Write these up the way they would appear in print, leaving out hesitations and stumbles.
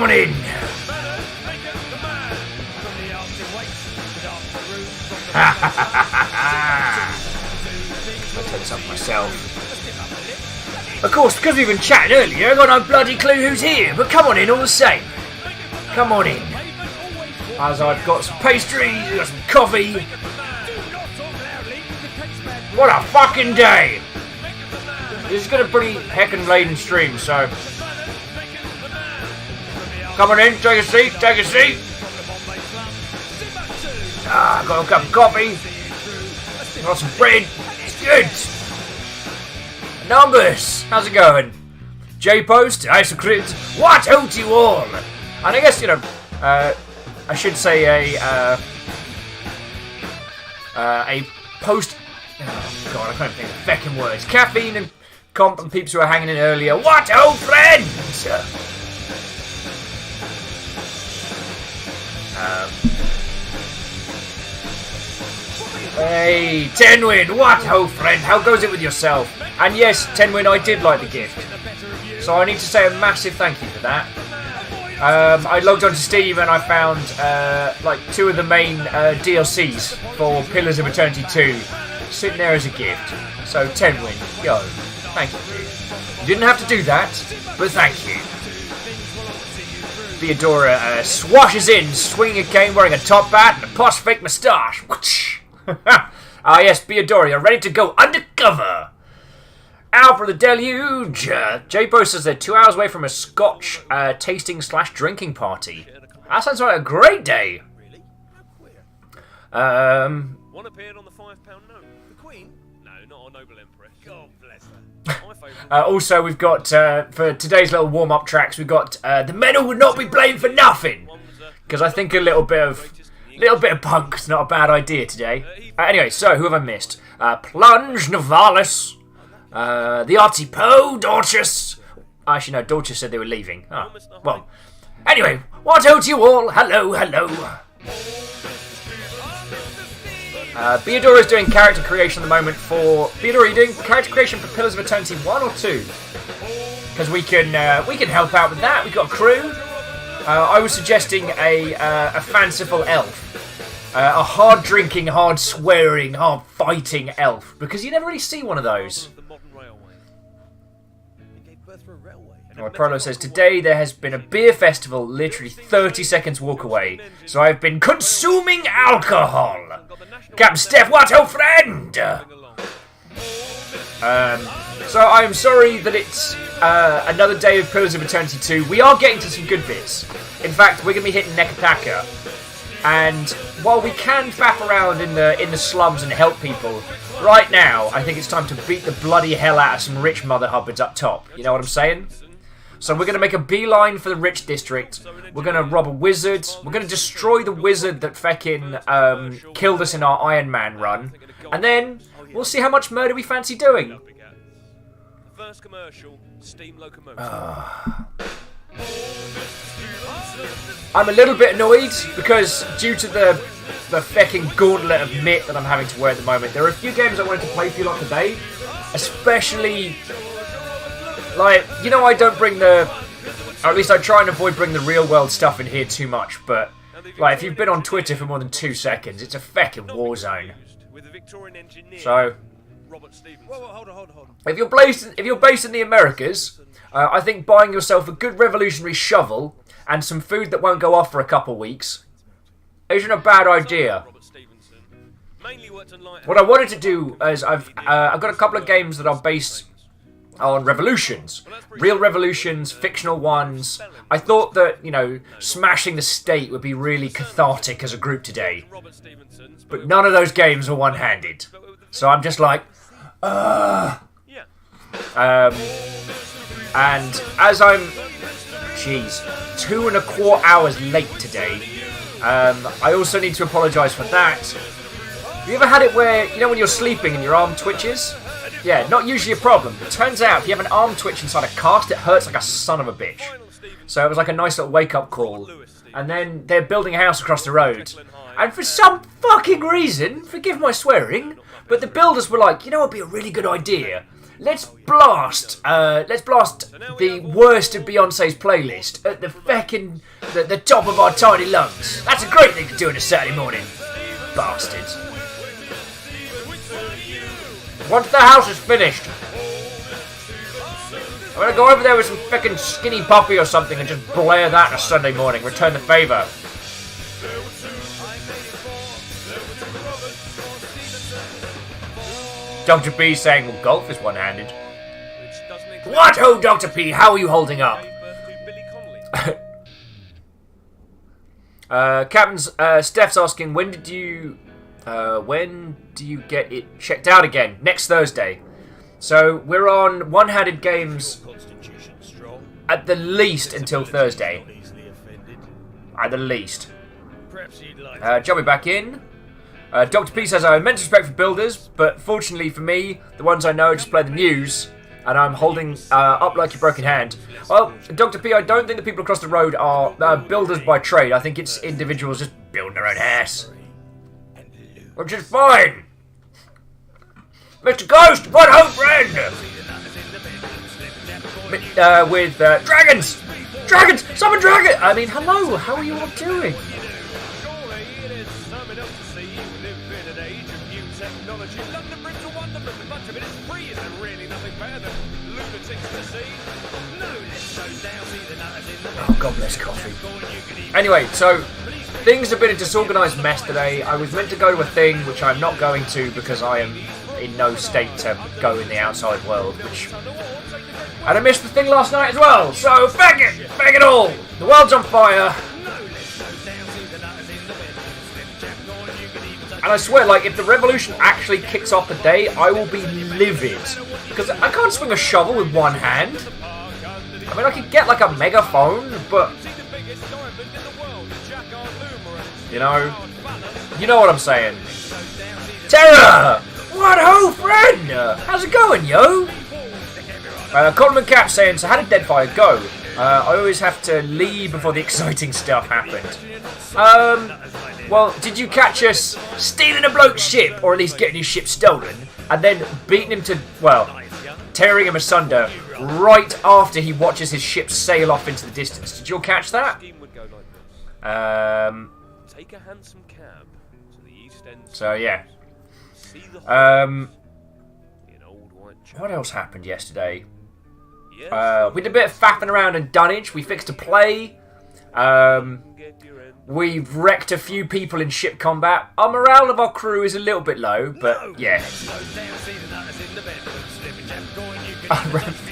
on in. I'll take some myself. Of course, because we've been chatting earlier, I've got no bloody clue who's here, but come on in all the same. Come on in. As I've got some pastry, got some coffee. What a fucking day! This is going to be pretty heckin' laden stream, so... Come on in, take a seat, take a seat. Got a cup of coffee. Got some bread. It's good. Numbers, how's it going? J-Post, Isocrit, what ho to you all? And I guess, you know, I should say a post... Oh, God, I can't think of feckin' words. Caffeine and comp and peeps who are hanging in earlier. What ho, friends? Hey, Tenwin, what ho, friend? How goes it with yourself? And yes, Tenwin, I did like the gift. So I need to say a massive thank you for that. I logged onto Steam and I found like 2 of the main DLCs for Pillars of Eternity 2 sitting there as a gift. So Tenwin, yo, thank you, dude. You didn't have to do that, but thank you. Theodora swashes in, swinging a cane, wearing a top hat and a posh fake moustache. Ah yes, Theodora, you're ready to go undercover. Out for the deluge. J-Post says they're 2 hours away from a Scotch tasting/drinking party. That sounds like a great day. One appeared on the £5 note. The Queen? No, not our noble empress. God bless her. Also, we've got, for today's little warm-up tracks, we've got The Medal Would Not Be Blamed for Nothing. Because I think a little bit of punk's not a bad idea today. Anyway, so, who have I missed? Plunge, Navalis, the Artie Poe, Dorcas. Actually, no, Dorcas said they were leaving. Oh, well. Anyway, what ho to you all? Hello, hello. Theodora's doing character creation at the moment for... Theodora, are you doing character creation for Pillars of Eternity 1 or 2? Because we can help out with that. We've got a crew. I was suggesting a fanciful elf. A hard-drinking, hard-swearing, hard-fighting elf. Because you never really see one of those. Prolo says, today there has been a beer festival literally 30 seconds walk away. So I've been consuming alcohol. Captain Steph, what ho, friend? So I'm sorry that it's another day of Pillars of Eternity 2. We are getting to some good bits. In fact, we're going to be hitting Nekataka. And while we can faff around in the slums and help people, right now I think it's time to beat the bloody hell out of some rich mother hubbards up top. You know what I'm saying? So we're going to make a beeline for the rich district. We're going to rob a wizard. We're going to destroy the wizard that feckin' killed us in our Iron Man run. And then we'll see how much murder we fancy doing. First commercial, steam locomotive. I'm a little bit annoyed because due to the feckin' gauntlet of mitt that I'm having to wear at the moment, there are a few games I wanted to play for you lot today. Especially... like, you know, I don't bring or at least I try and avoid bringing the real world stuff in here too much, but, like, if you've been on Twitter for more than 2 seconds, it's a feckin' war zone. So, hold on. if you're based in the Americas, I think buying yourself a good revolutionary shovel and some food that won't go off for a couple weeks isn't a bad idea. What I wanted to do is I've got a couple of games that are based on revolutions. Real revolutions, fictional ones. I thought that, you know, smashing the state would be really cathartic as a group today. But none of those games are one-handed. So I'm just like, And as I'm, 2.25 hours late today, I also need to apologise for that. Have you ever had it where, you know when you're sleeping and your arm twitches? Yeah, not usually a problem. It turns out if you have an arm twitch inside a cast, it hurts like a son of a bitch. So it was like a nice little wake-up call. And then they're building a house across the road. And for some fucking reason, forgive my swearing, but the builders were like, you know what would be a really good idea? let's blast the worst of Beyonce's playlist at the top of our tiny lungs. That's a great thing to do on a Saturday morning. Bastards. Once the house is finished, I'm gonna go over there with some fucking Skinny Puppy or something and just blare that on a Sunday morning. Return the favour. Dr. P saying, well, golf is one-handed. What? Oh, Dr. P, how are you holding up? Captain's, Steph's asking, when do you get it checked out again? Next Thursday. So, we're on one-handed games at the least until Thursday. At the least. Jumping back in. Dr. P says, I have immense respect for builders, but fortunately for me, the ones I know just play the news, and I'm holding up like your broken hand. Well, Dr. P, I don't think the people across the road are builders by trade. I think it's individuals just building their own house. Which is fine. Mr. Ghost, what hope, friend? With dragons! Dragons! Summon dragon! I mean, hello, how are you all doing? Oh, God bless coffee. Anyway, so things have been a disorganised mess today. I was meant to go to a thing, which I'm not going to because I am in no state to go in the outside world, and I missed the thing last night as well, so bag it all! The world's on fire! And I swear, like, if the revolution actually kicks off today, I will be livid. Because I can't swing a shovel with one hand. I mean, I could get, like, a megaphone, but... You know what I'm saying. Terror! What ho, friend? How's it going, yo? Coleman Cap saying, so how did Deadfire go? I always have to leave before the exciting stuff happened. Well, did you catch us stealing a bloke's ship, or at least getting his ship stolen, and then beating him to, well, tearing him asunder right after he watches his ship sail off into the distance? Did you all catch that? Take a hansom cab to the East End. So, yeah. What else happened yesterday? We did a bit of faffing around in Dunwich. We fixed a play. We've wrecked a few people in ship combat. Our morale of our crew is a little bit low, but yeah.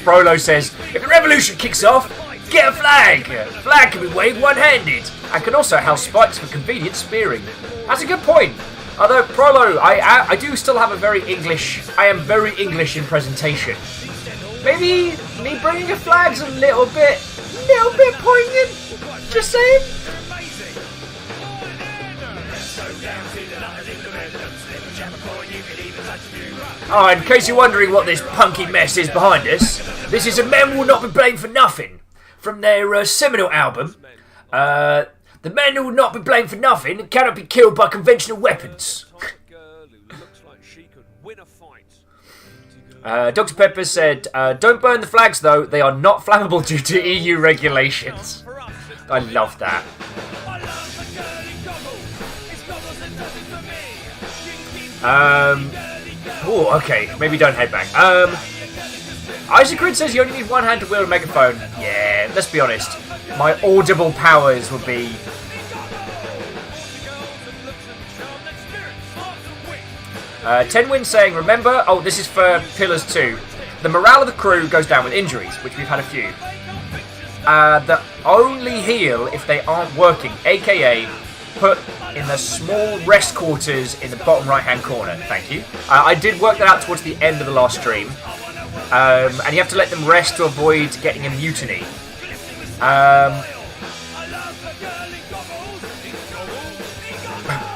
Frollo says, if the revolution kicks off, get a flag. Flag can be waved one-handed and can also house spikes for convenient spearing. That's a good point. Although, Frollo, I do still have a I am very English in presentation. Maybe me bringing a flag's a little bit poignant. Just saying. Oh, in case you're wondering what this punky mess is behind us, this is A Men Will Not Be Blamed for Nothing from their seminal album. The men who will not be blamed for nothing cannot be killed by conventional weapons. Dr. Pepper said, don't burn the flags though, they are not flammable due to EU regulations. I love that. Oh, okay, maybe don't headbang. Isaac Grid says you only need one hand to wield a megaphone. Yeah, let's be honest. My audible powers would be... Tenwin saying, remember, oh, this is for Pillars 2. The morale of the crew goes down with injuries, which we've had a few. That only heal if they aren't working, aka put in the small rest quarters in the bottom right-hand corner. Thank you. I did work that out towards the end of the last stream. And you have to let them rest to avoid getting a mutiny.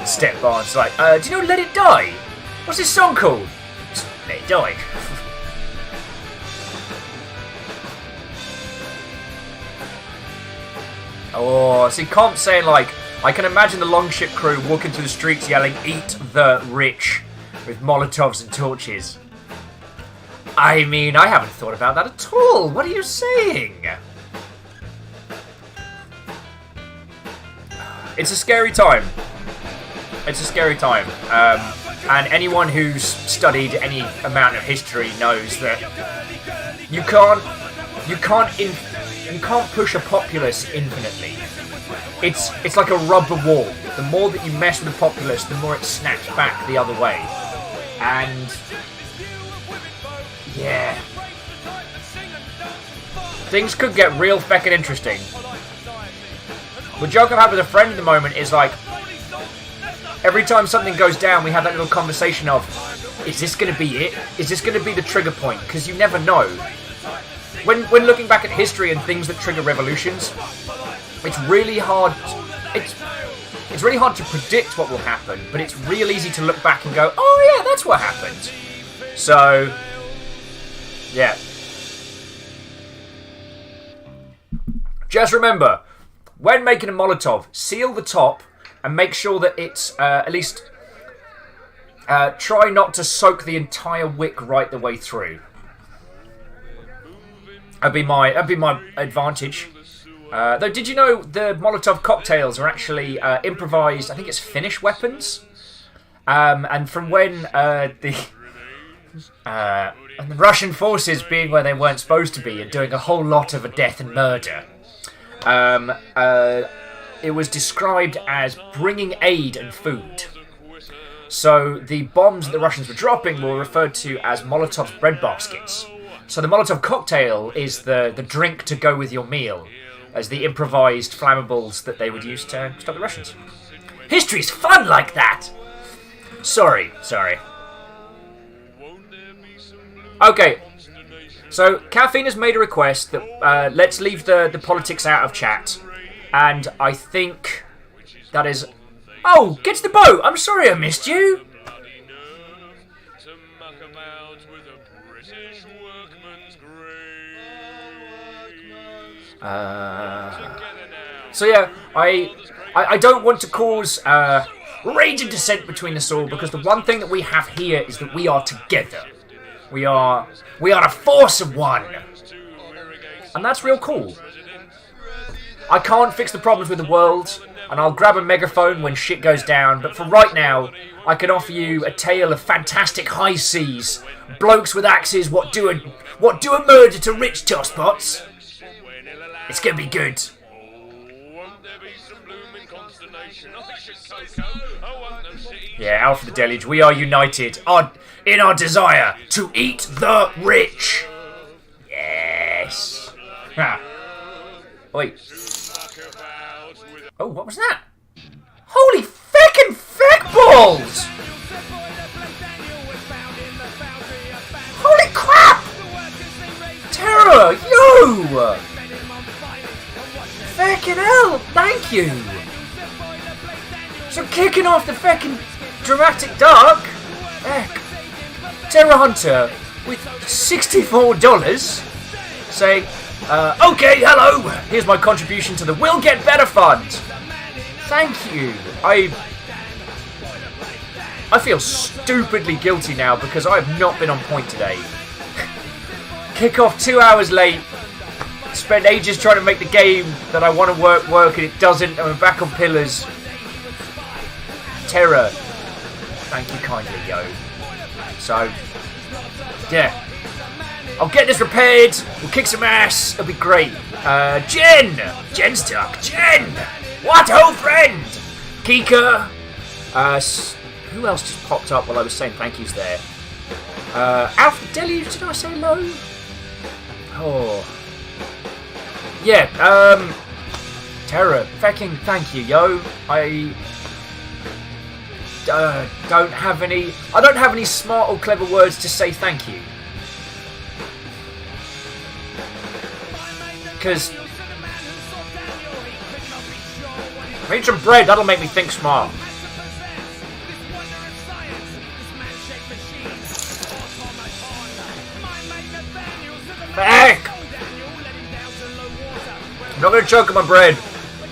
Step Barnes like, do you know Let It Die? What's this song called? Just Let It Die. Oh, see, Comp saying like, I can imagine the Longship crew walking through the streets yelling, eat the rich, with Molotovs and torches. I mean, I haven't thought about that at all. What are you saying? It's a scary time. It's a scary time. And anyone who's studied any amount of history knows that you can't push a populace infinitely. It's like a rubber wall. The more that you mess with the populace, the more it snaps back the other way. And yeah, things could get real feckin' interesting. The joke I've had with a friend at the moment is like, every time something goes down, we have that little conversation of, is this going to be it? Is this going to be the trigger point? Because you never know. When looking back at history and things that trigger revolutions, it's really hard. It's really hard to predict what will happen, but it's real easy to look back and go, oh yeah, that's what happened. So, yeah. Just remember, when making a Molotov, seal the top and make sure that it's at least try not to soak the entire wick right the way through. That'd be my advantage. Though, did you know the Molotov cocktails are actually improvised? I think it's Finnish weapons. And from when the Russian forces, being where they weren't supposed to be, and doing a whole lot of death and murder, it was described as bringing aid and food. So the bombs that the Russians were dropping were referred to as Molotov's breadbaskets. So the Molotov cocktail is the drink to go with your meal, as the improvised flammables that they would use to stop the Russians. History's fun like that! Sorry. Okay, so Caffeine has made a request that let's leave the politics out of chat, and I think that is... Oh, get to the boat! I'm sorry I missed you! So yeah, I don't want to cause rage and dissent between us all, because the one thing that we have here is that we are together. We are a force of one, and that's real cool. I can't fix the problems with the world, and I'll grab a megaphone when shit goes down, but for right now, I can offer you a tale of fantastic high seas, blokes with axes what do a murder to rich tosspots. It's gonna be good. Yeah, Alpha the Deluge, we are united in our desire to eat the rich. Yes. Wait. Oh, what was that? Holy feckin' feck balls! Holy crap! Terror, yo! Feckin' hell, thank you! So kicking off the feckin' dramatic dark, heck, Terror Hunter with $64 saying, okay, hello, here's my contribution to the We'll Get Better Fund. Thank you. I feel stupidly guilty now because I have not been on point today. Kick off 2 hours late. Spend ages trying to make the game that I want to work and it doesn't, and I'm back on pillars. Terror. Thank you kindly, yo. So, yeah. I'll get this repaired, we'll kick some ass, it'll be great. Jen's stuck. Jen! What, old friend? Kika. Who else just popped up while I was saying thank yous there? Alpha Deluge, did I say hello? Oh. Yeah, Terror, fecking thank you, yo. I don't have any smart or clever words to say thank you. Because I need some bread, that'll make me think smart. Heck! I'm not going to choke on my bread.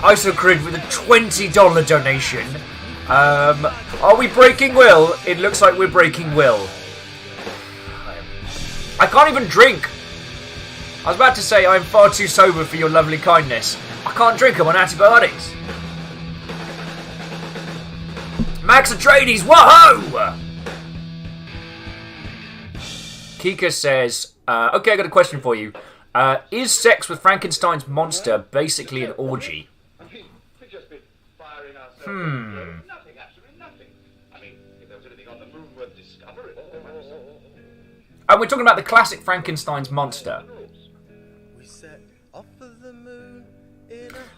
Isocrid with a $20 donation. Are we breaking will? It looks like we're breaking will. I can't even drink. I was about to say I'm far too sober for your lovely kindness. I can't drink, I'm on antibiotics. Max Atreides, whoa! Kika says, okay, I got a question for you. Is sex with Frankenstein's monster basically an orgy? Nothing, absolutely nothing. I mean, if there was anything on the moon worth discovering, And we're talking about the classic Frankenstein's monster.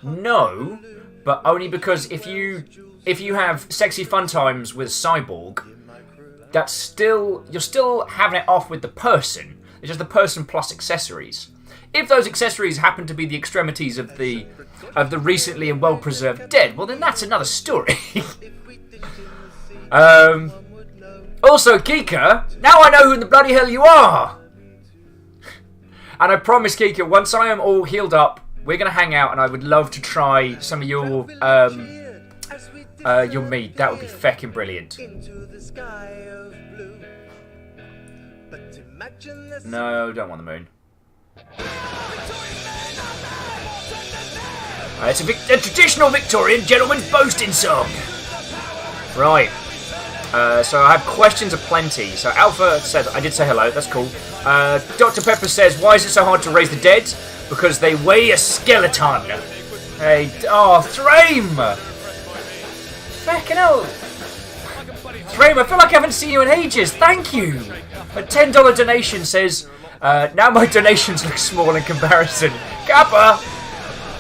No, but only because if you have sexy fun times with Cyborg, you're still having it off with the person. It's just the person plus accessories. If those accessories happen to be the extremities of the recently and well-preserved dead, well then that's another story. Also, Kika, now I know who in the bloody hell you are! And I promise, Kika, once I am all healed up, we're going to hang out and I would love to try some of your meat. That would be feckin' brilliant. No, don't want the moon. It's a traditional Victorian gentleman's boasting song. Right. So I have questions aplenty. So Alpha says, I did say hello, that's cool. Dr. Pepper says, why is it so hard to raise the dead? Because they weigh a skeleton. Hey, oh, Thrame! Fucking hell. Thrame, I feel like I haven't seen you in ages, thank you! A $10 donation says, now my donations look small in comparison. Kappa!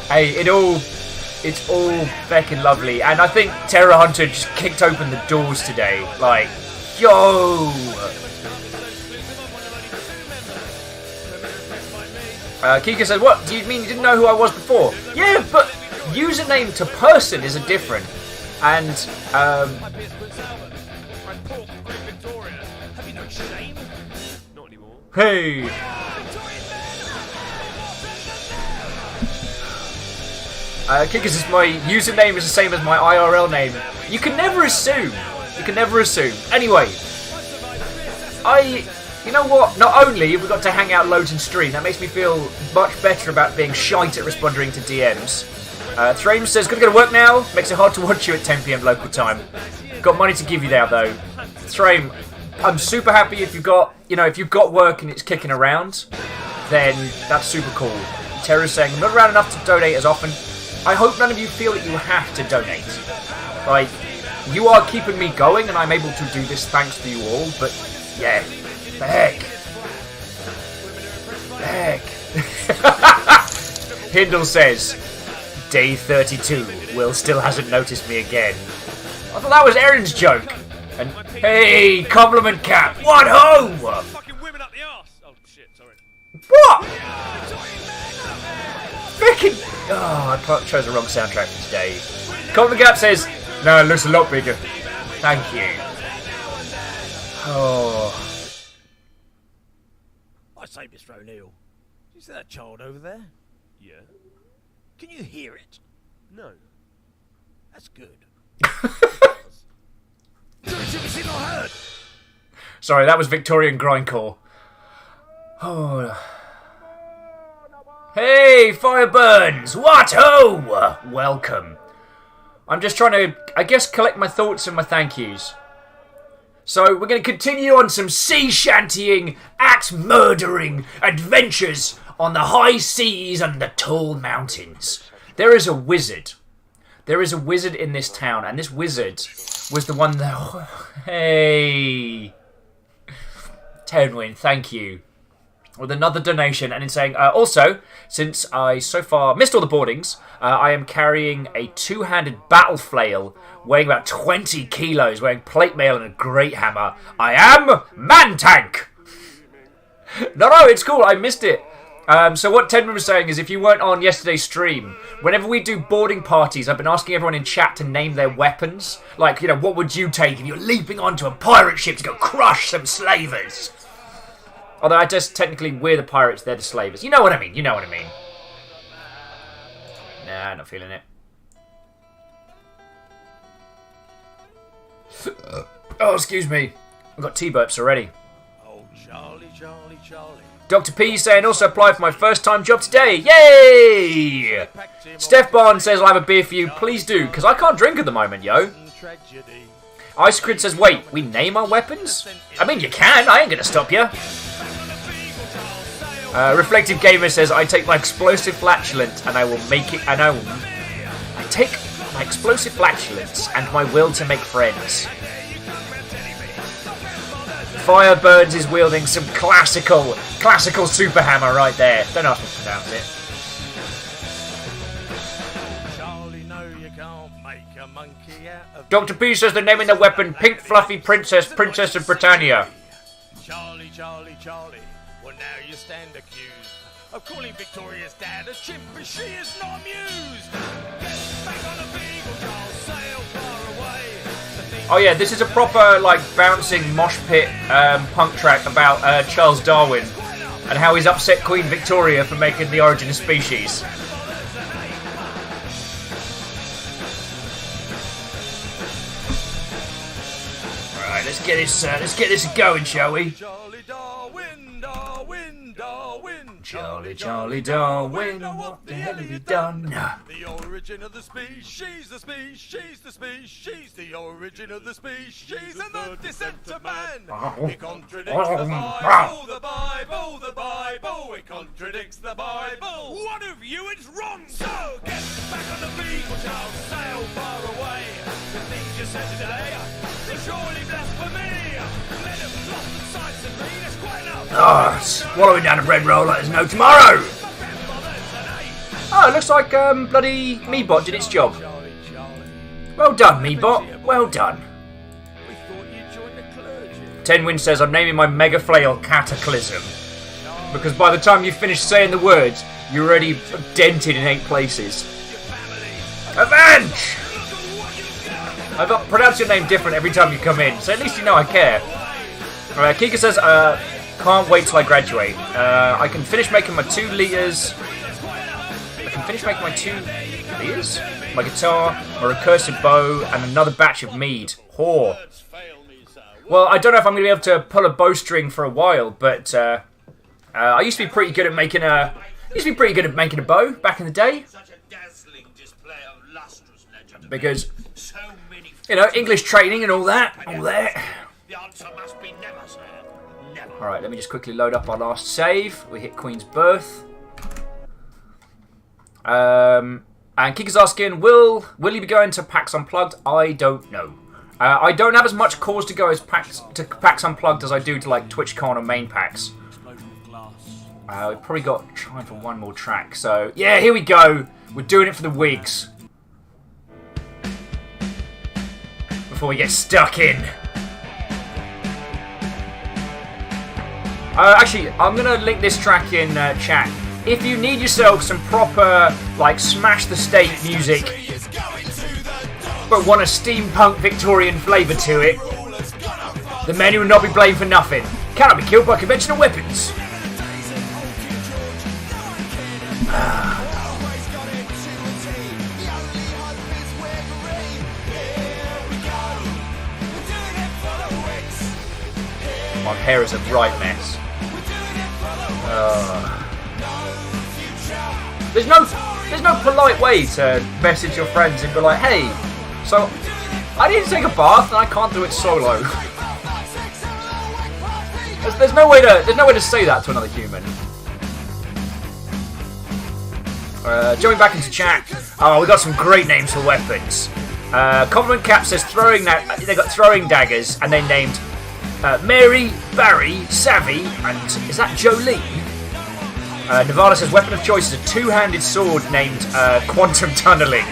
Hey, it's all feckin' lovely, and I think Terror Hunter just kicked open the doors today. Like, yo! Kika says, what? Do you mean you didn't know who I was before? Yeah, but username to person is a different. And, hey! Kika says my username is the same as my IRL name. You can never assume. You can never assume. Anyway, you know what? Not only have we got to hang out loads and stream, that makes me feel much better about being shite at responding to DMs. Thrame says, gotta go to work now. Makes it hard to watch you at 10 PM local time. Got money to give you there though. Thrame, I'm super happy if you've got work and it's kicking around, then that's super cool. Terra's saying, I'm not around enough to donate as often. I hope none of you feel that you have to donate. Like, you are keeping me going and I'm able to do this thanks to you all, but yeah, the heck. The heck. Hindle says, day 32, Will still hasn't noticed me again. I thought that was Erin's joke. And hey, compliment cap, what ho! Fucking women up the arse. Oh shit, sorry. What? Freaking! Oh, I chose the wrong soundtrack for today. Compliment cap says, no, it looks a lot bigger. Thank you. Oh. I say, Mr. O'Neill, is that a child over there? Yeah. Can you hear it? No. That's good. Seen or heard? Sorry, that was Victorian grindcore. Oh. Hey, Fireburns! What ho! Welcome. I'm just trying to, I guess, collect my thoughts and my thank yous. So, we're going to continue on some sea shantying, axe murdering adventures on the high seas and the tall mountains. There is a wizard. There is a wizard in this town, and this wizard was the one that... Hey! Tenwin, thank you. With another donation, and in saying, also, since I so far missed all the boardings, I am carrying a two-handed battle flail weighing about 20 kilos, wearing plate mail and a great hammer. I am Man-Tank! No, it's cool, I missed it. So what Tenwin was saying is if you weren't on yesterday's stream, whenever we do boarding parties, I've been asking everyone in chat to name their weapons. Like, what would you take if you're leaping onto a pirate ship to go crush some slavers? Although I guess technically we're the pirates, they're the slavers. You know what I mean, Nah, not feeling it. Oh, excuse me. I've got T-burps already. Oh, Charlie, Charlie, Charlie. Dr. P saying, also applied for my first time job today. Yay! Steph Barnes says, I'll have a beer for you. Please do, because I can't drink at the moment, yo. Tragedy. Ice Grid says, wait, we name our weapons? I mean, you can. I ain't going to stop you. Reflective Gamer says, I take my explosive flatulence and I will make it... I take my explosive flatulence and my will to make friends. Firebirds is wielding some classical super hammer right there. Don't know how to pronounce it. Charlie, no, you can't make a monkey out of Dr. P says they're naming their weapon Pink Fluffy Princess, Princess of Britannia. Charlie, Charlie, Charlie. Well, now you stand accused of calling Victoria's dad a chimp, but she is not amused. Get back on the Beagle, Charles, sail far away. Oh yeah, this is a proper, like, bouncing mosh pit punk track about Charles Darwin and how he's upset Queen Victoria for making The Origin of Species. Alright, let's get this going, shall we? Charlie Darwin, Darwin, Darwin. Charlie Darwin, what the hell have you done? The origin of the species, the species, the species, the origin of the species, and the descent of man. It contradicts the Bible, the Bible, the Bible. It contradicts the Bible. One of you is wrong. So get back on the Beagle, Charles, sail far away. The things you said today, they're surely blasphemy. Let them flop the sights and read. It's quite enough. Swallowing down a bread roll like there's no tomorrow. Oh, it looks like bloody Meebot did its job. Well done, Meebot. Well done. We thought you'd join the clergy. Tenwin says I'm naming my Mega Flail Cataclysm. Because by the time you finish saying the words, you're already dented in 8 places. Avenge! I've pronounced your name different every time you come in, so at least you know I care. Kika says, can't wait till I graduate. I can finish making my 2 liters. My guitar, my recursive bow, and another batch of mead. Whore. Well, I don't know if I'm going to be able to pull a bowstring for a while, but I used to be pretty good at making a. Bow back in the day. Because, you know, English training and all that. Alright, let me just quickly load up our last save. We hit Queen's Birth. And Kika's asking, will you be going to PAX Unplugged? I don't know. I don't have as much cause to go to PAX Unplugged as I do to like TwitchCon or main PAX. We've probably got time for one more track. So, yeah, here we go. We're doing it for the wigs. Before we get stuck in. Actually, I'm going to link this track in chat. If you need yourself some proper, like, smash the state music, but want a steampunk Victorian flavour to it, the men who will not be blamed for nothing cannot be killed by conventional weapons. My hair is a right mess. There's no polite way to message your friends and be like, hey, so I need to take a bath and I can't do it solo. there's no way to say that to another human. Jumping back into chat. Oh, we got some great names for weapons. Compliment Cap says they got throwing daggers and they named Mary, Barry, Savvy, and is that Jolene? Nevada says weapon of choice is a 2-handed sword named Quantum Tunneling.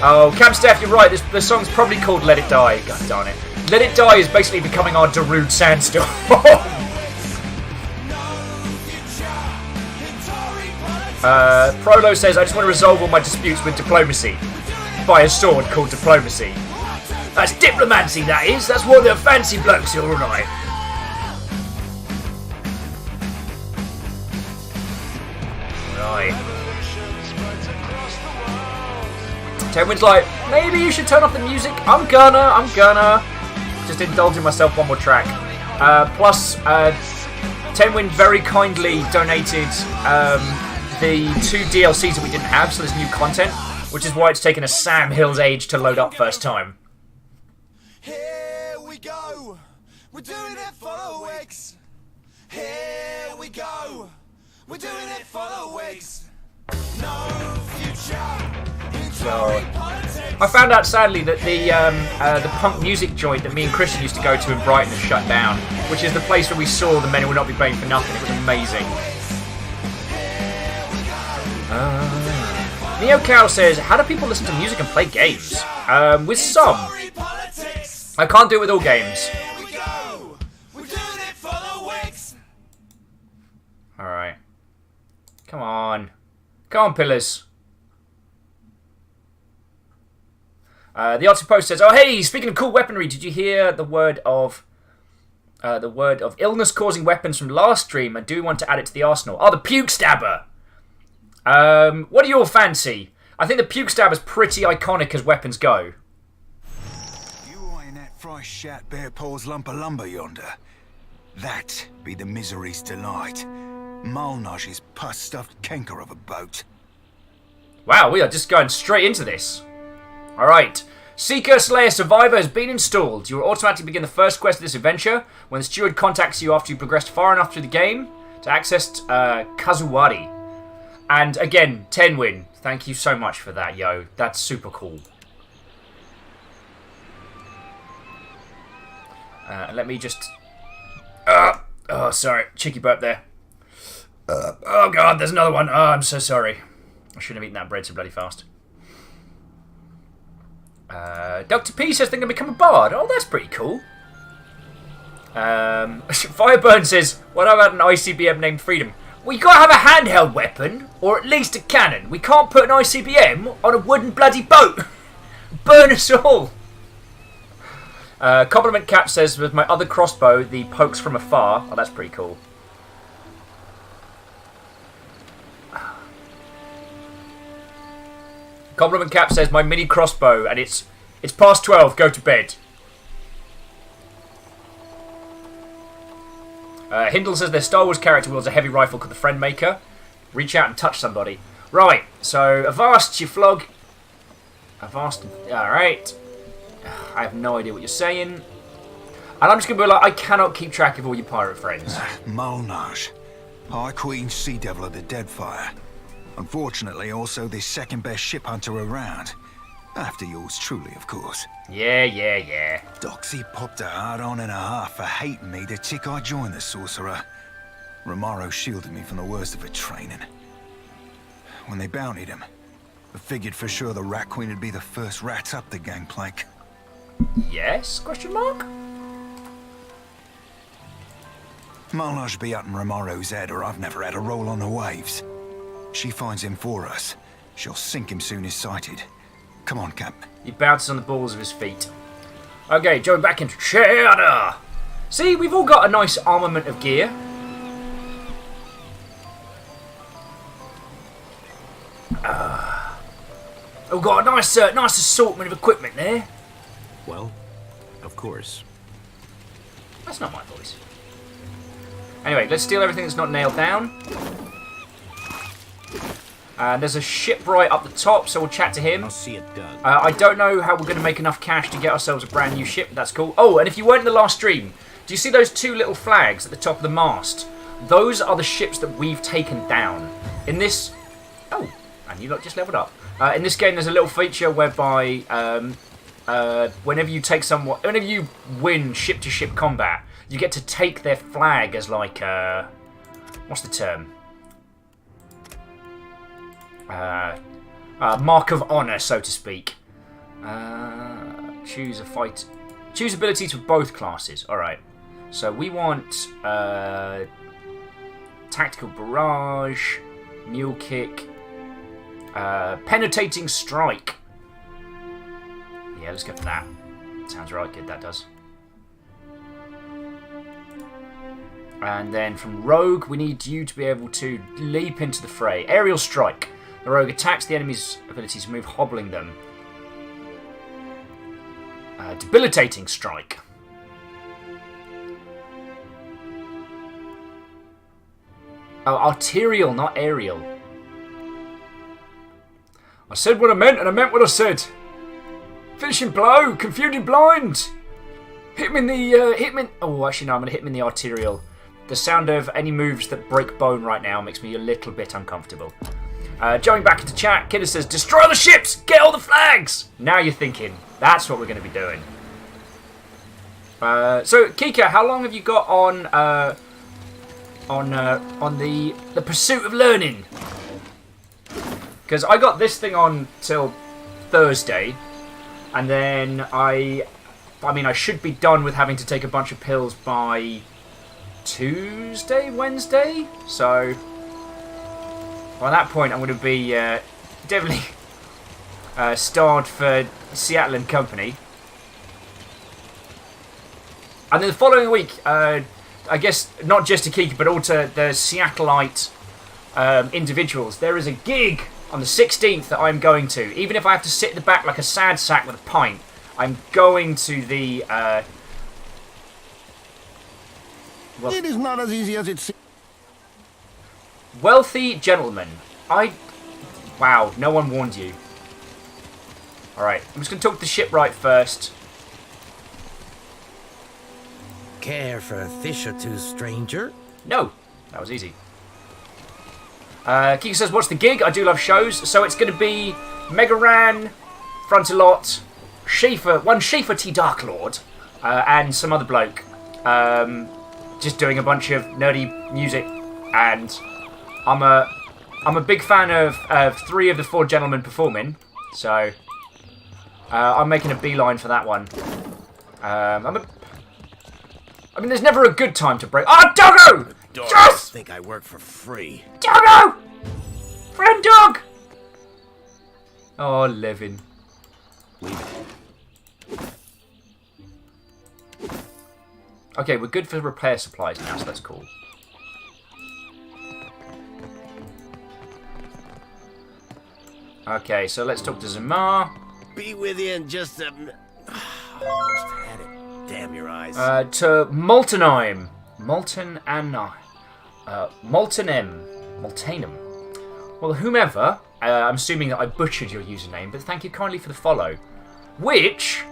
Oh, Cam Steph, you're right. The song's probably called Let It Die. God darn it. Let It Die is basically becoming our Darude Sandstorm. Prolo says, I just want to resolve all my disputes with diplomacy. By a sword called diplomacy. That's diplomancy, that is. That's what the fancy blokes are, alright. Right. Tenwin's like, maybe you should turn off the music. I'm gonna. Just indulging myself one more track. Plus, Tenwin very kindly donated the 2 DLCs that we didn't have, so there's new content, which is why it's taken a Sam Hill's age to load up first time. Here we go. We're doing it for the Wigs. Here we go. We're doing it for the Wigs. No future in Tory politics. I found out sadly that the punk music joint that me and Christian used to go to in Brighton has shut down, which is the place where we saw The Men Who Will Not Be Paying for Nothing. It was amazing. Neo Cow says, how do people listen to music and play games? With some. I can't do it with all games. Alright. Come on. Come on, Pillars. The Otter Post says, oh hey, speaking of cool weaponry, did you hear the word of illness-causing weapons from last stream? I do want to add it to the arsenal. Oh, the Puke Stabber! What do you all fancy? I think the Puke Stabber's pretty iconic as weapons go. You eyeing that fresh shat bare paws lump of lumber yonder? That be the misery's delight. Malnage's pus-stuffed canker of a boat. Wow, we are just going straight into this. Alright. Seeker Slayer Survivor has been installed. You will automatically begin the first quest of this adventure when the steward contacts you after you've progressed far enough through the game to access Kazuwari. And again, Tenwin, thank you so much for that, yo. That's super cool. Let me just... oh, sorry. Cheeky burp there. Oh, God, there's another one. Oh, I'm so sorry. I shouldn't have eaten that bread so bloody fast. Dr. P says they're going to become a bard. Oh, that's pretty cool. Fireburn says, what about an ICBM named Freedom? Well, you got to have a handheld weapon, or at least a cannon. We can't put an ICBM on a wooden bloody boat. Burn us all. Compliment Cap says, with my other crossbow, the pokes from afar. Oh, that's pretty cool. Compliment Cap says, my mini crossbow, and it's past 12, go to bed. Hindle says their Star Wars character wields a heavy rifle called the Friend Maker. Reach out and touch somebody. Right, so Avast, you flog. Avast, alright. I have no idea what you're saying. And I'm just going to be like, I cannot keep track of all your pirate friends. Malnage, High Queen Sea Devil of the Deadfire. Unfortunately, also the second best ship hunter around. After yours truly, of course. Yeah. Doxy popped a hard on and a half for hating me the tick I joined the Sorcerer. Romaro shielded me from the worst of her training. When they bountied him, I figured for sure the Rat Queen would be the first rat up the gangplank. Yes? Question mark? Malnage be up in Romaro's head, or I've never had a roll on the waves. She finds him for us. She'll sink him soon as sighted. Come on, Cap. He bounces on the balls of his feet. Okay, going back into cheddar. See, we've all got a nice armament of gear. We've got a nice assortment of equipment there. Well, of course. That's not my voice. Anyway, let's steal everything that's not nailed down. And there's a shipwright up the top, so we'll chat to him. I'll see it done. I don't know how we're going to make enough cash to get ourselves a brand new ship, but that's cool. Oh, and if you weren't in the last stream, do you see those two little flags at the top of the mast? Those are the ships that we've taken down. In this... Oh, and you lot just leveled up. In this game, there's a little feature whereby whenever you win ship-to-ship combat, you get to take their flag as like... what's the term? Mark of honor, so to speak. Choose a fight. Choose abilities for both classes. Alright. So we want tactical barrage, mule kick, penetrating strike. Yeah, let's go for that. Sounds right good, that does. And then from rogue, we need you to be able to leap into the fray. Aerial strike. The rogue attacks the enemy's ability to move, hobbling them. Debilitating strike. Oh, arterial, not aerial. I said what I meant, and I meant what I said. Finishing blow, confusing blind. Hit him in the, oh, actually no, I'm going to hit him in the arterial. The sound of any moves that break bone right now makes me a little bit uncomfortable. Jumping back into chat, Kidder says, destroy the ships, get all the flags. Now you're thinking, that's what we're going to be doing. So, Kika, how long have you got on the pursuit of learning? Because I got this thing on till Thursday, and then I mean, I should be done with having to take a bunch of pills by Tuesday, Wednesday. So, by that point, I'm going to be definitely starred for Seattle and Company. And then the following week, I guess not just to Kiki, but also the Seattleite individuals. There is a gig on the 16th that I'm going to. Even if I have to sit in the back like a sad sack with a pint, I'm going to the... well, it is not as easy as it seems. Wealthy Gentleman. Wow, no one warned you. Alright, I'm just going to talk to the shipwright first. Care for a fish or two, stranger? No, that was easy. Kiki says, what's the gig? I do love shows. So it's going to be Megaran, Frontalot, Schaefer, one Schaefer T. Darklord, and some other bloke. Just doing a bunch of nerdy music. And I'm a big fan of 3 of the 4 gentlemen performing. So I'm making a beeline for that one. I mean, there's never a good time to break. Oh, Doggo! Yes! I think I work for free. Doggo! Friend dog! Oh, Levin. Okay, we're good for repair supplies now, so that's cool. Okay, so let's talk to Zamar. Be with you in just a... Almost had it. Damn your eyes. To Moltenheim. Moltenheim. Well, whomever, I'm assuming that I butchered your username, but thank you kindly for the follow. Which,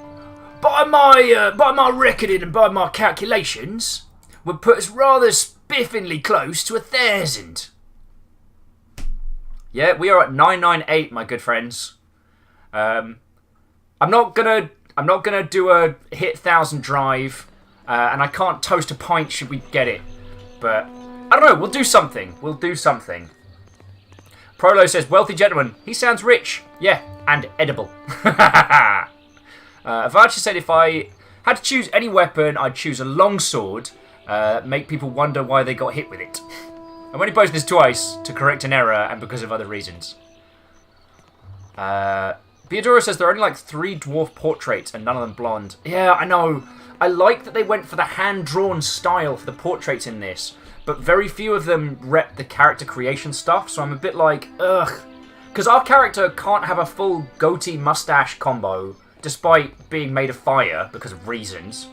by my reckoning and by my calculations, would put us rather spiffingly close to 1,000. Yeah, we are at 998, my good friends. I'm not gonna do a hit 1,000 drive, and I can't toast a pint should we get it. But I don't know. We'll do something. We'll do something. Prolo says, "Wealthy gentleman. He sounds rich. Yeah, and edible." Avachi said, "If I had to choose any weapon, I'd choose a long sword. Make people wonder why they got hit with it. I've only posted this twice to correct an error and because of other reasons." Theodora says there are only like 3 dwarf portraits and none of them blonde. Yeah, I know. I like that they went for the hand-drawn style for the portraits in this, but very few of them rep the character creation stuff, so I'm a bit like, ugh. Because our character can't have a full goatee mustache combo, despite being made of fire, because of reasons.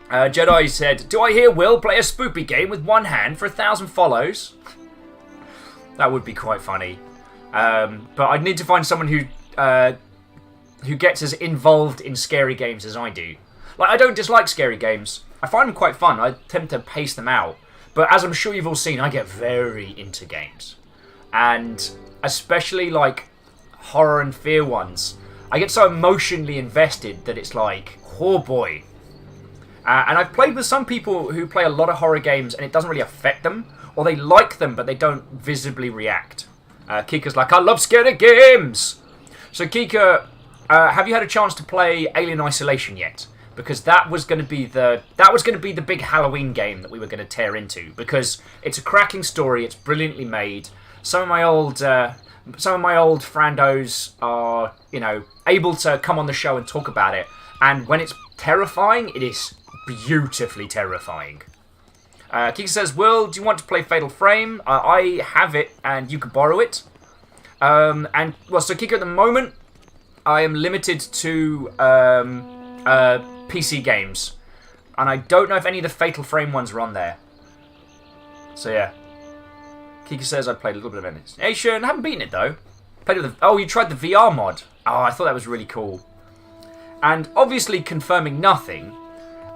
Jedi said, "Do I hear Will play a spoopy game with one hand for 1,000 follows?" That would be quite funny. But I'd need to find someone who gets as involved in scary games as I do. Like, I don't dislike scary games. I find them quite fun. I tend to pace them out. But as I'm sure you've all seen, I get very into games. And especially, like, horror and fear ones. I get so emotionally invested that it's like, oh boy. And I've played with some people who play a lot of horror games and it doesn't really affect them. Or they like them, but they don't visibly react. Kika's like, "I love scary games." So Kika, have you had a chance to play Alien Isolation yet? Because that was going to be the big Halloween game that we were going to tear into. Because it's a cracking story, it's brilliantly made. Some of my old frandos are, you know, able to come on the show and talk about it. And when it's terrifying, it is beautifully terrifying. Kika says, "Will, do you want to play Fatal Frame? I have it, and you can borrow it." So Kika, at the moment, I am limited to PC games, and I don't know if any of the Fatal Frame ones are on there. So yeah. Kika says I played a little bit of Nation. I haven't beaten it though. Played with the, oh, you tried the VR mod. Oh, I thought that was really cool. And obviously confirming nothing,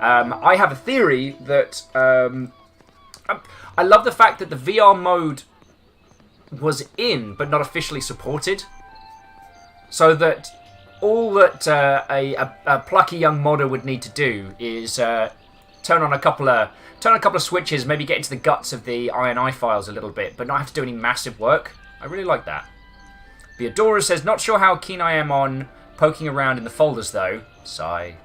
I have a theory that I love the fact that the VR mode was in but not officially supported. So that all that a plucky young modder would need to do is turn on a couple of switches, maybe get into the guts of the INI files a little bit, but not have to do any massive work. I really like that. Theodora says, not sure how keen I am on poking around in the folders though. Sigh.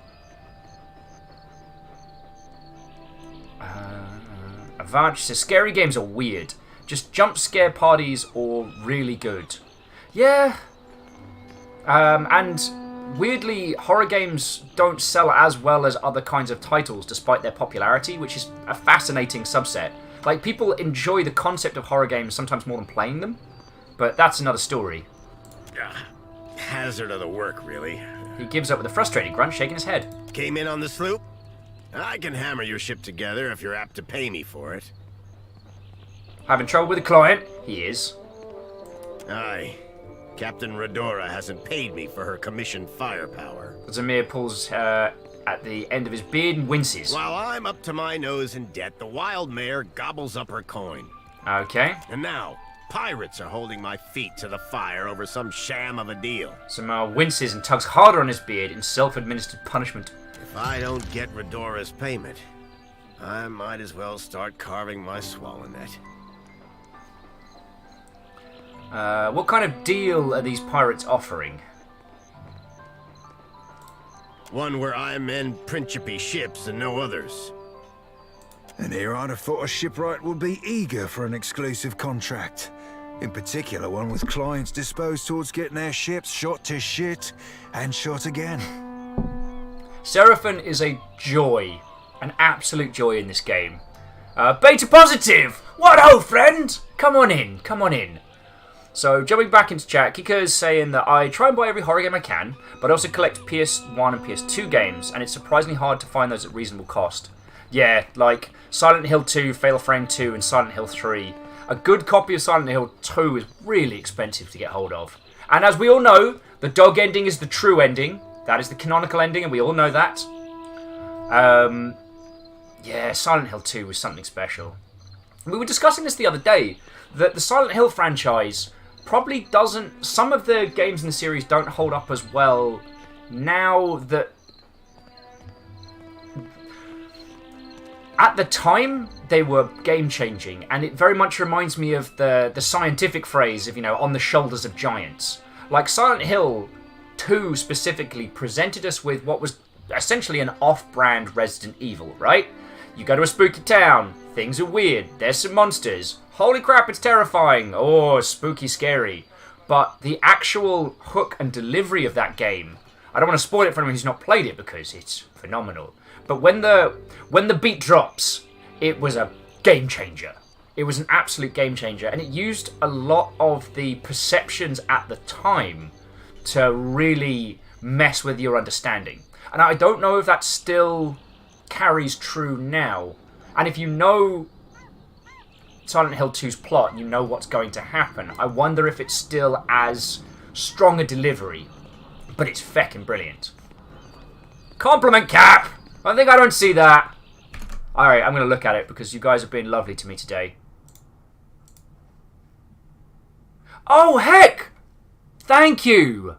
Avanch says, scary games are weird. Just jump scare parties or really good. Yeah. And weirdly, horror games don't sell as well as other kinds of titles despite their popularity, which is a fascinating subset. Like, people enjoy the concept of horror games sometimes more than playing them, but that's another story. Hazard of the work, really. He gives up with a frustrated grunt, shaking his head. Came in on the sloop? I can hammer your ship together if you're apt to pay me for it. Having trouble with a client? He is. Aye. Captain Redora hasn't paid me for her commissioned firepower. Zamir pulls at the end of his beard and winces. While I'm up to my nose in debt, the wild mare gobbles up her coin. Okay. And now, pirates are holding my feet to the fire over some sham of a deal. Zamir winces and tugs harder on his beard in self-administered punishment. If I don't get Redora's payment, I might as well start carving my swallow net. What kind of deal are these pirates offering? One where I mend Principe ships and no others. And here I'd have thought a shipwright would be eager for an exclusive contract. In particular, one with clients disposed towards getting their ships shot to shit and shot again. Seraphin is a joy. An absolute joy in this game. Beta positive! What ho, friend? Come on in, come on in. So, jumping back into chat, Kika is saying that I try and buy every horror game I can, but also collect PS1 and PS2 games, and it's surprisingly hard to find those at reasonable cost. Yeah, like Silent Hill 2, Fatal Frame 2, and Silent Hill 3. A good copy of Silent Hill 2 is really expensive to get hold of. And as we all know, the dog ending is the true ending. That is the canonical ending, and we all know that. Yeah, Silent Hill 2 was something special. We were discussing this the other day, that the Silent Hill franchise probably doesn't... Some of the games in the series don't hold up as well now that... At the time, they were game-changing, and it very much reminds me of the scientific phrase of, you know, on the shoulders of giants. Like, Silent Hill 2 specifically presented us with what was essentially an off-brand Resident Evil, right? You go to a spooky town, things are weird, there's some monsters, holy crap, it's terrifying, or spooky scary. But the actual hook and delivery of that game, I don't want to spoil it for anyone who's not played it because it's phenomenal. But when the beat drops, it was a game changer. It was an absolute game changer, and it used a lot of the perceptions at the time to really mess with your understanding. And I don't know if that still carries true now. And if you know Silent Hill 2's plot and you know what's going to happen, I wonder if it's still as strong a delivery. But it's feckin' brilliant. Compliment Cap! I think I don't see that. Alright, I'm going to look at it because you guys have been lovely to me today. Oh, heck! Thank you!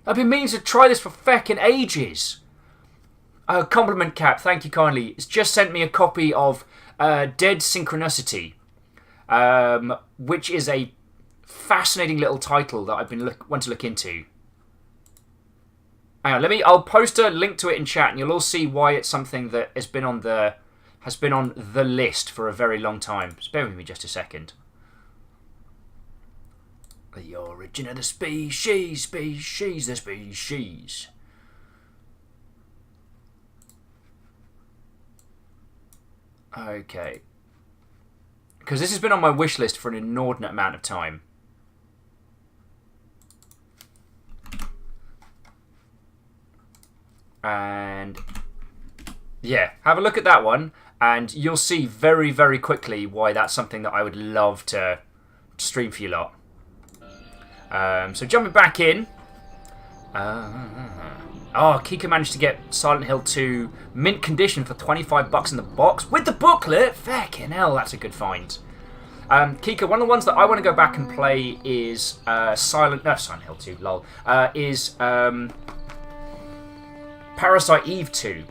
I've been meaning to try this for feckin' ages. Compliment Cap, thank you kindly. It's just sent me a copy of Dead Synchronicity, which is a fascinating little title that I've been want to look into. Hang on, I'll post a link to it in chat, and you'll all see why it's something that has been on the list for a very long time. Just bear with me just a second. The origin of the species, the species. Okay. Because this has been on my wish list for an inordinate amount of time. And yeah, have a look at that one. And you'll see very, very quickly why that's something that I would love to stream for you lot. So jumping back in. Kika managed to get Silent Hill 2 mint condition for $25 in the box with the booklet. Fucking hell, that's a good find. Kika, one of the ones that I want to go back and play is Silent Hill 2, lol. Is Parasite Eve 2,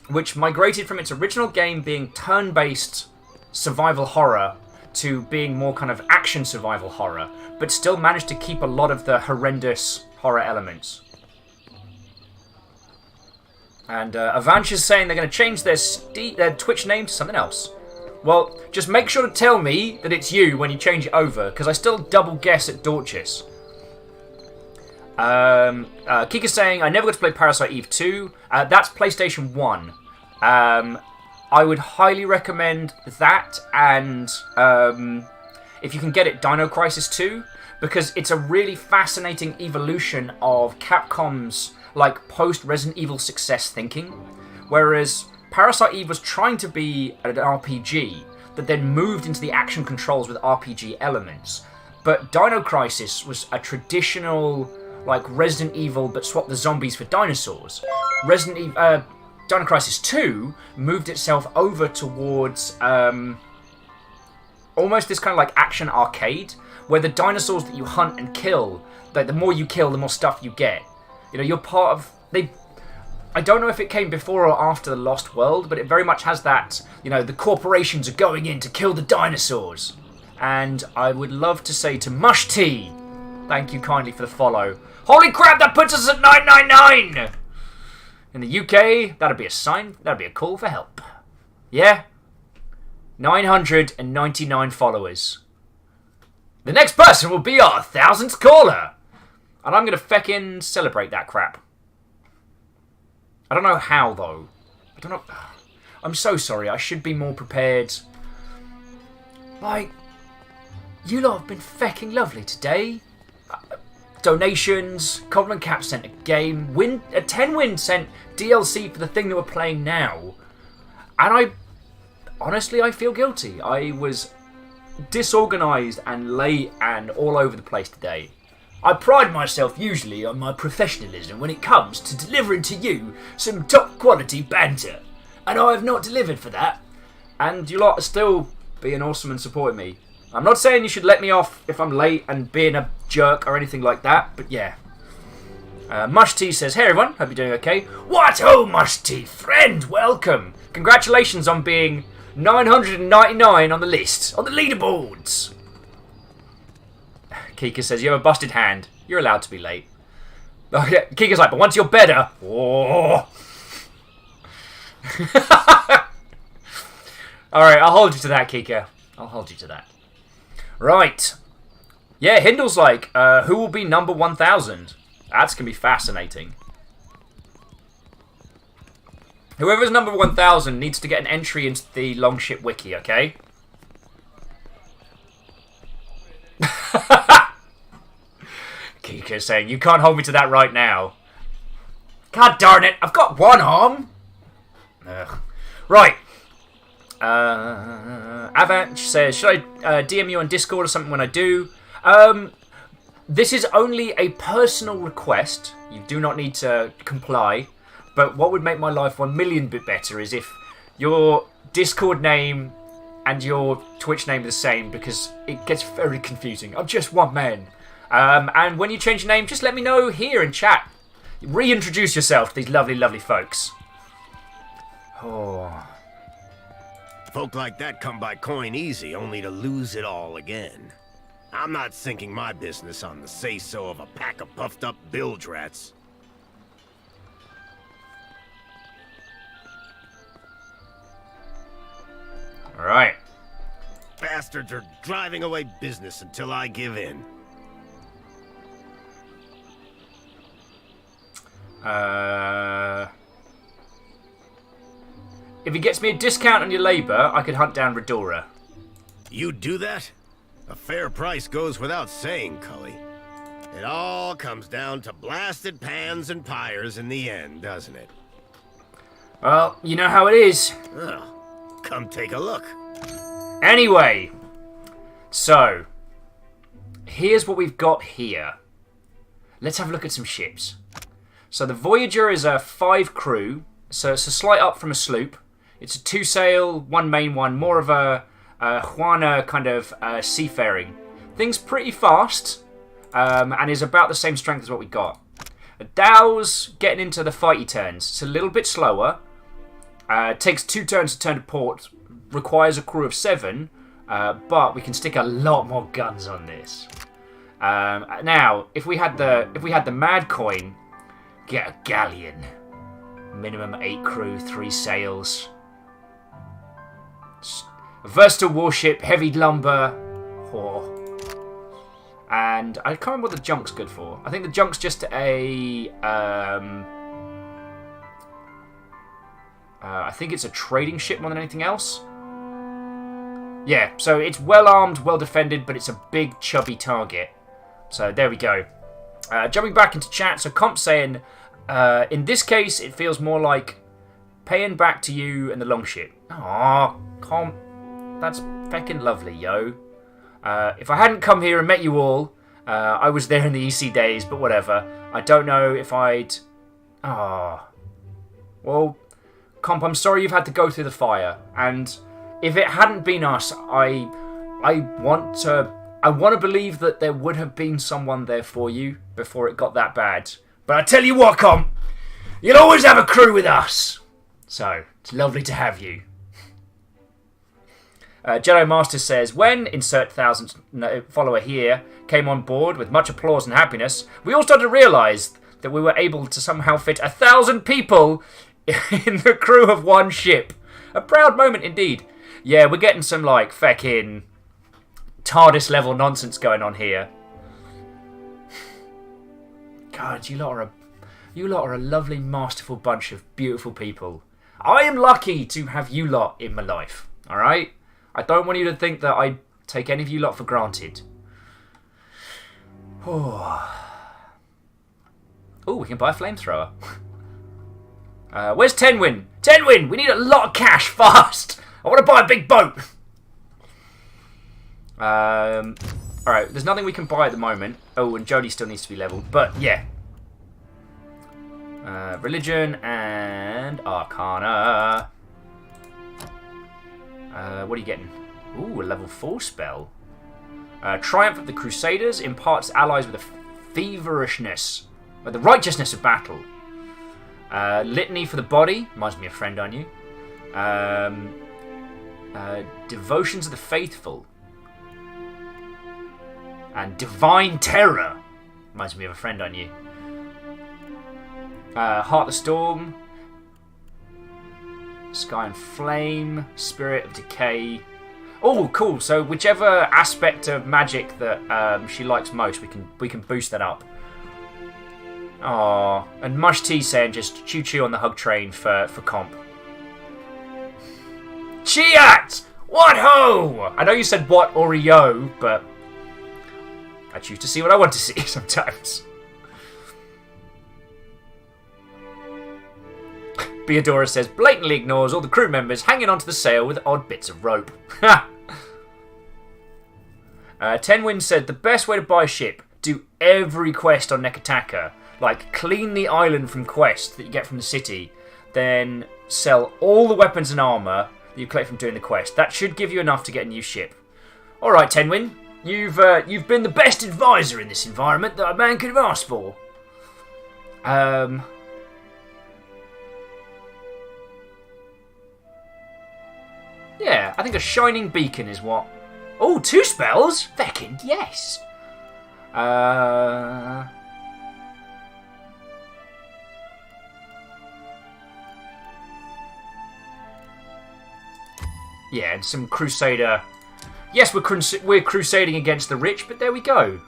which migrated from its original game being turn-based survival horror to being more kind of action survival horror, but still managed to keep a lot of the horrendous horror elements. And Avanch is saying they're going to change their Twitch name to something else. Well, just make sure to tell me that it's you when you change it over, because I still double guess at Dorchis. Kika's saying, I never got to play Parasite Eve 2. That's PlayStation 1. I would highly recommend that, and if you can get it, Dino Crisis 2, because it's a really fascinating evolution of Capcom's like post-Resident Evil success thinking, whereas Parasite Eve was trying to be an RPG that then moved into the action controls with RPG elements. But Dino Crisis was a traditional like Resident Evil but swapped the zombies for dinosaurs. Dino Crisis 2 moved itself over towards almost this kind of like action arcade, where the dinosaurs that you hunt and kill, like the more you kill, the more stuff you get. You know, you're part of... I don't know if it came before or after The Lost World, but it very much has that, you know, the corporations are going in to kill the dinosaurs. And I would love to say to Mush T, thank you kindly for the follow. Holy crap, that puts us at 999! In the UK, that'd be a sign, that'd be a call for help. Yeah? 999 followers. The next person will be our 1000th caller! And I'm going to feckin' celebrate that crap. I don't know how, though. I don't know. I'm so sorry. I should be more prepared. Like, you lot have been fecking lovely today. Donations, Compliment Cap sent a game, 10 Win sent DLC for the thing that we're playing now. And honestly, I feel guilty. I was disorganised and late and all over the place today. I pride myself usually on my professionalism when it comes to delivering to you some top quality banter. And I have not delivered for that. And you lot are still being awesome and supporting me. I'm not saying you should let me off if I'm late and being a jerk or anything like that, but yeah. Mush T says, hey everyone, hope you're doing okay. What? Oh, Mush T, friend, welcome. Congratulations on being 999 on the list, on the leaderboards. Kika says, you have a busted hand. You're allowed to be late. Oh, yeah. Kika's like, but once you're better... Oh. Alright, I'll hold you to that, Kika. I'll hold you to that. Right. Yeah, Hindle's like, who will be number 1000? That's going to be fascinating. Whoever's number 1000 needs to get an entry into the Longship Wiki, okay? Kika's saying, you can't hold me to that right now. God darn it, I've got one arm. Ugh. Right. Avanch says, should I DM you on Discord or something when I do? This is only a personal request. You do not need to comply. But what would make my life 1,000,000 bit better is if your Discord name and your Twitch name are the same, because it gets very confusing. I'm just one man. And when you change your name, just let me know here in chat. Reintroduce yourself to these lovely, lovely folks. Oh. Folk like that come by coin easy, only to lose it all again. I'm not sinking my business on the say-so of a pack of puffed-up bilge rats. Alright. Bastards are driving away business until I give in. If he gets me a discount on your labour, I could hunt down Redora. You do that? A fair price goes without saying, Cully. It all comes down to blasted pans and pyres in the end, doesn't it? Well, you know how it is. Oh, come take a look. Anyway, so here's what we've got here. Let's have a look at some ships. So the Voyager is a 5 crew, so it's a slight up from a sloop. It's a 2 sail, 1 main one, more of a Juana kind of seafaring. Thing's pretty fast, and is about the same strength as what we got. A Dow's getting into the fighty turns. It's a little bit slower. Takes 2 turns to turn to port. Requires a crew of 7, but we can stick a lot more guns on this. Now, if we had the Mad Coin, get a galleon. Minimum 8 crew, 3 sails. A versatile warship, heavy lumber. Oh. And I can't remember what the junk's good for. I think the junk's just a... I think it's a trading ship more than anything else. Yeah, so it's well armed, well defended, but it's a big, chubby target. So there we go. Jumping back into chat, so Comp's saying, in this case, it feels more like paying back to you and the longship. Aw, Comp, that's feckin' lovely, yo. If I hadn't come here and met you all, I was there in the EC days, but whatever. I don't know if I'd... Ah. Well, Comp, I'm sorry you've had to go through the fire, and if it hadn't been us, I want to believe that there would have been someone there for you before it got that bad. But I tell you what, Comp, you'll always have a crew with us. So, it's lovely to have you. Jedi Master says, when, insert thousand follower here, came on board with much applause and happiness, we all started to realise that we were able to somehow fit 1,000 people in the crew of one ship. A proud moment indeed. Yeah, we're getting some, like, feckin' TARDIS level nonsense going on here. God, you lot are a lovely, masterful bunch of beautiful people. I am lucky to have you lot in my life, alright? I don't want you to think that I take any of you lot for granted. Oh, we can buy a flamethrower. Where's Tenwin? Tenwin, we need a lot of cash, fast! I want to buy a big boat! Alright, there's nothing we can buy at the moment. Oh, and Jodie still needs to be leveled, but yeah. Religion and Arcana. What are you getting? Ooh, a level 4 spell. Triumph of the Crusaders imparts allies with a feverishness, the righteousness of battle. Litany for the body, reminds me of Friend on You. Devotions of the faithful. And Divine Terror, reminds me of a Friend on You. Heart of the Storm. Sky and Flame, Spirit of Decay. Oh, cool! So whichever aspect of magic that she likes most, we can boost that up. Aww, and Mush T saying just choo choo on the hug train for Comp. Chiat! What ho! I know you said what or yo, but I choose to see what I want to see sometimes. Beadora says, blatantly ignores all the crew members hanging onto the sail with odd bits of rope. Tenwin said, the best way to buy a ship, do every quest on Nekataka. Like, clean the island from quests that you get from the city, then sell all the weapons and armour that you collect from doing the quest. That should give you enough to get a new ship. Alright, Tenwin, you've been the best advisor in this environment that a man could have asked for. Yeah, I think a shining beacon is what... Oh, 2 spells? Feckin' yes. Yeah, and some Crusader... Yes, we're crusading against the rich, but there we go.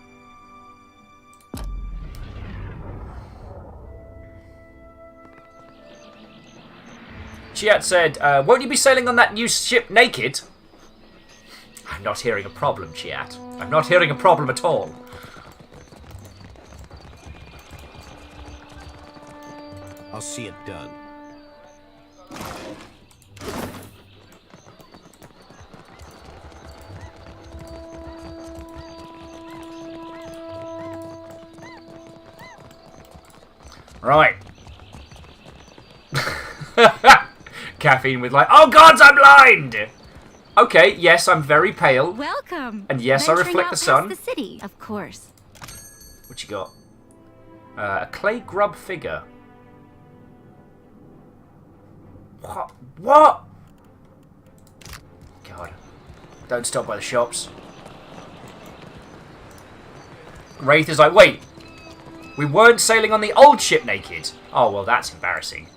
Chiat said, won't you be sailing on that new ship naked? I'm not hearing a problem, Chiat. I'm not hearing a problem at all. I'll see it done. Right. Caffeine with like, oh gods, I'm blind! Okay, yes, I'm very pale. Welcome. And yes, I reflect the sun. The city, of course. What you got? A clay grub figure. What? What? God. Don't stop by the shops. Wraith is like, wait. We weren't sailing on the old ship naked. Oh, well, that's embarrassing.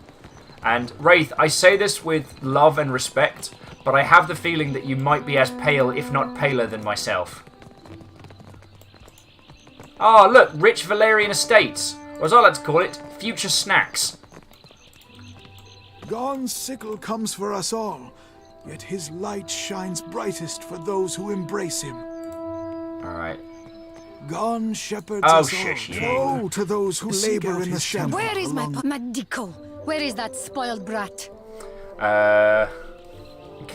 And Wraith, I say this with love and respect, but I have the feeling that you might be as pale, if not paler, than myself. Oh, look, rich Valerian estates. Or as I like to call it, future snacks. Gon's sickle comes for us all, yet his light shines brightest for those who embrace him. Alright. Gon shepherds Oh, us shush, all. you. Woe to those who labor in the shadow. Where is my along Madico? Where is that spoiled brat?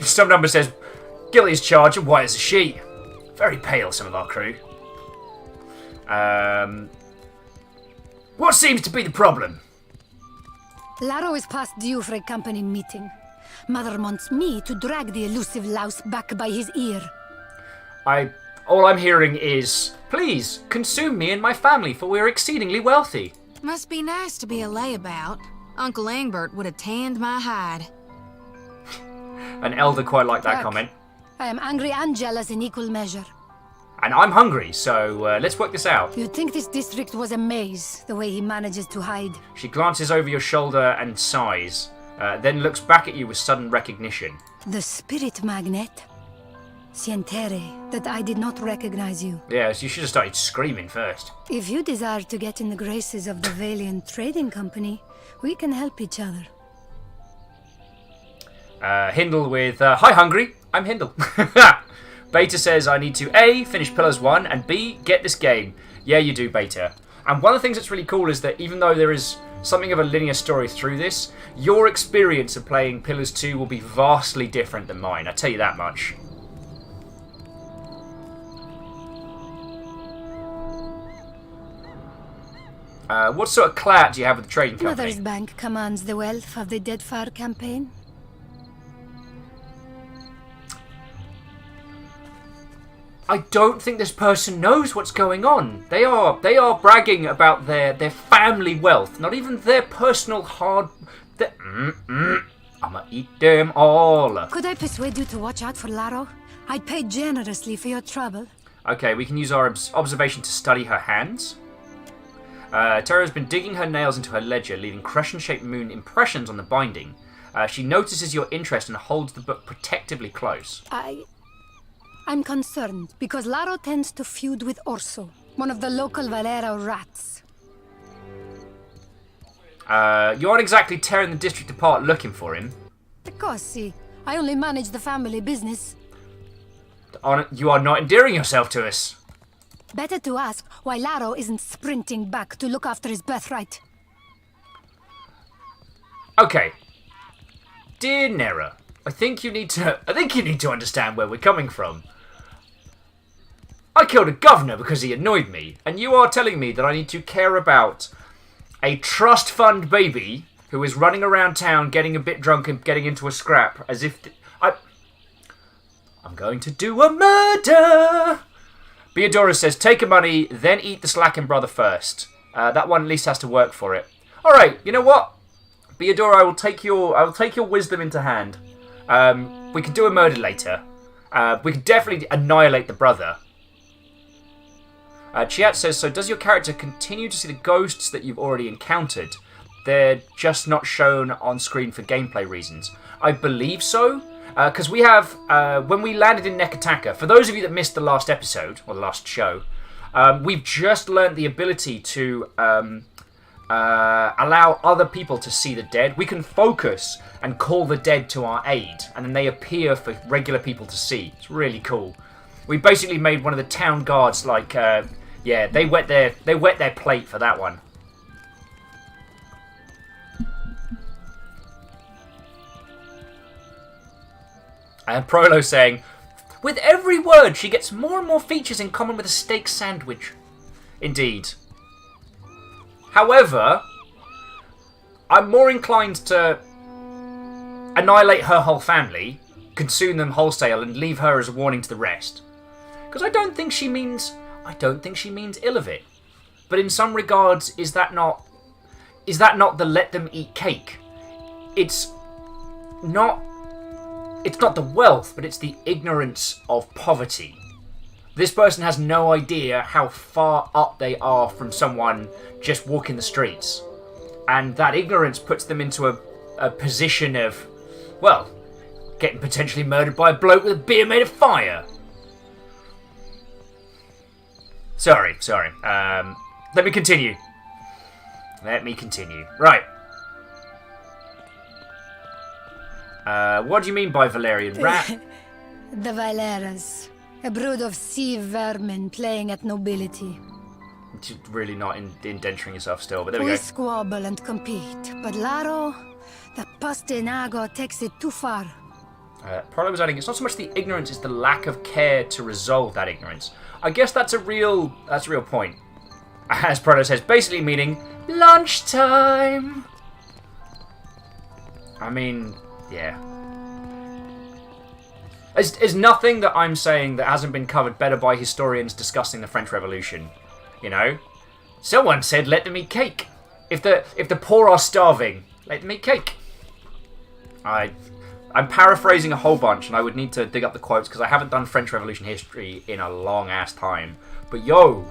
Some number says, guilty as charged and white as a sheet. Very pale, some of our crew. What seems to be the problem? Laro is past due for a company meeting. Mother wants me to drag the elusive louse back by his ear. All I'm hearing is, please, consume me and my family, for we're exceedingly wealthy. Must be nice to be a layabout. Uncle Engbert would have tanned my hide. An elder quite liked that Fuck. comment. I am angry and jealous in equal measure. And I'm hungry, so let's work this out. You'd think this district was a maze, the way he manages to hide. She glances over your shoulder and sighs, then looks back at you with sudden recognition. The spirit magnet. Sientere, that I did not recognize you. Yes, you should have started screaming first. If you desire to get in the graces of the Valiant Trading Company, we can help each other. Hindle with, hi Hungry, I'm Hindle. Beta says I need to A, finish Pillars 1, and B, get this game. Yeah, you do, Beta. And one of the things that's really cool is that even though there is something of a linear story through this, your experience of playing Pillars 2 will be vastly different than mine, I tell you that much. What sort of clout do you have with the trading company? Mother's Bank commands the wealth of the Deadfire campaign. I don't think this person knows what's going on. They are bragging about their family wealth, not even their personal hard... I'ma eat them all. Could I persuade you to watch out for Laro? I paid generously for your trouble. Okay, we can use our observation to study her hands. Tara has been digging her nails into her ledger, leaving crescent-shaped moon impressions on the binding. She notices your interest and holds the book protectively close. I'm concerned because Laro tends to feud with Orso, one of the local Valero rats. You aren't exactly tearing the district apart looking for him. Because, see, I only manage the family business. You are not endearing yourself to us. Better to ask why Laro isn't sprinting back to look after his birthright. Okay. Dear Nera, I think you need to understand where we're coming from. I killed a governor because he annoyed me, and you are telling me that I need to care about a trust fund baby who is running around town getting a bit drunk and getting into a scrap as if... I'm going to do a murder! Beodora says, take a money, then eat the slacking brother first. That one at least has to work for it. Alright, you know what? Beodora, I will take your wisdom into hand. We can do a murder later. We can definitely annihilate the brother. Chiat says, so does your character continue to see the ghosts that you've already encountered? They're just not shown on screen for gameplay reasons. I believe so. Because we have, when we landed in Nekataka, for those of you that missed the last episode, or the last show, we've just learned the ability to allow other people to see the dead. We can focus and call the dead to our aid, and then they appear for regular people to see. It's really cool. We basically made one of the town guards like, yeah, they wet their plate for that one. And Prolo saying, with every word, she gets more and more features in common with a steak sandwich. Indeed. However, I'm more inclined to annihilate her whole family, consume them wholesale, and leave her as a warning to the rest. Because I don't think she means ill of it. But in some regards, is that not the let them eat cake? It's not the wealth, but it's the ignorance of poverty. This person has no idea how far up they are from someone just walking the streets. And that ignorance puts them into a position of, well, getting potentially murdered by a bloke with a beer made of fire. Sorry. Let me continue. Right. What do you mean by Valerian rat? The Valeras. A brood of sea vermin playing at nobility. Really not indenturing yourself still, but there we We go. squabble and compete, but Laro, the Pastinago takes it too far. Prolo was adding, it's not so much the ignorance, it's the lack of care to resolve that ignorance. I guess that's a real point. As Prolo says, basically meaning lunchtime. I mean, yeah. There's nothing that I'm saying that hasn't been covered better by historians discussing the French Revolution. You know? Someone said, let them eat cake. If the poor are starving, let them eat cake. I'm paraphrasing a whole bunch, and I would need to dig up the quotes, because I haven't done French Revolution history in a long-ass time. But yo!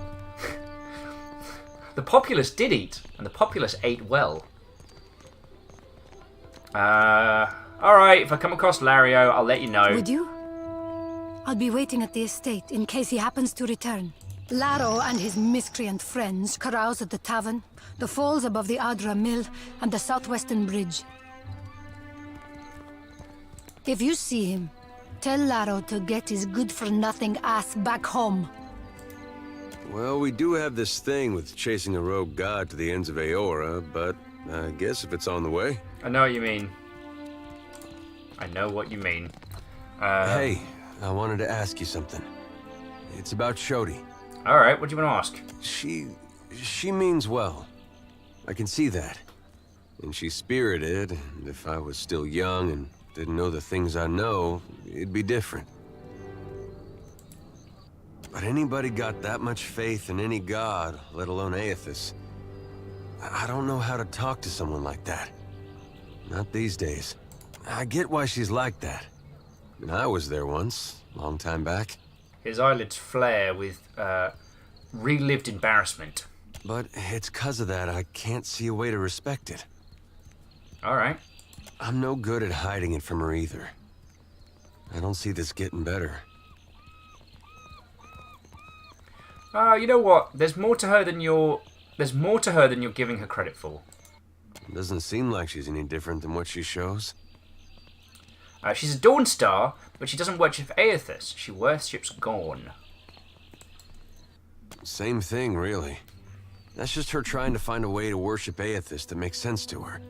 The populace did eat, and the populace ate well. Alright, if I come across Lario, I'll let you know. Would you? I'll be waiting at the estate in case he happens to return. Laro and his miscreant friends carouse at the tavern, the falls above the Adra Mill, and the southwestern bridge. If you see him, tell Laro to get his good-for-nothing ass back home. Well, we do have this thing with chasing a rogue god to the ends of Aora, but I guess if it's on the way... I know what you mean. Hey, I wanted to ask you something. It's about Shodi. Alright, what do you want to ask? She means well. I can see that. And she's spirited, and if I was still young and didn't know the things I know, it'd be different. But anybody got that much faith in any god, let alone Aethys? I don't know how to talk to someone like that. Not these days. I get why she's like that. And I was there once, long time back. His eyelids flare with relived embarrassment. But it's 'cause of that I can't see a way to respect it. Alright. I'm no good at hiding it from her either. I don't see this getting better. You know what? There's more to her than you're giving her credit for. It doesn't seem like she's any different than what she shows. She's a Dawn Star, but she doesn't worship Aethys. She worships Gorn. Same thing, really. That's just her trying to find a way to worship Aethys that makes sense to her.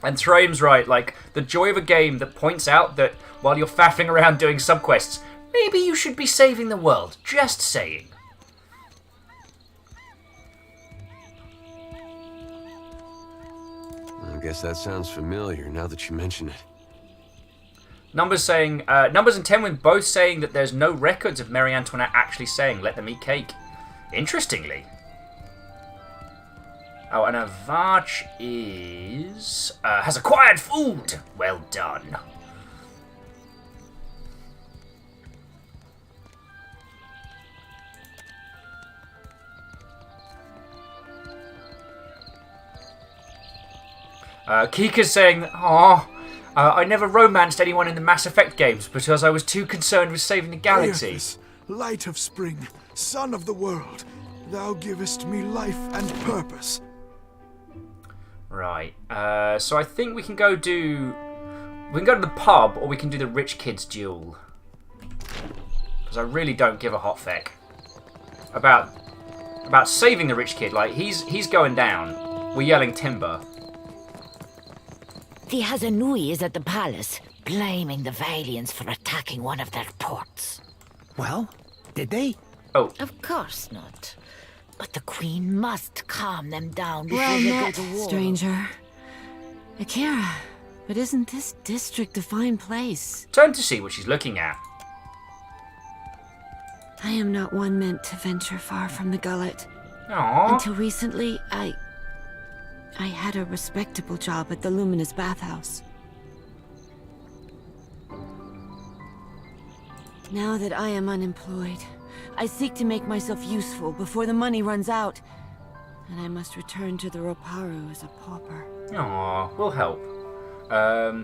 And Thraim's right, like, the joy of a game that points out that while you're faffing around doing subquests, maybe you should be saving the world. Just saying. I guess that sounds familiar now that you mention it. Numbers and Tenwin both saying that there's no records of Marie Antoinette actually saying, let them eat cake. Interestingly. Oh, and Avach has acquired food. Well done. Kika's saying, I never romanced anyone in the Mass Effect games because I was too concerned with saving the galaxy. Aethys, light of spring, sun of the world, thou givest me life and purpose. Right, so I think we can go to the pub, or we can do the rich kids duel. Because I really don't give a hot feck about saving the rich kid. Like, he's going down. We're yelling timber. The Hazanui is at the palace, blaming the Valians for attacking one of their ports. Well, did they? Oh. Of course not. But the Queen must calm them down before Well they go met, to war. stranger. Akira, but isn't this district a fine place? Turn to see what she's looking at. I am not one meant to venture far from the gullet. Aww. Until recently, I had a respectable job at the Luminous Bathhouse. Now that I am unemployed, I seek to make myself useful before the money runs out, and I must return to the Roparu as a pauper. Aw, we'll help.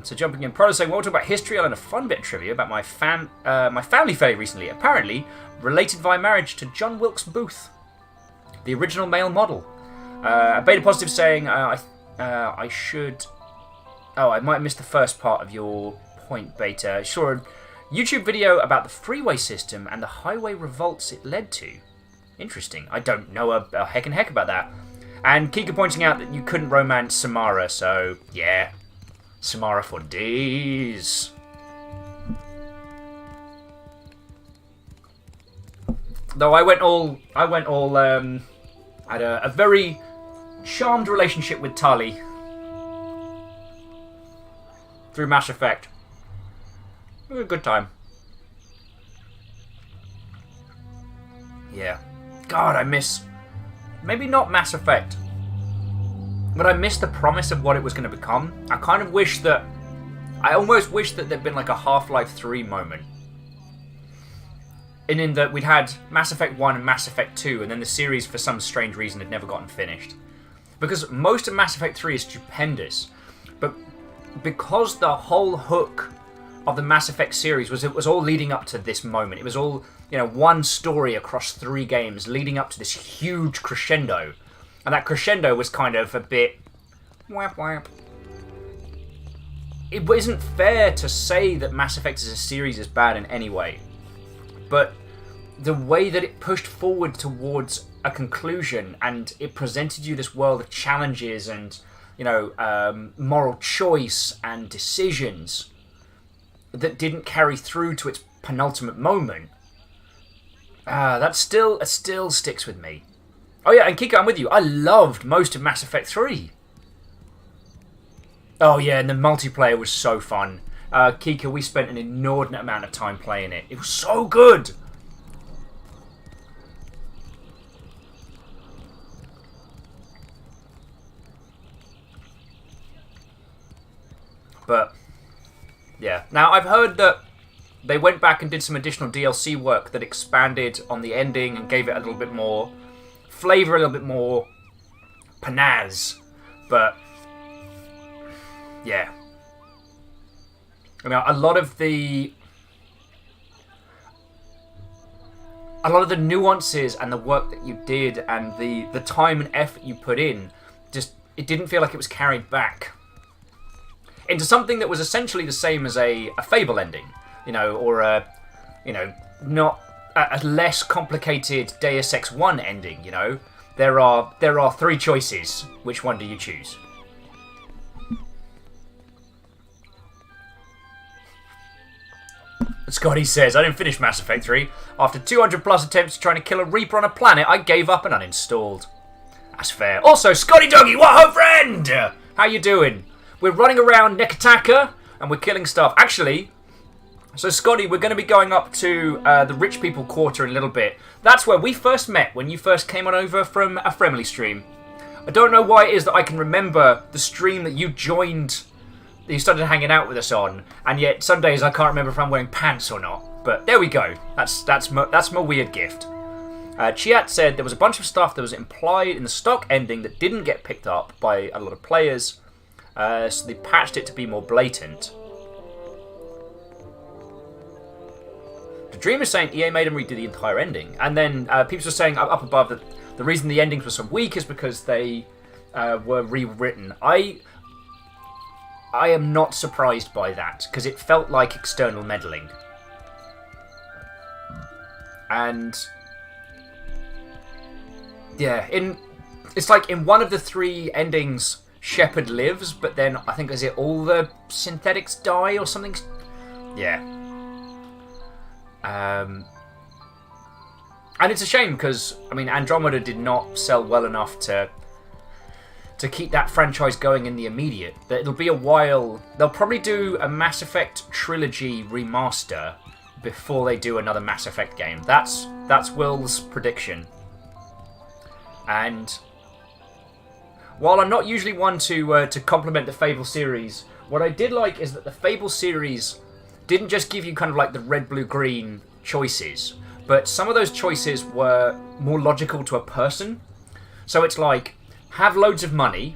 So jumping in, Prado saying, "We'll talk about history. I learned a fun bit of trivia about my family fairly recently. Apparently, related via marriage to John Wilkes Booth, the original male model." Beta Positive saying, I should... Oh, I might have missed the first part of your point, Beta. Saw a YouTube video about the freeway system and the highway revolts it led to. Interesting. I don't know a heck and heck about that. And Kika pointing out that you couldn't romance Samara, so yeah. Samara for days. Though I went all had a very charmed relationship with Tali through Mass Effect. It was a good time. Yeah. God, I miss... Maybe not Mass Effect, but I miss the promise of what it was going to become. I kind of wish that... I almost wish that there'd been like a Half-Life 3 moment. And in that we'd had Mass Effect 1 and Mass Effect 2, and then the series, for some strange reason, had never gotten finished. Because most of Mass Effect 3 is stupendous, but because the whole hook of the Mass Effect series was, it was all leading up to this moment. It was all, one story across 3 games leading up to this huge crescendo. And that crescendo was kind of a bit... whap whap. It isn't fair to say that Mass Effect as a series is bad in any way. But the way that it pushed forward towards a conclusion, and it presented you this world of challenges and, moral choice and decisions that didn't carry through to its penultimate moment, that still sticks with me. Oh yeah, and Kika, I'm with you. I loved most of Mass Effect 3. Oh yeah, and the multiplayer was so fun. Kika, we spent an inordinate amount of time playing it. It was so good! But, yeah. Now, I've heard that they went back and did some additional DLC work that expanded on the ending and gave it a little bit more flavour, a little bit more panaz. But, yeah. A lot of the nuances and the work that you did and the time and effort you put in, just, it didn't feel like it was carried back into something that was essentially the same as a Fable ending, or not a less complicated Deus Ex 1 ending, There are 3 choices. Which one do you choose? Scotty says, I didn't finish Mass Effect 3. After 200 plus attempts trying to kill a Reaper on a planet, I gave up and uninstalled. That's fair. Also, Scotty Doggy, what up, friend? How you doing? We're running around Nekataka, and we're killing stuff. Actually, so Scotty, we're going to be going up to the Rich People Quarter in a little bit. That's where we first met, when you first came on over from a Fremley stream. I don't know why it is that I can remember the stream that you joined, that you started hanging out with us on, and yet some days I can't remember if I'm wearing pants or not. But there we go. That's my weird gift. Chiat said there was a bunch of stuff that was implied in the stock ending that didn't get picked up by a lot of players, so they patched it to be more blatant. The Dream is saying EA made them redo the entire ending, and then people were saying up above that the reason the endings were so weak is because they were rewritten. I am not surprised by that, because it felt like external meddling. And yeah, it's like in one of the 3 endings, Shepard lives, but then I think is it all the synthetics die or something? Yeah. And it's a shame because, I mean, Andromeda did not sell well enough to keep that franchise going in the immediate. It'll be a while. They'll probably do a Mass Effect trilogy remaster before they do another Mass Effect game. That's Will's prediction. And while I'm not usually one to compliment the Fable series, what I did like is that the Fable series didn't just give you kind of like the red, blue, green choices, but some of those choices were more logical to a person. So it's like, have loads of money,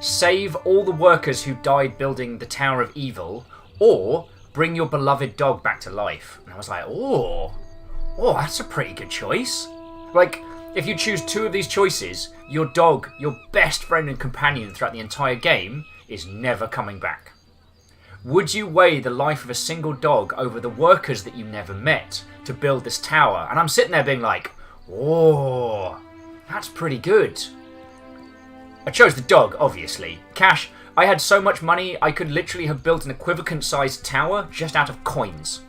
save all the workers who died building the Tower of Evil, or bring your beloved dog back to life. And I was like, oh, that's a pretty good choice. Like, if you choose two of these choices, your dog, your best friend and companion throughout the entire game, is never coming back. Would you weigh the life of a single dog over the workers that you never met to build this tower? And I'm sitting there being like, oh, that's pretty good. I chose the dog, obviously. Cash, I had so much money, I could literally have built an equivalent-sized tower just out of coins.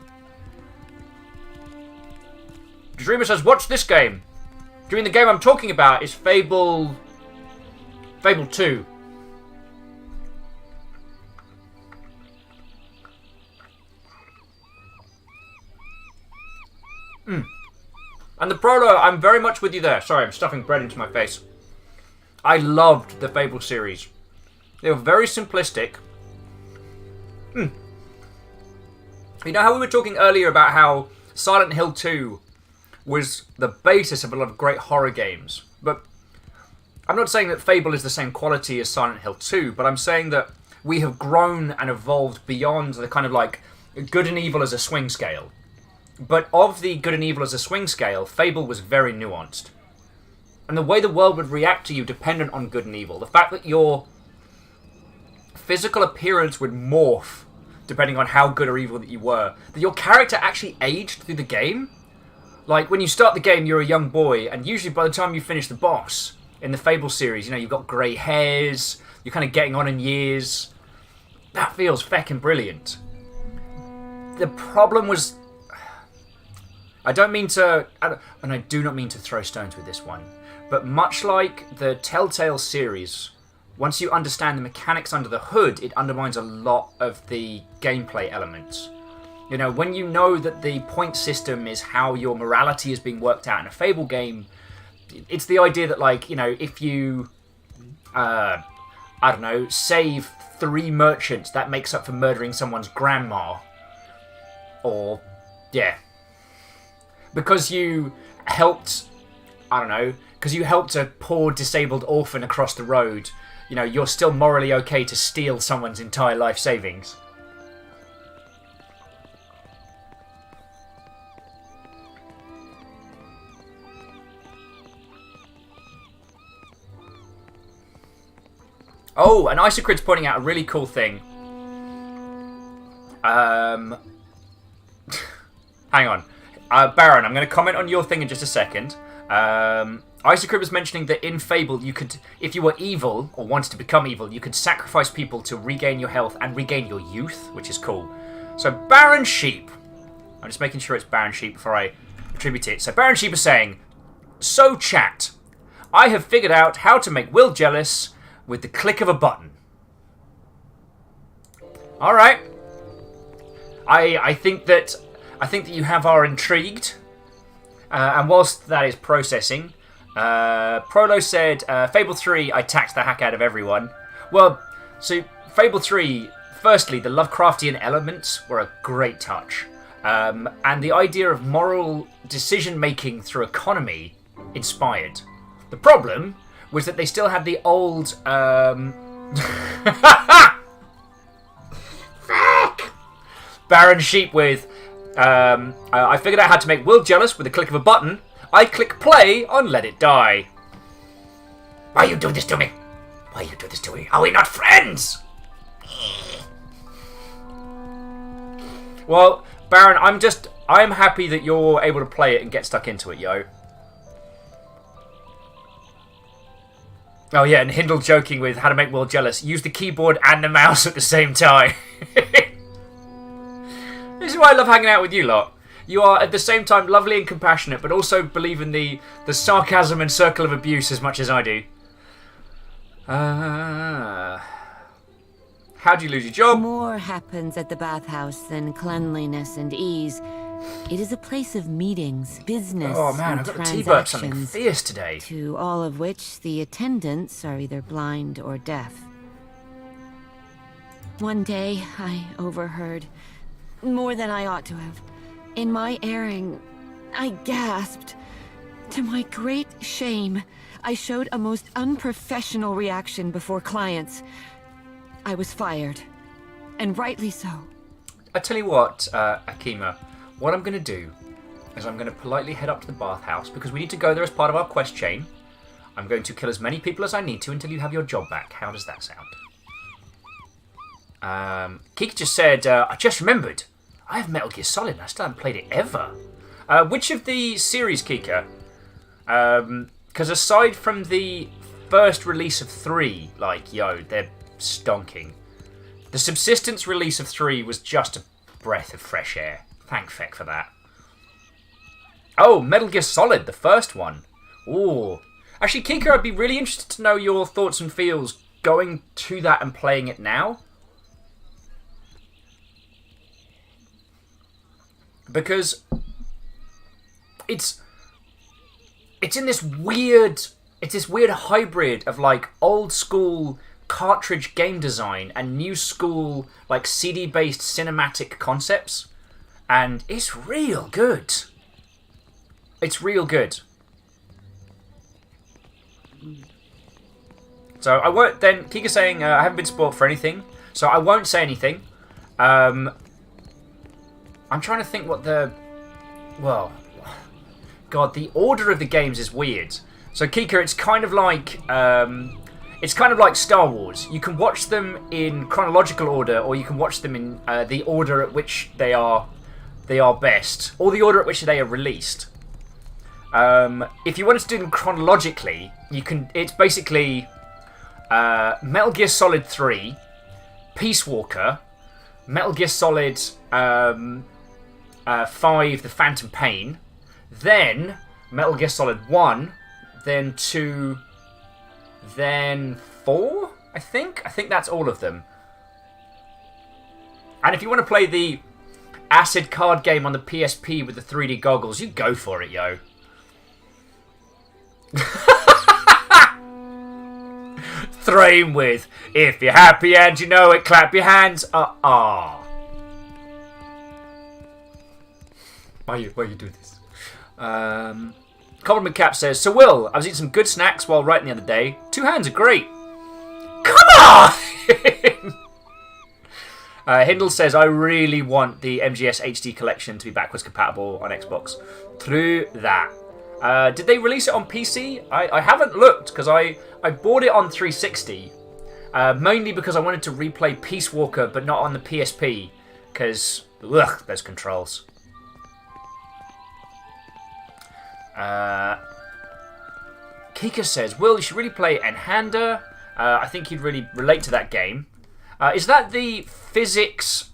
Dreamer says, watch this game. During the game I'm talking about is Fable 2. And the prologue, I'm very much with you there. Sorry, I'm stuffing bread into my face. I loved the Fable series. They were very simplistic. You know how we were talking earlier about how Silent Hill 2 was the basis of a lot of great horror games? But I'm not saying that Fable is the same quality as Silent Hill 2, but I'm saying that we have grown and evolved beyond the kind of like good and evil as a swing scale. But of the good and evil as a swing scale, Fable was very nuanced. And the way the world would react to you dependent on good and evil. The fact that your physical appearance would morph depending on how good or evil that you were. That your character actually aged through the game. Like, when you start the game, you're a young boy, and usually by the time you finish the boss in the Fable series, you know, you've got grey hairs, you're kind of getting on in years. That feels feckin' brilliant. The problem was... I do not mean to throw stones with this one, but much like the Telltale series, once you understand the mechanics under the hood, it undermines a lot of the gameplay elements. You know, when you know that the point system is how your morality is being worked out in a Fable game, it's the idea that, like, you know, if you, save 3 merchants, that makes up for murdering someone's grandma. Or, yeah. Because you helped, because you helped a poor disabled orphan across the road, you know, you're still morally okay to steal someone's entire life savings. Oh, and Isocrid's pointing out a really cool thing. Hang on. Baron, I'm going to comment on your thing in just a second. Isocrid was mentioning that in Fable, you could, if you were evil, or wanted to become evil, you could sacrifice people to regain your health and regain your youth, which is cool. So Baron Sheep. I'm just making sure it's Baron Sheep before I attribute it. So Baron Sheep is saying, so chat, I have figured out how to make Will jealous with the click of a button. Alright. I think that you have our intrigued. And whilst that is processing, Prolo said, Fable 3, I taxed the heck out of everyone. Well, so Fable 3, firstly, the Lovecraftian elements were a great touch. And the idea of moral decision-making through economy inspired. The problem was that they still had the old... Fuck! Baron Sheep with... I figured out how to make Will jealous with a click of a button. I click play on Let It Die. Why you do this to me? Why you do this to me? Are we not friends? Well, Baron, I'm happy that you're able to play it and get stuck into it, yo. Oh yeah, and Hindle joking with how to make Will jealous. Use the keyboard and the mouse at the same time. This is why I love hanging out with you lot. You are at the same time lovely and compassionate, but also believe in the sarcasm and circle of abuse as much as I do. How do you lose your job? More happens at the bathhouse than cleanliness and ease. It is a place of meetings, business, Oh man, and I've got to T-burp something transactions, fierce today. to all of which the attendants are either blind or deaf. One day, I overheard, more than I ought to have. In my erring, I gasped. To my great shame, I showed a most unprofessional reaction before clients. I was fired, and rightly so. I tell you what, Akima, what I'm going to do is I'm going to politely head up to the bathhouse because we need to go there as part of our quest chain. I'm going to kill as many people as I need to until you have your job back. How does that sound? Kika just said, I just remembered. I have Metal Gear Solid and I still haven't played it ever. Which of the series, Kika? Because aside from the first release of 3, like, they're stonking. The Subsistence release of 3 was just a breath of fresh air. Thank feck for that. Oh, Metal Gear Solid, the first one. Ooh. Actually, Kika, I'd be really interested to know your thoughts and feels going to that and playing it now. Because it's in this weird hybrid of like old school cartridge game design and new school like CD based cinematic concepts, and it's real good. It's real good. So I won't then. Kika's saying I haven't been spoiled for anything, so I won't say anything. I'm trying to think what the... Well... God, the order of the games is weird. So, Kika, it's kind of like... it's kind of like Star Wars. You can watch them in chronological order, or you can watch them in the order at which they are best, or the order at which they are released. If you wanted to do them chronologically, you can... It's basically Metal Gear Solid 3, Peace Walker, Metal Gear Solid 5, The Phantom Pain, then Metal Gear Solid 1, then 2, then 4, I think? I think that's all of them. And if you want to play the acid card game on the PSP with the 3D goggles, you go for it, yo. Thream with, if you're happy and you know it, clap your hands. Why you do this? Compliment Cap says, so Will, I was eating some good snacks while writing the other day. 2 hands are great. Come on! Hindle says, I really want the MGS HD collection to be backwards compatible on Xbox. Through that. Did they release it on PC? I haven't looked, because I bought it on 360. Mainly because I wanted to replay Peace Walker, but not on the PSP. Because, ugh, those controls. Kika says, Will, you should really play Enhander. I think you'd really relate to that game. Is that the physics...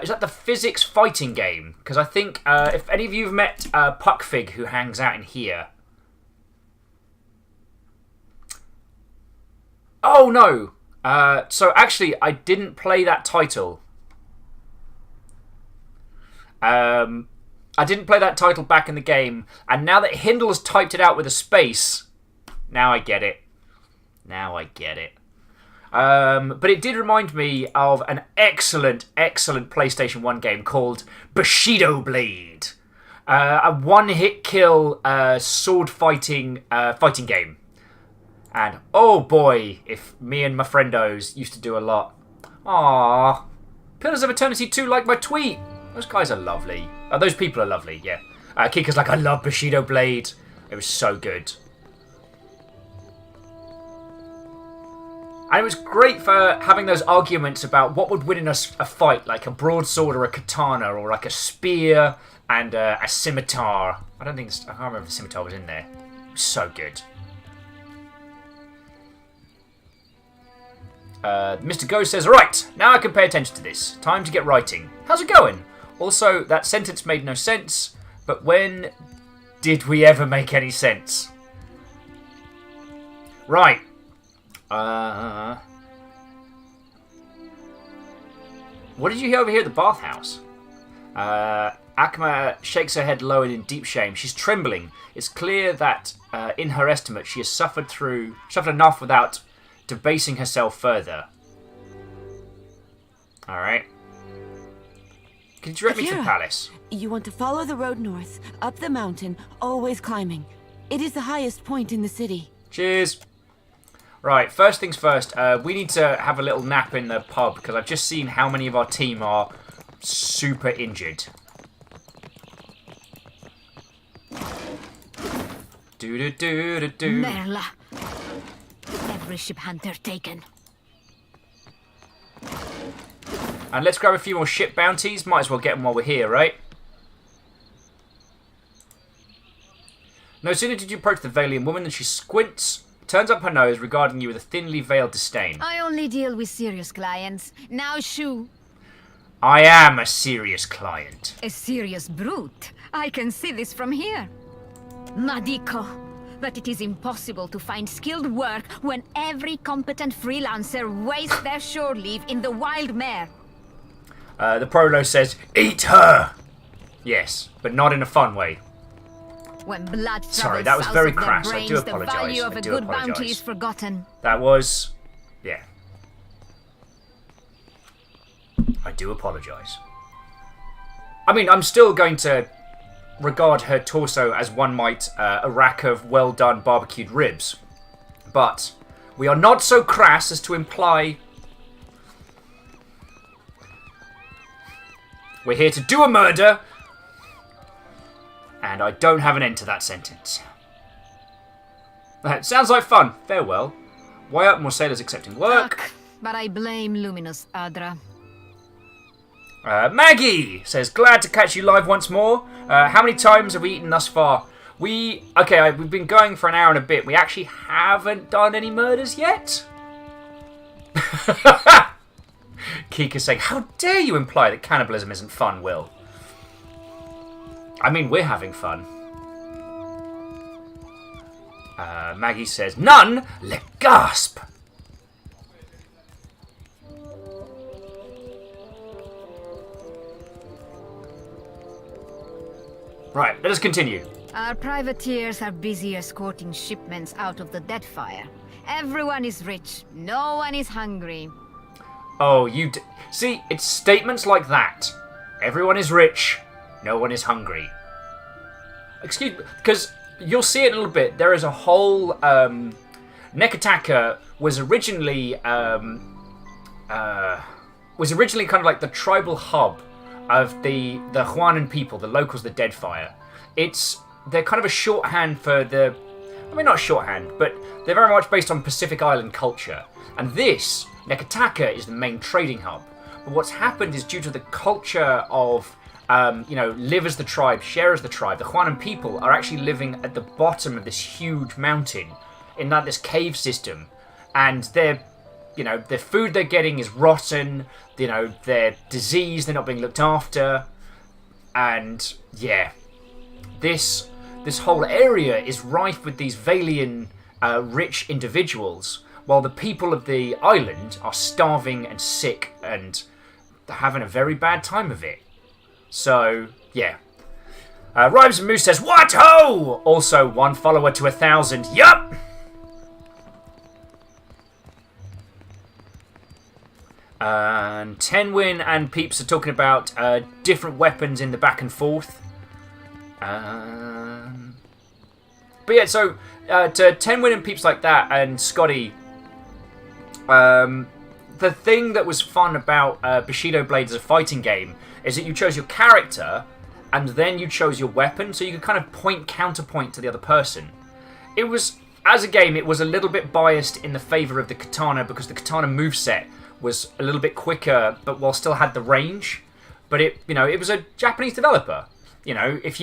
is that the physics fighting game? Because I think if any of you have met Puckfig, who hangs out in here... Oh, no! So actually, I didn't play that title. I didn't play that title back in the game, and now that Hindle has typed it out with a space, now I get it. Now I get it. But it did remind me of an excellent, excellent PlayStation 1 game called Bushido Blade. A one-hit kill sword fighting game. And oh boy, if me and my friendos used to do a lot. Aww. Pillars of Eternity 2 like my tweet. Those guys are lovely. Those people are lovely, yeah. Kika's like, I love Bushido Blade. It was so good. And it was great for having those arguments about what would win in a fight, like a broadsword or a katana, or like a spear and a scimitar. I can't remember if the scimitar was in there. It was so good. Mr. Go says, right, now I can pay attention to this. Time to get writing. How's it going? Also, that sentence made no sense, but when did we ever make any sense? Right. What did you hear over here at the bathhouse? Akma shakes her head lowered in deep shame. She's trembling. It's clear that, in her estimate, she has suffered enough without debasing herself further. Alright. Can you direct me to the palace? You want to follow the road north, up the mountain, always climbing. It is the highest point in the city. Cheers. Right, first things first, we need to have a little nap in the pub, because I've just seen how many of our team are super injured. Do-do-do-do-do. Merla. Every ship hunter taken. And let's grab a few more ship bounties. Might as well get them while we're here, right? No sooner did you approach the Valian woman than she squints, turns up her nose, regarding you with a thinly veiled disdain. I only deal with serious clients. Now shoo. I am a serious client. A serious brute. I can see this from here. Madiko. But it is impossible to find skilled work when every competent freelancer wastes their shore leave in the wild mare. The prolo says, "Eat her!" Yes, but not in a fun way. When blood Sorry, that was very crass. Brains, I do apologise. The value of a good bounty is forgotten. That was... yeah. I do apologise. I mean, I'm still going to regard her torso as one might a rack of well-done barbecued ribs. But we are not so crass as to imply... we're here to do a murder... and I don't have an end to that sentence. That sounds like fun. Farewell. Why aren't more sailors accepting work? But I blame Luminous Adra. Maggie says, glad to catch you live once more. How many times have we eaten thus far? We've been going for an hour and a bit. We actually haven't done any murders yet. Kika's saying, how dare you imply that cannibalism isn't fun, Will? I mean, we're having fun. Maggie says, none? Le gasp! Right, let us continue. Our privateers are busy escorting shipments out of the Deadfire. Everyone is rich. No one is hungry. Oh, see, it's statements like that. Everyone is rich. No one is hungry. Excuse me, because you'll see it a little bit. There is a whole... Nekataka was originally kind of like the tribal hub of the Huanan people, the locals, the Deadfire. They're kind of a shorthand for the... I mean, not shorthand, but they're very much based on Pacific Island culture. And this, Nekataka, is the main trading hub. But what's happened is due to the culture of... live as the tribe, share as the tribe. The Huanan people are actually living at the bottom of this huge mountain in this cave system. And the food they're getting is rotten. They're diseased, they're not being looked after. And, yeah. This whole area is rife with these Valian rich individuals, while the people of the island are starving and sick and having a very bad time of it. So, yeah. Rhymes and Moose says, what ho! Also, 1 follower to 1,000. Yup! And Tenwin and Peeps are talking about different weapons in the back and forth. But yeah, so to Tenwin and Peeps like that and Scotty, the thing that was fun about Bushido Blades as a fighting game is that you chose your character and then you chose your weapon, so you could kind of counterpoint to the other person. It was, as a game, it was a little bit biased in the favour of the katana because the katana moveset was a little bit quicker, but while still had the range. But it was a Japanese developer. If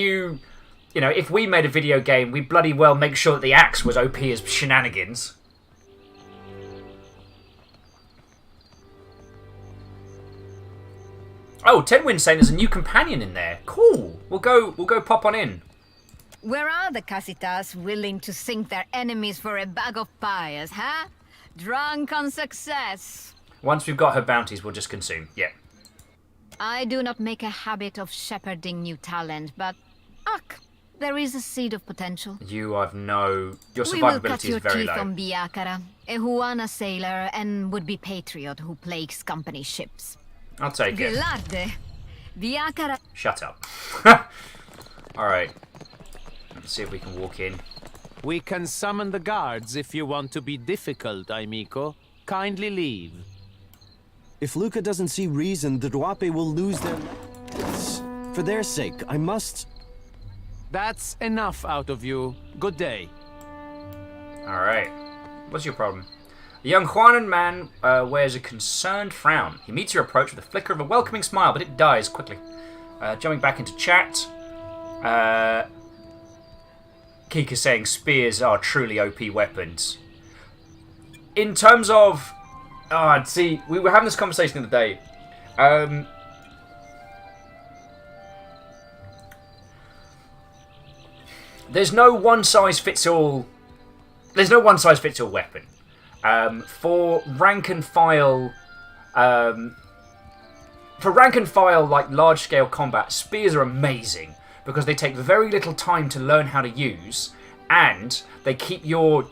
we made a video game, we'd bloody well make sure that the axe was OP as shenanigans. Oh, Tenwin's saying there's a new companion in there. Cool. We'll go pop on in. Where are the Casitas willing to sink their enemies for a bag of pies, huh? Drunk on success. Once we've got her bounties, we'll just consume. Yeah. I do not make a habit of shepherding new talent, but... Ach, there is a seed of potential. You have no... Your We will cut survivability your is very teeth low. on Biakara, a Huana sailor and would-be patriot who plagues company ships. I'll take it. Velarde, Biakara... Shut up. Alright. Let's see if we can walk in. We can summon the guards if you want to be difficult, Aimiko. Kindly leave. If Luca doesn't see reason, the Duape will lose their lives. For their sake, I must... That's enough out of you. Good day. Alright. What's your problem? The young Juanan man wears a concerned frown. He meets your approach with a flicker of a welcoming smile, but it dies quickly. Jumping back into chat. Kika saying spears are truly OP weapons. In terms of... see, we were having this conversation the other day. There's no one-size-fits-all... There's no one-size-fits-all weapon. For rank and file... for rank and file, like, large-scale combat, spears are amazing. Because they take very little time to learn how to use, and they keep your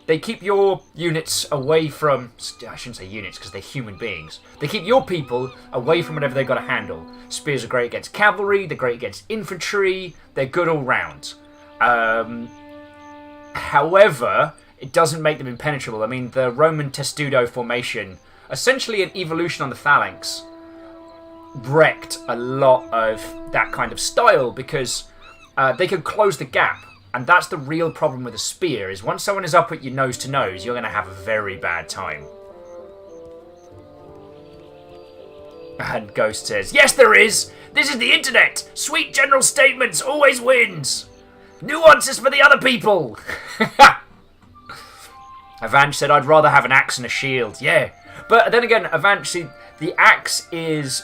units away from... I shouldn't say units, because they're human beings. They keep your people away from whatever they've got to handle. Spears are great against cavalry, they're great against infantry, they're good all round. However, it doesn't make them impenetrable. I mean, the Roman testudo formation, essentially an evolution on the phalanx, wrecked a lot of that kind of style, because... they can close the gap, and that's the real problem with a spear, is once someone is up at you nose to nose, you're going to have a very bad time. And Ghost says, yes there is! This is the internet! Sweet general statements always wins! Nuances for the other people! Avanch said, I'd rather have an axe and a shield. Yeah, but then again, Avanch, see, the axe is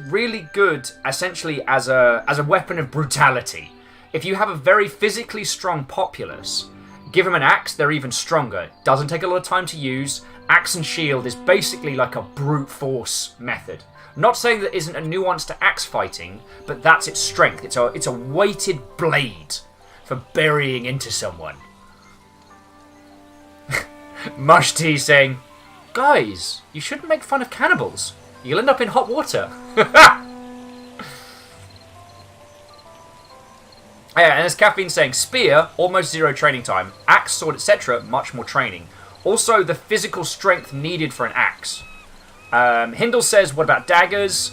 really good, essentially, as a weapon of brutality. If you have a very physically strong populace, give them an axe, they're even stronger. Doesn't take a lot of time to use. Axe and shield is basically like a brute force method. Not saying there isn't a nuance to axe fighting, but that's its strength. It's a weighted blade for burying into someone. Mushti saying, guys, you shouldn't make fun of cannibals. You'll end up in hot water. Yeah, and as Caffeine saying, spear, almost zero training time. Axe, sword, etc., much more training. Also, the physical strength needed for an axe. Hindle says, what about daggers?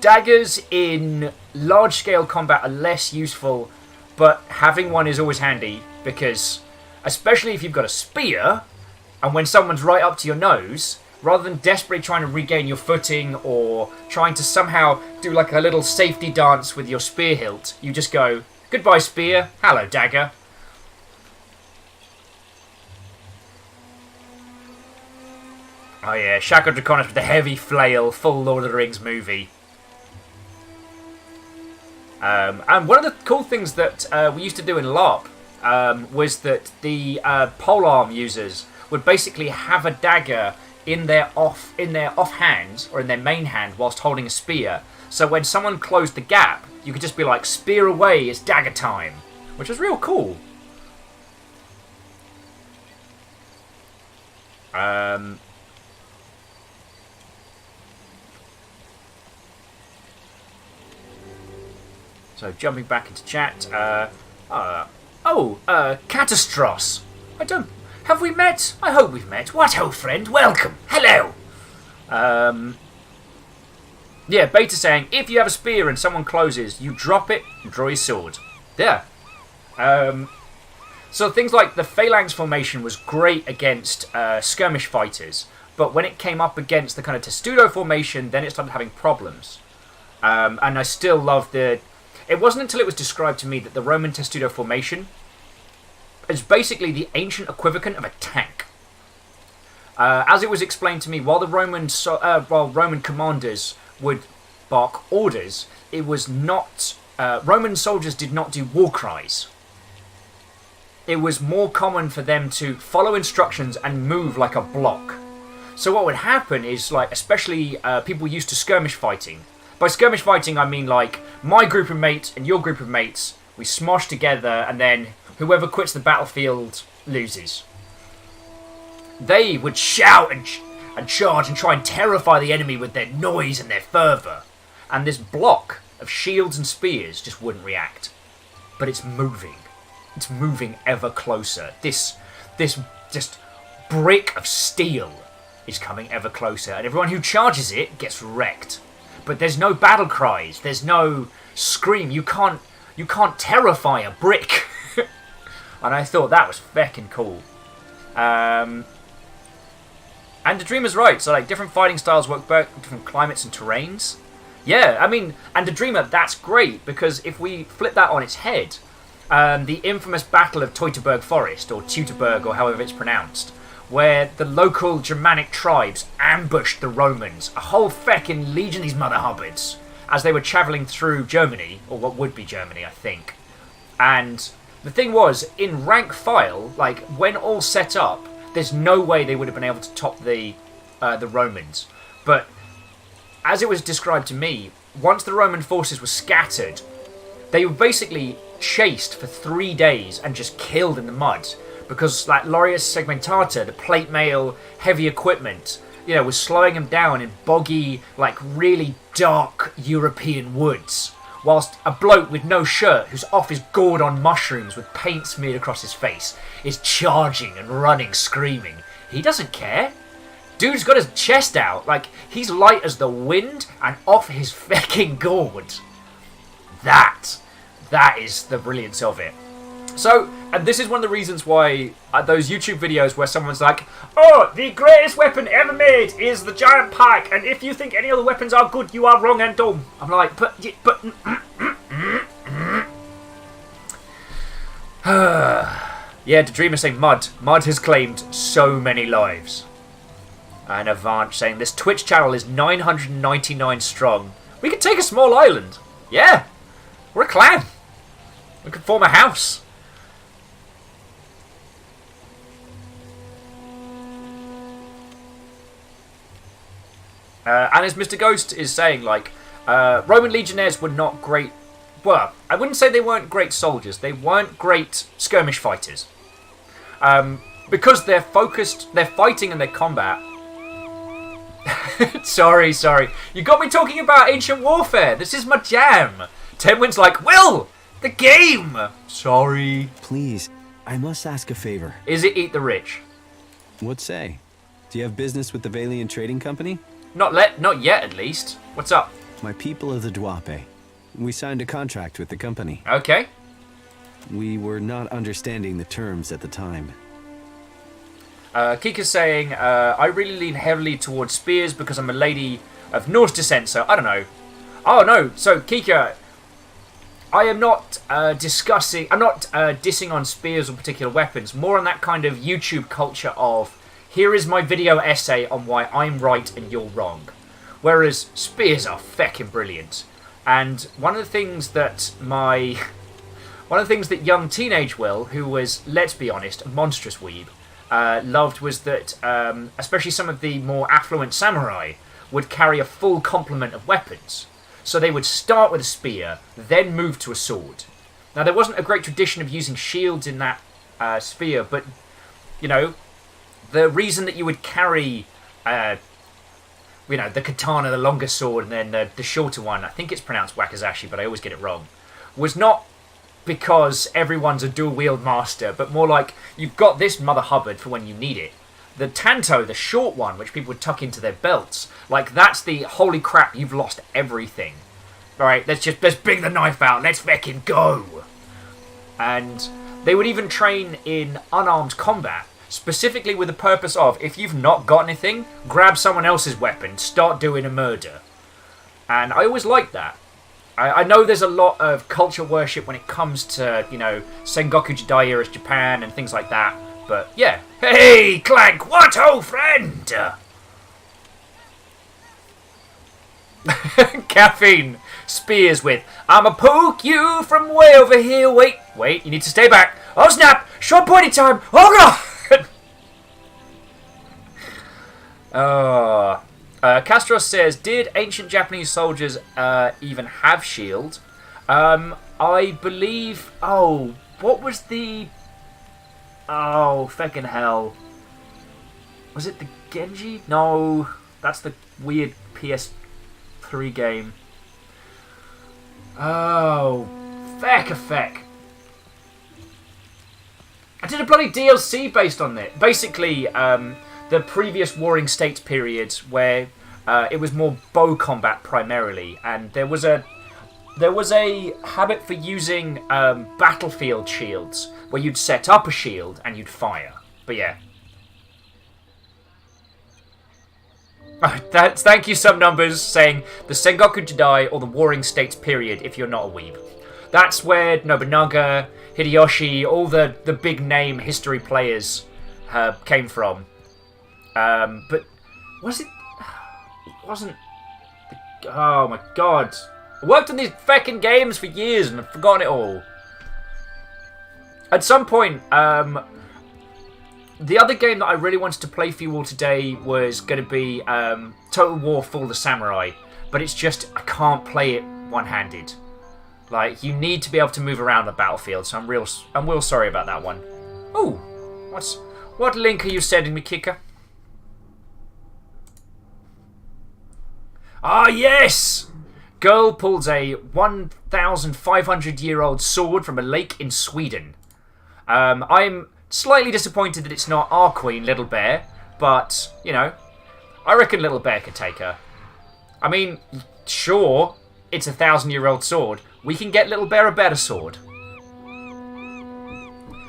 Daggers in large-scale combat are less useful, but having one is always handy, because, especially if you've got a spear, and when someone's right up to your nose... Rather than desperately trying to regain your footing or trying to somehow do like a little safety dance with your spear hilt, you just go, goodbye spear, hello dagger. Oh yeah, Shako Draconis with the heavy flail, full Lord of the Rings movie. And one of the cool things that we used to do in LARP was that the polearm users would basically have a dagger in their offhand or in their main hand whilst holding a spear. So when someone closed the gap, you could just be like, spear away, it's dagger time, which was real cool. So jumping back into chat, Catastros. Have we met? I hope we've met. What ho, friend? Welcome. Hello. Yeah, Beta saying, if you have a spear and someone closes, you drop it and draw your sword. Yeah. So things like the Phalanx formation was great against skirmish fighters, but when it came up against the kind of Testudo formation, then it started having problems. And I still love the... It wasn't until it was described to me that the Roman Testudo formation is basically the ancient equivalent of a tank. As it was explained to me, while the Roman commanders would bark orders, it was not... Roman soldiers did not do war cries. It was more common for them to follow instructions and move like a block. So what would happen is, like, especially people used to skirmish fighting. By skirmish fighting, I mean, like, my group of mates and your group of mates, we smosh together, and then whoever quits the battlefield loses. They would shout and charge and try and terrify the enemy with their noise and their fervour. And this block of shields and spears just wouldn't react. But it's moving. It's moving ever closer. This just brick of steel is coming ever closer, and everyone who charges it gets wrecked. But there's no battle cries. There's no scream. You can't terrify a brick. And I thought that was feckin' cool. And the Dreamer's right. So, like, different fighting styles work better in different climates and terrains. Yeah, I mean, and the Dreamer, that's great, because if we flip that on its head, the infamous Battle of Teutoburg Forest, or Teutoburg, or however it's pronounced, where the local Germanic tribes ambushed the Romans, a whole feckin' legion of these mother hubbards, as they were travelling through Germany, or what would be Germany, I think. And the thing was, in rank file, like, when all set up, there's no way they would have been able to top the Romans. But as it was described to me, once the Roman forces were scattered, they were basically chased for 3 days and just killed in the mud. Because, like, Lorius Segmentata, the plate mail, heavy equipment, you know, was slowing them down in boggy, like, really dark European woods. Whilst a bloke with no shirt, who's off his gourd on mushrooms with paint smeared across his face, is charging and running, screaming. He doesn't care. Dude's got his chest out, like, he's light as the wind and off his fecking gourd. That is the brilliance of it. So, and this is one of the reasons why those YouTube videos where someone's like, oh, the greatest weapon ever made is the giant pike, and if you think any other weapons are good, you are wrong and dumb. I'm like, but yeah, the Dreamer saying Mud. Mud has claimed so many lives. And Avant saying, this Twitch channel is 999 strong. We could take a small island. Yeah, we're a clan. We could form a house. And as Mr. Ghost is saying, like, Roman legionnaires were not great... Well, I wouldn't say they weren't great soldiers. They weren't great skirmish fighters. Because they're focused... They're fighting and their combat... sorry. You got me talking about ancient warfare. This is my jam. Tenwin's like, Will! The game! Sorry. Please, I must ask a favor. Is it Eat the Rich? What say? Do you have business with the Valiant Trading Company? Not yet, at least. What's up? My people of the Duape. We signed a contract with the company. Okay. We were not understanding the terms at the time. Kika's saying, I really lean heavily towards spears because I'm a lady of Norse descent, so I don't know. Oh, no. So, Kika, I am not discussing... I'm not dissing on spears or particular weapons. More on that kind of YouTube culture of... Here is my video essay on why I'm right and you're wrong. Whereas spears are feckin' brilliant. And one of the things that young teenage Will, who was, let's be honest, a monstrous weeb, loved was that, especially some of the more affluent samurai, would carry a full complement of weapons. So they would start with a spear, then move to a sword. Now, there wasn't a great tradition of using shields in that sphere, but, you know, the reason that you would carry, the katana, the longer sword, and then the shorter one, I think it's pronounced wakizashi, but I always get it wrong, was not because everyone's a dual-wield master, but more like, you've got this Mother Hubbard for when you need it. The Tanto, the short one, which people would tuck into their belts, like, that's the holy crap, you've lost everything. Alright, let's bring the knife out, let's feckin' go! And they would even train in unarmed combat, specifically with the purpose of, if you've not got anything, grab someone else's weapon, start doing a murder. And I always liked that. I know there's a lot of culture worship when it comes to, you know, Sengoku Jidai era Japan and things like that, But yeah. Hey, Clank, what, old friend? Caffeine spears with, I'ma poke you from way over here. Wait, you need to stay back. Oh snap, short pointy time. Oh god. Castros says, did ancient Japanese soldiers even have shield? I believe, what was the, fucking hell. Was it the Genji? No, that's the weird PS3 game. Oh, feck. I did a bloody DLC based on it. Basically, the previous Warring States period where it was more bow combat primarily, and there was a habit for using battlefield shields where you'd set up a shield and you'd fire. But yeah. Thank you, some numbers saying the Sengoku Jidai or the Warring States period if you're not a weeb. That's where Nobunaga, Hideyoshi, all the big name history players came from. But was it? It wasn't. Oh my god! I worked on these feckin' games for years and I've forgotten it all. At some point, the other game that I really wanted to play for you all today was going to be Total War Fall of the Samurai, but it's just I can't play it one-handed. Like, you need to be able to move around the battlefield, so I'm real sorry about that one. Ooh, what link are you sending me, Kicker? Ah, yes! Girl pulls a 1,500-year-old sword from a lake in Sweden. I'm slightly disappointed that it's not our queen, Little Bear, but, you know, I reckon Little Bear could take her. I mean, sure, it's a 1,000-year-old sword. We can get Little Bear a better sword.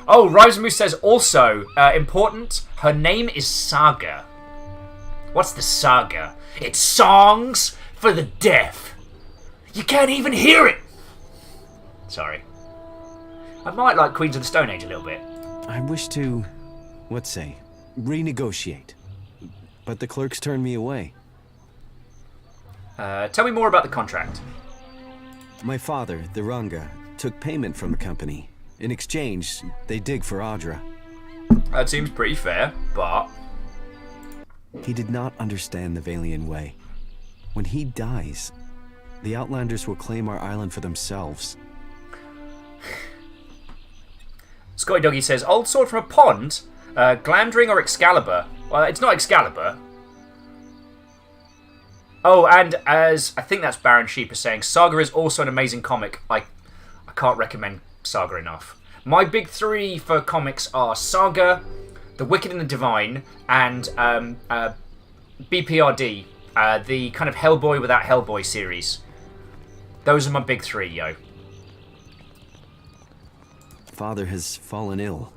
Oh, Risemoose says also, important, her name is Saga. What's the saga? It's songs for the deaf. You can't even hear it! Sorry. I might like Queens of the Stone Age a little bit. I wish to, renegotiate. But the clerks turned me away. Tell me more about the contract. My father, the Ranga, took payment from the company. In exchange, they dig for Adra. That seems pretty fair, but... He did not understand the Valian way. When he dies, the Outlanders will claim our island for themselves. Scotty Doggy says, old sword from a pond? Glamdring or Excalibur? Well, it's not Excalibur. Oh, and as I think that's Baron Sheep is saying, Saga is also an amazing comic. I can't recommend Saga enough. My big three for comics are Saga, The Wicked and the Divine, and BPRD, the kind of Hellboy without Hellboy series. Those are my big three, yo. Father has fallen ill,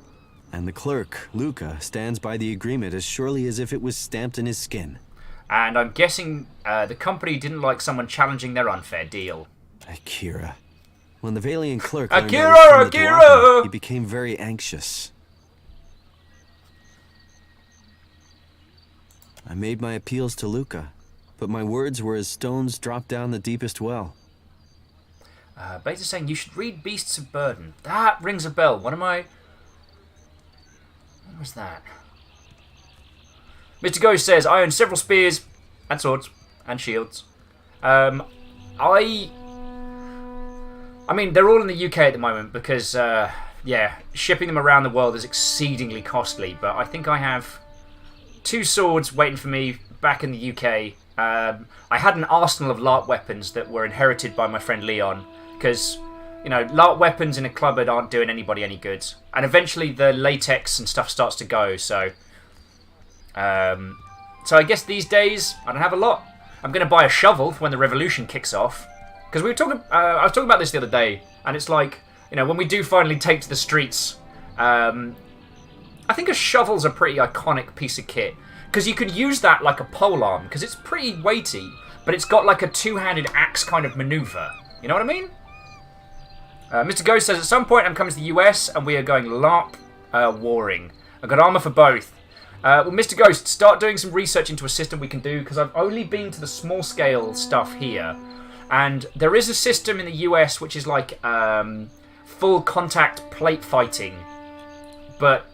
and the clerk, Luca, stands by the agreement as surely as if it was stamped in his skin. And I'm guessing the company didn't like someone challenging their unfair deal. Akira. When the Valiant clerk Akira! He became very anxious. I made my appeals to Luca, but my words were as stones dropped down the deepest well. Beta's saying you should read Beasts of Burden. That rings a bell. What was that? Mr. Ghost says, I own several spears and swords and shields. I mean, they're all in the UK at the moment because, yeah, shipping them around the world is exceedingly costly. But I think I have 2 swords waiting for me back in the UK. I had an arsenal of LARP weapons that were inherited by my friend Leon. Because, you know, LARP weapons in a cupboard aren't doing anybody any good. And eventually the latex and stuff starts to go, so... so I guess these days, I don't have a lot. I'm going to buy a shovel for when the revolution kicks off. Because we were talking... I was talking about this the other day, and it's like, you know, when we do finally take to the streets, I think a shovel's a pretty iconic piece of kit. Because you could use that like a polearm, because it's pretty weighty, but it's got like a two-handed axe kind of maneuver. You know what I mean? Mr. Ghost says, at some point I'm coming to the US and we are going LARP warring. I got armor for both. Well, Mr. Ghost, start doing some research into a system we can do, because I've only been to the small-scale stuff here. And there is a system in the US which is like full contact plate fighting. But,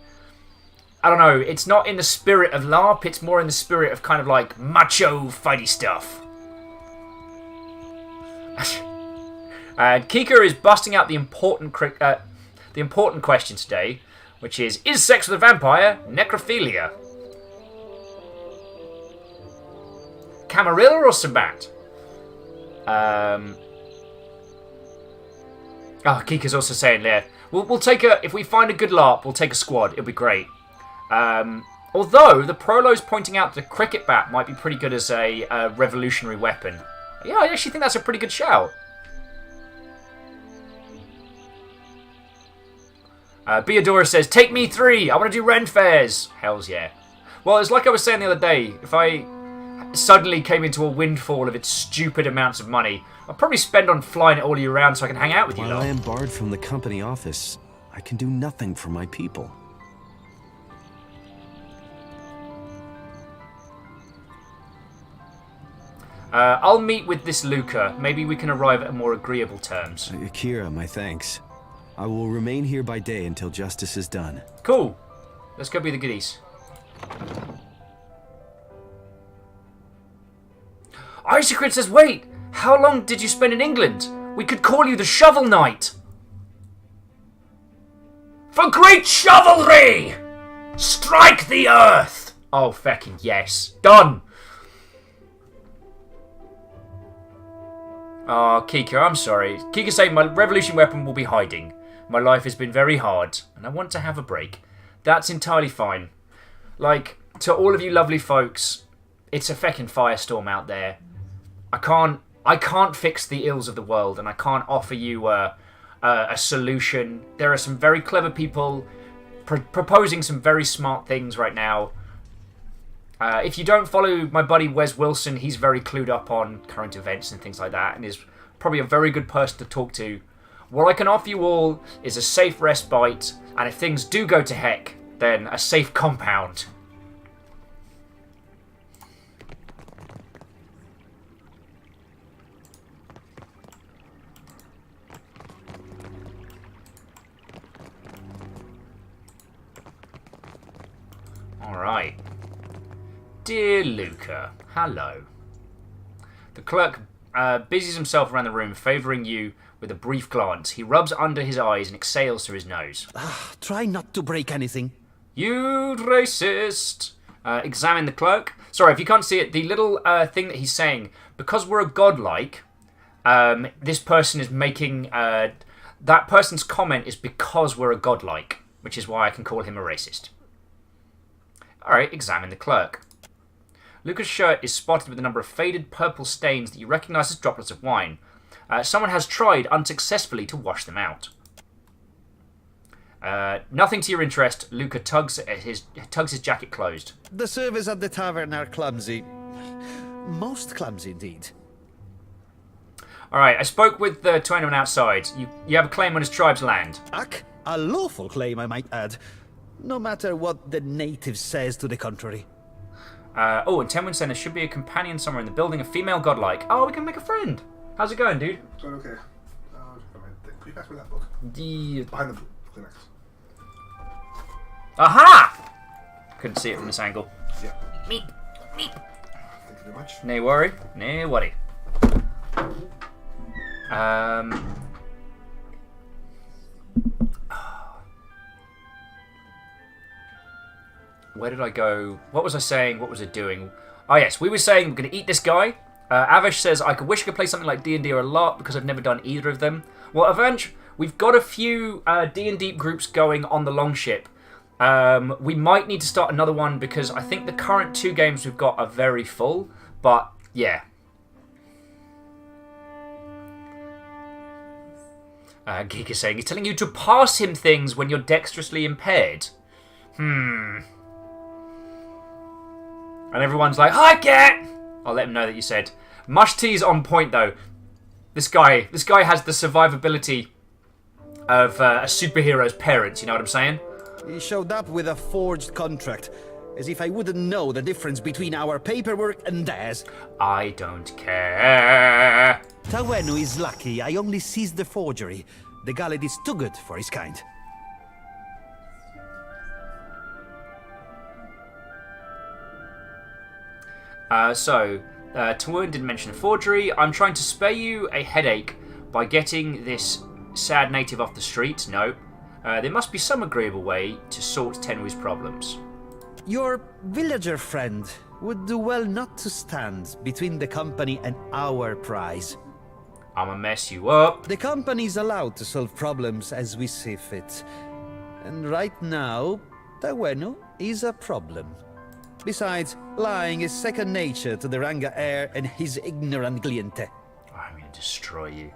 I don't know, it's not in the spirit of LARP, it's more in the spirit of kind of like macho fighty stuff. And Kika is busting out the important question today, which is sex with a vampire necrophilia? Camarilla or Sabat? Kika's also saying there, we'll take if we find a good LARP, we'll take a squad, it'll be great. Although, the Prolo's pointing out the cricket bat might be pretty good as a revolutionary weapon. Yeah, I actually think that's a pretty good shout. Beadora says, take me 3, I want to do Ren fairs. Hells yeah. Well, it's like I was saying the other day, if I suddenly came into a windfall of its stupid amounts of money, I'd probably spend on flying it all year round so I can hang out with you lot. While I am barred from the company office, I can do nothing for my people. I'll meet with this Luca. Maybe we can arrive at more agreeable terms. Akira, my thanks. I will remain here by day until justice is done. Cool. Let's go be the goodies. Isocrit says, wait! How long did you spend in England? We could call you the Shovel Knight. For great chivalry! Strike the earth! Oh, feckin' yes. Done! Oh, Kika, I'm sorry. Kika saying my revolution weapon will be hiding. My life has been very hard, and I want to have a break. That's entirely fine. Like, to all of you lovely folks, it's a feckin' firestorm out there. I can't fix the ills of the world, and I can't offer you a solution. There are some very clever people proposing some very smart things right now. If you don't follow my buddy Wes Wilson, he's very clued up on current events and things like that, and is probably a very good person to talk to. What I can offer you all is a safe respite, and if things do go to heck, then a safe compound. Alright. Dear Luca, hello. The clerk busies himself around the room, favouring you with a brief glance. He rubs under his eyes and exhales through his nose. Try not to break anything. You racist. Examine the clerk. Sorry, if you can't see it, the little thing that he's saying, because we're a godlike, this person is making... that person's comment is because we're a godlike, which is why I can call him a racist. Alright, examine the clerk. Luca's shirt is spotted with a number of faded purple stains that you recognise as droplets of wine. Someone has tried unsuccessfully to wash them out. Nothing to your interest. Luca tugs his jacket closed. The servers at the tavern are clumsy. Most clumsy indeed. Alright, I spoke with to anyone outside. You have a claim on his tribe's land. A lawful claim, I might add. No matter what the native says to the contrary. And Tenwin said there should be a companion somewhere in the building, a female godlike. Oh, we can make a friend. How's it going, dude? It's going okay. Could you pass me that book? Behind the book. Next. Aha! Couldn't see it from this angle. Yeah. Meep. Thank you very much. No worry. No worry. Where did I go? What was I saying? What was it doing? Oh yes, we were saying we're going to eat this guy. Avish says, I wish I could play something like D&D or a LARP because I've never done either of them. Well, Avanch, we've got a few D&D groups going on the Longship. We might need to start another one because I think the current 2 games we've got are very full. But, yeah. Geek is saying, he's telling you to pass him things when you're dexterously impaired. And everyone's like, hi, cat! I'll let him know that you said. Mush T's on point, though. This guy has the survivability of a superhero's parents, you know what I'm saying? He showed up with a forged contract, as if I wouldn't know the difference between our paperwork and theirs. I don't care. Tawenu is lucky I only seized the forgery. The Galad is too good for his kind. Tawenu didn't mention forgery. I'm trying to spare you a headache by getting this sad native off the street. No. There must be some agreeable way to sort Tenwu's problems. Your villager friend would do well not to stand between the company and our prize. I'ma mess you up. The company's allowed to solve problems as we see fit. And right now, Tawenu is a problem. Besides, lying is second nature to the Ranga heir and his ignorant cliente. I'm gonna destroy you.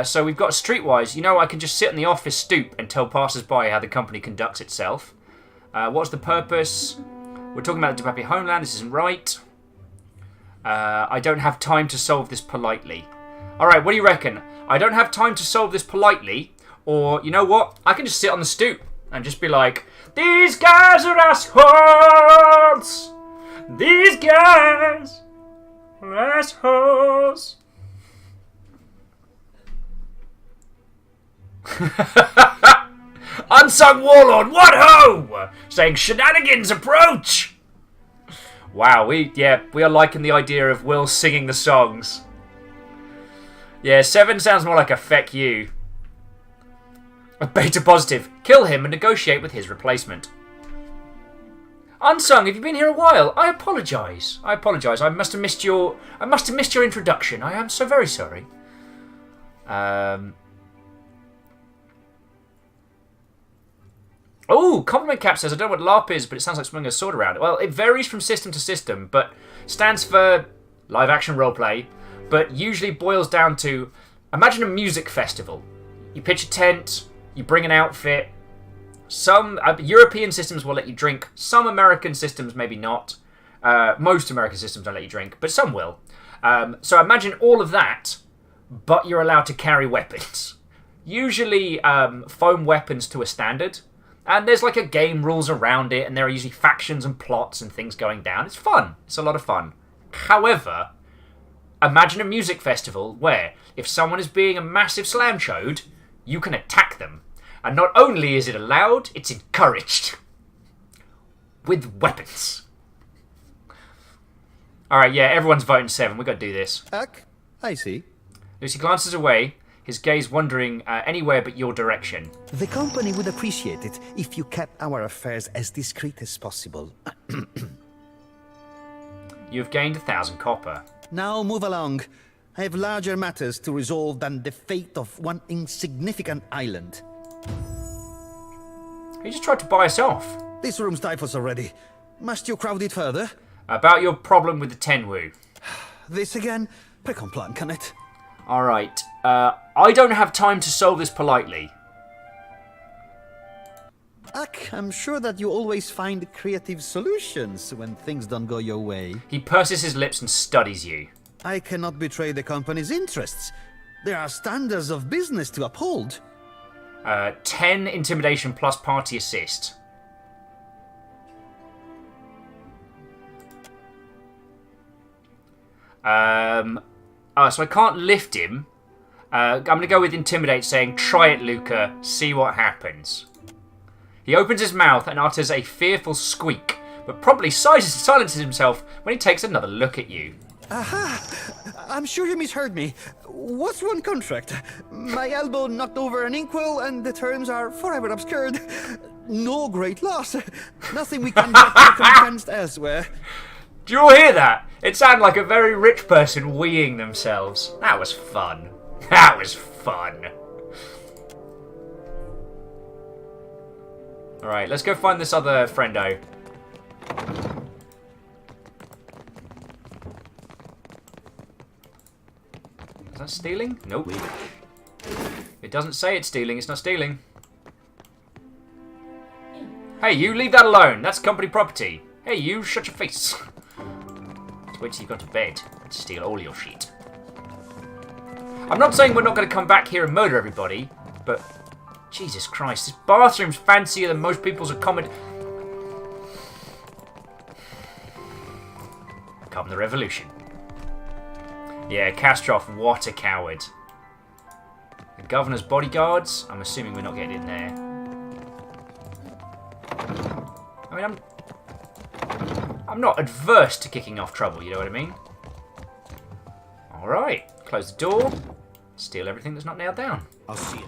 So we've got Streetwise. You know, I can just sit on the office stoop and tell passers-by how the company conducts itself. What's the purpose? We're talking about the Dupapi homeland. This isn't right. I don't have time to solve this politely. Alright, what do you reckon? I don't have time to solve this politely. Or, you know what? I can just sit on the stoop and just be like, these guys are assholes! These guys are assholes! Unsung Warlord, what ho! Saying shenanigans approach! Wow, we are liking the idea of Will singing the songs. Yeah, 7 sounds more like a feck you. A beta positive. Kill him and negotiate with his replacement. Unsung, have you been here a while? I apologise. I must have missed your introduction. I am so very sorry. Oh, Compliment Cap says, I don't know what LARP is, but it sounds like swinging a sword around. Well, it varies from system to system, but stands for live action roleplay, but usually boils down to, imagine a music festival. You pitch a tent, you bring an outfit. Some European systems will let you drink. Some American systems maybe not. Most American systems don't let you drink, but some will. So imagine all of that, but you're allowed to carry weapons. Usually foam weapons to a standard. And there's like a game rules around it, and there are usually factions and plots and things going down. It's fun. It's a lot of fun. However, imagine a music festival where if someone is being a massive slam chode, you can attack them. And not only is it allowed, it's encouraged. With weapons. Alright, yeah, everyone's voting 7. We've got to do this. I see. Lucy glances away, his gaze wandering anywhere but your direction. The company would appreciate it if you kept our affairs as discreet as possible. You've gained 1,000 copper. Now move along. I have larger matters to resolve than the fate of one insignificant island. He just tried to buy us off. This room stifles already. Must you crowd it further? About your problem with the Tenwu. This again? Precon can it? Alright. I don't have time to solve this politely. I'm sure that you always find creative solutions when things don't go your way. He purses his lips and studies you. I cannot betray the company's interests. There are standards of business to uphold. 10 intimidation plus party assist. So I can't lift him. I'm going to go with intimidate, saying, try it, Luca. See what happens. He opens his mouth and utters a fearful squeak, but promptly silences himself when he takes another look at you. Aha! I'm sure you misheard me. What's one contract? My elbow knocked over an inkwell and the terms are forever obscured. No great loss. Nothing we can get recompensed elsewhere. Do you all hear that? It sounded like a very rich person weeing themselves. That was fun. That was fun. Alright, let's go find this other friendo. Is that stealing? Nope. It doesn't say it's stealing. It's not stealing. Hey, you, leave that alone. That's company property. Hey, you, shut your face. Let's wait till you go to bed and steal all your shit. I'm not saying we're not going to come back here and murder everybody, but Jesus Christ, this bathroom's fancier than most people's accommodation. Come the revolution. Yeah, Kastrov, what a coward. The governor's bodyguards. I'm assuming we're not getting in there. I mean, I'm not adverse to kicking off trouble, you know what I mean? Alright, close the door. Steal everything that's not nailed down. I'll see it.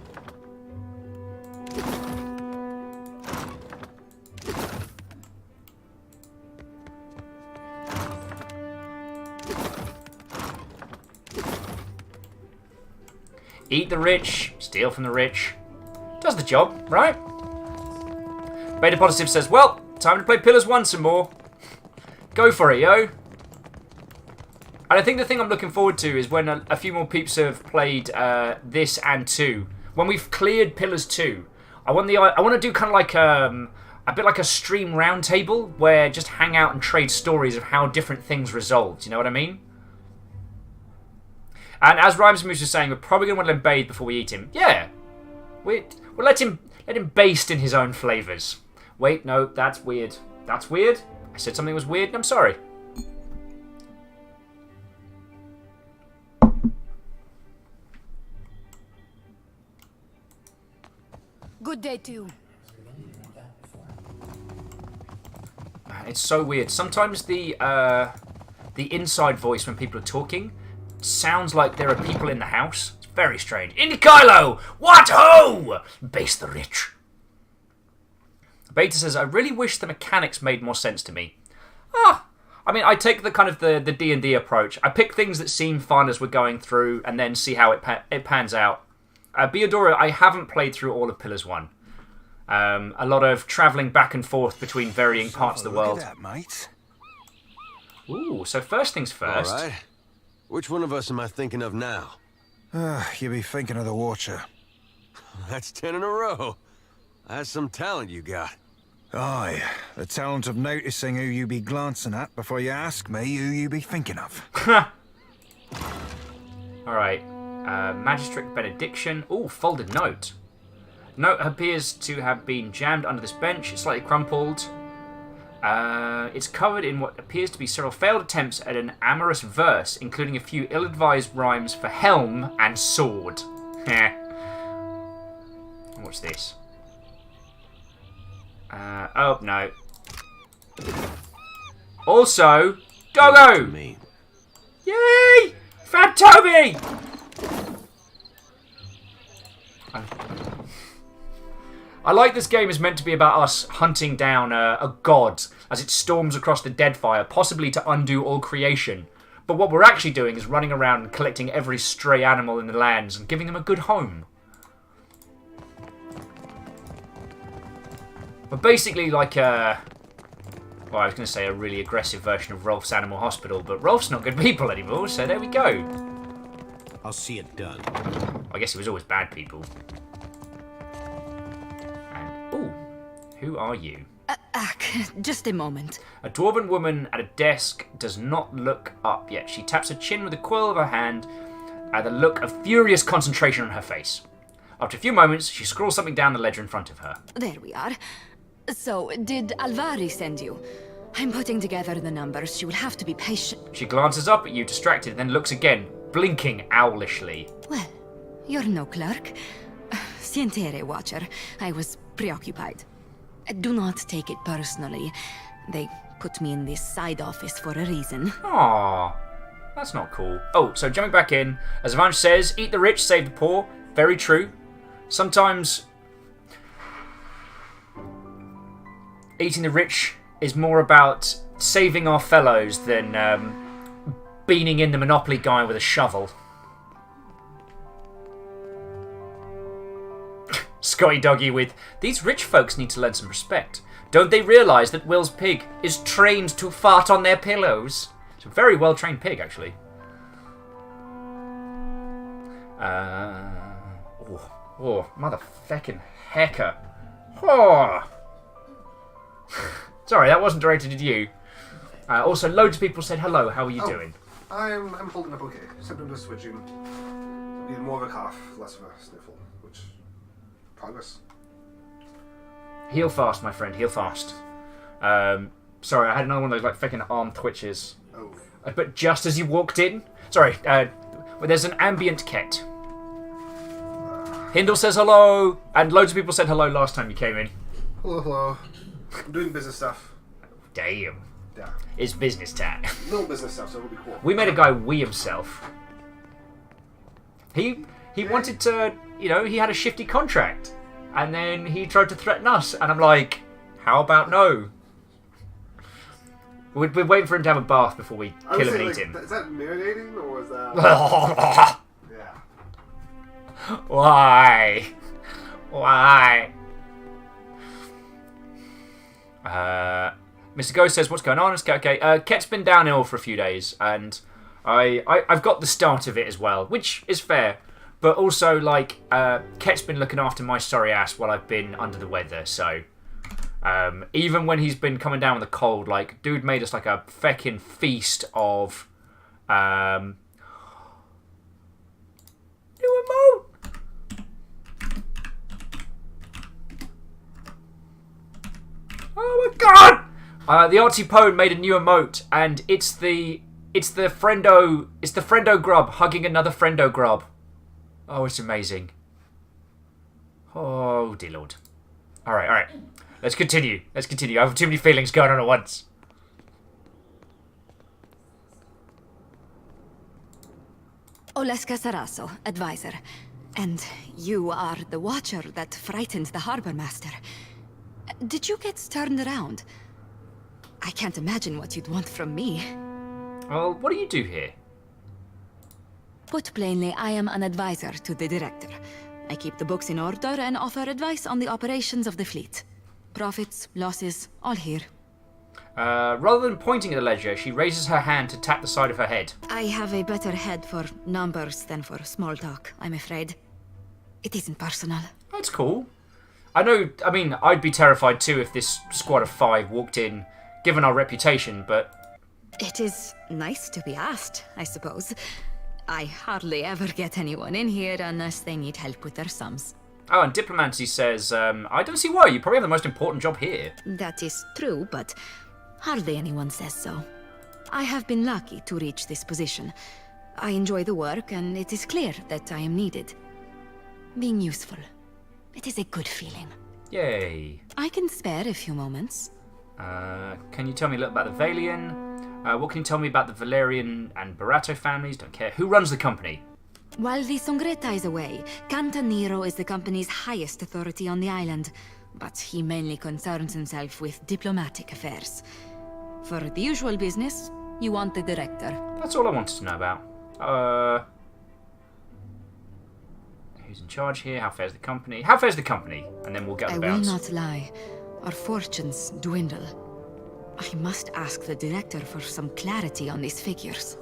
Eat the rich, steal from the rich. Does the job, right? Beta Positive says, well, time to play Pillars 1 some more. Go for it, yo. And I think the thing I'm looking forward to is when a few more peeps have played this and 2. When we've cleared Pillars 2, I want to do kind of like a bit like a stream roundtable where just hang out and trade stories of how different things resolved. You know what I mean? And as Rhymes Moose was saying, we're probably going to want to let him bathe before we eat him. Yeah. We'll let him baste in his own flavours. Wait, no, that's weird. That's weird? I said something was weird and I'm sorry. Good day to you. It's so weird. Sometimes the inside voice when people are talking sounds like there are people in the house. It's very strange. Indicilo! What ho! Base the rich. Beta says, I really wish the mechanics made more sense to me. I mean, I take the kind of the D&D approach. I pick things that seem fun as we're going through and then see how it pans out. Beodora, I haven't played through all of Pillars 1. A lot of travelling back and forth between varying parts of the world. Look at that, mate. Ooh, so first things first. All right. Which one of us am I thinking of now? You be thinking of the Watcher. That's 10 in a row. That's some talent you got. Aye, the talent of noticing who you be glancing at before you ask me who you be thinking of. Alright. Magistrate benediction. Ooh, folded note. Note appears to have been jammed under this bench. It's slightly crumpled. It's covered in what appears to be several failed attempts at an amorous verse, including a few ill-advised rhymes for helm and sword. What's this? Oh, no. Also, Doggo! Me. Yay! Fat Toby! I like this game is meant to be about us hunting down a god as it storms across the Deadfire, possibly to undo all creation. But what we're actually doing is running around and collecting every stray animal in the lands and giving them a good home. But basically like well, I was going to say a really aggressive version of Rolf's Animal Hospital, but Rolf's not good people anymore, so there we go. I'll see it done. I guess he was always bad people. And, ooh, who are you? Just a moment. A dwarven woman at a desk does not look up yet. She taps her chin with the quill of her hand at the look of furious concentration on her face. After a few moments, she scrawls something down the ledger in front of her. There we are. So, did Alvari send you? I'm putting together the numbers. She will have to be patient. She glances up at you, distracted, then looks again, blinking owlishly. Well, you're no clerk. Sientere, Watcher. I was preoccupied. Do not take it personally. They put me in this side office for a reason. Aww, that's not cool. Oh, so jumping back in, as Avansh says, eat the rich, save the poor. Very true. Sometimes eating the rich is more about saving our fellows than beaning in the Monopoly guy with a shovel. Scotty Doggy with, these rich folks need to learn some respect. Don't they realise that Will's pig is trained to fart on their pillows? It's a very well trained pig, actually. Oh, motherfucking hecker. Oh. Sorry, that wasn't directed at you. Also, loads of people said hello. How are you doing? I'm holding up okay. Symptoms are switching. Being more of a cough, less of a sniffle, which Progress. Heal fast, my friend. Heal fast. Sorry, I had another one of those like fucking arm twitches. Oh. But just as you walked in, sorry. Well, there's an ambient ket. Hindle says hello, and loads of people said hello last time you came in. Hello, hello. I'm doing business stuff. Damn. Yeah. It's business time. No business stuff, so it'll be cool. We made a guy wee himself. He wanted to, you know, he had a shifty contract, and then he tried to threaten us, and I'm like, how about no? We're waiting for him to have a bath before we kill him and eat him. Is that marinating, or is that... Yeah. Why? Why? Mr. Ghost says, what's going on? Okay. Ket's been downhill for a few days, and I've got the start of it as well, which is fair. But also, like, Ket's been looking after my sorry ass while I've been under the weather, so... even when he's been coming down with a cold, like, dude made us, like, a feckin' feast of... new emote! Oh my god! The Artsy Pone made a new emote, and it's the friendo grub hugging another friendo grub. Oh, it's amazing. Oh dear lord. Alright. Let's continue. I have too many feelings going on at once. Oleska Saraso, advisor. And you are the watcher that frightened the harbor master. Did you get turned around? I can't imagine what you'd want from me. Well, what do you do here? Put plainly, I am an advisor to the director. I keep the books in order and offer advice on the operations of the fleet. Profits, losses, all here. Rather than pointing at the ledger, she raises her hand to tap the side of her head. I have a better head for numbers than for small talk, I'm afraid. It isn't personal. That's cool. I mean, I'd be terrified too if this squad of 5 walked in, given our reputation, but... It is nice to be asked, I suppose. I hardly ever get anyone in here unless they need help with their sums. Oh, and Diplomancy says, I don't see why, you probably have the most important job here. That is true, but hardly anyone says so. I have been lucky to reach this position. I enjoy the work, and it is clear that I am needed. Being useful. It is a good feeling. Yay. I can spare a few moments. Can you tell me a little about the Valian? What can you tell me about the Valerian and Barato families? Don't care. Who runs the company? While the Songreta is away, Cantaniro is the company's highest authority on the island, but he mainly concerns himself with diplomatic affairs. For the usual business, you want the director. That's all I wanted to know about. Who's in charge here? How fares the company? How fares the company? And then we'll get on the bounce. I will not lie. Our fortunes dwindle. I must ask the director for some clarity on these figures.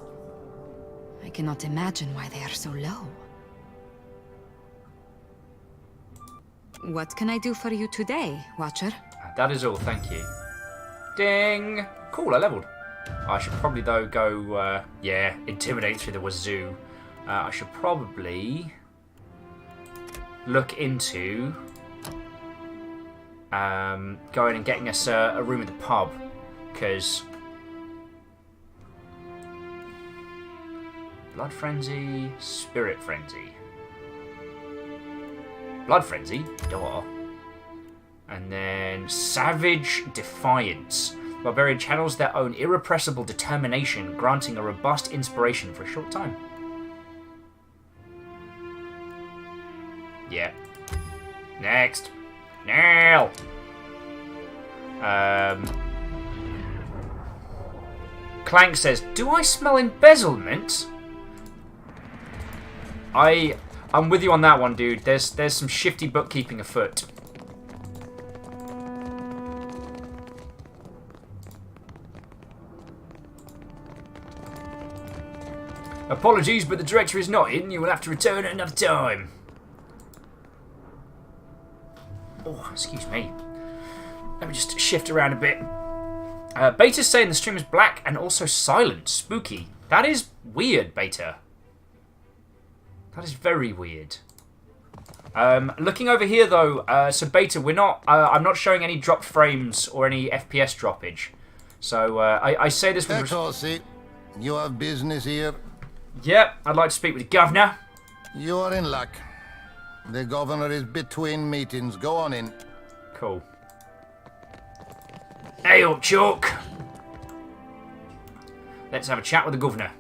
I cannot imagine why they are so low. What can I do for you today, Watcher? That is all, thank you. Ding! Cool, I leveled. I should probably, though, go, intimidate through the wazoo. I should probably look into going and getting us a room at the pub, because Blood Frenzy, Spirit Frenzy. Blood Frenzy, duh. And then Savage Defiance. Barbarian channels their own irrepressible determination, granting a robust inspiration for a short time. Yeah. Next. Now. Clank says, "Do I smell embezzlement?" I'm with you on that one, dude. There's some shifty bookkeeping afoot. Apologies, but the director is not in. You will have to return at another time. Oh, excuse me. Let me just shift around a bit. Beta's saying the stream is black and also silent. Spooky. That is weird, Beta. That is very weird. Looking over here, though, so Beta, we're not. I'm not showing any dropped frames or any FPS droppage. So I say this with. Excellency, you have business here. Yep, I'd like to speak with the governor. You are in luck. The governor is between meetings. Go on in. Cool. Hey up, Chalk. Let's have a chat with the governor.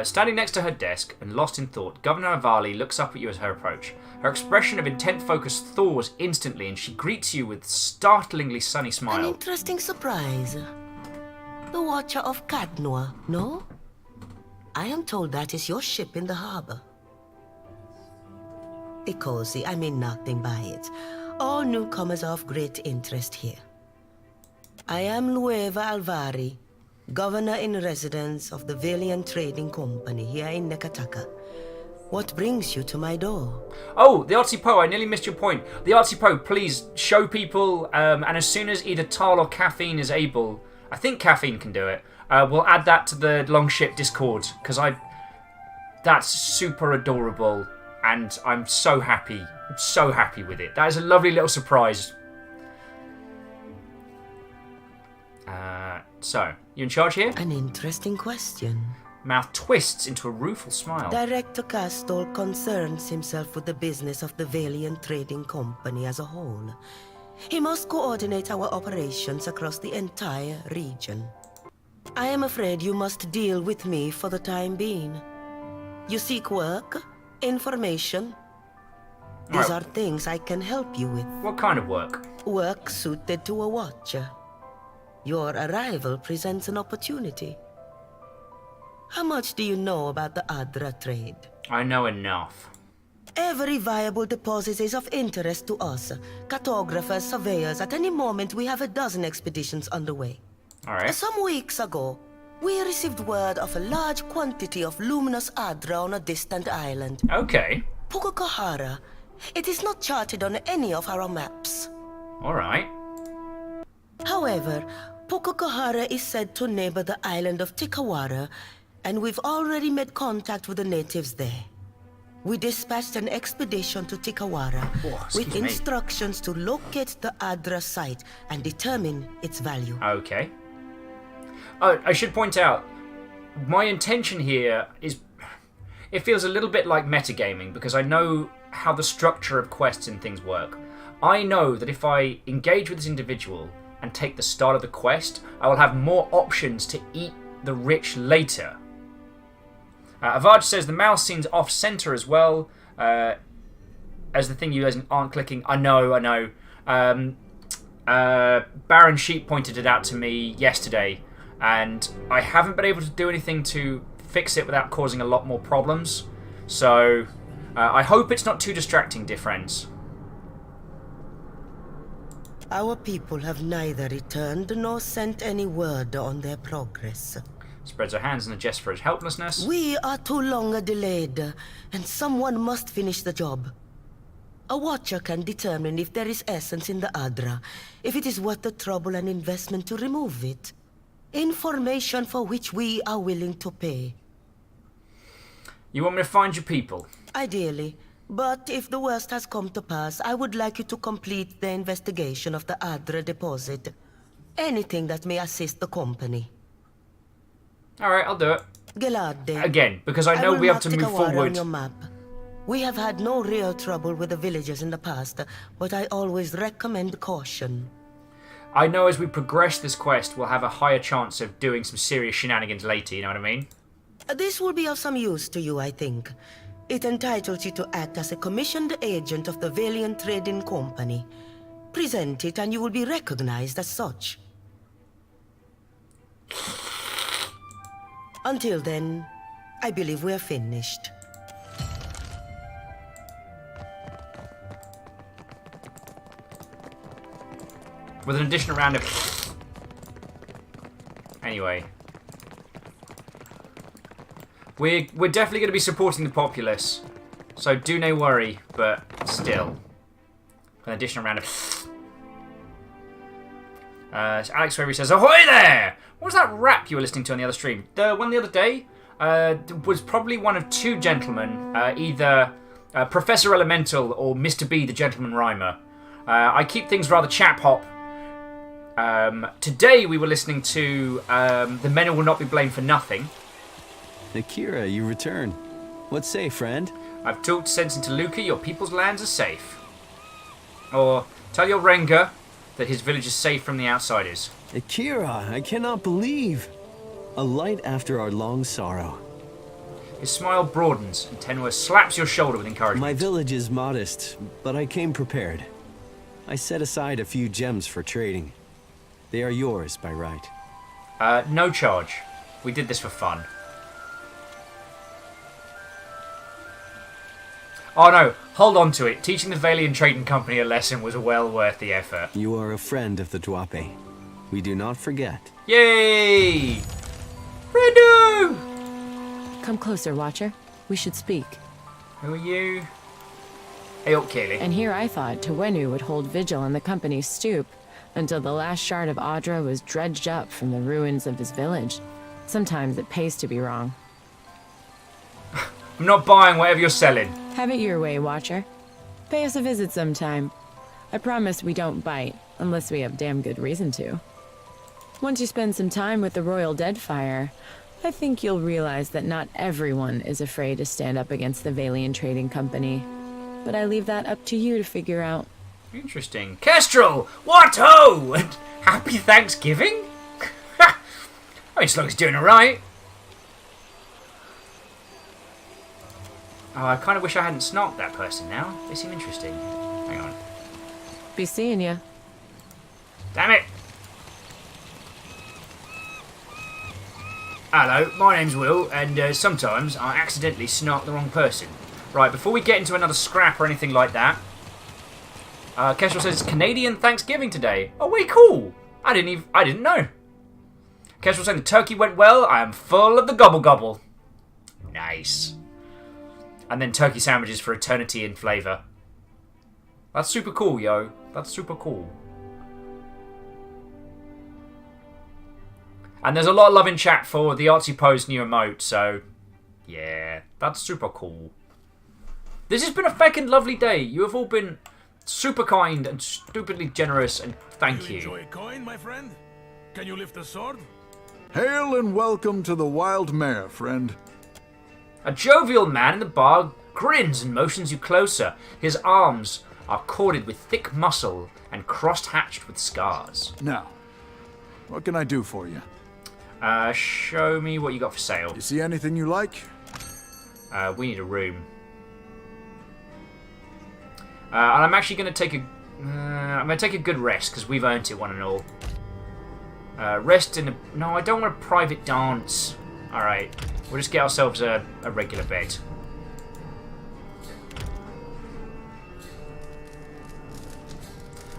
Standing next to her desk and lost in thought, Governor Avali looks up at you as her approach. Her expression of intent focus thaws instantly, and she greets you with startlingly sunny An smile. interesting surprise. The Watcher of Cadnoa, no? I am told that is your ship in the harbor. Ikosi, I mean nothing by it. All newcomers are of great interest here. I am Lueva Alvari, Governor in Residence of the Valiant Trading Company here in Nekataka. What brings you to my door? Oh, the Artsy Poe, I nearly missed your point. The Artsy Poe, please show people, and as soon as either Tal or Caffeine is able, I think Caffeine can do it, we'll add that to the Longship Discord, because that's super adorable, and I'm so happy with it. That is a lovely little surprise. So, you in charge here? An interesting question. Mouth twists into a rueful smile. Director Castol concerns himself with the business of the Valiant Trading Company as a whole. He must coordinate our operations across the entire region. I am afraid you must deal with me for the time being. You seek work, information. These are things I can help you with. What kind of work? Work suited to a watcher. Your arrival presents an opportunity. How much do you know about the Adra trade? I know enough. Every viable deposit is of interest to us. Cartographers, surveyors, at any moment we have a dozen expeditions underway. Alright. Some weeks ago, we received word of a large quantity of luminous Adra on a distant island. Okay. Pukokahara. It is not charted on any of our maps. Alright. However, Pukokahara is said to neighbor the island of Tikawara, and we've already made contact with the natives there. We dispatched an expedition to Tikawara with instructions to locate the Adra site and determine its value. Okay. Oh, I should point out, my intention here is... It feels a little bit like metagaming, because I know how the structure of quests and things work. I know that if I engage with this individual and take the start of the quest, I will have more options to eat the rich later. Avaj says the mouse seems off-center as well, as the thing you guys aren't clicking. I know. Baron Sheep pointed it out to me yesterday, and I haven't been able to do anything to fix it without causing a lot more problems. So, I hope it's not too distracting, dear friends. Our people have neither returned nor sent any word on their progress. Spreads her hands in a gesture of helplessness. We are too long delayed, and someone must finish the job. A watcher can determine if there is essence in the Adra, if it is worth the trouble and investment to remove it. Information for which we are willing to pay. You want me to find your people? Ideally. But if the worst has come to pass, I would like you to complete the investigation of the Adra deposit. Anything that may assist the company. Alright, I'll do it. Gelade. Again, because I know we have to move forward. On your map. We have had no real trouble with the villagers in the past, but I always recommend caution. I know as we progress this quest, we'll have a higher chance of doing some serious shenanigans later, you know what I mean? This will be of some use to you, I think. It entitles you to act as a commissioned agent of the Valiant Trading Company. Present it and you will be recognized as such. Until then, I believe we are finished. With an additional round of... Anyway. We're definitely going to be supporting the populace. So do no worry, but still. An additional round of... So Alex Ferry says, ahoy there! What was that rap you were listening to on the other stream? The one the other day was probably one of two gentlemen, either Professor Elemental or Mr. B, the Gentleman Rhymer. I keep things rather chap-hop. Today we were listening to The Men Who Will Not Be Blamed for Nothing. Akira, you return. What say, friend? I've talked sense into Luca, your people's lands are safe. Or tell your Renga that his village is safe from the outsiders. Akira, I cannot believe. A light after our long sorrow. His smile broadens, and Tenwa slaps your shoulder with encouragement. My village is modest, but I came prepared. I set aside a few gems for trading. They are yours by right. No charge. We did this for fun. Oh no, hold on to it. Teaching the Valian Trading Company a lesson was well worth the effort. You are a friend of the Dwape. We do not forget. Yay! Redo! Come closer, Watcher. We should speak. Who are you? Aok Kaylee. And here I thought Tawenu would hold vigil on the company's stoop until the last shard of Audra was dredged up from the ruins of his village. Sometimes it pays to be wrong. I'm not buying whatever you're selling. Have it your way, Watcher. Pay us a visit sometime. I promise we don't bite, unless we have damn good reason to. Once you spend some time with the Royal Deadfire, I think you'll realize that not everyone is afraid to stand up against the Valian Trading Company. But I leave that up to you to figure out. Interesting. Kestrel! What ho! And happy Thanksgiving? I mean, as long as doing alright. Oh, I kind of wish I hadn't snarked that person now. They seem interesting. Hang on. Be seeing ya. Damn it! Hello, my name's Will, and sometimes I accidentally snark the wrong person. Right, before we get into another scrap or anything like that, Kestrel says it's Canadian Thanksgiving today. Oh, wait, cool. I didn't know. Kestrel saying the turkey went well. I am full of the gobble gobble. Nice. And then turkey sandwiches for eternity in flavour. That's super cool, yo. That's super cool. And there's a lot of love in chat for the Artsy Pose new emote, so yeah, that's super cool. This has been a feckin' lovely day. You have all been super kind and stupidly generous, and thank you. Enjoy a coin, my friend? Can you lift a sword? Hail and welcome to the Wild Mare, friend. A jovial man in the bar grins and motions you closer. His arms are corded with thick muscle and cross-hatched with scars. Now, what can I do for you? Show me what you got for sale. You see anything you like? We need a room. And I'm actually going to take a... I'm going to take a good rest, because we've earned it, one and all. Rest in a... No, I don't want a private dance. Alright. We'll just get ourselves a regular bed.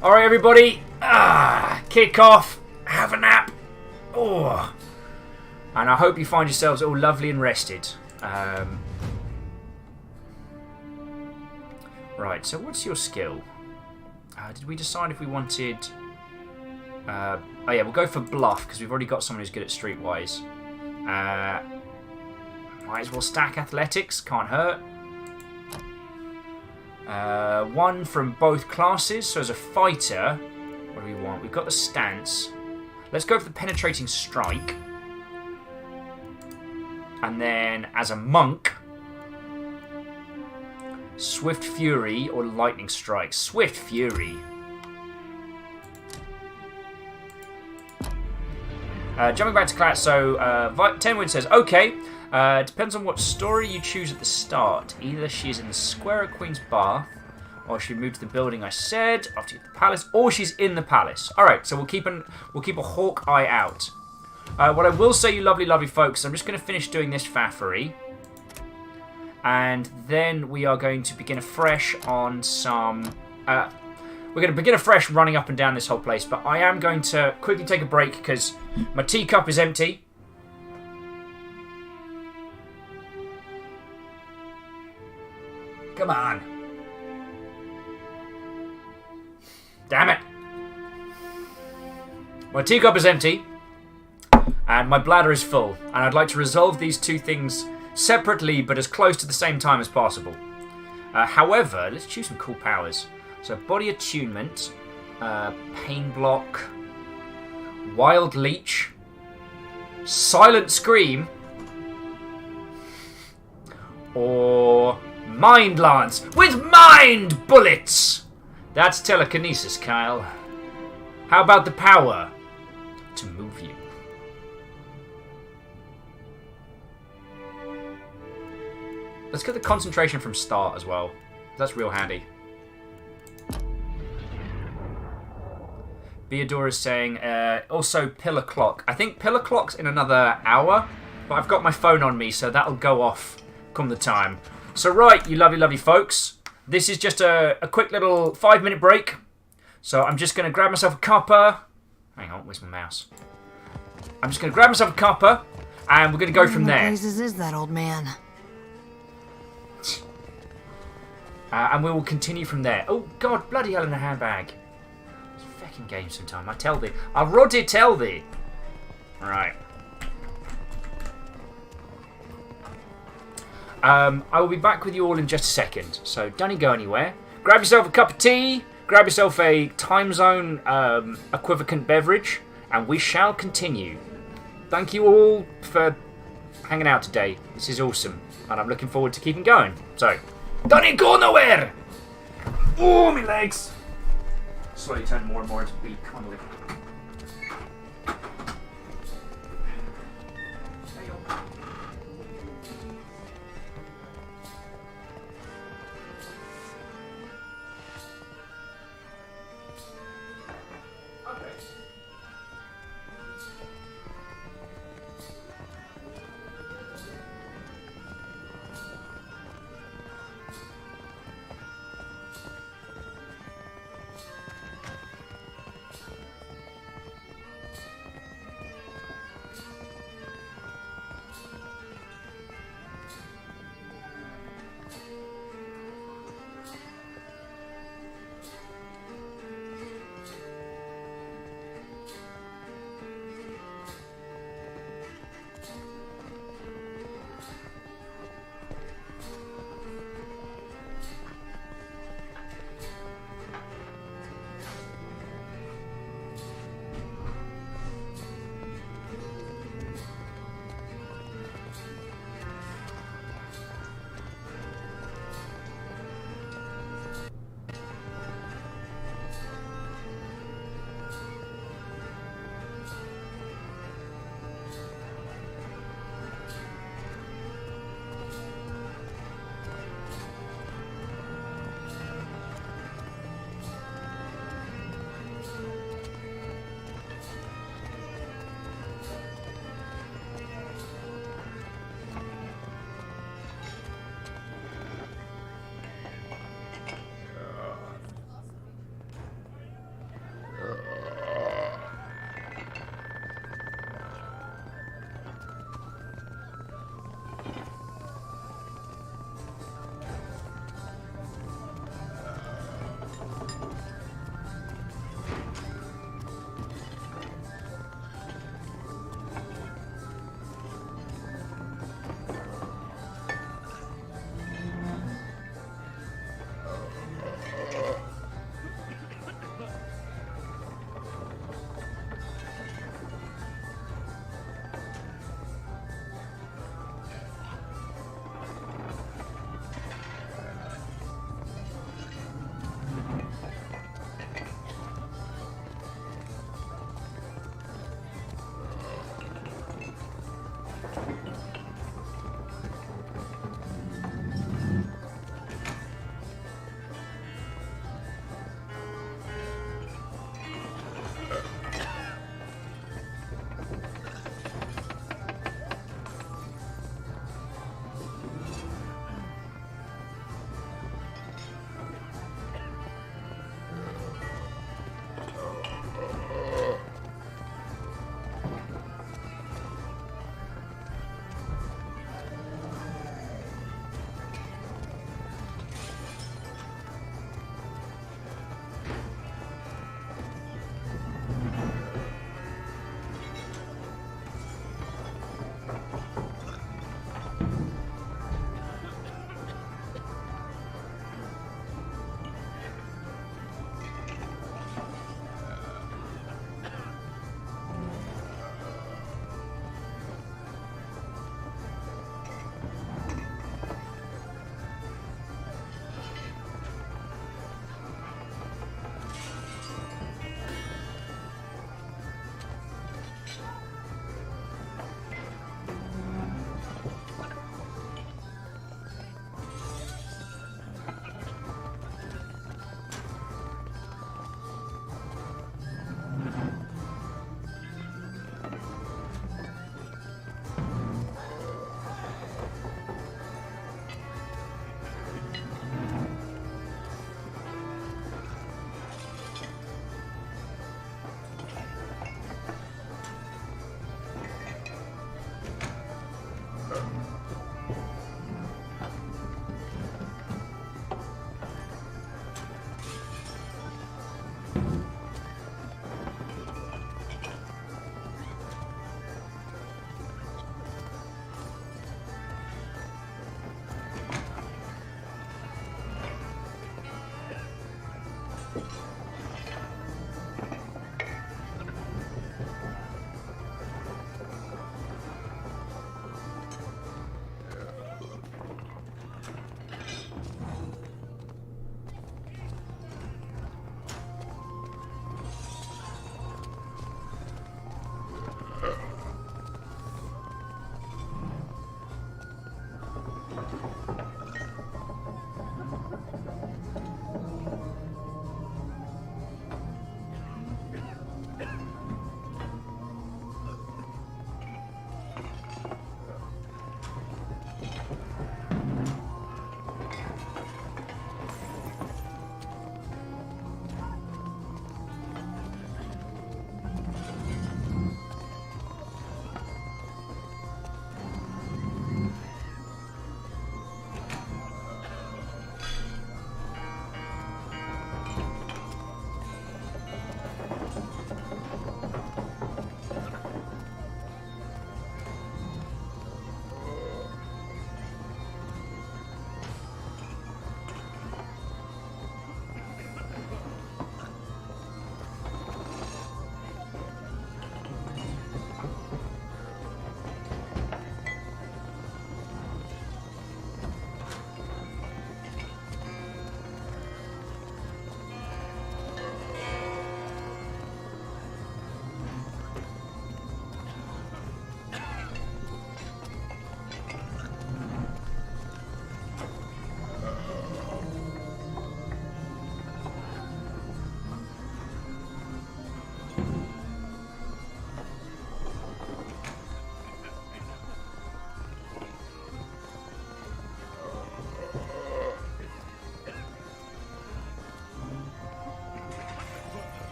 Alright, everybody. Kick off. Have a nap. Oh. And I hope you find yourselves all lovely and rested. Right, so what's your skill? Did we decide if we wanted... oh yeah, we'll go for bluff, because we've already got someone who's good at streetwise. Might as well stack athletics, can't hurt. One from both classes, so as a fighter, what do we want? We've got the stance. Let's go for the penetrating strike. And then, as a monk, Swift Fury or Lightning Strike. Swift Fury. Jumping back to class, so Tenwood says, okay, depends on what story you choose at the start. Either she's in the square at Queen's Bath, or she moved to the building I said after you get the palace, or she's in the palace. Alright, so we'll keep a hawk eye out. What I will say, you lovely, lovely folks, I'm just going to finish doing this faffery. And then we are going to begin afresh on some... we're going to begin afresh running up and down this whole place, but I am going to quickly take a break because my teacup is empty. Come on. Damn it. My teacup is empty. And my bladder is full. And I'd like to resolve these two things separately, but as close to the same time as possible. However, let's choose some cool powers. So body attunement, pain block, wild leech, silent scream, or mind lance with mind bullets. That's telekinesis, Kyle. How about the power to move you? Let's get the concentration from start as well. That's real handy. Beadora's saying, also pillar clock. I think pillar clock's in another hour, but I've got my phone on me, so that'll go off come the time. So right, you lovely, lovely folks. This is just a quick little 5-minute break. So I'm just going to grab myself a cuppa. Hang on, where's my mouse? I'm just going to grab myself a cuppa, and we're going to go from there. What places is that old man? And we will continue from there. Oh, God, bloody hell in a handbag. It's a fucking game sometime, I tell thee. I Roddy tell thee. Right. I will be back with you all in just a second. So don't you go anywhere. Grab yourself a cup of tea. Grab yourself a time zone equivalent beverage. And we shall continue. Thank you all for hanging out today. This is awesome. And I'm looking forward to keeping going. So... don't you go nowhere! Oh, my legs! Slowly turn more and more into weak. Come on, Luke. There you go. Okay.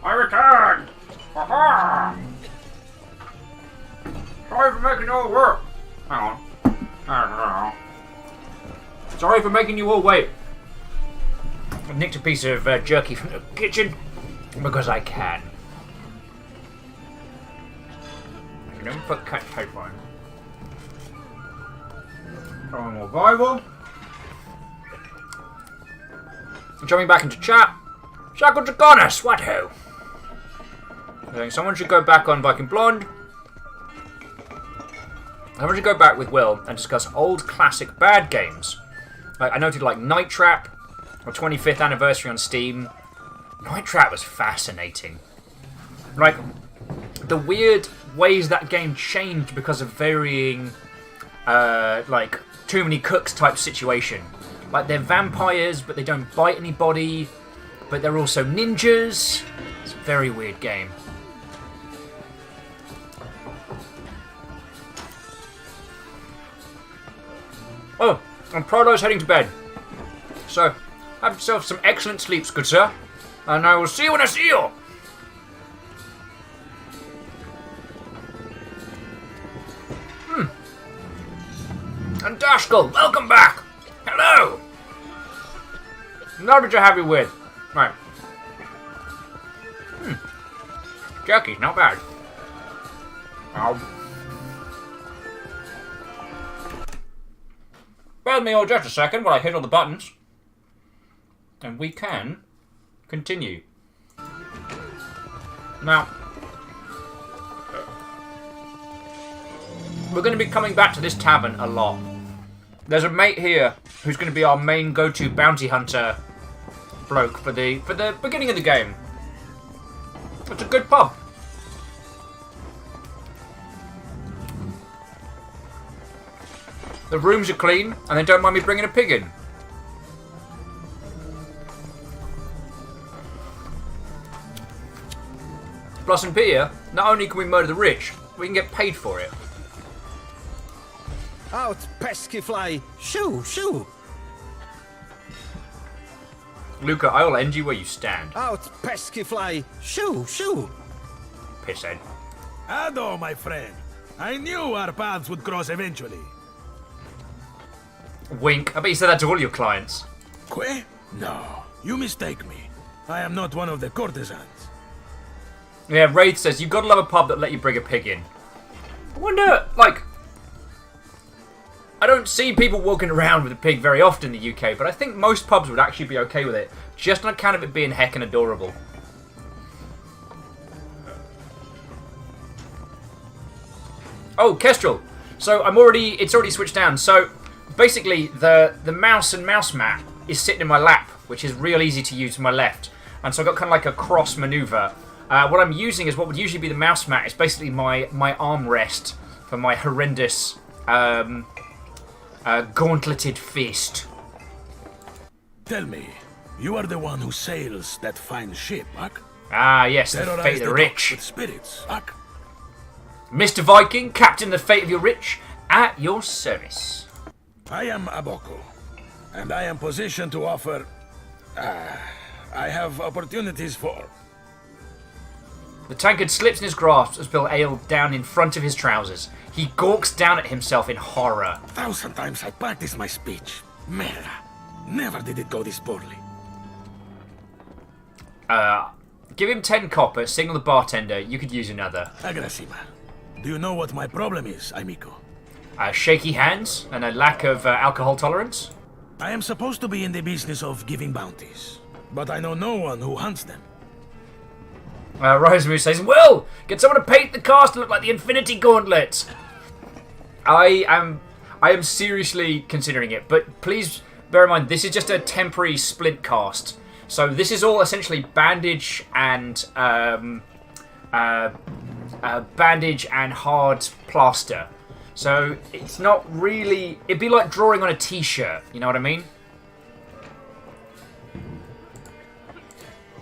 I returned! Ha-ha! Sorry for making you all work. Hang on. Sorry for making you all wait. I nicked a piece of jerky from the kitchen because I can. Don't put cut tape on. Some more Bible. Jumping back into chat. Shackle Dragonis, what ho? I think someone should go back on Viking Blonde. Someone should go back with Will and discuss old classic bad games. Like I noted like Night Trap, or 25th anniversary on Steam. Night Trap was fascinating. Like the weird ways that game changed because of varying like too many cooks type situation. Like they're vampires but they don't bite anybody, but they're also ninjas. It's a very weird game. Oh, and Prolo's heading to bed. So, have yourself some excellent sleeps, good sir. And I will see you when I see you! And Dashkull, welcome back! Hello! Lovely to have you with. Right. Jerky's not bad. Ow. Bear with me all just a second while I hit all the buttons. And we can continue. Now, we're going to be coming back to this tavern a lot. There's a mate here who's going to be our main go-to bounty hunter bloke for the beginning of the game. It's a good pub. The rooms are clean, and they don't mind me bringing a pig in. Plus in here, not only can we murder the rich, we can get paid for it. Out, pesky fly! Shoo, shoo! Luca, I will end you where you stand. Out, pesky fly! Shoo, shoo! Pisshead. Ado, my friend. I knew our paths would cross eventually. Wink. I bet you said that to all your clients. Que? No, you mistake me. I am not one of the courtesans. Yeah, Wraith says, you've got to love a pub that let you bring a pig in. I wonder, like... I don't see people walking around with a pig very often in the UK, but I think most pubs would actually be okay with it, just on account of it being heckin' adorable. Oh, Kestrel. So it's already switched down. So basically, the mouse and mouse mat is sitting in my lap, which is real easy to use to my left. And so I've got kind of like a cross maneuver. What I'm using is what would usually be the mouse mat. It's basically my armrest for my horrendous gauntleted fist. Tell me, you are the one who sails that fine ship, Huck? Ah, yes, the Terrorize fate of the rich. With spirits, Huck. Mr. Viking, Captain the Fate of your Rich, at your service. I am Aboko, and I am positioned to offer... I have opportunities for... The tankard slips in his grasp as Bill ale down in front of his trousers. He gawks down at himself in horror. 1,000 times I practiced my speech. Merda. Never did it go this poorly. Give him 10 copper, signal the bartender, you could use another. Agrasima. Do you know what my problem is, amigo? Shaky hands and a lack of alcohol tolerance? I am supposed to be in the business of giving bounties, but I know no one who hunts them. Rosemary says, Will, get someone to paint the cast to look like the Infinity Gauntlet. I am seriously considering it, but please bear in mind, this is just a temporary splint cast. So this is all essentially bandage and hard plaster. So it's not really... It'd be like drawing on a t-shirt, you know what I mean?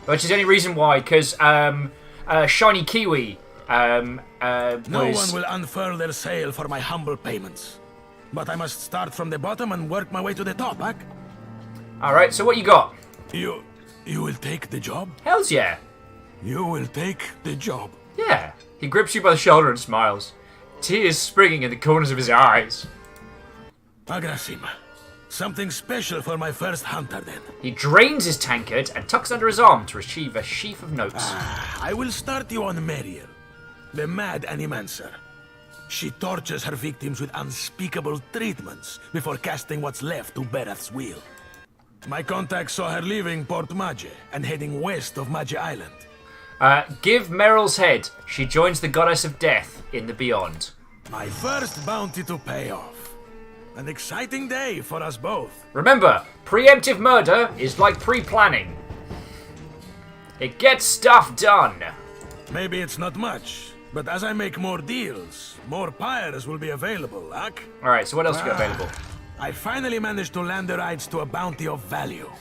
Which is the only reason why, because Shiny Kiwi No one will unfurl their sail for my humble payments. But I must start from the bottom and work my way to the top, Huck. Alright, so what you got? You will take the job? Hells yeah. You will take the job. Yeah. He grips you by the shoulder and smiles. Tears springing in the corners of his eyes. Agrasim, something special for my first hunter then. He drains his tankard and tucks under his arm to retrieve a sheaf of notes. I will start you on Meriel, the mad animancer. She tortures her victims with unspeakable treatments before casting what's left to Berath's will. My contact saw her leaving Port Mage and heading west of Mage Island. Give Meryl's head. She joins the goddess of death in the beyond. My first bounty to pay off. An exciting day for us both. Remember, preemptive murder is like pre-planning. It gets stuff done. Maybe it's not much, but as I make more deals, more pyres will be available, Ak. Alright, so what else you got available? I finally managed to land the rights to a bounty of value.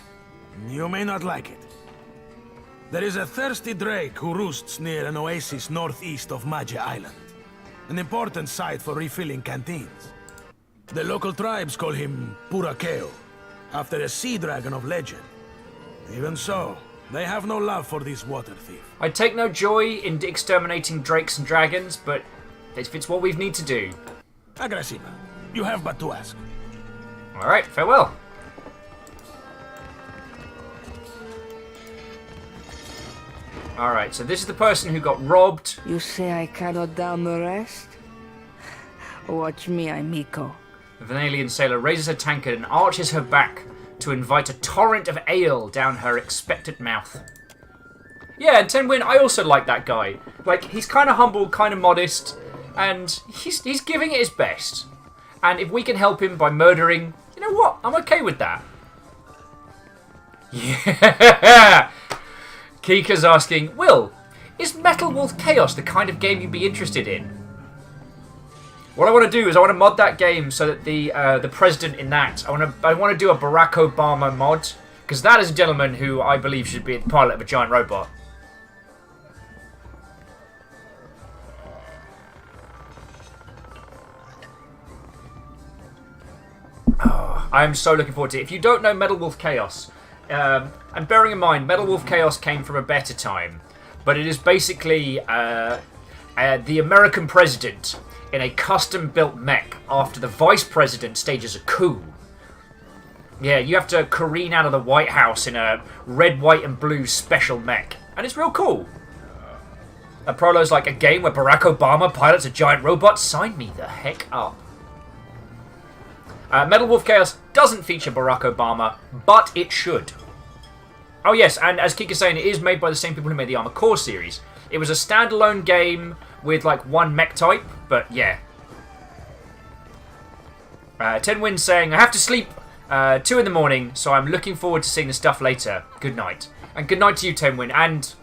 You may not like it. There is a thirsty drake who roosts near an oasis northeast of Mage Island. An important site for refilling canteens. The local tribes call him Purakeo, after a sea dragon of legend. Even so, they have no love for this water thief. I take no joy in exterminating drakes and dragons, but if it's what we need to do. Agrasiva, you have but to ask. Alright, farewell. Alright, so this is the person who got robbed. You say I cannot down the rest? Watch me, Amico. The Vanalian sailor raises her tankard and arches her back to invite a torrent of ale down her expectant mouth. Yeah, and Tenwin, I also like that guy. Like, he's kind of humble, kind of modest, and he's giving it his best. And if we can help him by murdering, you know what? I'm okay with that. Yeah! Kika's asking, Will, is Metal Wolf Chaos the kind of game you'd be interested in? What I want to do is I want to mod that game so that the president in that, I want to do a Barack Obama mod, because that is a gentleman who I believe should be the pilot of a giant robot. Oh, I am so looking forward to it. If you don't know Metal Wolf Chaos, and bearing in mind, Metal Wolf Chaos came from a better time, but it is basically the American president in a custom-built mech after the vice president stages a coup. Yeah, you have to careen out of the White House in a red, white, and blue special mech, and it's real cool. A prologue's like a game where Barack Obama pilots a giant robot. Sign me the heck up. Metal Wolf Chaos doesn't feature Barack Obama, but it should. Oh yes, and as Kika's saying, it is made by the same people who made the Armored Core series. It was a standalone game with like one mech type, but yeah. Tenwin's saying, I have to sleep 2 in the morning, so I'm looking forward to seeing the stuff later. Good night. And good night to you, Tenwin, and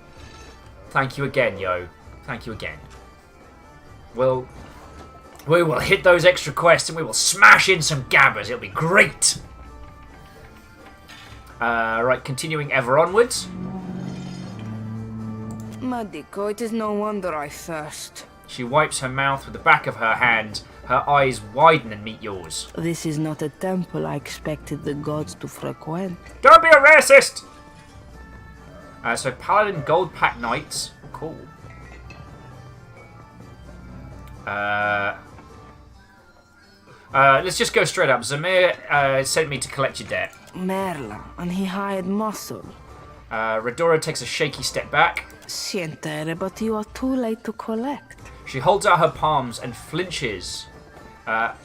thank you again, yo. Thank you again. We will hit those extra quests and we will smash in some gabbers. It'll be great. Right, continuing ever onwards. Madiko, it is no wonder I thirst. She wipes her mouth with the back of her hand. Her eyes widen and meet yours. This is not a temple I expected the gods to frequent. Don't be a racist! So Paladin Gold Pack Knights. Cool. Let's just go straight up. Zamir sent me to collect your debt. Merla, and he hired muscle. Redora takes a shaky step back. Sientere, but you are too late to collect. She holds out her palms and flinches at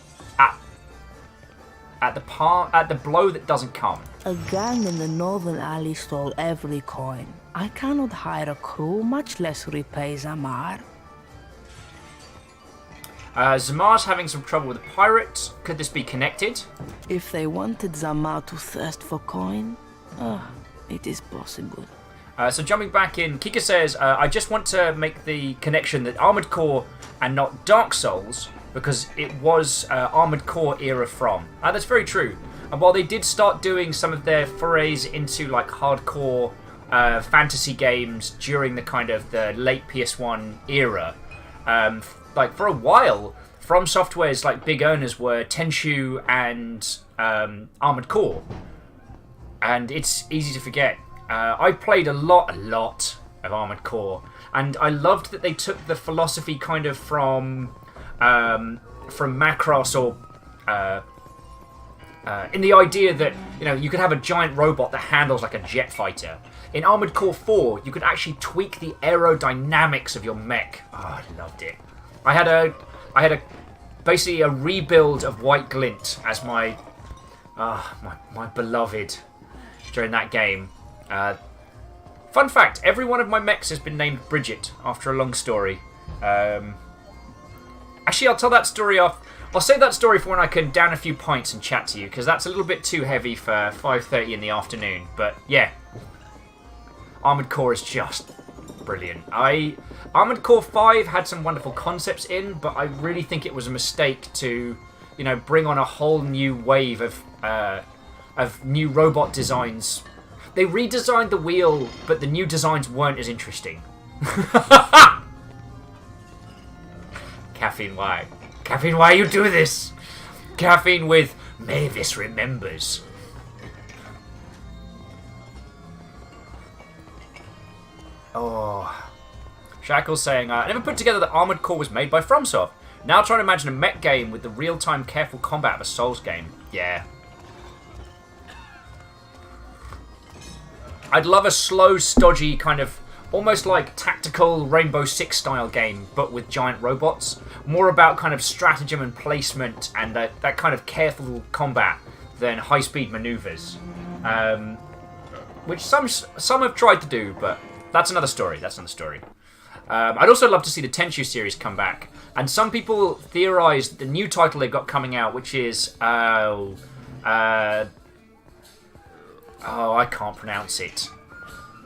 the blow that doesn't come. A gang in the northern alley stole every coin. I cannot hire a crew, much less repay Zamar. Zamar's having some trouble with the pirates. Could this be connected? If they wanted Zamar to thirst for coin, it is possible. So jumping back in, Kika says, I just want to make the connection that Armored Core and not Dark Souls, because it was Armored Core era from. That's very true. And while they did start doing some of their forays into like hardcore fantasy games during the kind of the late PS1 era, like for a while, From Software's like big owners were Tenchu and Armored Core. And it's easy to forget. I played a lot of Armored Core, and I loved that they took the philosophy kind of from Macross, or in the idea that you could have a giant robot that handles like a jet fighter. In Armored Core 4, you could actually tweak the aerodynamics of your mech. Oh, I loved it. I had basically a rebuild of White Glint as my beloved during that game. Fun fact, every one of my mechs has been named Bridget after a long story. Actually, I'll tell that story off. I'll save that story for when I can down a few pints and chat to you, because that's a little bit too heavy for 5:30 in the afternoon. But yeah, Armored Core is just brilliant. Armored Core 5 had some wonderful concepts in, but I really think it was a mistake to, bring on a whole new wave of new robot designs. They redesigned the wheel, but the new designs weren't as interesting. Caffeine, why? Caffeine, why you do this? Caffeine with Mavis remembers. Oh. Shackle's saying, I never put together that Armored Core was made by FromSoft. Now trying to imagine a mech game with the real-time careful combat of a Souls game. Yeah. I'd love a slow, stodgy, kind of almost like tactical Rainbow Six style game, but with giant robots. More about kind of stratagem and placement and that kind of careful combat than high-speed maneuvers. Which some have tried to do, but that's another story. I'd also love to see the Tenchu series come back. And some people theorize the new title they've got coming out, which is I can't pronounce it.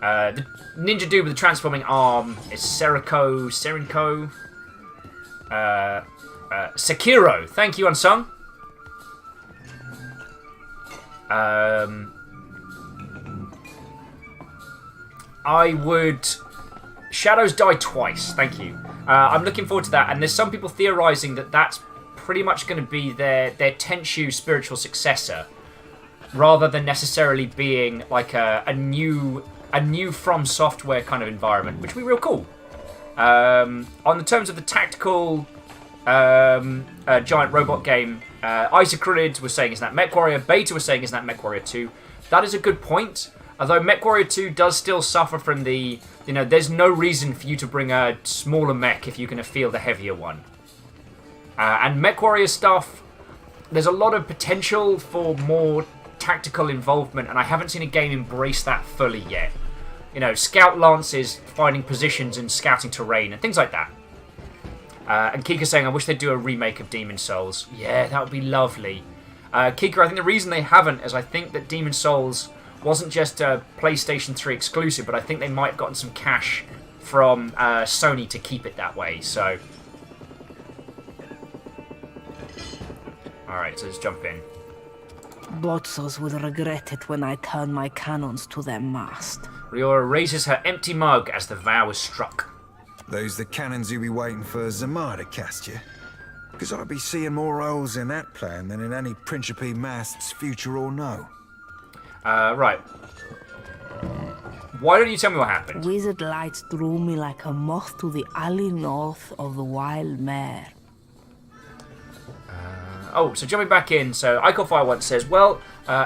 The ninja dude with the transforming arm is Serenko. Sekiro. Thank you, Unsung. I would... Shadows Die Twice. Thank you. I'm looking forward to that. And there's some people theorizing that that's pretty much going to be their Tenchu spiritual successor, rather than necessarily being like a new From Software kind of environment, which would be real cool. On the terms of the tactical giant robot game, Isaacrid was saying, isn't that MechWarrior? Beta was saying, isn't that MechWarrior 2? That is a good point. Although MechWarrior 2 does still suffer from the, there's no reason for you to bring a smaller mech if you're going to field the heavier one. And MechWarrior stuff, there's a lot of potential for more tactical involvement, and I haven't seen a game embrace that fully yet. Scout lances, finding positions and scouting terrain and things like that. And Kika saying, I wish they'd do a remake of Demon's Souls. Yeah, that would be lovely. Kika, I think the reason they haven't is I think that Demon's Souls wasn't just a PlayStation 3 exclusive, but I think they might have gotten some cash from Sony to keep it that way, so... Alright, so let's jump in. Botzos will regret it when I turn my cannons to their mast. Riora raises her empty mug as the vow is struck. Those the cannons you be waiting for Zamar to cast you? Because I'd be seeing more holes in that plan than in any Principe mast's future or no. Right. Why don't you tell me what happened? Wizard lights drew me like a moth to the alley north of the Wild Mare. So jumping back in, so Icofire once says, well,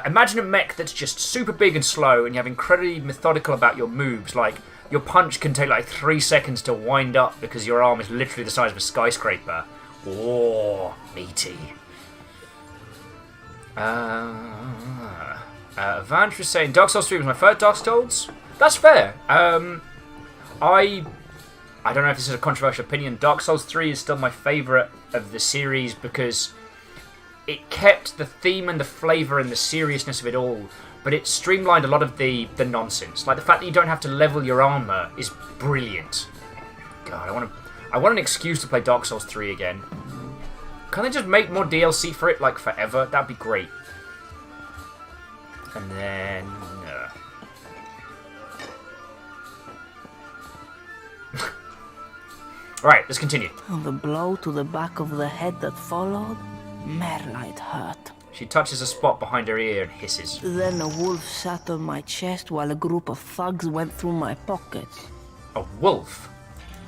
imagine a mech that's just super big and slow, and you have incredibly methodical about your moves, like your punch can take like 3 seconds to wind up because your arm is literally the size of a skyscraper. Oh, meaty. Vange was saying Dark Souls 3 was my first Dark Souls. That's fair. I don't know if this is a controversial opinion. Dark Souls 3 is still my favourite of the series because it kept the theme and the flavour and the seriousness of it all, but it streamlined a lot of the nonsense. Like the fact that you don't have to level your armour is brilliant. God, I want an excuse to play Dark Souls 3 again. Can't they just make more DLC for it, like forever? That'd be great. And then... Alright, let's continue. The blow to the back of the head that followed, Merlight hurt. She touches a spot behind her ear and hisses. Then a wolf sat on my chest while a group of thugs went through my pockets. A wolf?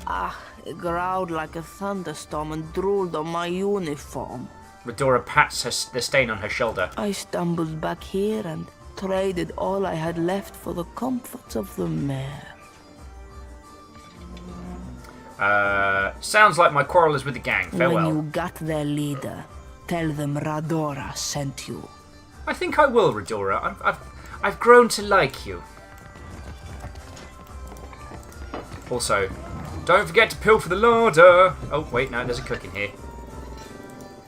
Ah, it growled like a thunderstorm and drooled on my uniform. Redora pats the stain on her shoulder. I stumbled back here and traded all I had left for the comforts of the mare. Sounds like my quarrel is with the gang. Farewell. When you got their leader, tell them Radora sent you. I think I will, Redora. I've grown to like you. Also, don't forget to pill for the larder. Oh, wait, no, there's a cook in here.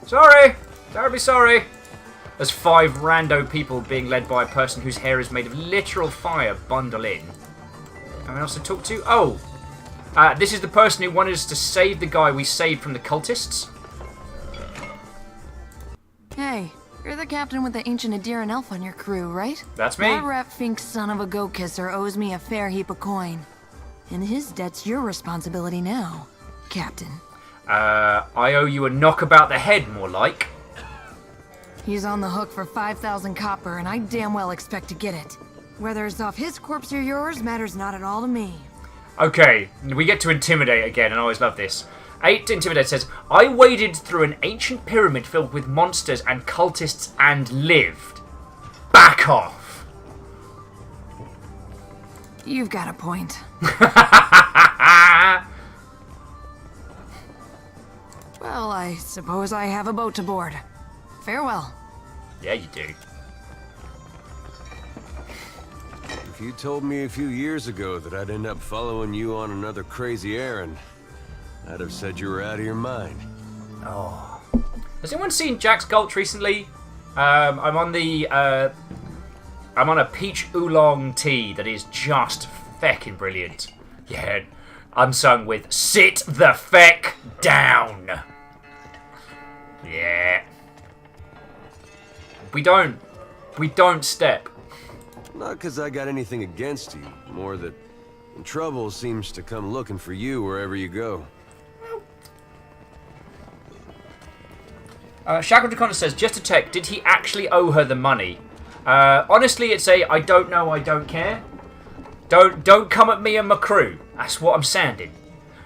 Sorry! Don't be sorry. There's 5 rando people being led by a person whose hair is made of literal fire bundle in. Anyone else to talk to? Oh! This is the person who wanted us to save the guy we saved from the cultists. Hey, you're the captain with the ancient Adiran elf on your crew, right? That's me. That rat-fink son of a goat-kisser owes me a fair heap of coin. And his debt's your responsibility now, Captain. I owe you a knock about the head, more like. He's on the hook for 5,000 copper, and I damn well expect to get it. Whether it's off his corpse or yours matters not at all to me. Okay, we get to Intimidate again, and I always love this. 8 Intimidate says, I waded through an ancient pyramid filled with monsters and cultists and lived. Back off. You've got a point. Well, I suppose I have a boat to board. Farewell. Yeah, you do. If you told me a few years ago that I'd end up following you on another crazy errand, I'd have said you were out of your mind. Oh. Has anyone seen Jack's Gulch recently? I'm on a peach oolong tea that is just feckin' brilliant. Yeah, unsung with "Sit the feck down." Yeah. We don't step. Not because I got anything against you, more that trouble seems to come looking for you wherever you go. Shackle Dracona says, just to check, did he actually owe her the money? Honestly, it's a I don't know, I don't care. Don't come at me and my crew. That's what I'm sounding.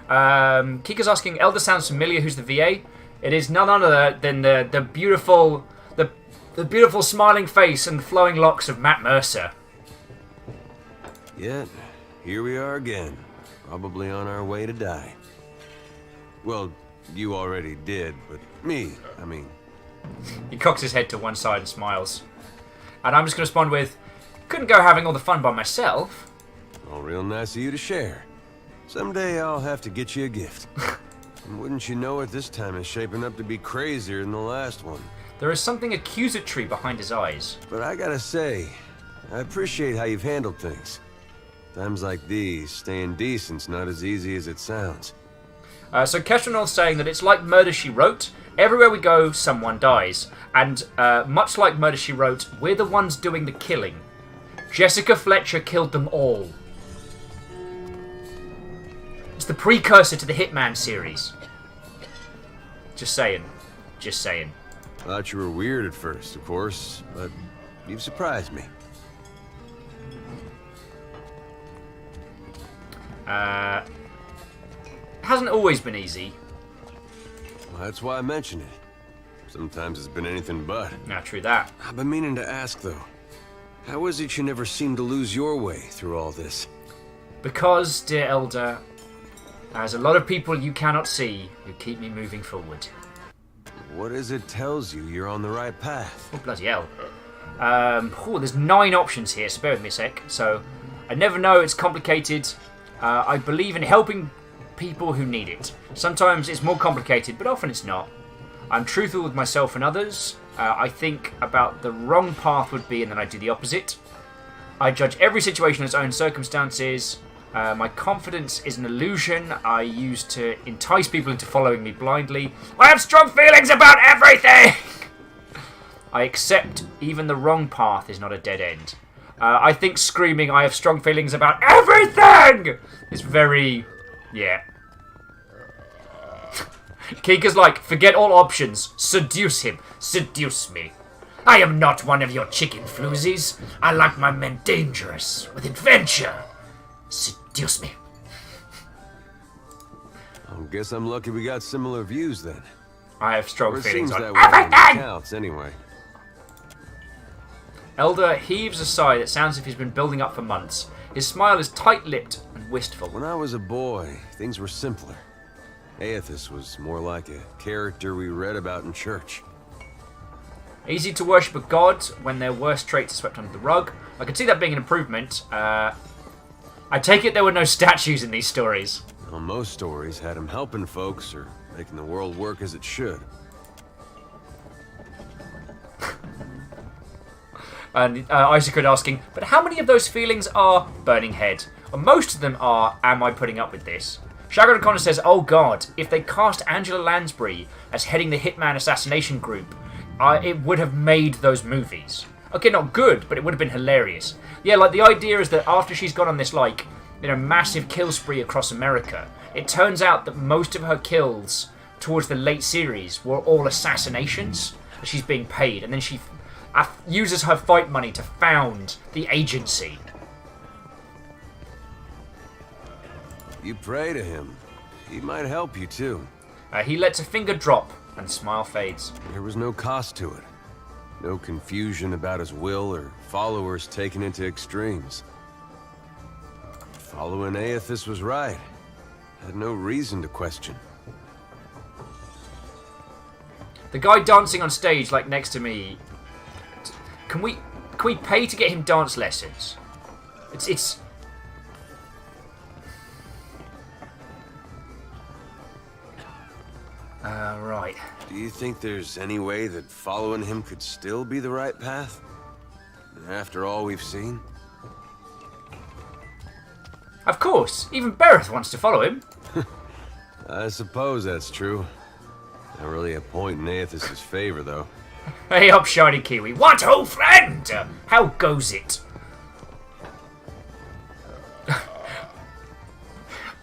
Kika's asking, Elder sounds familiar, who's the VA? It is none other than the beautiful smiling face and flowing locks of Matt Mercer. Yet, here we are again, probably on our way to die. Well, you already did, but me, I mean. He cocks his head to one side and smiles. And I'm just going to respond with, couldn't go having all the fun by myself. All real nice of you to share. Someday I'll have to get you a gift. And wouldn't you know it, this time is shaping up to be crazier than the last one. There is something accusatory behind his eyes. But I gotta say, I appreciate how you've handled things. Times like these, staying decent's not as easy as it sounds. So Kestronol's saying that it's like Murder, She Wrote. Everywhere we go, someone dies. And much like Murder, She Wrote, we're the ones doing the killing. Jessica Fletcher killed them all. It's the precursor to the Hitman series. Just saying. Just saying. Thought you were weird at first, of course, but you've surprised me. Hasn't always been easy. Well, that's why I mentioned it. Sometimes it's been anything but. Nah, true that. I've been meaning to ask, though. How is it you never seem to lose your way through all this? Because, dear Elder, there's a lot of people you cannot see who keep me moving forward. What is it tells you you're on the right path? Oh, bloody hell. There's 9 options here, so bear with me a sec. So, I never know, it's complicated. I believe in helping people who need it. Sometimes it's more complicated, but often it's not. I'm truthful with myself and others. I think about the wrong path would be, and then I do the opposite. I judge every situation in its own circumstances. My confidence is an illusion I use to entice people into following me blindly. I have strong feelings about everything! I accept even the wrong path is not a dead end. I think screaming, I have strong feelings about everything! is very... yeah. Kika's like, forget all options. Seduce him. Seduce me. I am not one of your chicken floozies. I like my men dangerous, with adventure. Seduce me. I guess I'm lucky we got similar views then. I have strong Or it feelings seems on that way on the everything! accounts, anyway. Elder heaves a sigh that sounds as if he's been building up for months. His smile is tight-lipped and wistful. When I was a boy, things were simpler. Aethys was more like a character we read about in church. Easy to worship a god when their worst traits are swept under the rug. I can see that being an improvement. I take it there were no statues in these stories. Well, most stories had him helping folks or making the world work as it should. And Isaac asking, but how many of those feelings are burning head? Well, most of them are, am I putting up with this? Shagon O'Connor says, oh god, if they cast Angela Lansbury as heading the Hitman assassination group, it would have made those movies. Okay, not good, but it would have been hilarious. Yeah, like the idea is that after she's gone on this, like, you know, massive kill spree across America, it turns out that most of her kills towards the late series were all assassinations. She's being paid, and then she uses her fight money to found the agency. You pray to him. He might help you too. He lets a finger drop, and smile fades. There was no cost to it. No confusion about his will or followers taken into extremes. Following Aethys was right. Had no reason to question. The guy dancing on stage, like next to me. Can we pay to get him dance lessons? It's. Right. Do you think there's any way that following him could still be the right path? After all we've seen? Of course. Even Bereth wants to follow him. I suppose that's true. Not really a point in Aethys' favor, though. Hey up, shiny Kiwi. What, old friend? How goes it?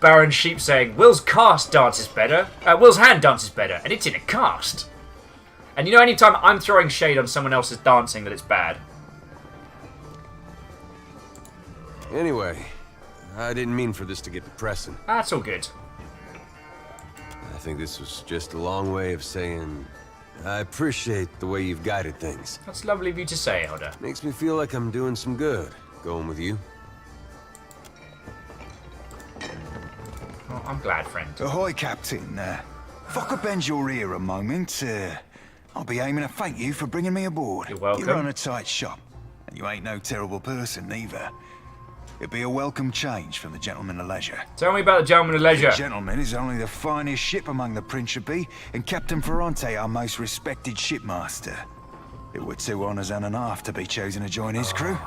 Baron Sheep saying, Will's cast dances better. Will's hand dances better, and it's in a cast. And you know, anytime I'm throwing shade on someone else's dancing, that it's bad. Anyway, I didn't mean for this to get depressing. That's all good. I think this was just a long way of saying I appreciate the way you've guided things. That's lovely of you to say, Elder. Makes me feel like I'm doing some good, going with you. Oh, I'm glad, friend. Ahoy, Captain. If I could bend your ear a moment, I'll be aiming to thank you for bringing me aboard. You're welcome. You run a tight shop, and you ain't no terrible person, neither. It'd be a welcome change from the Gentleman of Leisure. Tell me about the Gentleman of Leisure. The Gentleman is only the finest ship among the Principe, and Captain Ferrante our most respected shipmaster. It were 2 honors and a half to be chosen to join his crew.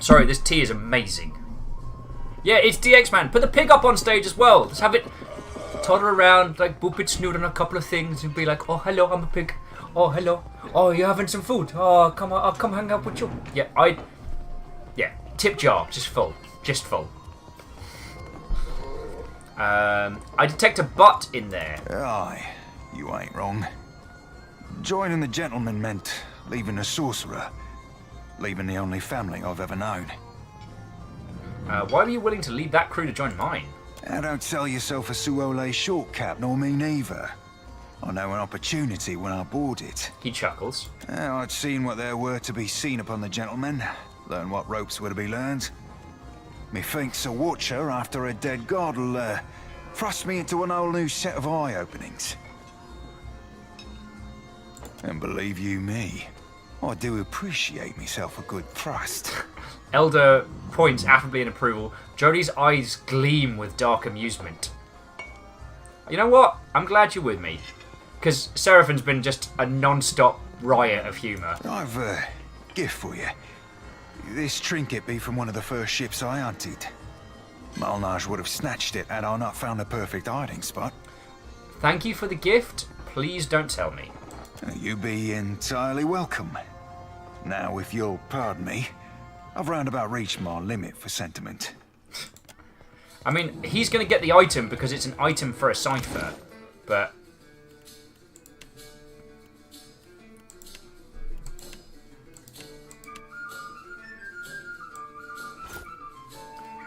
Sorry, this tea is amazing. Yeah, it's DX Man. Put the pig up on stage as well. Let's have it toddle around, like boop it snoot on a couple of things and be like, oh hello, I'm a pig. Oh hello. Oh, you having some food? Oh, come on, I'll come hang out with you. Yeah, tip jar, just full. Just full. I detect a butt in there. Aye, you ain't wrong. Joining the Gentleman meant leaving the Sorcerer. Leaving the only family I've ever known. Why were you willing to leave that crew to join mine? Don't sell yourself a Suole short, Cap, nor me neither. I know an opportunity when I bought it. He chuckles. I'd seen what there were to be seen upon the Gentleman, learn what ropes were to be learned. Methinks a watcher after a dead god'll thrust me into an whole new set of eye-openings. And believe you me, I do appreciate myself a good thrust. Elder points affably in approval. Jodie's eyes gleam with dark amusement. You know what? I'm glad you're with me. Because Seraphin's been just a non-stop riot of humour. I've a gift for you. This trinket be from one of the first ships I hunted. Malnage would have snatched it had I not found the perfect hiding spot. Thank you for the gift. Please don't tell me. You be entirely welcome. Now, if you'll pardon me, I've roundabout reached my limit for sentiment. I mean, he's going to get the item because it's an item for a cipher, but...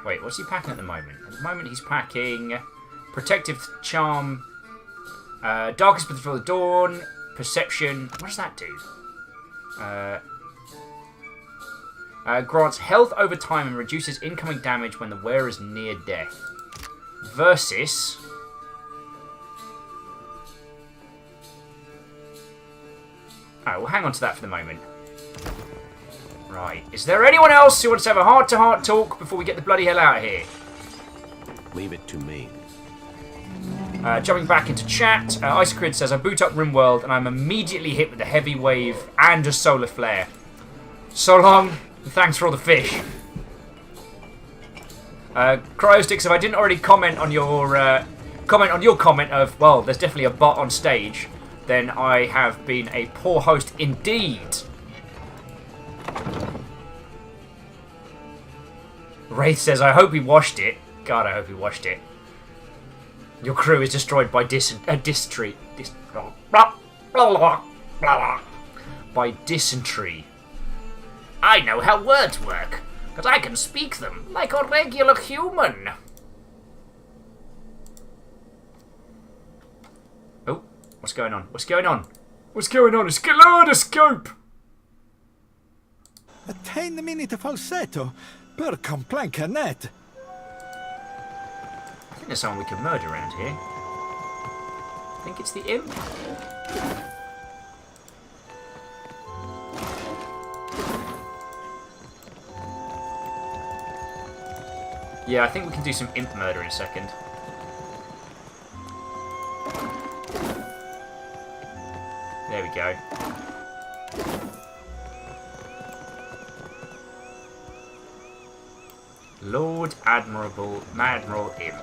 Wait, what's he packing at the moment? At the moment he's packing Protective Charm, Darkest Before the Dawn, Perception. What does that do? Grants health over time and reduces incoming damage when the wearer is near death. Versus... Alright, we'll hang on to that for the moment. Right. Is there anyone else who wants to have a heart-to-heart talk before we get the bloody hell out of here? Leave it to me. Jumping back into chat, Isocrid says, I boot up RimWorld and I'm immediately hit with a heavy wave and a solar flare. So long, and thanks for all the fish. Cryosticks, if I didn't already comment on your comment of, well, there's definitely a bot on stage, then I have been a poor host indeed. Wraith says, I hope he washed it. God, I hope he washed it. Your crew is destroyed by dysentery. By dysentery. I know how words work, because I can speak them like a regular human. Oh, what's going on? What's going on? What's going on? It's kaleidoscope! A 10-minute falsetto per complaincanet. I think there's someone we can murder around here. I think it's the imp. Yeah, I think we can do some imp murder in a second. There we go. Lord Admiral Imp.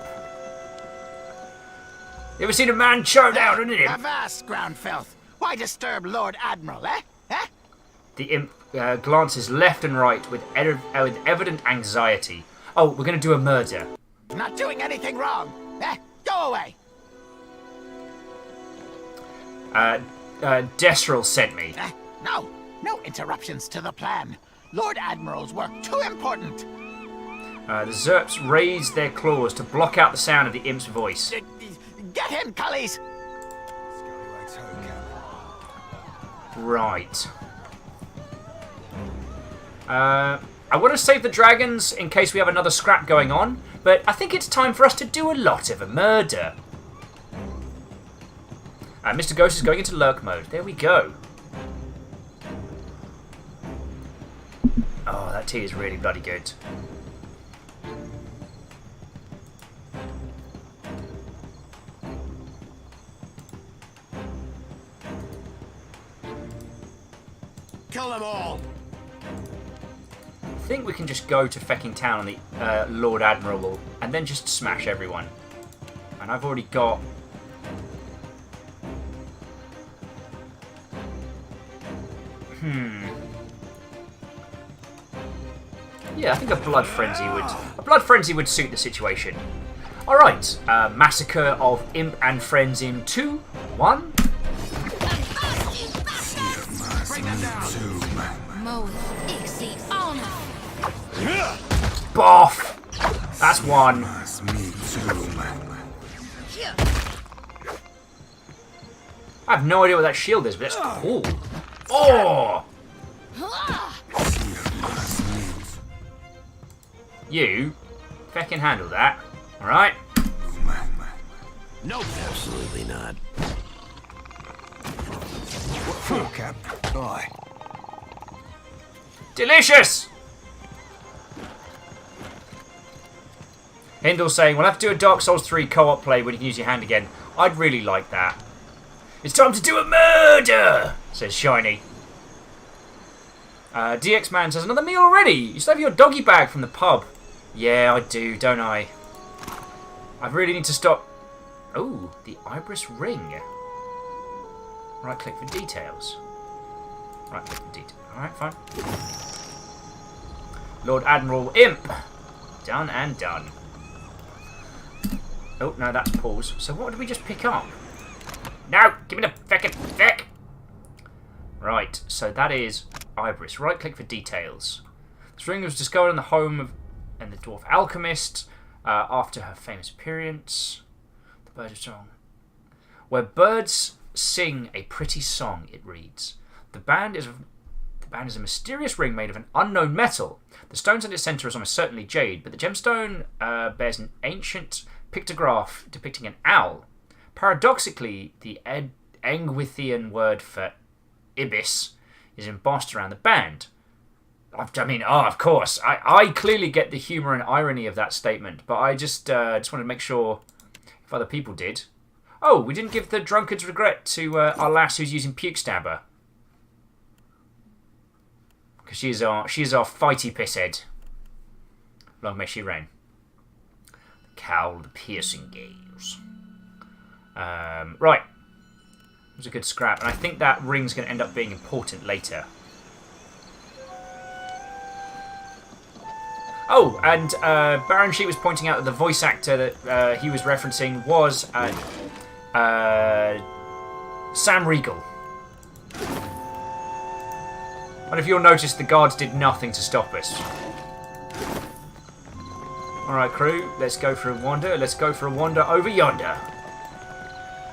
You ever seen a man chow down an imp? Avast, ground filth! Why disturb Lord Admiral, eh? Eh? The imp glances left and right with evident anxiety. Oh, we're going to do a murder. Not doing anything wrong. Eh? Go away. Desril sent me. No interruptions to the plan. Lord Admiral's work too important. The Zerps raise their claws to block out the sound of the imp's voice. Get him, cullies! Right. I want to save the dragons in case we have another scrap going on, but I think it's time for us to do a lot of a murder. Mr. Ghost is going into lurk mode. There we go. Oh, that tea is really bloody good. Kill them all! I think we can just go to fecking town on the Lord Admiral and then just smash everyone. And I've already got... Yeah, I think a blood frenzy would suit the situation. All right, massacre of Imp and friends in 2, 1. Boff! That's one. I have no idea what that shield is, but it's cool. Oh! You feckin' handle that, alright? No, absolutely not. What for, Cap? Aye. Delicious! Hindle saying, we'll have to do a Dark Souls 3 co-op play when you can use your hand again. I'd really like that. It's time to do a murder, says Shiny. DX Man says, another meal already? You still have your doggy bag from the pub. Yeah, I do, don't I? I really need to stop... Oh, the Ibris ring. Right click for details. Right click for details. Alright, fine. Lord Admiral Imp. Done and done. Oh, no, that's pause. So what did we just pick up? No! Give me the feckin' feck! Right, so that is Ibris. Right click for details. This ring was discovered in the home of and the Dwarf Alchemist after her famous appearance. The Bird of Song. Where birds sing a pretty song, it reads. The band is a mysterious ring made of an unknown metal. The stones in its centre are almost certainly jade, but the gemstone bears an ancient pictograph depicting an owl. Paradoxically, the Engwithian word for ibis is embossed around the band. Of course. I clearly get the humour and irony of that statement, but I just wanted to make sure if other people did. Oh, we didn't give the drunkard's regret to our lass who's using Puke Stabber. Because she is our fighty pisshead. Long may she reign. The cowl, the piercing gaze. Right. It was a good scrap, and I think that ring's going to end up being important later. Oh, and Baron Sheep was pointing out that the voice actor that he was referencing was Sam Riegel. And if you'll notice, the guards did nothing to stop us. Alright, crew, let's go for a wander. Let's go for a wander over yonder.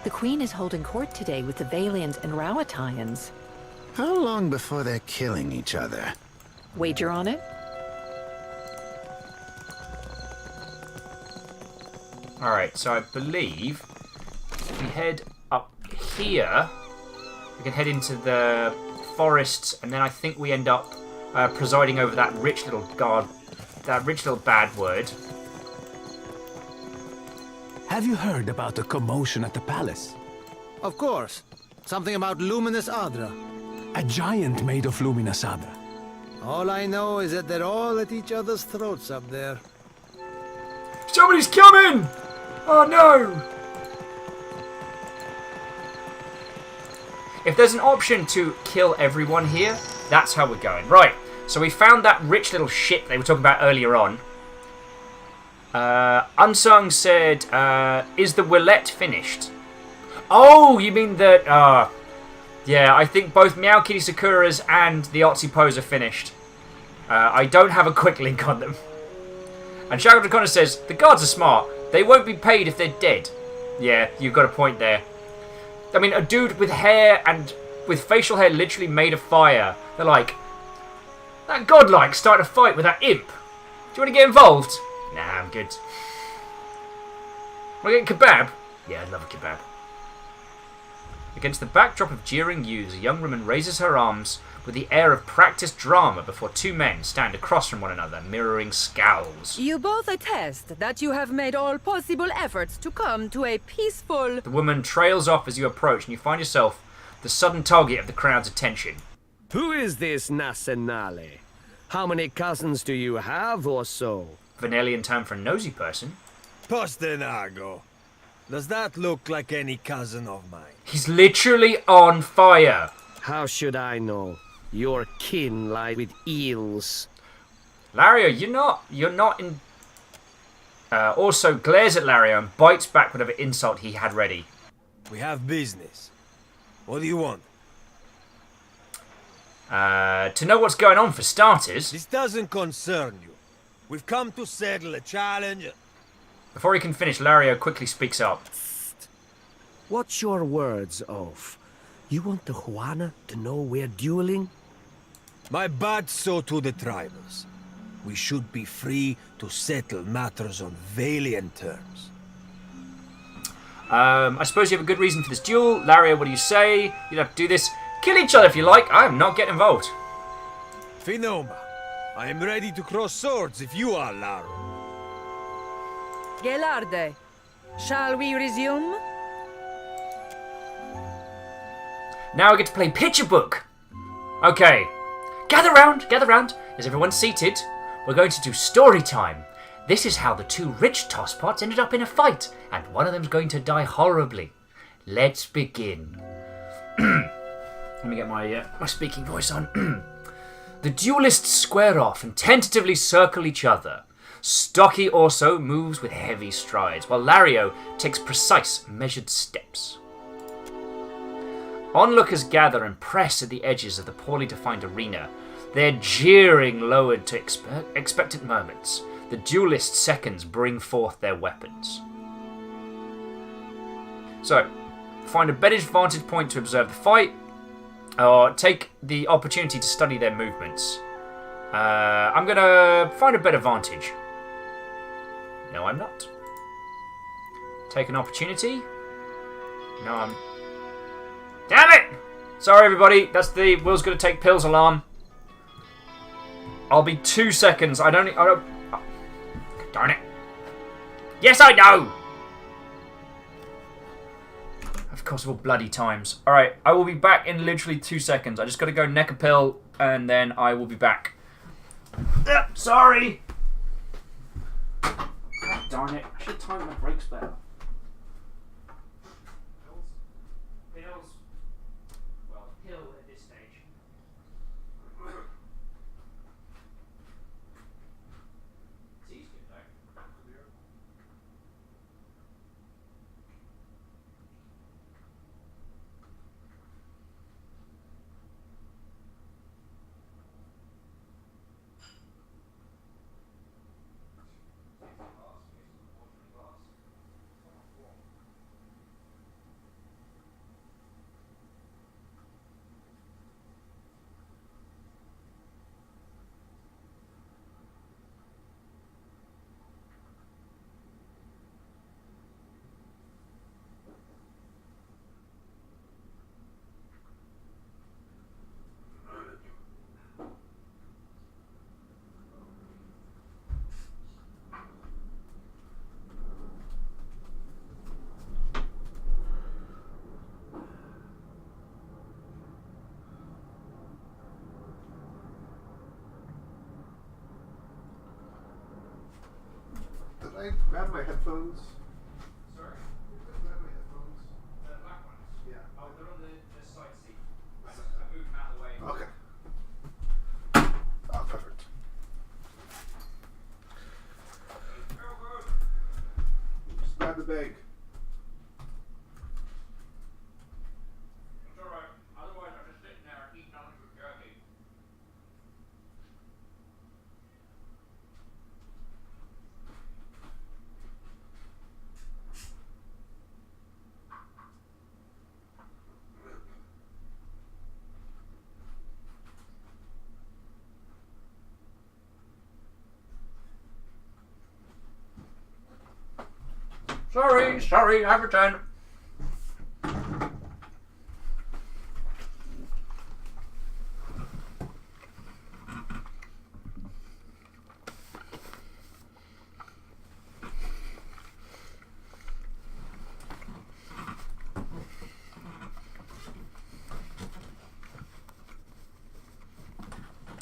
The Queen is holding court today with the Valiant and Rowathians. How long before they're killing each other? Wager on it? Alright, so I believe if we head up here, we can head into the forests, and then I think we end up presiding over that rich little bad word. Have you heard about the commotion at the palace? Of course. Something about Luminous Adra. A giant made of Luminous Adra. All I know is that they're all at each other's throats up there. Somebody's coming! Oh no! If there's an option to kill everyone here, that's how we're going. Right, so we found that rich little ship they were talking about earlier on. Unsung said, is the Willette finished? Oh, you mean that... yeah, I think both Meow Kitty Sakura's and the Otzi Pose are finished. I don't have a quick link on them. And Shadow Dracona says, the guards are smart. They won't be paid if they're dead. Yeah, you've got a point there. I mean, a dude with hair and with facial hair literally made of fire. They're like, that godlike started a fight with that imp. Do you want to get involved? Nah, I'm good. Want to get kebab? Yeah, I love a kebab. Against the backdrop of jeering youths, a young woman raises her arms with the air of practiced drama before two men stand across from one another, mirroring scowls. You both attest that you have made all possible efforts to come to a peaceful... The woman trails off as you approach, and you find yourself the sudden target of the crowd's attention. Who is this Nasenale? How many cousins do you have, or so? Vanellian term for a nosy person. Postenago. Does that look like any cousin of mine? He's literally on fire. How should I know? Your kin lie with eels. Lario, you're not in... also glares at Lario and bites back whatever insult he had ready. We have business. What do you want? To know what's going on for starters. This doesn't concern you. We've come to settle a challenge. Before he can finish, Lario quickly speaks up. What's your words, Oaf? You want the Juana to know we're dueling? My bad so to the tribals. We should be free to settle matters on Valiant terms. I suppose you have a good reason for this duel. Lario, what do you say? You don't have to do this. Kill each other if you like. I am not getting involved. Finoma, I am ready to cross swords if you are, Laro. Gelarde, shall we resume? Now I get to play Picture Book. Okay. Gather round. Is everyone seated? We're going to do story time. This is how the two rich tosspots ended up in a fight, and one of them's going to die horribly. Let's begin. Let me get my speaking voice on. The duelists square off and tentatively circle each other. Stocky Orso moves with heavy strides, while Lario takes precise, measured steps. Onlookers gather and press at the edges of the poorly defined arena, their jeering lowered to expectant murmurs. The duelist seconds bring forth their weapons. So, find a better vantage point to observe the fight, or take the opportunity to study their movements. I'm gonna find a better vantage. No, I'm not. Take an opportunity. No, I'm... Damn it! Sorry, everybody. That's the Will's gonna take pills alarm. I'll be 2 seconds. I don't... Darn it. Yes, I know! Of course, of all bloody times. Alright, I will be back in literally 2 seconds. I just gotta go neck a pill, and then I will be back. Sorry! God darn it. I should time my brakes better. Pills. Well, pill at this stage. Tea's good though. Did I grab my headphones? Sorry? Did I grab my headphones? The black ones? Yeah. Oh, they're on the side seat. I moved them out of the way. Okay. Oh, perfect. Just grab the bag. It's alright. Otherwise, I'm just sitting there eating nothing but jerky. Sorry, I've returned.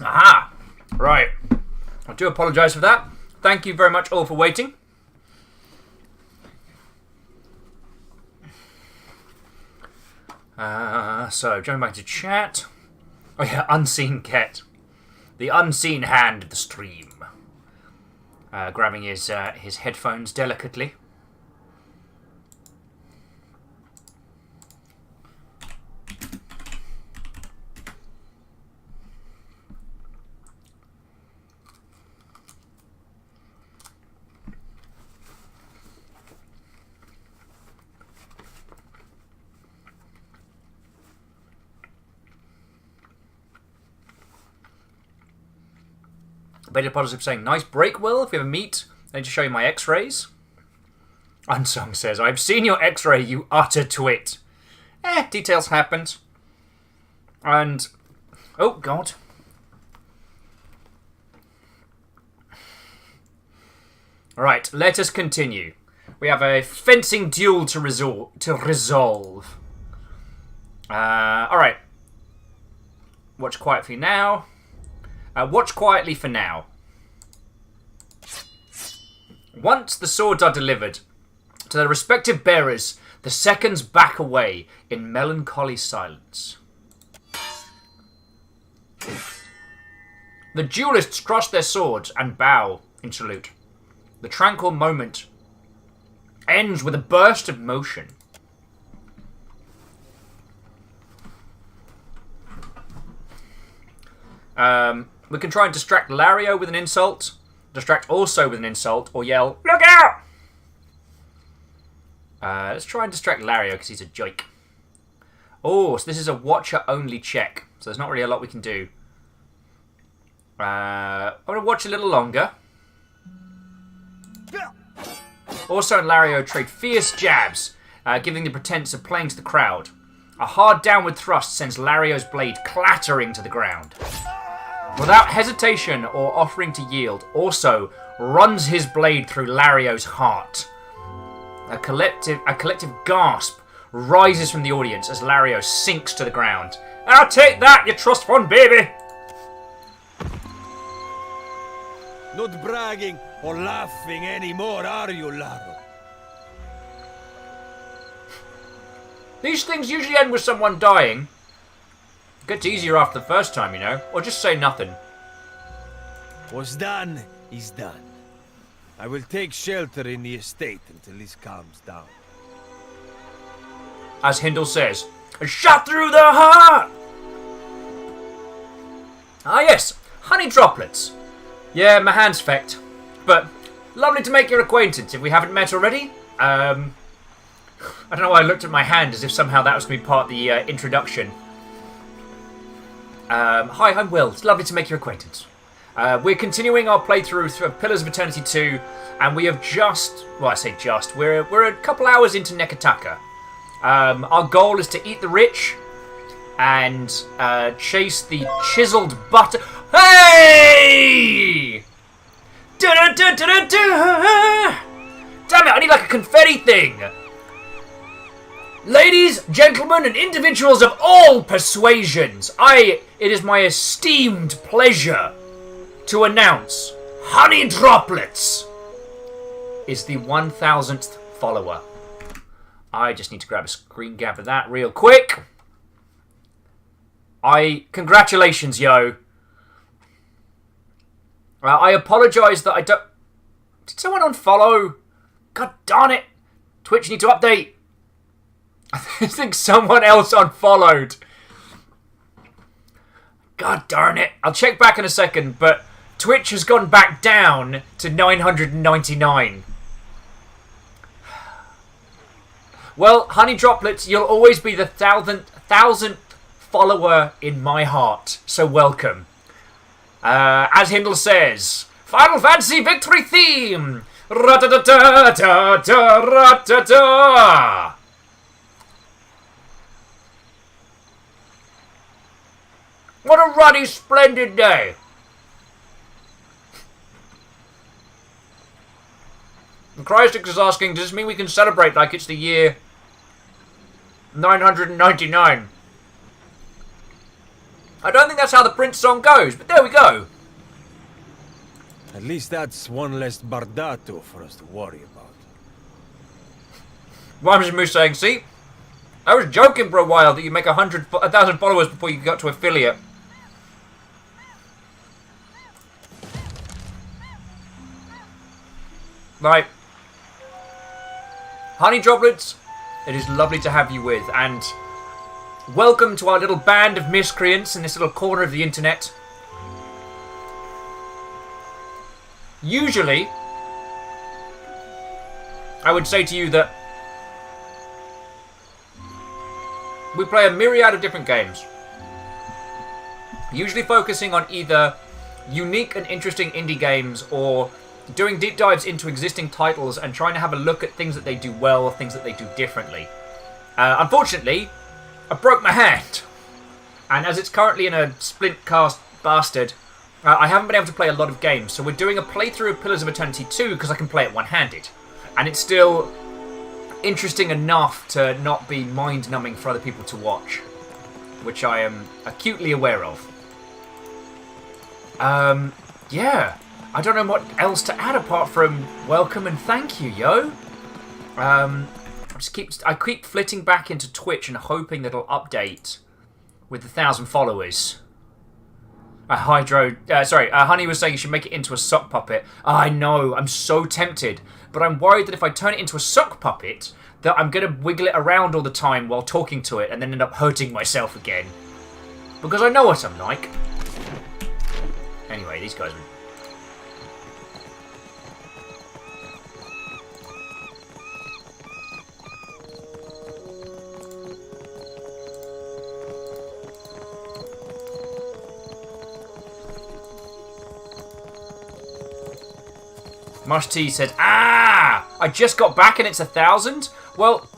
Aha! Right. I do apologise for that. Thank you very much all for waiting. So, jumping back to chat. Oh yeah, Unseen Ket. The unseen hand of the stream. Grabbing his headphones delicately. Beta Positive saying, nice break, Will. If we ever meet, I need to show you my x-rays. Unsung says, I've seen your x-ray, you utter twit. Details happened. And, oh, God. Alright, let us continue. We have a fencing duel to resolve. Alright. Watch quietly now. Watch quietly for now. Once the swords are delivered to their respective bearers, the seconds back away in melancholy silence. The duelists cross their swords and bow in salute. The tranquil moment ends with a burst of motion. We can try and distract Lario with an insult. Distract also with an insult or yell, "Look out!" Let's try and distract Lario because he's a joke. Oh, so this is a watcher-only check. So there's not really a lot we can do. I'm going to watch a little longer. Also, and Lario trade fierce jabs, giving the pretense of playing to the crowd. A hard downward thrust sends Lario's blade clattering to the ground. Without hesitation or offering to yield, also runs his blade through Lario's heart. A collective gasp rises from the audience as Lario sinks to the ground. "I'll take that, you trust fund baby!" Not bragging or laughing anymore, are you, Laro? These things usually end with someone dying. It gets easier after the first time, you know. Or just say nothing. What's done is done. I will take shelter in the estate until this calms down. As Hindle says, "A shot through the heart!" Ah yes, honey droplets. Yeah, my hand's fecked. But lovely to make your acquaintance if we haven't met already. I don't know why I looked at my hand as if somehow that was going to be part of the introduction. Hi, I'm Will. It's lovely to make your acquaintance. We're continuing our playthrough of Pillars of Eternity 2, and we have just... Well, I say just. We're a couple hours into Neketaka. Our goal is to eat the rich and chase the chiseled butter... Hey! Da-da-da-da-da-da! Damn it, I need like a confetti thing. Ladies, gentlemen, and individuals of all persuasions, it is my esteemed pleasure to announce Honey Droplets is the 1000th follower. I just need to grab a screen cap of that real quick. Congratulations, yo. I apologise that I don't... Did someone unfollow? God darn it. Twitch need to update. I think someone else unfollowed. God darn it. I'll check back in a second, but Twitch has gone back down to 999. Well, Honey Droplets, you'll always be the thousandth follower in my heart, so welcome. As Hindle says, Final Fantasy Victory Theme! Ra-da-da-da-da-da-da-da-da! What a ruddy, splendid day! And Cryostix is asking, does this mean we can celebrate like it's the year 999? I don't think that's how the Prince song goes, but there we go. At least that's one less Bardato for us to worry about. Rhymes Moose saying, see, I was joking for a while that you make 1,000 followers before you got to affiliate. Right. Honey Droplets, it is lovely to have you with, and welcome to our little band of miscreants in this little corner of the internet. Usually, I would say to you that we play a myriad of different games, usually focusing on either unique and interesting indie games or doing deep dives into existing titles and trying to have a look at things that they do well or things that they do differently. Unfortunately, I broke my hand, and as it's currently in a splint cast bastard, I haven't been able to play a lot of games, so we're doing a playthrough of Pillars of Eternity 2 because I can play it one-handed. And it's still interesting enough to not be mind-numbing for other people to watch, which I am acutely aware of. Yeah, I don't know what else to add apart from welcome and thank you, yo. I keep flitting back into Twitch and hoping that it'll update with the 1,000 followers. Honey was saying you should make it into a sock puppet. I know, I'm so tempted. But I'm worried that if I turn it into a sock puppet, that I'm going to wiggle it around all the time while talking to it and then end up hurting myself again. Because I know what I'm like. Anyway, these guys are... Mush Tea said, I just got back and it's 1,000? Well,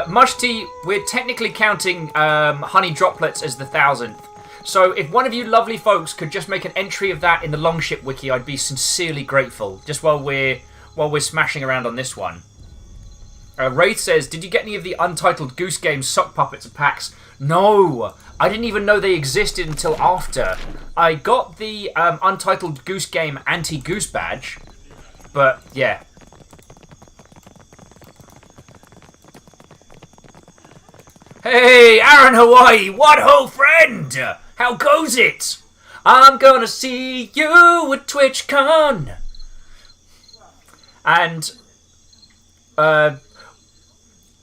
Mush Tea, we're technically counting honey droplets as the 1,000th. So if one of you lovely folks could just make an entry of that in the Longship wiki, I'd be sincerely grateful. Just while we're smashing around on this one. Wraith says, did you get any of the Untitled Goose Game sock puppets and packs? No, I didn't even know they existed until after. I got the Untitled Goose Game anti-goose badge, but yeah. Hey, Aaron Hawaii, what ho, friend? How goes it? I'm gonna see you at TwitchCon. And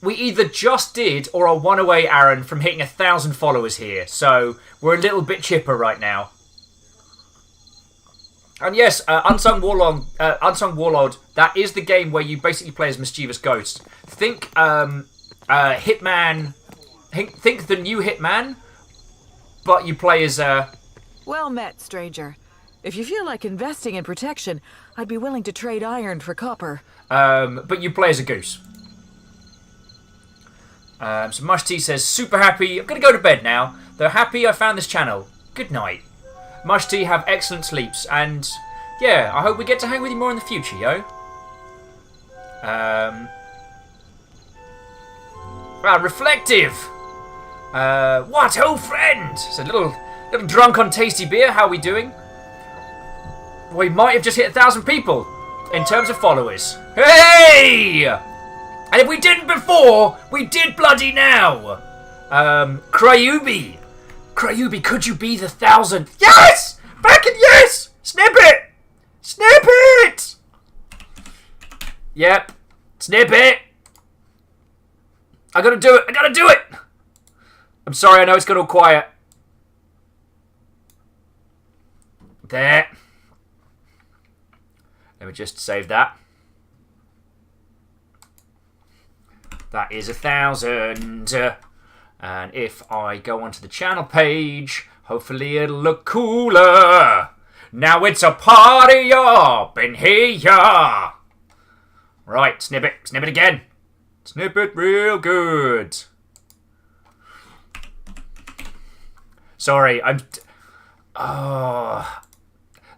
we either just did or are one away, Aaron, from hitting 1,000 followers here. So we're a little bit chipper right now. And yes, Unsung Warlord, that is the game where you basically play as Mischievous Ghost. Think Hitman. Think the new Hitman, but you play as Well met, stranger. If you feel like investing in protection, I'd be willing to trade iron for copper. But you play as a goose. So Mush Tea says, super happy. I'm going to go to bed now. Though happy I found this channel. Good night. Mush Tea, have excellent sleeps. And yeah, I hope we get to hang with you more in the future, yo. Reflective. What ho, friend? It's a little drunk on tasty beer. How are we doing? We might have just hit 1,000 people in terms of followers. Hey! And if we didn't before, we did bloody now. Cryubi, could you be the 1,000th? Yes! Fucking yes! Snip it! Snip it! Yep. Snip it! I gotta do it! I'm sorry, I know it's got all quiet. There. Let me just save that. That is 1,000. And if I go onto the channel page, hopefully it'll look cooler. Now it's a party up in here. Right, snip it again. Snip it real good. Sorry,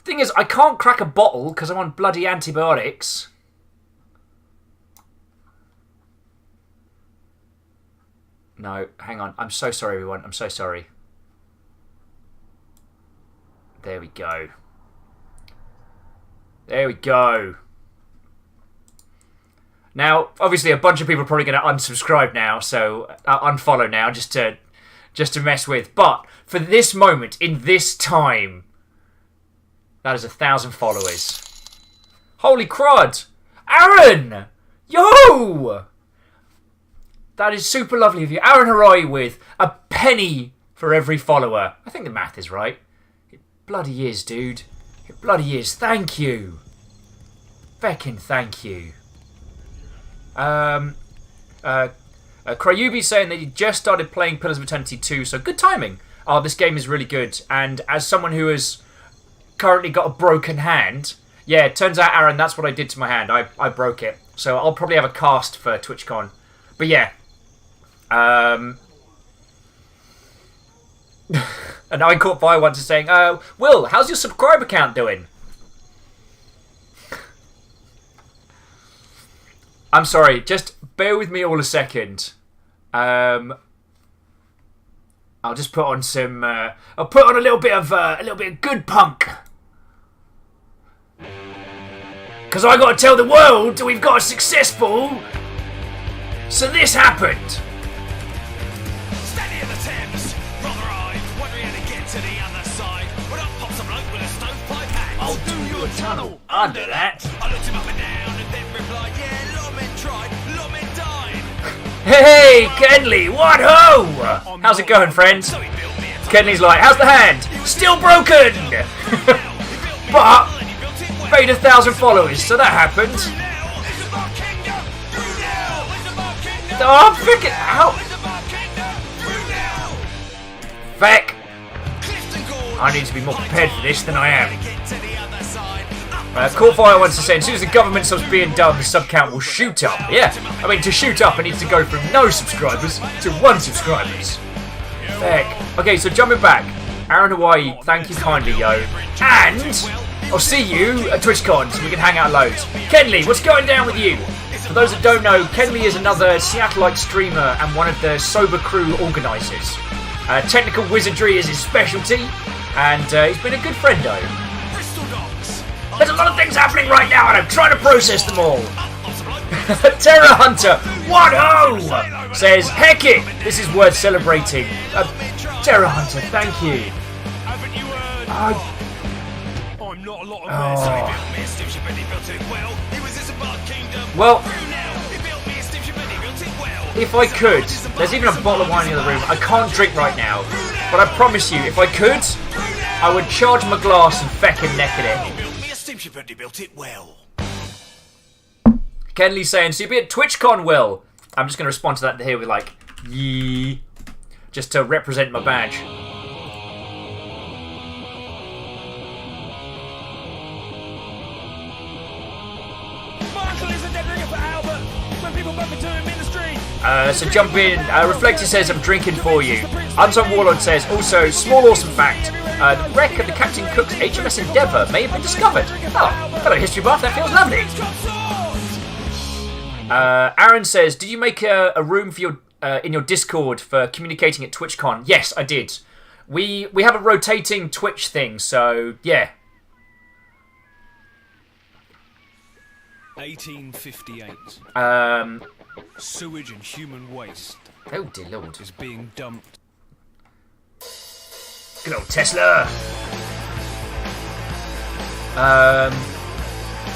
thing is, I can't crack a bottle because I'm on bloody antibiotics. No, hang on. I'm so sorry, everyone. I'm so sorry. There we go. There we go. Now, obviously, a bunch of people are probably going to unsubscribe now, so unfollow now, just to mess with. But for this moment, in this time, that is 1,000 followers. Holy crud! Aaron! Yo! That is super lovely of you. Aaron Harai with a penny for every follower. I think the math is right. It bloody is, dude. It bloody is. Thank you. Feckin' thank you. Cryubi saying that he just started playing Pillars of Eternity 2, so good timing. Oh, this game is really good. And as someone who has currently got a broken hand, yeah, it turns out, Aaron, that's what I did to my hand. I broke it. So I'll probably have a cast for TwitchCon. But yeah. And I caught by one to saying, Will, how's your subscriber count doing? I'm sorry, just bear with me all a second. I'll just put on some. I'll put on a little bit of good punk. Because I got to tell the world that we've got a successful. So this happened. Standing in the Thames, rather eyed, wondering how to get to the other side. When up pops a bloke with a stovepipe hat. I'll do you a tunnel under that. I looked him up and down and then replied, yeah, a lot of men tried, a lot of men died. Hey, Kenley, what ho? How's it going, friends? Kenley's like, how's the hand? Still broken! But made 1,000 followers, so that happened. Oh, pick it out! Feck! I need to be more prepared for this than I am. Courtfire wants to say, as soon as the government stops being dumb, the sub count will shoot up. Yeah, I mean, to shoot up, it needs to go from no subscribers to 1 subscribers. Heck. Okay, so jumping back. Aaron Hawaii, thank you kindly, yo. And I'll see you at TwitchCon so we can hang out loads. Kenley, what's going down with you? For those that don't know, Kenley is another Seattle-like streamer and one of the Sober Crew organisers. Technical wizardry is his specialty, and he's been a good friendo. There's a lot of things happening right now, and I'm trying to process them all. Terror Hunter, what ho! Says, heck it, this is worth celebrating. Terror Hunter, thank you. Well, if I could, there's even a bottle of wine in the room. I can't drink right now, but I promise you, if I could, I would charge my glass and feckin' neck at it. Kenley saying, so you'll be at TwitchCon, Will. I'm just going to respond to that here with like, yee, just to represent my badge. So jump in. Reflector says, I'm drinking for you. Unson Warlord says, also, small awesome fact. The wreck of the Captain Cook's HMS Endeavour may have been discovered. Oh, hello history buff, that feels lovely. Aaron says, did you make a room for your in your Discord for communicating at TwitchCon? Yes, I did. We have a rotating Twitch thing, so yeah. 1858. Sewage and human waste. Oh dear lord. Is being dumped. Good old Tesla.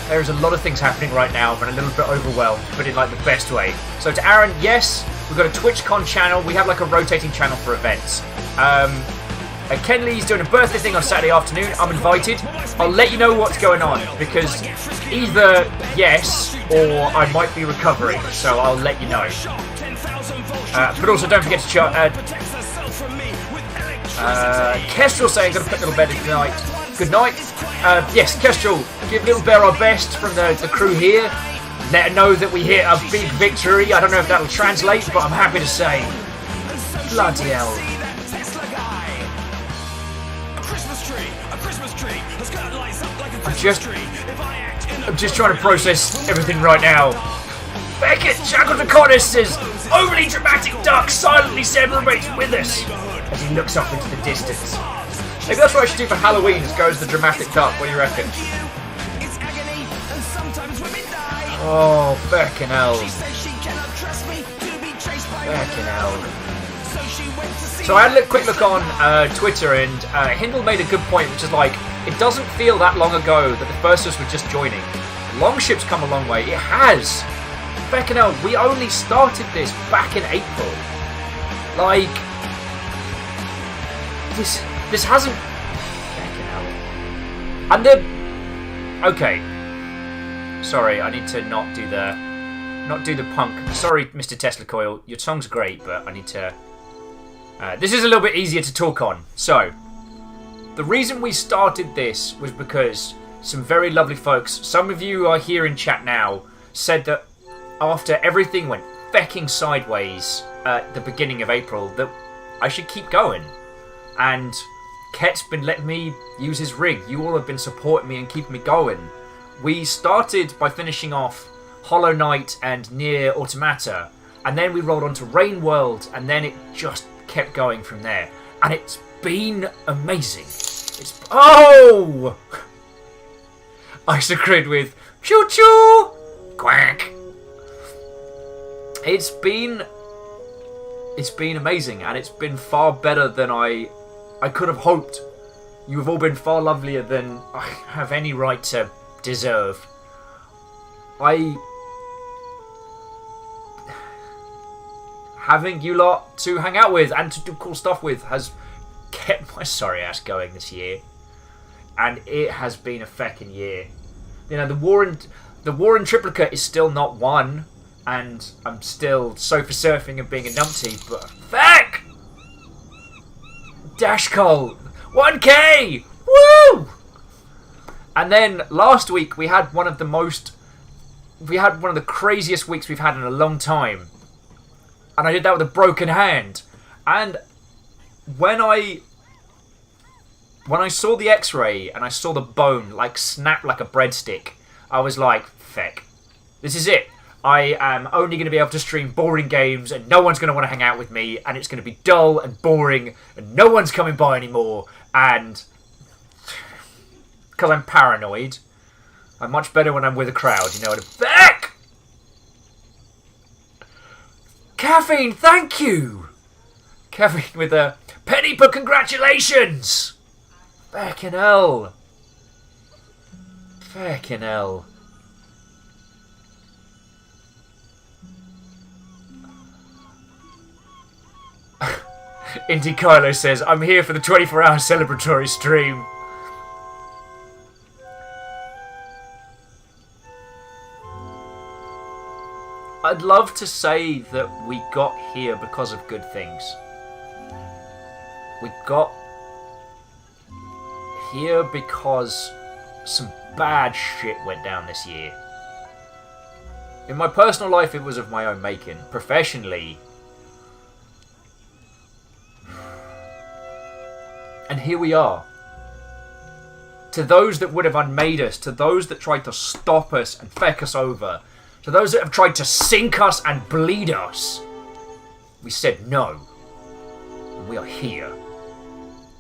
There's a lot of things happening right now, but a little bit overwhelmed, but in like the best way. So to Aaron, yes, we've got a TwitchCon channel. We have like a rotating channel for events. Kenley's doing a birthday thing on Saturday afternoon. I'm invited. I'll let you know what's going on, because either yes or I might be recovering, so I'll let you know. But also don't forget to Kestrel saying, got to put Little Bear tonight. Good night. Yes, Kestrel, give Little Bear our best from the crew here. Let her know that we hit a big victory. I don't know if that'll translate, but I'm happy to say. Bloody hell. I'm just trying to process everything right now. Beckett, Shackle Draconis says, overly dramatic duck silently celebrates with us as he looks up into the distance. Maybe that's what I should do for Halloween, is go as the dramatic duck. What do you reckon? Oh, feckin' hell. Feckin' hell. So I had a quick look on Twitter, and Hindle made a good point, which is like, it doesn't feel that long ago that the first of us were just joining. Longship's come a long way. It has. Feckin' hell, we only started this back in April. Like, this hasn't. Feckin' hell. And then, okay. Sorry, I need to not do the punk. Sorry, Mr. Tesla Coil. Your song's great, but I need to. This is a little bit easier to talk on. So, the reason we started this was because some very lovely folks, some of you are here in chat now, said that after everything went fecking sideways at the beginning of April, that I should keep going. And Ket's been letting me use his rig. You all have been supporting me and keeping me going. We started by finishing off Hollow Knight and Nier Automata, and then we rolled on to Rain World, and then it just kept going from there. And it's been amazing. Oh! Isogrid with choo choo! Quack! It's been amazing, and it's been far better than I could have hoped. You have all been far lovelier than I have any right to deserve. Having you lot to hang out with and to do cool stuff with has kept my sorry ass going this year, and it has been a feckin' year. You know, the war in Triplicate is still not won, and I'm still sofa surfing and being a numpty, but feck! Dashcol 1K! Woo! And then last week we had one of the craziest weeks we've had in a long time. And I did that with a broken hand. And when I saw the X-ray and I saw the bone like snap like a breadstick, I was like, feck. This is it. I am only going to be able to stream boring games and no one's going to want to hang out with me and it's going to be dull and boring and no one's coming by anymore. And because I'm paranoid, I'm much better when I'm with a crowd, you know what I mean? Caffeine, thank you! Caffeine with a penny, but congratulations! Fucking hell. Fucking hell. Indy Kylo says, I'm here for the 24-hour celebratory stream. I'd love to say that we got here because of good things. We got here because some bad shit went down this year. In my personal life, it was of my own making. Professionally, and here we are. To those that would have unmade us, to those that tried to stop us and feck us over, to those that have tried to sink us and bleed us, we said no. And we are here.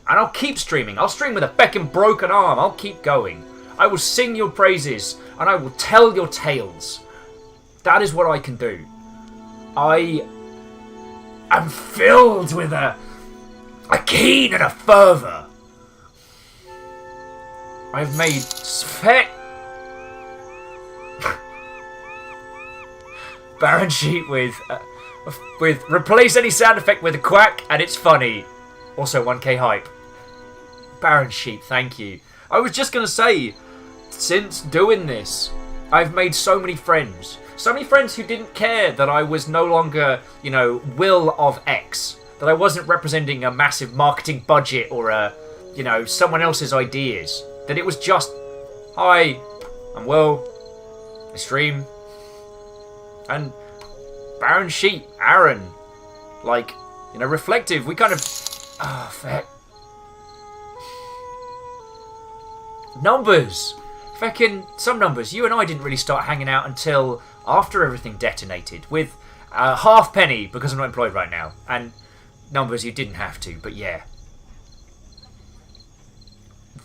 And I'll keep streaming. I'll stream with a feckin' broken arm. I'll keep going. I will sing your praises and I will tell your tales. That is what I can do. I am filled with a keen and a fervour. I've made Baron Sheep with replace any sound effect with a quack and it's funny. Also 1k hype. Baron Sheep, thank you. I was just going to say, since doing this, I've made so many friends. So many friends who didn't care that I was no longer, you know, Will of X. That I wasn't representing a massive marketing budget or someone else's ideas. That it was just, hi, I'm Will, I stream, and Baron Sheep, Aaron, Reflective, we kind of, feck. Numbers, feckin' some numbers. You and I didn't really start hanging out until after everything detonated, with Halfpenny, because I'm not employed right now, and Numbers, you didn't have to, but yeah.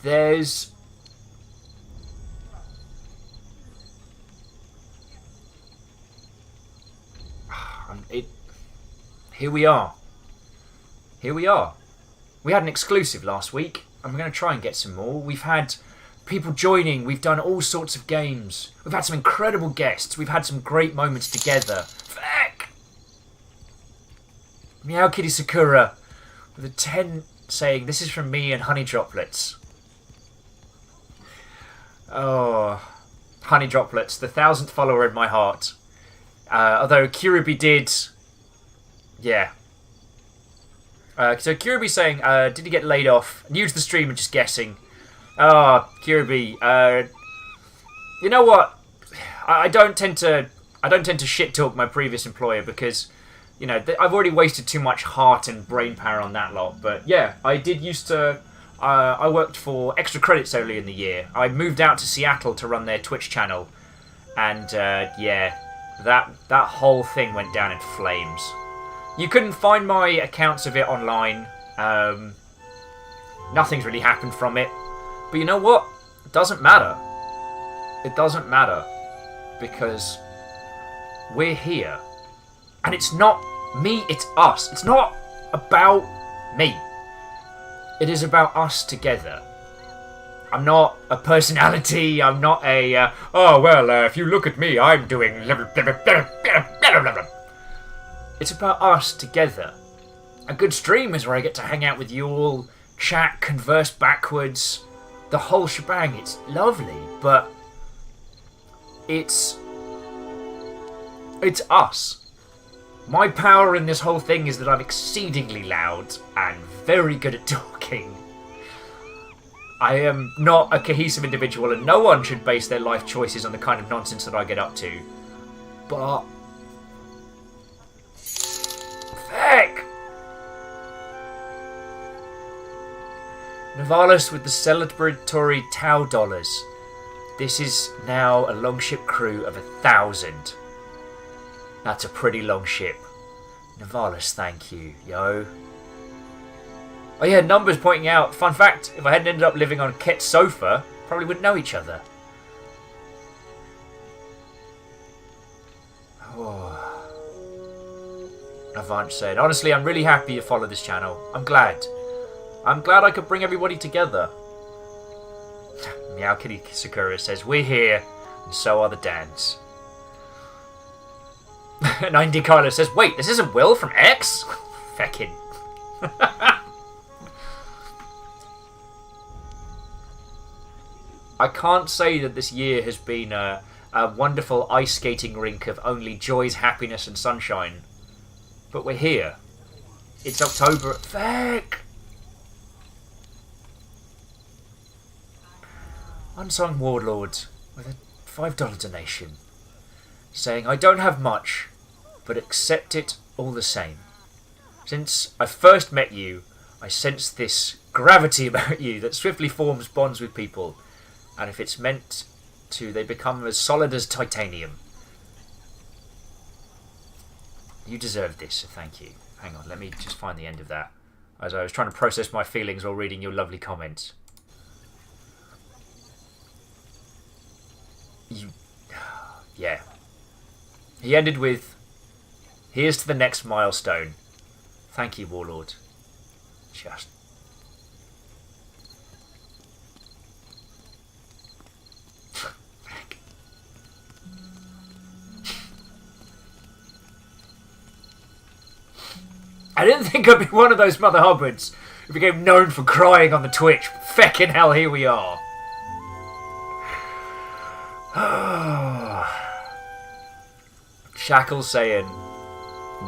There's... Here we are. Here we are. We had an exclusive last week, and we're going to try and get some more. We've had people joining. We've done all sorts of games. We've had some incredible guests. We've had some great moments together. Feck! Meow Kitty Sakura with a 10 saying, this is from me and Honey Droplets. Oh, Honey Droplets, the 1000th follower in my heart. Although Kirubi did... Yeah. So Kirubi saying, did he get laid off? New to the stream and just guessing. Oh, Kirubi. You know what? I don't tend to shit talk my previous employer because, you know, I've already wasted too much heart and brain power on that lot. But yeah, I did used to. I worked for Extra Credits earlier in the year. I moved out to Seattle to run their Twitch channel, and yeah, that whole thing went down in flames. You couldn't find my accounts of it online. Nothing's really happened from it. But you know what? It doesn't matter. It doesn't matter. Because we're here. And it's not me, it's us. It's not about me. It is about us together. I'm not a personality. I'm not a, if you look at me, I'm doing... It's about us together. A good stream is where I get to hang out with you all, chat, converse backwards, the whole shebang. It's lovely, but it's us. My power in this whole thing is that I'm exceedingly loud and very good at talking. I am not a cohesive individual, and no one should base their life choices on the kind of nonsense that I get up to. But... Feck! Novalis with the celebratory Tau dollars. This is now a longship crew of 1,000. That's a pretty long ship. Novalis, thank you, yo. Oh yeah, numbers pointing out. Fun fact, if I hadn't ended up living on Ket's sofa, probably wouldn't know each other. Oh. Avanch said, honestly, I'm really happy you follow this channel. I'm glad. I'm glad I could bring everybody together. Meow Kitty Sakura says, we're here, and so are the Dans. 90 Kylo says, wait, this isn't Will from X? Feckin'. I can't say that this year has been a wonderful ice skating rink of only joys, happiness and sunshine. But we're here. It's October. Feck! Unsung Warlord with a $5 donation. Saying, I don't have much, but accept it all the same. Since I first met you, I sense this gravity about you that swiftly forms bonds with people. And if it's meant to, they become as solid as titanium. You deserve this, so thank you. Hang on, let me just find the end of that. As I was trying to process my feelings while reading your lovely comments. Yeah. He ended with, here's to the next milestone. Thank you, Warlord. Just... I didn't think I'd be one of those Mother Hubbards who became known for crying on the Twitch. Feckin' hell, here we are. Shackles saying,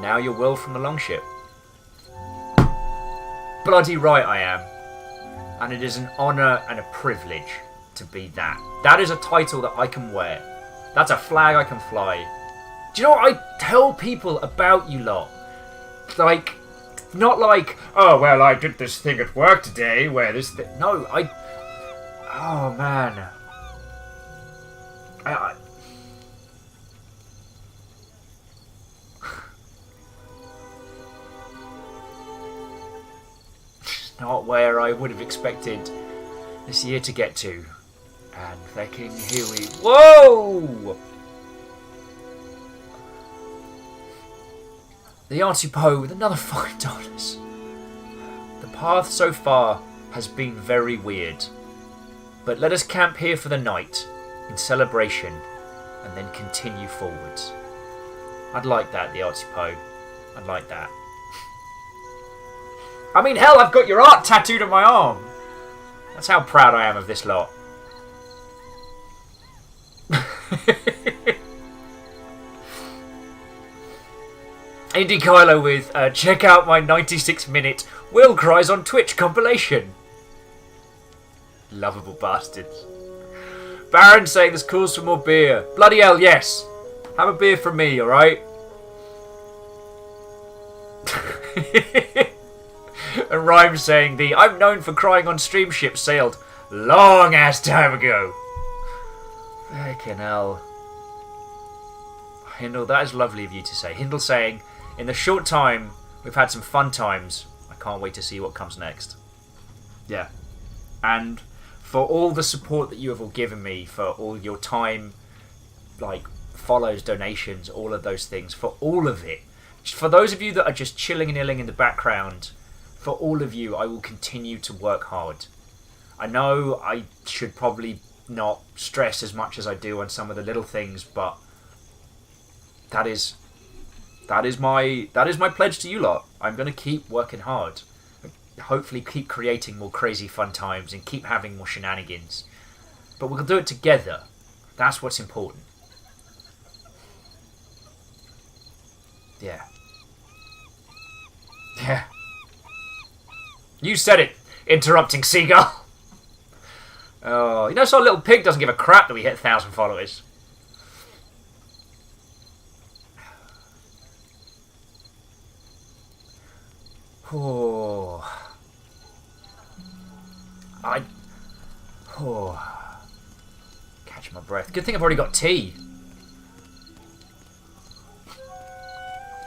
now you're Will from the Longship. Bloody right I am. And it is an honour and a privilege to be that. That is a title that I can wear. That's a flag I can fly. Do you know what I tell people about you lot? Like, not like, oh, well, I did this thing at work today where this thing... No, oh, man. Not where I would have expected this year to get to. And fucking here we... Whoa! The Artupo with another $5. The path so far has been very weird. But let us camp here for the night, in celebration, and then continue forwards. I'd like that, the Artupo. I'd like that. I mean, hell, I've got your art tattooed on my arm. That's how proud I am of this lot. Indy Kylo with, check out my 96-minute Will Cries on Twitch compilation. Lovable bastards. Baron saying there's calls for more beer. Bloody hell, yes. Have a beer from me, alright? And Rhyme saying I'm known for crying on stream ship sailed long ass time ago. Fucking hell. Hindle, that is lovely of you to say. Hindle saying, in the short time, we've had some fun times. I can't wait to see what comes next. Yeah. And for all the support that you have all given me, for all your time, like, follows, donations, all of those things, for all of it. For those of you that are just chilling and illing in the background, for all of you, I will continue to work hard. I know I should probably not stress as much as I do on some of the little things, but that is my pledge to you lot. I'm going to keep working hard. Hopefully keep creating more crazy fun times and keep having more shenanigans. But we'll do it together. That's what's important. Yeah. Yeah. You said it, interrupting Seagull. Oh, you know, so Little Pig doesn't give a crap that we hit 1,000 followers. Oh. Oh. Catch my breath. Good thing I've already got tea.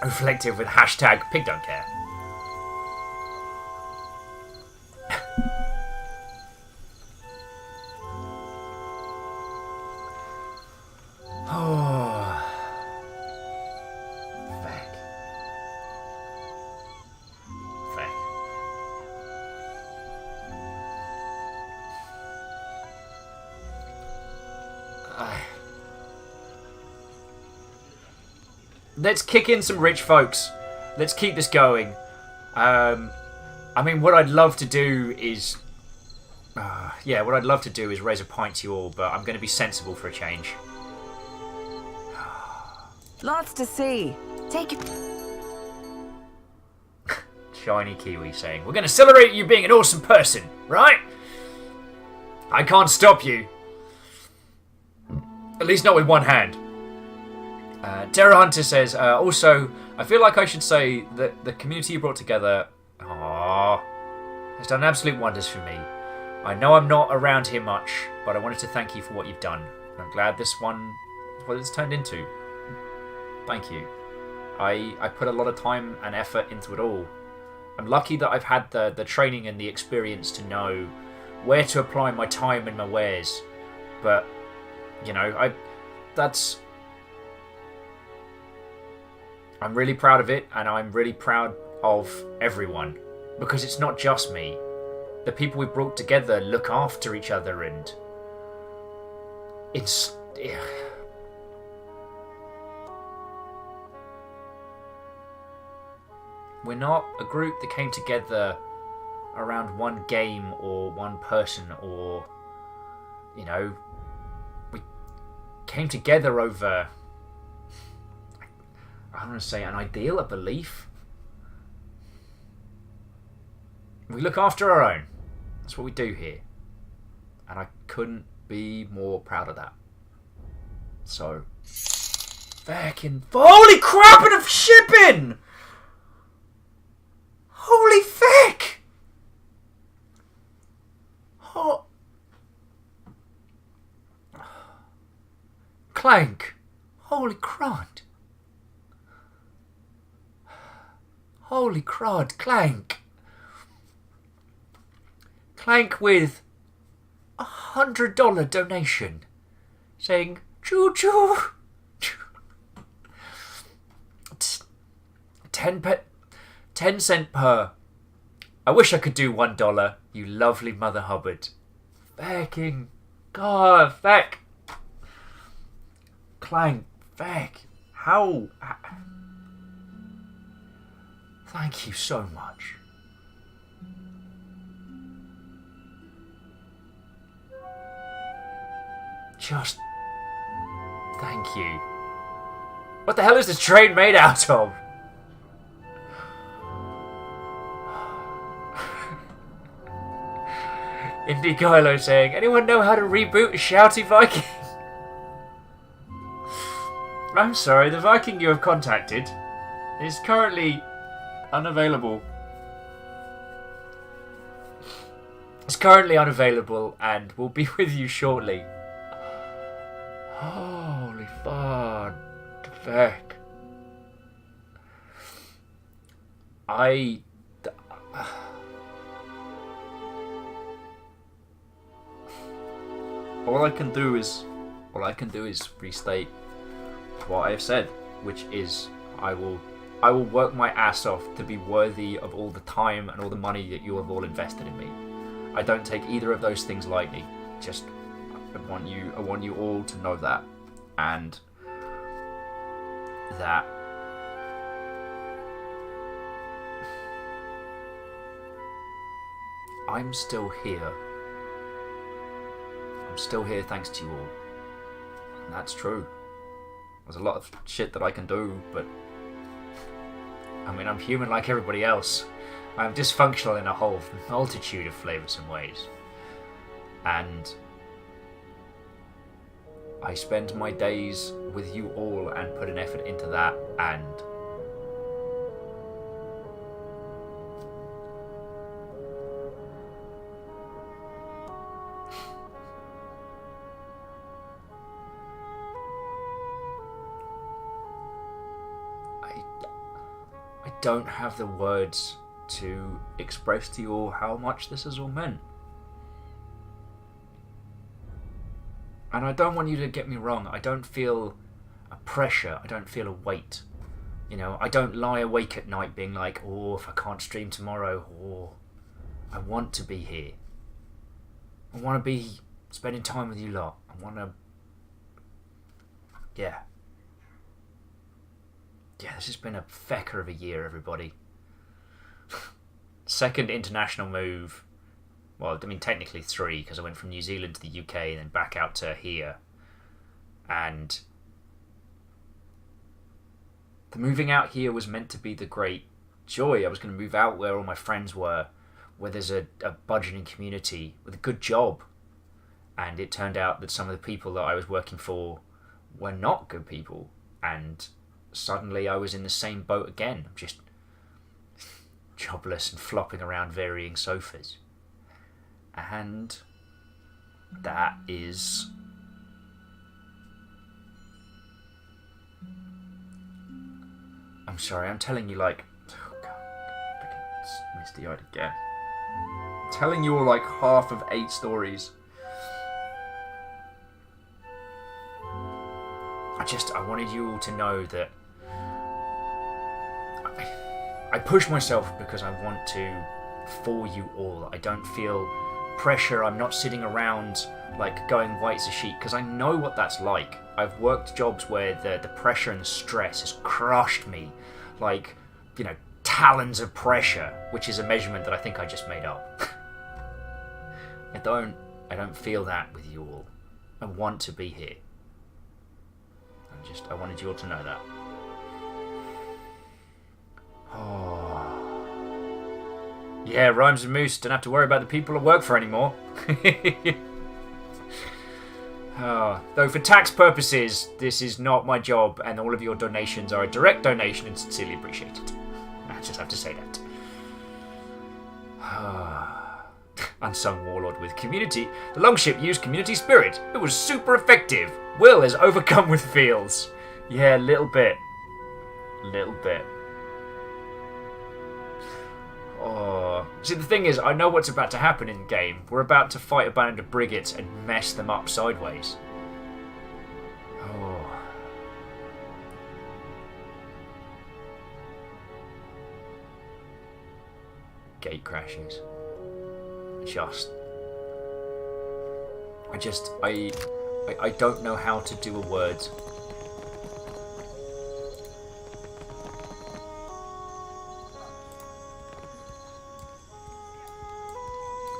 Reflective with hashtag pig don't care. Oh. Feck. Feck. Let's kick in some rich folks. Let's keep this going. I mean, what I'd love to do is... what I'd love to do is raise a pint to you all, but I'm going to be sensible for a change. Lots to see. Take it. Shiny Kiwi saying, we're going to celebrate you being an awesome person, right? I can't stop you. At least not with one hand. Terra Hunter says, also, I feel like I should say that the community you brought together has done absolute wonders for me. I know I'm not around here much, but I wanted to thank you for what you've done. And I'm glad this one is what it's turned into. Thank you. I put a lot of time and effort into it all. I'm lucky that I've had the training and the experience to know where to apply my time and my wares. But, you know, I'm really proud of it, and I'm really proud of everyone. Because it's not just me. The people we brought together look after each other, and it's... We're not a group that came together around one game or one person or, you know, we came together over, I want to say an ideal, a belief. We look after our own. That's what we do here. And I couldn't be more proud of that. So, fucking, holy crap, and of shipping! Holy feck! Oh. Clank. Holy crud. Holy crud, Clank. Clank with $100 donation. Saying, choo choo. 10 cent per. I wish I could do $1, you lovely Mother Hubbard. Fecking. God, feck. Clank, feck. How? Thank you so much. Just thank you. What the hell is this train made out of? Indie Kylo saying, anyone know how to reboot a shouty Viking? I'm sorry, the Viking you have contacted is currently unavailable. It's currently unavailable and will be with you shortly. Holy fuck. All I can do is restate what I have said, which is I will work my ass off to be worthy of all the time and all the money that you have all invested in me. I don't take either of those things lightly. Just I want you all to know that, and that I'm still here. I'm still here thanks to you all. And that's true. There's a lot of shit that I can do, but I mean, I'm human like everybody else. I'm dysfunctional in a whole multitude of flavors and ways. And I spend my days with you all and put an effort into that, and I don't have the words to express to you all how much this has all meant. And I don't want you to get me wrong. I don't feel a pressure. I don't feel a weight. You know, I don't lie awake at night being like, oh, if I can't stream tomorrow, oh, I want to be here. I want to be spending time with you lot. I want to... Yeah. Yeah, this has been a fecker of a year, everybody. Second international move. Well, I mean, technically 3, because I went from New Zealand to the UK and then back out to here. And the moving out here was meant to be the great joy. I was going to move out where all my friends were, where there's a budgeting community with a good job. And it turned out that some of the people that I was working for were not good people. And suddenly I was in the same boat again, just jobless and flopping around varying sofas. And that is... I'm sorry, I'm telling you like... Oh God, freaking misty-eyed again. I'm telling you all like half of 8 stories. I wanted you all to know that I push myself because I want to for you all. I don't feel pressure. I'm not sitting around like going white as a sheet because I know what that's like. I've worked jobs where the pressure and the stress has crushed me like, you know, talons of pressure, which is a measurement that I think I just made up. I don't feel that with you all. I want to be here. I wanted you all to know that. Oh. Yeah, Rhymes and Moose don't have to worry about the people I work for anymore. Though for tax purposes, this is not my job, and all of your donations are a direct donation and sincerely appreciated. I just have to say that. Unsung Warlord with Community. The Longship used Community Spirit. It was super effective. Will is overcome with feels. Yeah, little bit. Little bit. Oh. See, the thing is, I know what's about to happen in the game. We're about to fight a band of Brigates and mess them up sideways. Oh. Gate crashes. I don't know how to do a word.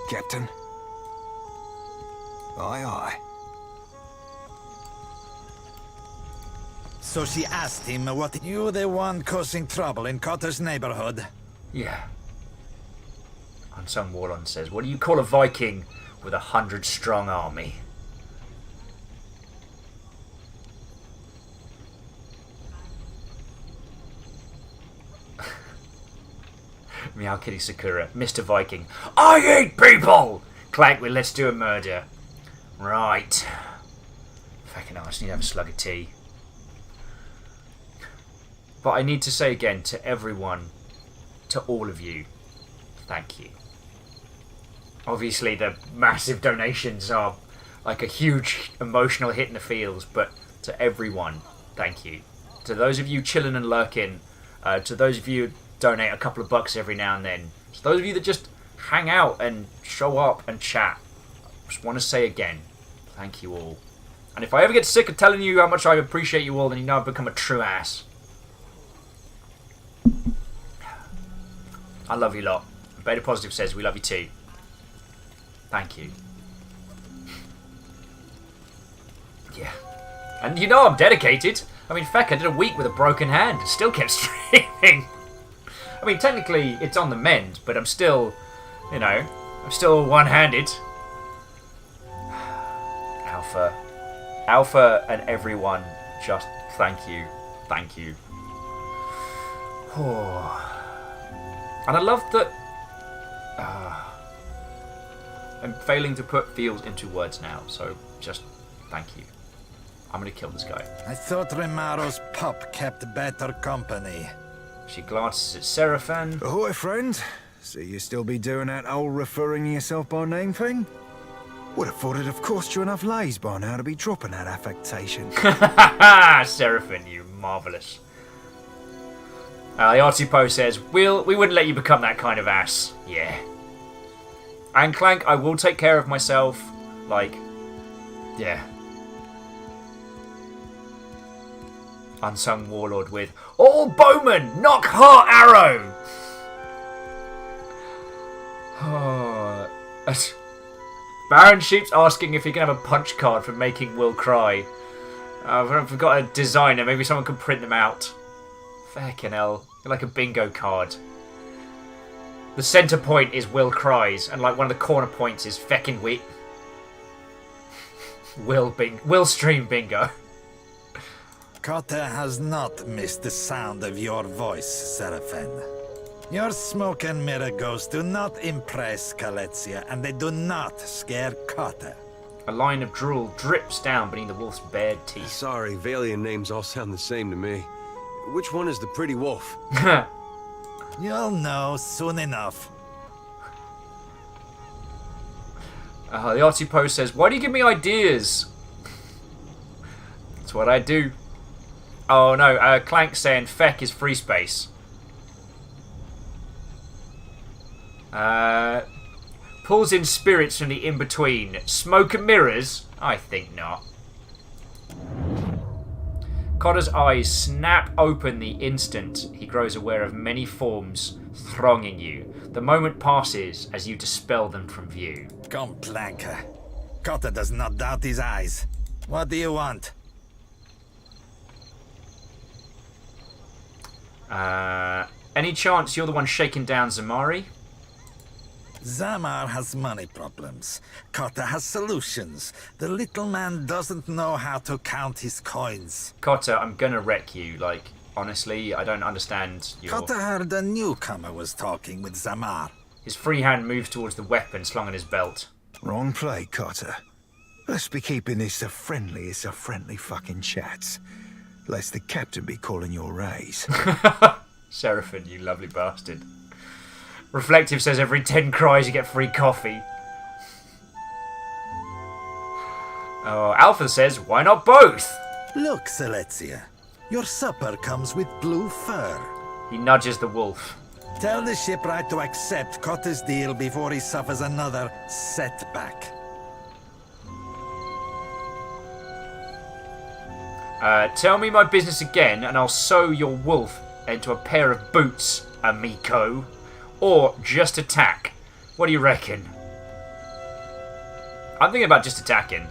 Captain? Aye, aye. So she asked him what you the one causing trouble in Cotter's neighborhood? Yeah. Unsung Warlord says, what do you call a Viking with 100-strong army? Meow Kitty Sakura, Mr. Viking. I eat people! Clank with let's do a murder. Right. Fucking hell, I just need to have a slug of tea. But I need to say again to everyone, to all of you, thank you. Obviously the massive donations are like a huge emotional hit in the feels, but to everyone, thank you. To those of you chilling and lurking, to those of you who donate a couple of bucks every now and then, to those of you that just hang out and show up and chat, I just want to say again, thank you all. And if I ever get sick of telling you how much I appreciate you all, then you know I've become a true ass. I love you lot. Beta Positive says we love you too. Thank you. Yeah. And you know I'm dedicated. I mean, feck, I did a week with a broken hand and still kept streaming. I mean, technically it's on the mend, but I'm still, you know, I'm still one-handed. Alpha. Alpha and everyone, just thank you. Thank you. And I love that... I'm failing to put feels into words now, so just thank you. I'm gonna kill this guy. I thought Rimaro's pup kept better company. She glances at Seraphin. Ahoy, friend. So you still be doing that old referring to yourself by name thing? Would have thought it'd have cost you enough lays by now to be dropping that affectation. Seraphin, you marvellous. The Artipo says, we wouldn't let you become that kind of ass. Yeah. And Clank, I will take care of myself. Like, yeah. Unsung Warlord with, all bowmen, knock heart arrow! Baron Sheep's asking if he can have a punch card for making Will cry. I've got a designer, maybe someone can print them out. Feckin' hell. Like a bingo card. The centre point is Will cries, and like one of the corner points is feckin' wit. Will stream bingo. Cotta has not missed the sound of your voice, Seraphin. Your smoke and mirror ghosts do not impress Kaletzia, and they do not scare Cotta. A line of drool drips down beneath the wolf's bared teeth. Sorry, Valian names all sound the same to me. Which one is the pretty wolf? You'll know soon enough. The Artipo says, why do you give me ideas? That's what I do. Oh no, Clank's saying Feck is free space. Pulls in spirits from the in-between. Smoke and mirrors? I think not. Cotter's eyes snap open the instant he grows aware of many forms thronging you. The moment passes as you dispel them from view. Come, Planker. Cotta does not doubt his eyes. What do you want? Any chance you're the one shaking down Zamari? Zamar has money problems. Cotta has solutions. The little man doesn't know how to count his coins. Cotta, I'm gonna wreck you. Like, honestly, I don't understand your... Cotta heard a newcomer was talking with Zamar. His free hand moves towards the weapon slung on his belt. Wrong play, Cotta. Let's be keeping this the friendliest of friendly fucking chats. Lest the captain be calling your raise. Seraphin, you lovely bastard. Reflective says every 10 cries you get free coffee. Oh, Alpha says, why not both? Look, Selezia. Your supper comes with blue fur. He nudges the wolf. Tell the shipwright to accept Cotta's deal before he suffers another setback. Tell me my business again and I'll sew your wolf into a pair of boots, amico. Or just attack. What do you reckon? I'm thinking about just attacking.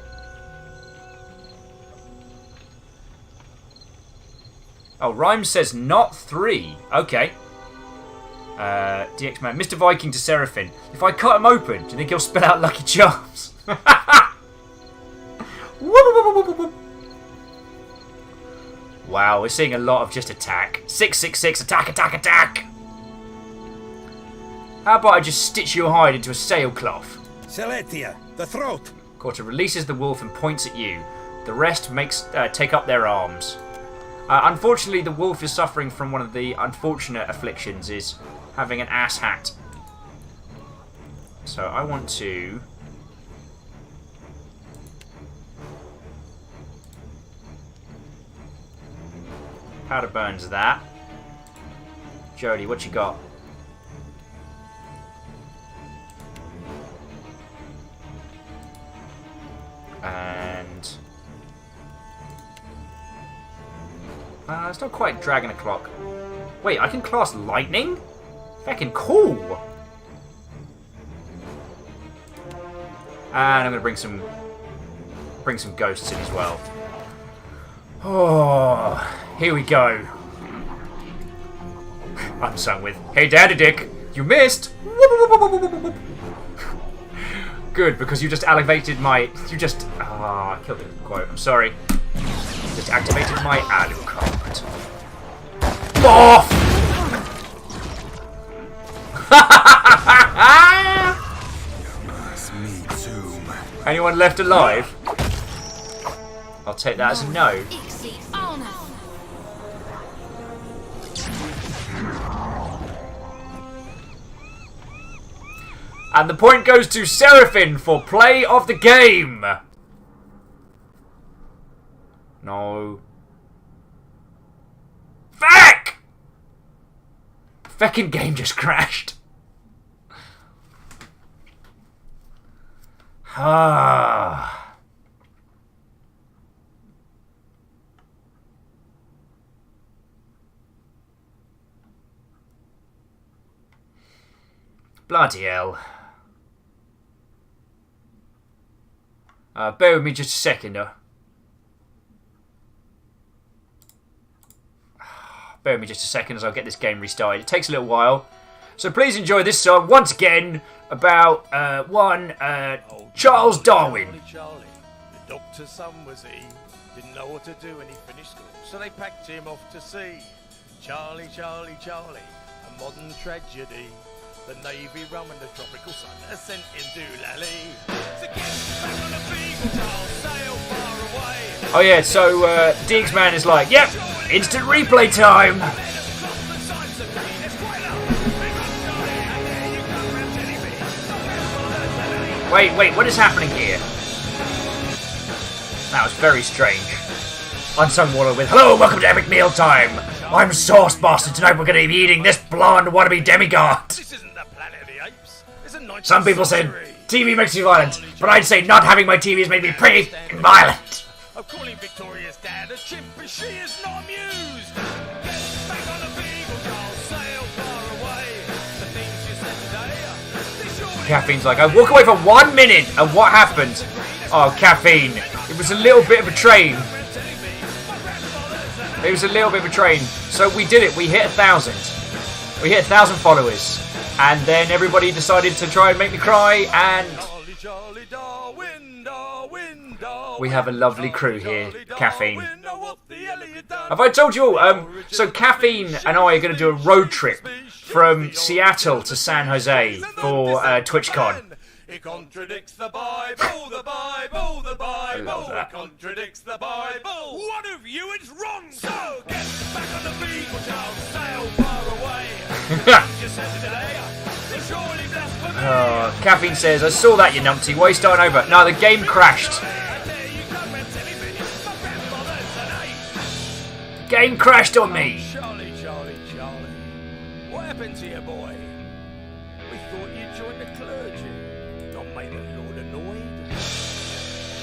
Oh, Rhymes says not 3. Okay. DX Man. Mr. Viking to Seraphin. If I cut him open, do you think he'll spell out Lucky Charms? Wow, we're seeing a lot of just attack. 666, attack, attack, attack! How about I just stitch your hide into a sailcloth? Seletia, the throat! Cotta releases the wolf and points at you. The rest take up their arms. Unfortunately, the wolf is suffering from one of the unfortunate afflictions, is having an ass hat. So I want to... Powder burns that. Jody, what you got? And... it's not quite Dragon O'Clock. Wait, I can cast Lightning? Feckin' cool! And I'm gonna bring some ghosts in as well. Oh, here we go. I'm sung with, hey Daddy Dick, you missed! Good, because you just elevated my... You just... I killed the quote. I'm sorry. Just activated my Alucard. Off! Anyone left alive? I'll take that as a no. And the point goes to Seraphine for play of the game. No. Feck! Feckin' game just crashed. Ah. Bloody hell. Bear with me just a second, though. Bear with me just a second as I'll get this game restarted. It takes a little while. So please enjoy this song once again about Charles Darwin. Charlie, the doctor's son was he. Didn't know what to do when he finished school, so they packed him off to sea. Charlie, Charlie, Charlie, a modern tragedy. The Navy rum and the tropical sun has sent him doolally. So get back on the Beagle, Charles, sail far away. Oh yeah, so Diggs Man is like, yep, instant replay time. Wait, what is happening here? That was very strange. Unsung Waller with, hello, welcome to Epic Meal Time. I'm Sauce Bastard. Tonight we're going to be eating this blonde wannabe demigod. This isn't the Planet of the Apes. It's a 19th Some people said century. TV makes you violent, but I'd say not having my TV has made me pretty violent. Of calling Victoria's dad a chimp, but she is not amused. Get back on the Beagle, Charles, sail far away. The things you said today, they surely... Caffeine's like, I walk away for 1 minute, and what happened? Oh, Caffeine. It was a little bit of a train. It was a little bit of a train. So we did it. We hit 1,000. We hit 1,000 followers. And then everybody decided to try and make me cry, and... we have a lovely crew here, Caffeine. Have I told you all? So Caffeine and I are going to do a road trip from Seattle to San Jose for TwitchCon. It contradicts the Bible, the Bible, the Bible. It contradicts the Bible. One of you is wrong. So get back on the Beagle, Charles, sail far away. You said today, they surely blasphemy. Caffeine says, I saw that, you numpty. Why are you starting over? No, the game crashed. The game crashed on me. Charlie, Charlie, Charlie. What happened to you, boy? We thought you'd join the clergy. Not made the Lord annoyed.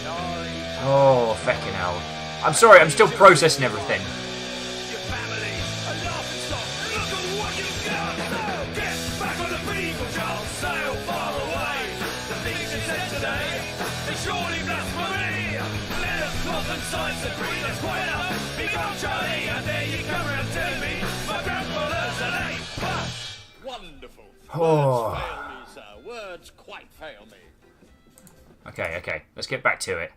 Charlie. Oh, feckin' hell. I'm sorry, I'm still processing everything. Your family, a laughing stock. Look at what you've done. Get back on the Beagle, Charles, sail far away. The things you said today, they surely blasphemy. Let us cloth and science agree, that's quite enough. Become Charlie, and there you come around telling me my grandfather's an ape. Wonderful. Oh. Words fail me, sir. Words quite fail me. Okay. Let's get back to it.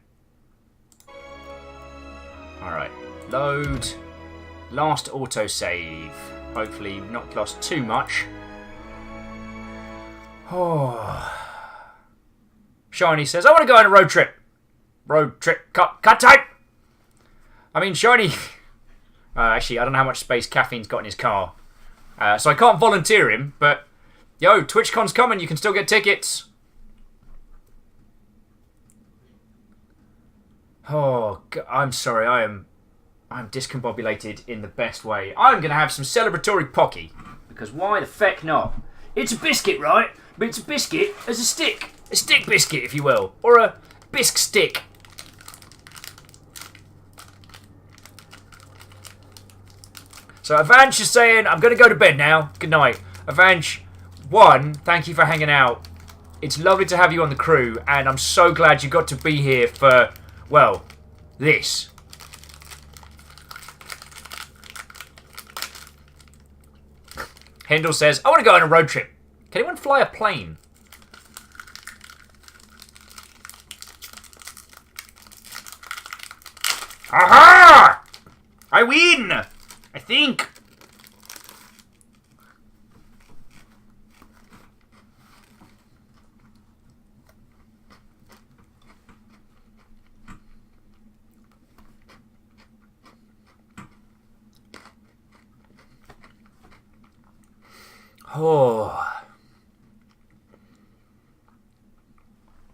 Alright. Load. Last autosave. Hopefully not lost too much. Oh. Shiny says, I want to go on a road trip. Road trip. Cut time! I mean, Shiny... actually, I don't know how much space Caffeine's got in his car. So I can't volunteer him, but... Yo, TwitchCon's coming. You can still get tickets. Oh, I'm sorry. I'm discombobulated in the best way. I'm going to have some celebratory pocky. Because why the feck not? It's a biscuit, right? But it's a biscuit as a stick. A stick biscuit, if you will. Or a bisque stick. So Avanch is saying, I'm going to go to bed now. Good night. Avanch, one, thank you for hanging out. It's lovely to have you on the crew. And I'm so glad you got to be here for, well, this. Hendel says, I want to go on a road trip. Can anyone fly a plane? Aha! I win! I think. Oh.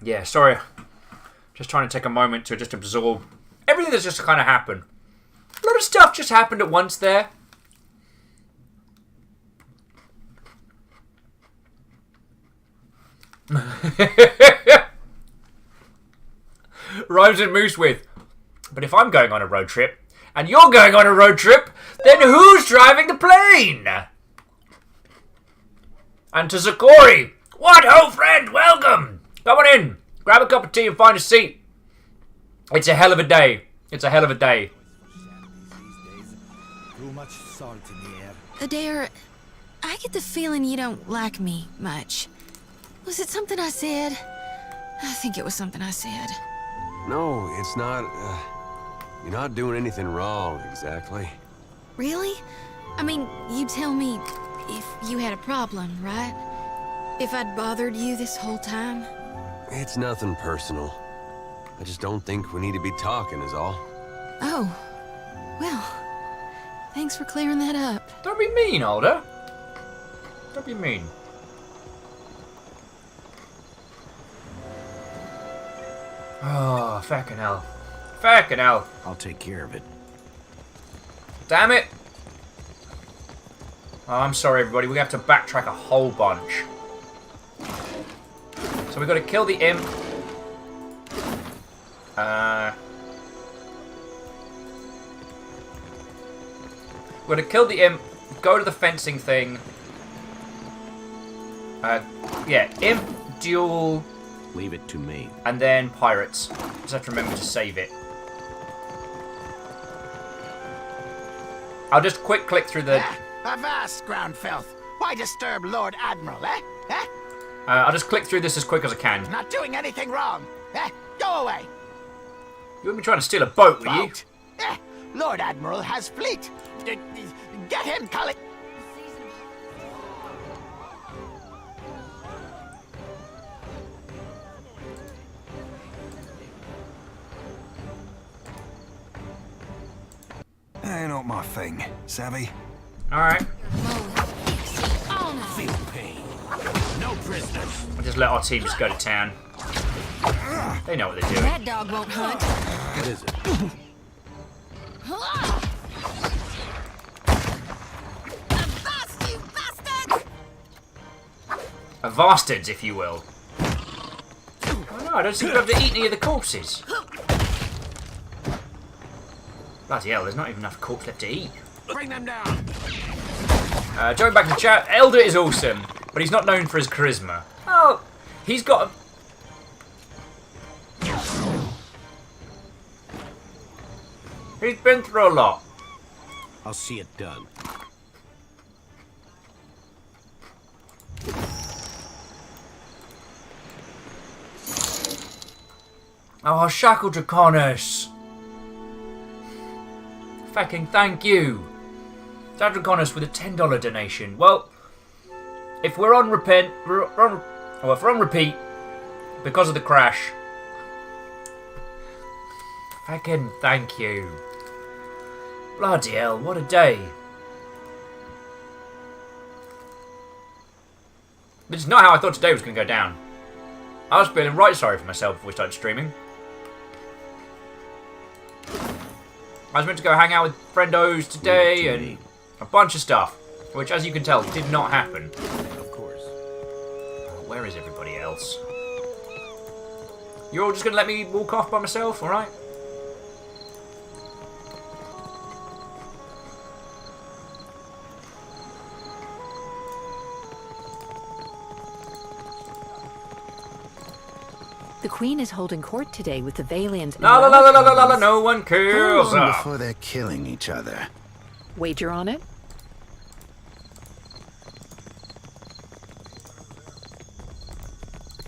Yeah, sorry. Just trying to take a moment to just absorb everything that's just kind of happened. A lot of stuff just happened at once there. Rhymes and Moose with, but if I'm going on a road trip, and you're going on a road trip, then who's driving the plane? And to Zakori, what ho friend, welcome! Come on in, grab a cup of tea and find a seat. It's a hell of a day. It's a hell of a day. Too much salt in the air. Adair, I get the feeling you don't like me much. Was it something I said? I think it was something I said. No, it's not. You're not doing anything wrong, exactly. Really? I mean, you tell me if you had a problem, right? If I'd bothered you this whole time? It's nothing personal. I just don't think we need to be talking, is all. Oh. Well, thanks for clearing that up. Don't be mean, Alder. Don't be mean. Oh, fucking hell. Fucking hell. I'll take care of it. Damn it. Oh, I'm sorry, everybody. We're going to have to backtrack a whole bunch. So we've got to kill the imp. We're going to kill the imp, go to the fencing thing. Yeah, imp, duel. Leave it to me. And then pirates. Just have to remember to save it. I'll just quick click through the... Avast, ground filth! Why disturb Lord Admiral, eh? Eh? I'll just click through this as quick as I can. Not doing anything wrong. Eh? Go away. You wouldn't be trying to steal a boat, were you? Eh? Lord Admiral has fleet. Get him, Cully. Ain't not my thing, savvy? Alright. Feel pain. No prisoners. I'll just let our team just go to town. They know what they're doing. That dog won't hunt. What is it? Avast, you bastards! Avastards, if you will. Oh no, I don't seem to have to eat any of the corpses. Bloody hell, there's not even enough corpse left to eat. Bring them down. Going back to the chat, Elder is awesome, but he's not known for his charisma. Oh, he's got he's been through a lot. I'll see it done. Oh, Shackle Draconis. Fucking thank you. Draconis with a $10 donation. Well, if we're on repeat because of the crash, fucking thank you. Bloody hell, what a day. This is not how I thought today was going to go down. I was feeling right sorry for myself before we started streaming. I was meant to go hang out with friendos today and a bunch of stuff, which, as you can tell, did not happen. Of course. Where is everybody else? You're all just going to let me walk off by myself, alright? The Queen is holding court today with the Valiant and La la la la la la la, no one cares. Before they're killing each other. Wager on it?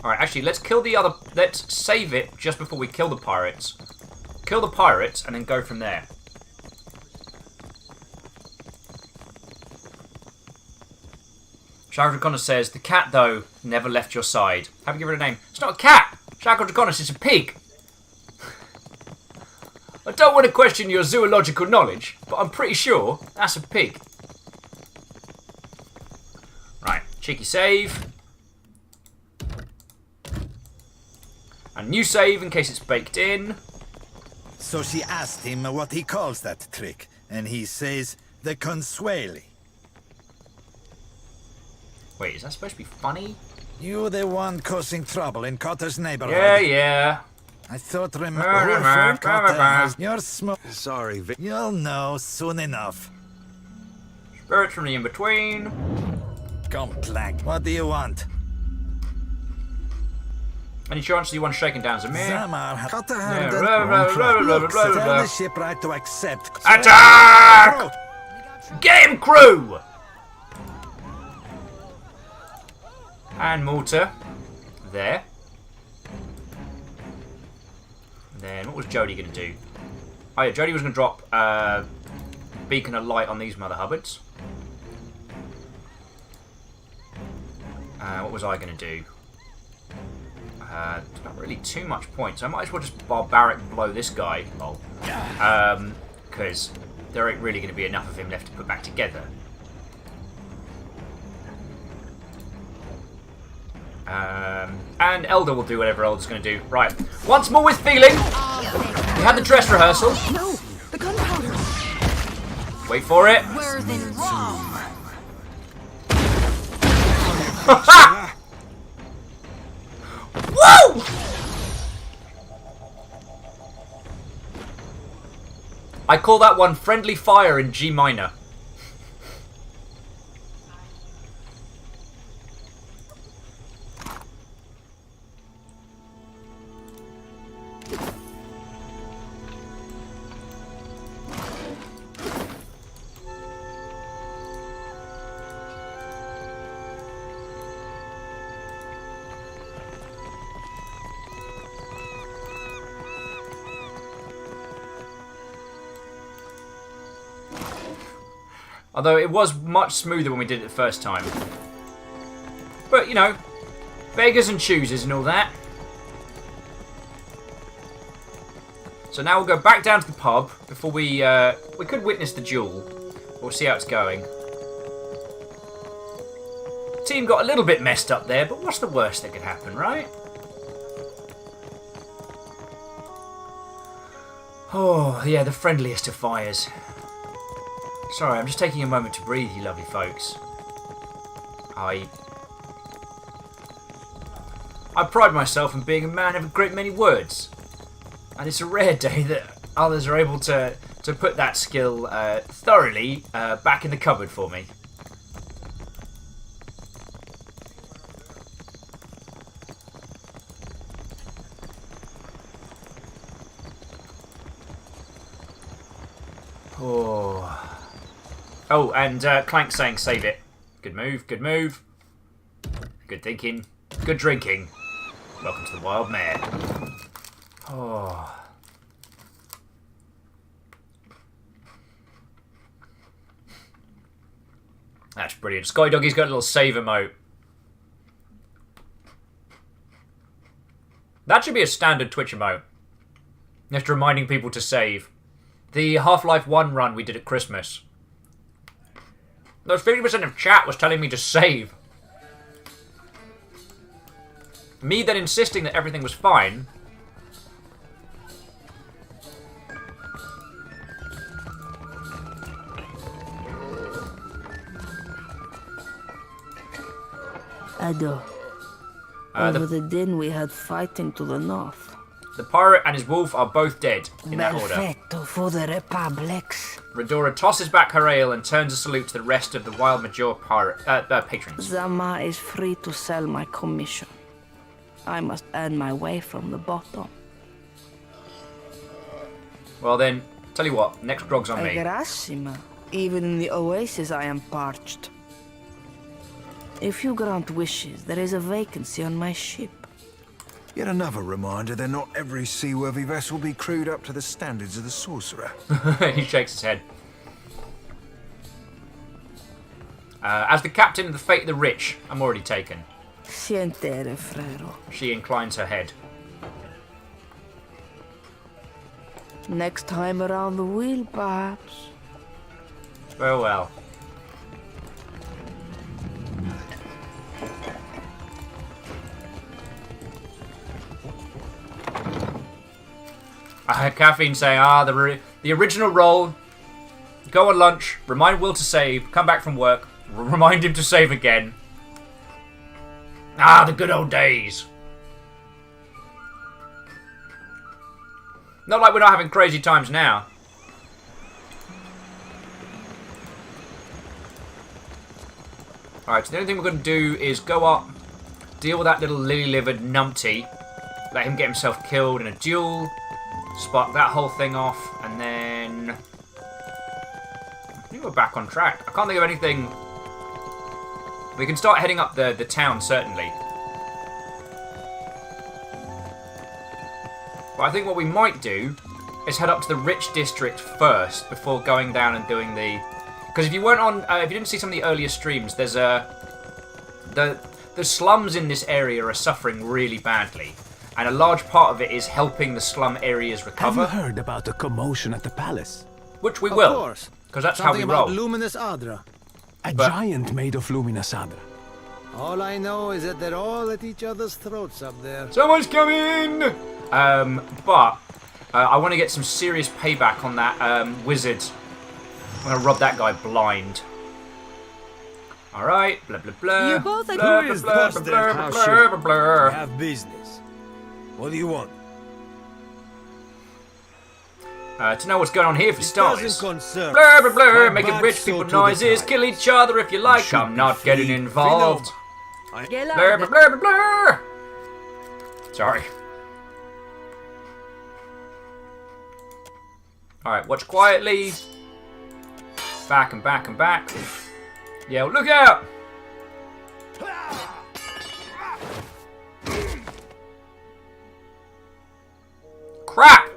Alright, actually, let's kill the other... Let's save it just before we kill the pirates. kill the pirates, and then go from there. Shaka Draconis says, the cat, though, never left your side. Have you given it a name? It's not a cat! Shaka Draconis is a pig! I don't want to question your zoological knowledge, but I'm pretty sure that's a pig. Right, cheeky save. A new save in case it's baked in. So she asked him what he calls that trick, and he says, the Consueli. Wait, is that supposed to be funny? You the one causing trouble in Cotter's neighborhood. Yeah. I thought Cotter has your smoke. Sorry, Vic. You'll know soon enough. Spirits from the in-between. Gomclag, what do you want? Any chance you want shaken down Zamir? Zamar, Cotter Yeah, tell the shipwright to accept. Attack! Game crew! And Malta. There. Then, what was Jody going to do? Oh yeah, Jody was going to drop beacon of light on these Mother Hubbards. What was I going to do? Not really too much point, so I might as well just barbaric blow this guy. Because there ain't really going to be enough of him left to put back together. And Elder will do whatever Elder's going to do. Right, once more with feeling. We had the dress rehearsal. No, the gunpowder. Wait for it. Worse than wrong. Woo! I call that one friendly fire in G minor. Although it was much smoother when we did it the first time. But, you know, beggars and choosers and all that. So now we'll go back down to the pub before we could witness the duel. We'll see how it's going. The team got a little bit messed up there, but what's the worst that could happen, right? Oh, yeah, the friendliest of fires. Sorry, I'm just taking a moment to breathe, you lovely folks. I pride myself in being a man of a great many words. And it's a rare day that others are able to put that skill thoroughly back in the cupboard for me. Oh, and Clank saying save it. Good move, good move. Good thinking, good drinking. Welcome to the Wild Mare. Oh. That's brilliant. Sky Doggy's got a little save emote. That should be a standard Twitch emote. Just reminding people to save. The Half-Life 1 run we did at Christmas. Those 50% of chat was telling me to save. Me then insisting that everything was fine. Ado. Over the din we had fighting to the north. The pirate and his wolf are both dead, in that order. Perfetto for the Republics. Redora tosses back her ale and turns a salute to the rest of the Wild Major pirate patrons. Zama is free to sell my commission. I must earn my way from the bottom. Well then, tell you what, next grog's on me. Grassima. Even in the oasis I am parched. If you grant wishes, there is a vacancy on my ship. Yet another reminder that not every seaworthy vessel be crewed up to the standards of the sorcerer. He shakes his head. As the captain of the Fate of the Rich, I'm already taken. Sientere, frero. She inclines her head. Next time around the wheel, perhaps. Farewell. I heard Caffeine saying, the original role, go on lunch, remind Will to save, come back from work, remind him to save again. The good old days. Not like we're not having crazy times now. Alright, so the only thing we're going to do is go up, deal with that little lily-livered numpty, let him get himself killed in a duel, spark that whole thing off, and then I think we're back on track. I can't think of anything. We can start heading up the town, certainly. But I think what we might do is head up to the rich district first before going down and doing the... Because if you weren't on, if you didn't see some of the earlier streams, there's the slums in this area are suffering really badly. And a large part of it is helping the slum areas recover. Have you heard about the commotion at the palace? Which we will. Of course. Because that's how we roll. Something about Luminous Adra. A giant made of Luminous Adra. All I know is that they're all at each other's throats up there. Someone's coming! But I want to get some serious payback on that wizard. I'm going to rob that guy blind. Alright, blah blah blah. You both blah, blah, blah, blah, blah, blah, blah, blah, blah, blah, blah, blah. We have business. What do you want? To know what's going on here for starters. Doesn't concern. Blah blah blah, My making bad rich soul people to the noises, tribe. kill each other if you like. should I'm not be getting free. involved. I- Blah blah blah blah blah. Sorry. Alright, watch quietly. Back and back and back. Yeah, look out! Crap!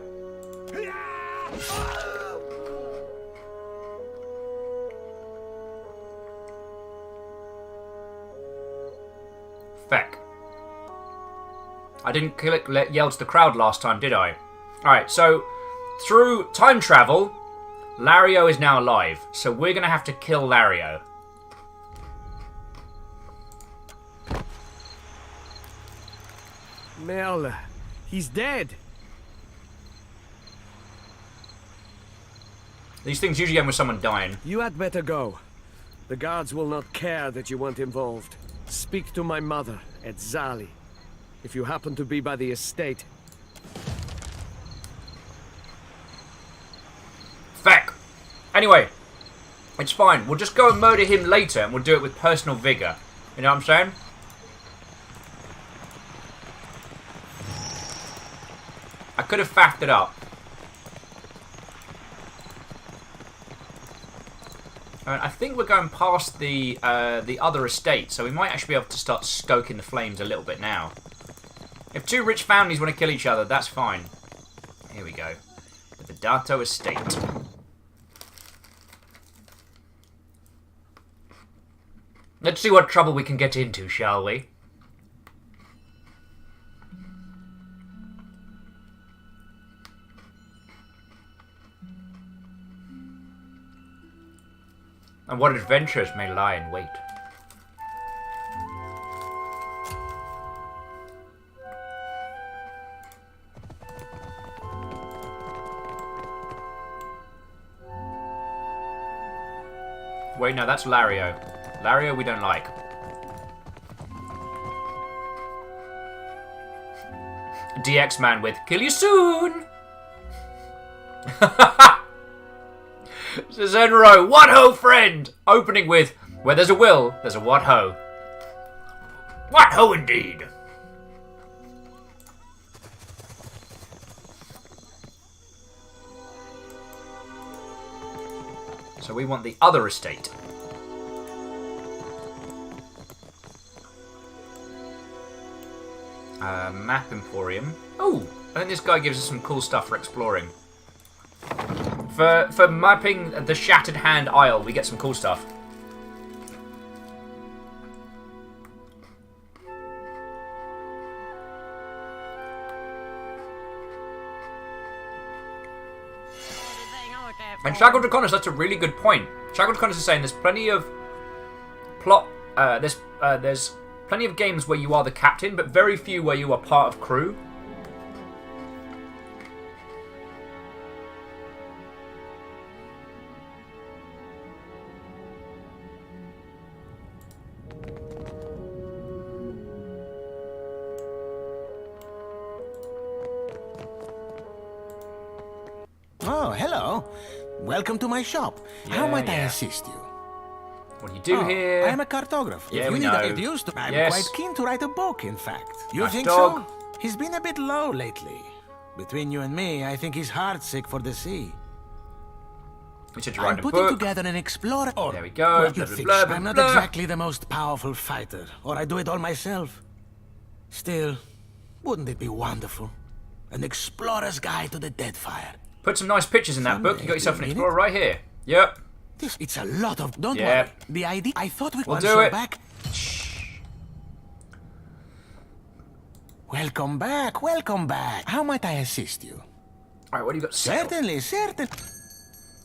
Feck. I didn't yell to the crowd last time, did I? Alright, so through time travel, Lario is now alive, so we're going to have to kill Lario. Merle, he's dead. These things usually end with someone dying. You had better go. The guards will not care that you weren't involved. Speak to my mother at Zali, if you happen to be by the estate. Feck. Anyway, it's fine. We'll just go and murder him later, and we'll do it with personal vigor. You know what I'm saying? I could have faffed it up. I think we're going past the other estate, so we might actually be able to start stoking the flames a little bit now. If two rich families want to kill each other, that's fine. Here we go. The Vedato estate. Let's see what trouble we can get into, shall we? And what adventures may lie in wait. Wait, no, that's Lario. Lario we don't like. DX man with kill you soon! Zenro, what ho, friend! Opening with where there's a will, there's a what ho. What ho, indeed! So we want the other estate. Map Emporium. Oh, I think this guy gives us some cool stuff for exploring. For mapping the Shattered Hand Isle, we get some cool stuff. And Shackled Draconis, that's a really good point. Shackled Draconis is saying there's plenty of plot. There's plenty of games where you are the captain, but very few where you are part of crew. Oh, hello. Welcome to my shop. How might I assist you? What do you do here? I'm a cartographer. Yeah, if you we need know. it used to, I'm Yes. quite keen to write a book, in fact. You Nice think dog. so? He's been a bit low lately. Between you and me, I think he's heartsick for the sea. We should I'm write a putting book. together an explorer. Oh, There we go. what do Blah, you blah, think? blah, blah, I'm not blah. exactly the most powerful fighter, or I do it all myself. Still, wouldn't it be wonderful? An explorer's guide to the Deadfire. Put some nice pictures in that book. You got yourself an Someday, explorer right here. Yep. It's a lot of. Don't Yep. worry. The idea. I thought we We'll could do show it. back. Welcome back. Welcome back. How might I assist you? All right, what do you got? Certainly.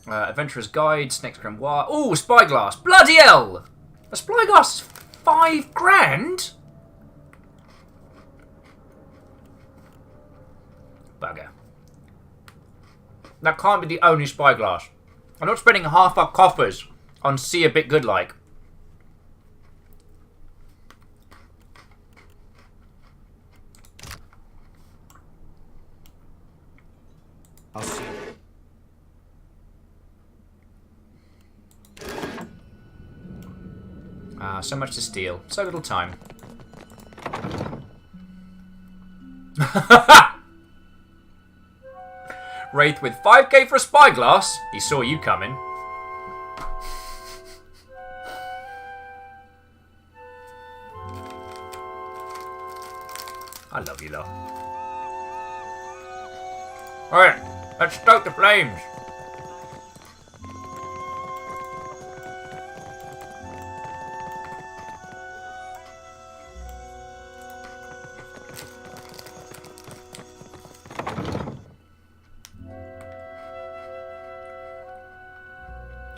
Adventurer's Guide, Snake's Grimoire. Oh, Spyglass. Bloody hell! A Spyglass is $5,000? Bugger. That can't be the only Spyglass. I'm not spending half our coffers on See a Bit Good like. I'll see. So much to steal. So little time. Wraith with 5k for a Spyglass. He saw you coming. I love you, lot. Alright, let's stoke the flames.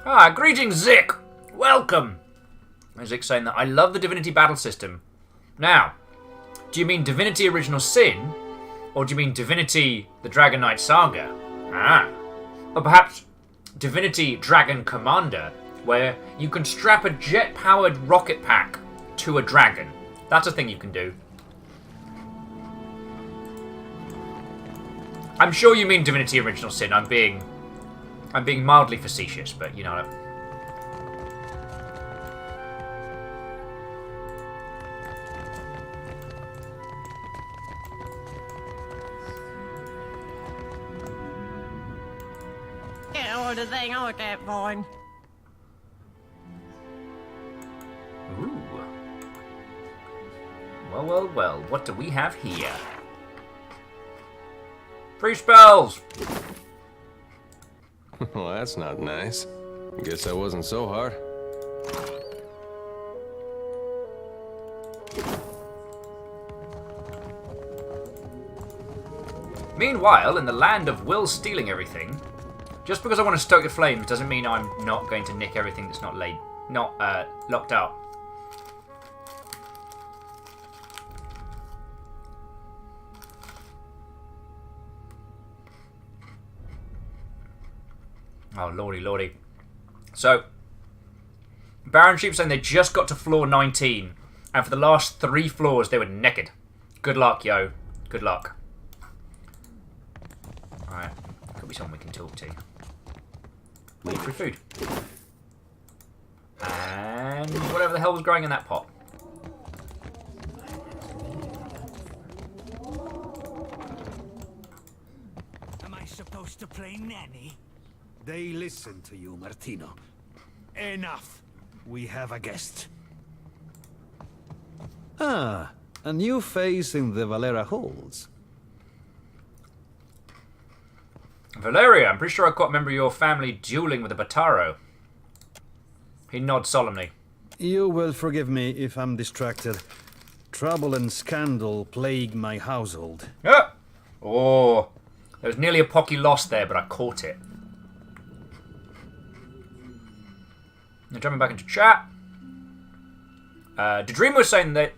Ah, greetings, Zik! Welcome! Zik's saying that I love the Divinity battle system. Now, do you mean Divinity Original Sin? Or do you mean Divinity the Dragon Knight Saga? Ah. Or perhaps Divinity Dragon Commander, where you can strap a jet-powered rocket pack to a dragon. That's a thing you can do. I'm sure you mean Divinity Original Sin. I'm being mildly facetious, but you know. Yeah, what do they know at that point? Ooh. Well, well, well. What do we have here? Free spells! Well, that's not nice. Guess that wasn't so hard. Meanwhile, in the land of Will stealing everything, just because I want to stoke the flames doesn't mean I'm not going to nick everything that's not locked up. Oh, lordy, lordy. So, Baron Sheep saying they just got to floor 19, and for the last 3 floors they were naked. Good luck, yo. Good luck. Alright, could be someone we can talk to. Wait for food. And whatever the hell was growing in that pot. Am I supposed to play nanny? They listen to you, Martino. Enough. We have a guest. Ah, A new face in the Valera halls. Valeria, I'm pretty sure I caught a member of your family dueling with a Bataro. He nods solemnly. You will forgive me if I'm distracted. Trouble and scandal plague my household. Yeah. Oh, there was nearly a Pocky loss there, but I caught it. Now jumping back into chat. Dream was saying that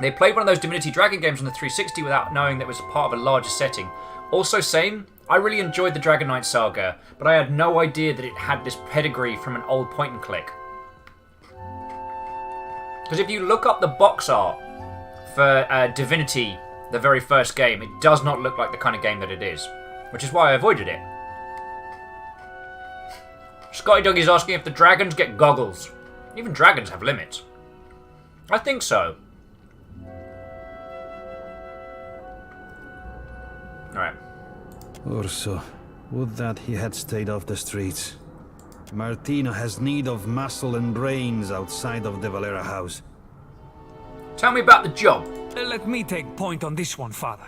they played one of those Divinity Dragon games on the 360 without knowing that it was part of a larger setting. Also, same. I really enjoyed the Dragon Knight saga, but I had no idea that it had this pedigree from an old point and click. Because if you look up the box art for Divinity, the very first game, it does not look like the kind of game that it is, which is why I avoided it. Scotty Dog is asking if the dragons get goggles. Even dragons have limits. I think so. Alright. Urso, would that he had stayed off the streets. Martino has need of muscle and brains outside of the Valera house. Tell me about the job. Let me take point on this one, Father.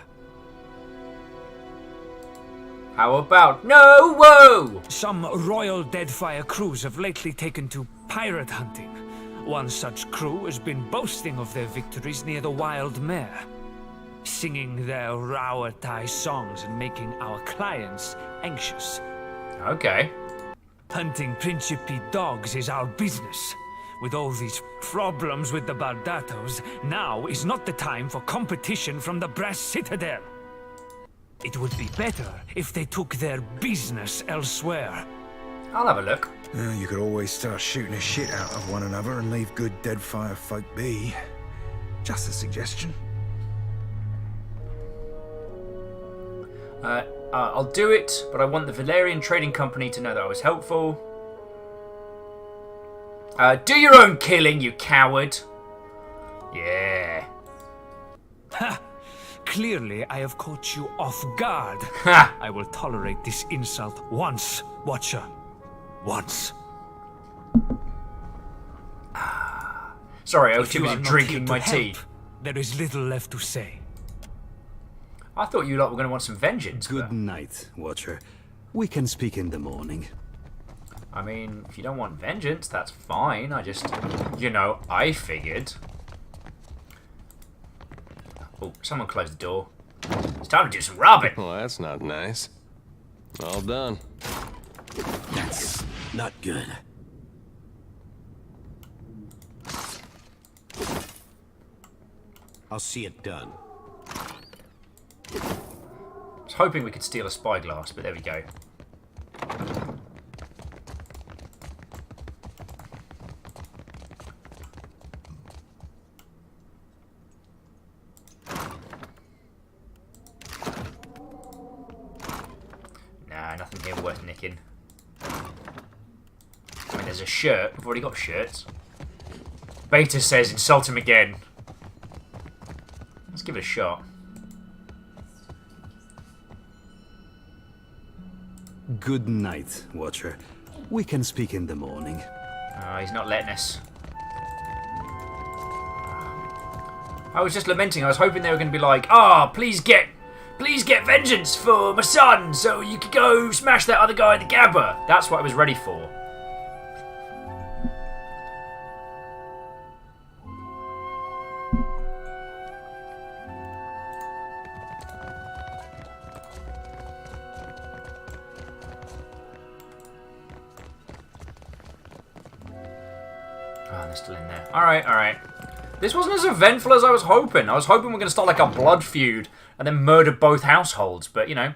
How about no whoa? Some Royal Deadfire crews have lately taken to pirate hunting. One such crew has been boasting of their victories near the Wild Mare, singing their Rauatai songs and making our clients anxious. Okay. Hunting Principe dogs is our business. With all these problems with the Bardatos, now is not the time for competition from the Brass Citadel. It would be better if they took their business elsewhere. I'll have a look. You could always start shooting the shit out of one another and leave good Deadfire folk be. Just a suggestion. I'll do it, but I want the Valerian Trading Company to know that I was helpful. Do your own killing, you coward. Yeah. Ha! Clearly, I have caught you off guard. Ha! I will tolerate this insult once, Watcher. Once. Sorry, I was If too you busy are not drinking here to my help, tea. There is little left to say. I thought you lot were going to want some vengeance. Good night, Watcher. We can speak in the morning. I mean, if you don't want vengeance, that's fine. I just, you know, I figured. Oh, someone closed the door. It's time to do some robbing. Well, that's not nice. All done. That's not good. I'll see it done. I was hoping we could steal a spyglass, but there we go. Nah, nothing here worth nicking. I mean, there's a shirt. We've already got shirts. Beta says, insult him again. Let's give it a shot. Good night, Watcher. We can speak in the morning. He's not letting us. I was just lamenting. I was hoping they were going to be like, please get vengeance for my son, so you could go smash that other guy at the Gabba. That's what I was ready for. They're still in there. Alright. This wasn't as eventful as I was hoping. I was hoping we were going to start like a blood feud and then murder both households, but you know.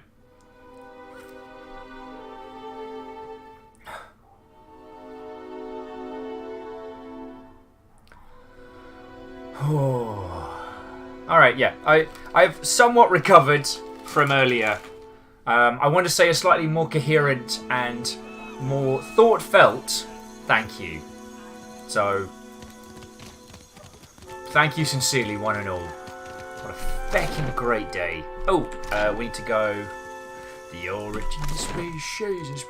Alright, yeah. I've somewhat recovered from earlier. I want to say a slightly more coherent and more thought-felt thank you. So, thank you sincerely, one and all. What a feckin' great day. Oh, we need to go. The origin of species.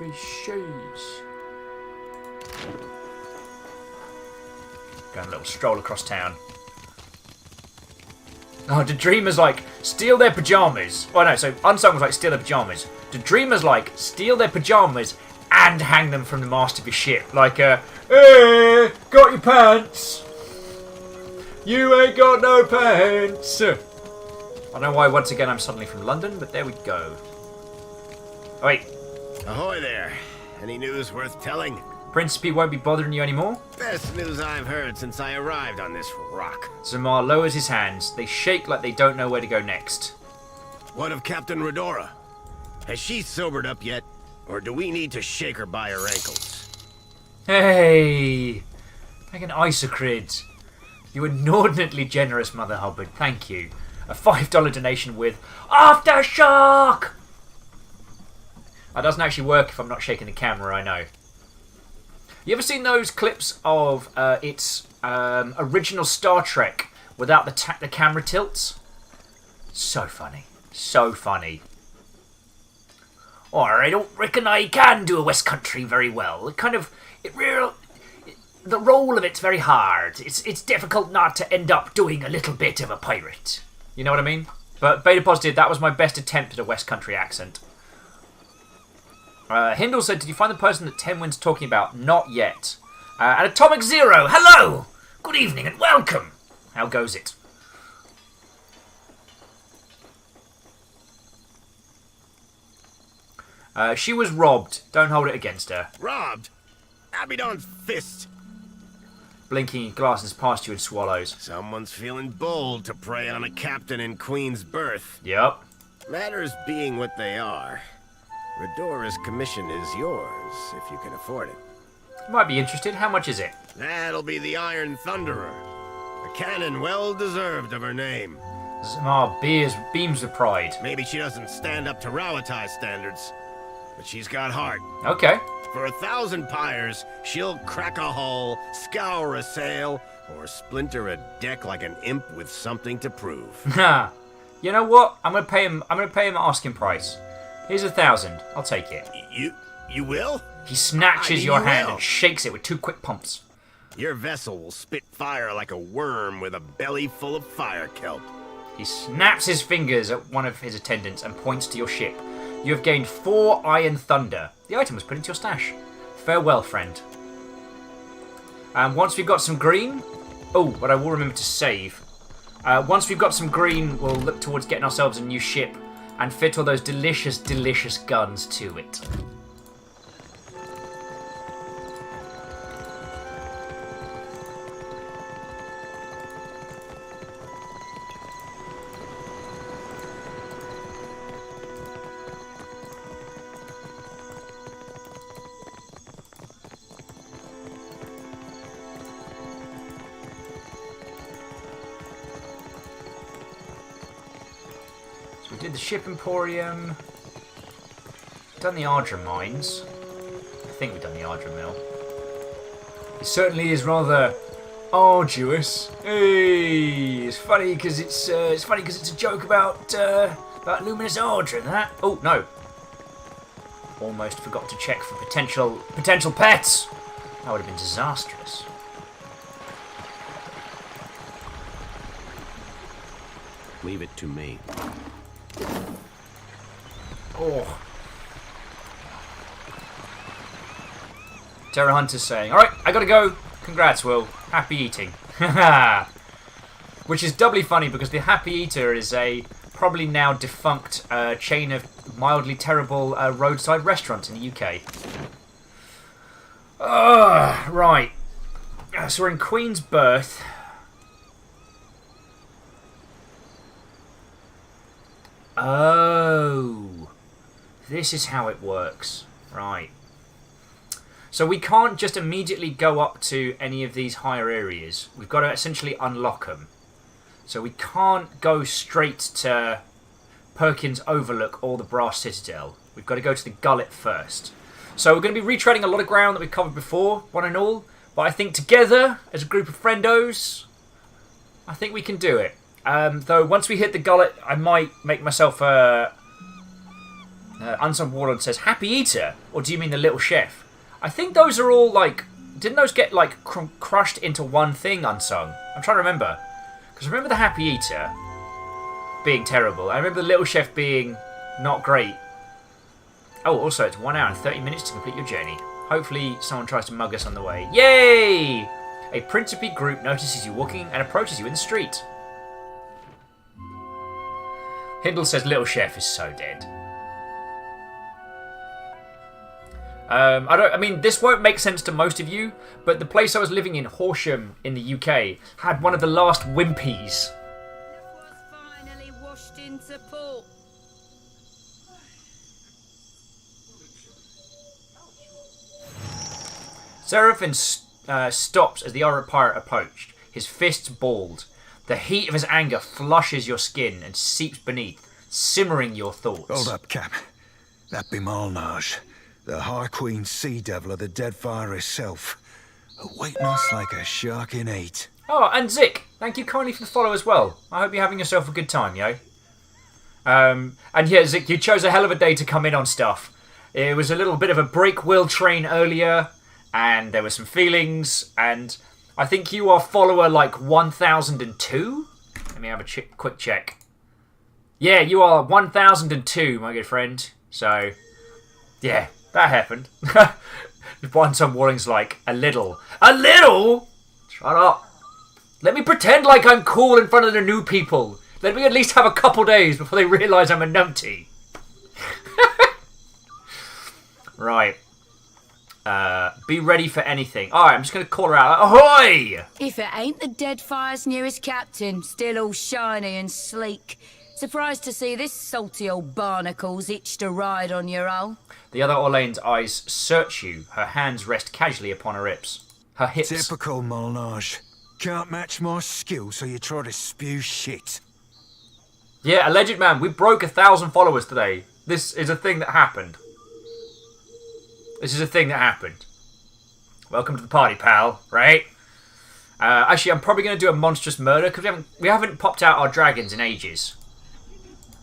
Going a little stroll across town. Oh, the Dreamer's like, steal their pajamas. Oh no, so Unsung was like, steal their pajamas. The Dreamer's like, steal their pajamas and hang them from the mast of your ship. Like, hey, got your pants? You ain't got no pants. I don't know why once again I'm suddenly from London, but there we go. Oh wait. Ahoy there. Any news worth telling? Principe won't be bothering you anymore? Best news I've heard since I arrived on this rock. Zamar lowers his hands. They shake like they don't know where to go next. What of Captain Redora? Has she sobered up yet? Or do we need to shake her by her ankles? Hey! Like an isocrid. You inordinately generous, Mother Hubbard. Thank you. A $5 donation with Aftershock! That doesn't actually work if I'm not shaking the camera, I know. You ever seen those clips of its original Star Trek without the camera tilts? So funny. So funny. Or I don't reckon I can do a West Country very well. The role of it's very hard. It's difficult not to end up doing a little bit of a pirate. You know what I mean? But Beta Positive, that was my best attempt at a West Country accent. Hindle said, did you find the person that Tenwin's talking about? Not yet. And Atomic Zero, hello! Good evening and welcome! How goes it? She was robbed. Don't hold it against her. Robbed? Abidon's fist. Blinking glasses past you and swallows. Someone's feeling bold to prey on a captain in Queen's Berth. Yep. Matters being what they are, Redora's commission is yours, if you can afford it. Might be interested. How much is it? That'll be the Iron Thunderer. A cannon well deserved of her name. Zamar beams with pride. Maybe she doesn't stand up to Rawatai standards, but she's got heart. Okay. For 1,000 pyres, she'll crack a hull, scour a sail, or splinter a deck like an imp with something to prove. Ha! You know what? I'm gonna pay him asking price. Here's 1,000. I'll take it. You will? He snatches your hand and shakes it with 2 quick pumps. Your vessel will spit fire like a worm with a belly full of fire kelp. He snaps his fingers at one of his attendants and points to your ship. You have gained 4 Iron Thunder. The item was put into your stash. Farewell, friend. And once we've got some green... Oh, but I will remember to save. Once we've got some green, we'll look towards getting ourselves a new ship and fit all those delicious, delicious guns to it. We did the Ship Emporium. Done the Ardra Mines. I think we've done the Ardra Mill. It certainly is rather arduous. Hey, it's funny because it's a joke about Luminous Ardra and that. Oh no! Almost forgot to check for potential pets. That would have been disastrous. Leave it to me. Oh. Terra Hunter's saying, alright, I gotta go. Congrats, Will. Happy eating. Which is doubly funny because the Happy Eater is a probably now defunct chain of mildly terrible roadside restaurants in the UK. Right. So we're in Queen's Berth. Oh, this is how it works. Right. So we can't just immediately go up to any of these higher areas. We've got to essentially unlock them. So we can't go straight to Perkins Overlook or the Brass Citadel. We've got to go to the Gullet first. So we're going to be retreading a lot of ground that we've covered before, one and all. But I think together, as a group of friendos, I think we can do it. Though once we hit the Gullet, I might make myself Unsung Warlord says, Happy Eater? Or do you mean the Little Chef? I think those are all like... Didn't those get like crushed into one thing, Unsung? I'm trying to remember. Because remember the Happy Eater? being terrible. I remember the little chef being not great. Oh, also, it's 1 hour and 30 minutes to complete your journey. Hopefully, someone tries to mug us on the way. Yay! A Principe group notices you walking and approaches you in the street. Hindle says little chef is so dead. I mean, this won't make sense to most of you, but the place I was living in, Horsham, in the UK, had one of the last Wimpies. Finally washed into port. Seraphin stops as the other pirate approached, his fists balled. The heat of his anger flushes your skin and seeps beneath, simmering your thoughts. Hold up, Cap. That be Malnage, the High Queen Sea Devil of the Deadfire herself, awaiting us like a shark in heat. Oh, and Zik, thank you kindly for the follow as well. I hope you're having yourself a good time, yo. And yeah, Zik, you chose a hell of a day to come in on stuff. It was a little bit of a break wheel train earlier, and there were some feelings, and I think you are follower like 1002? Let me have a quick check. Yeah, you are 1002, my good friend. So, yeah, that happened. One Tom Walling's like, a little? A little? Shut up. Let me pretend like I'm cool in front of the new people. Let me at least have a couple days before they realise I'm a numpty. Right. Be ready for anything. Alright, I'm just going to call her out. Ahoy! If it ain't the Deadfire's newest captain, still all shiny and sleek. Surprised to see this salty old barnacle's itch to ride on your hull. The other Orlane's eyes search you. Her hands rest casually upon her hips. Her hips. Typical Malnage. Can't match my skill, so you try to spew shit. Yeah, Alleged Man, we broke 1,000 followers today. This is a thing that happened. This is a thing that happened. Welcome to the party, pal, right? Actually, I'm probably going to do a monstrous murder, because we haven't popped out our dragons in ages.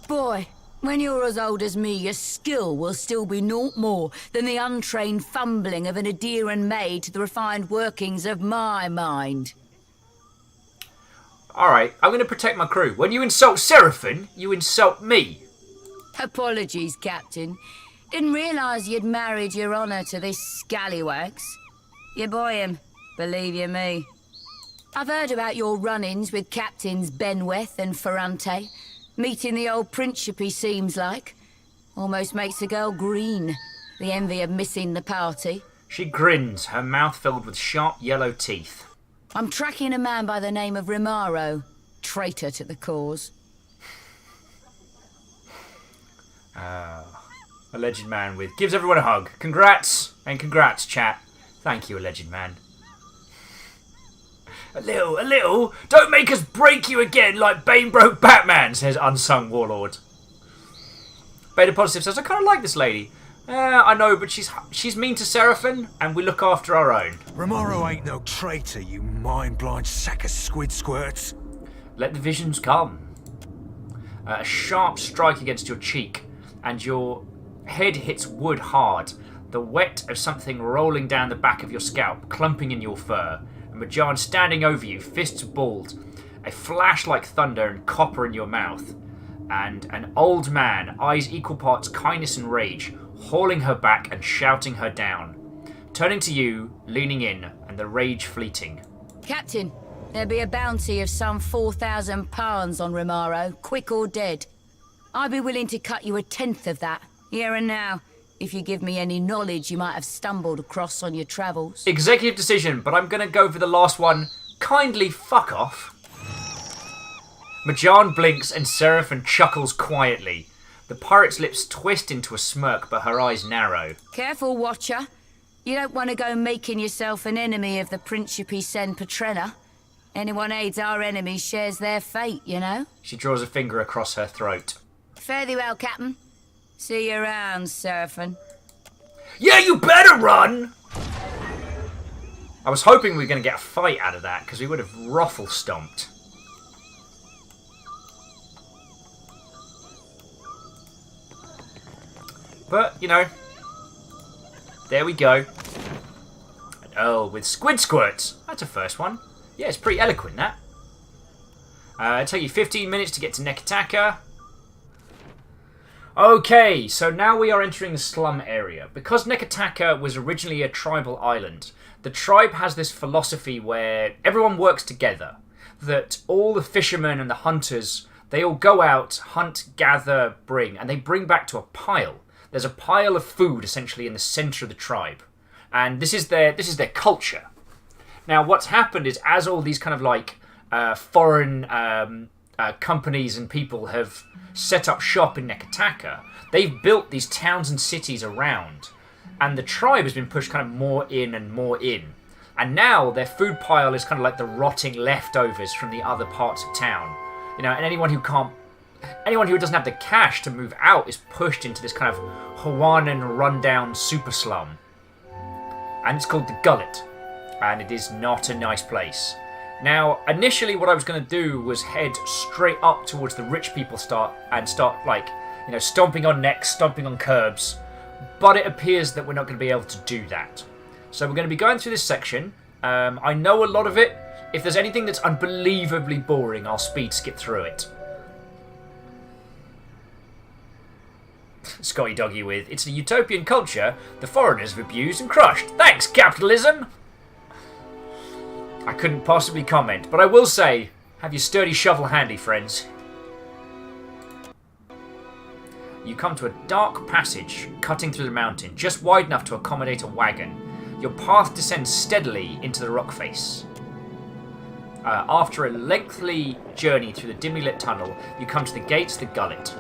Boy, when you're as old as me, your skill will still be naught more than the untrained fumbling of an Adeiran maid to the refined workings of my mind. Alright, I'm going to protect my crew. When you insult Seraphin, you insult me. Apologies, Captain. Didn't realise you'd married your honour to this scallywags. You boy him, believe you me. I've heard about your run-ins with Captains Benweth and Ferrante. Meeting the old Principe seems like. Almost makes a girl green. The envy of missing the party. She grins, her mouth filled with sharp yellow teeth. I'm tracking a man by the name of Rimaro. Traitor to the cause. Alleged Man with gives everyone a hug. Congrats, and congrats, chat. Thank you, Alleged Man. A little. Don't make us break you again like Bane broke Batman, says Unsung Warlord. Beta Positive says, I kind of like this lady. I know, but she's mean to Seraphin, and we look after our own. Romaro ain't no traitor, you mind-blind sack of squid squirts. Let the visions come. A sharp strike against your cheek, and your head hits wood hard. The wet of something rolling down the back of your scalp, clumping in your fur. And Majan standing over you, fists balled. A flash like thunder and copper in your mouth. And an old man, eyes equal parts kindness and rage, hauling her back and shouting her down. Turning to you, leaning in, and the rage fleeting. Captain, there'll be a bounty of some 4,000 pounds on Rimaro, quick or dead. I'd be willing to cut you 1/10 of that, here and now, if you give me any knowledge you might have stumbled across on your travels. Executive decision, but I'm going to go for the last one. Kindly fuck off. Majan blinks and Seraphin chuckles quietly. The pirate's lips twist into a smirk, but her eyes narrow. Careful, Watcher. You don't want to go making yourself an enemy of the Principe Sen Petrena. Anyone aids our enemies shares their fate, you know? She draws a finger across her throat. Fare thee well, Captain. See you around, Seraphin. Yeah, you better run! I was hoping we were going to get a fight out of that, because we would have ruffle stomped. But, you know, there we go. An Earl with squid squirts. That's a first one. Yeah, it's pretty eloquent, that. It'll take you 15 minutes to get to Neketaka. Okay, so now we are entering the slum area. Because Neketaka was originally a tribal island, the tribe has this philosophy where everyone works together. That all the fishermen and the hunters, they all go out, hunt, gather, bring, and they bring back to a pile. There's a pile of food essentially in the centre of the tribe. And this is their culture. Now what's happened is as all these kind of like foreign companies and people have set up shop in Neketaka, they've built these towns and cities around, and the tribe has been pushed kind of more in and more in, and now their food pile is kind of like the rotting leftovers from the other parts of town, you know. And anyone who doesn't have the cash to move out is pushed into this kind of Hawaiian rundown super slum, and it's called the Gullet, and it is not a nice place. Now, initially what I was going to do was head straight up towards the rich people start like, you know, stomping on necks, stomping on curbs, but it appears that we're not going to be able to do that. So we're going to be going through this section. I know a lot of it. If there's anything that's unbelievably boring, I'll speed skip through it. Scotty Doggy with, it's a utopian culture the foreigners have abused and crushed. Thanks, capitalism! I couldn't possibly comment, but I will say, have your sturdy shovel handy, friends. You come to a dark passage cutting through the mountain, just wide enough to accommodate a wagon. Your path descends steadily into the rock face. After a lengthy journey through the dimly lit tunnel, you come to the gates of the Gullet.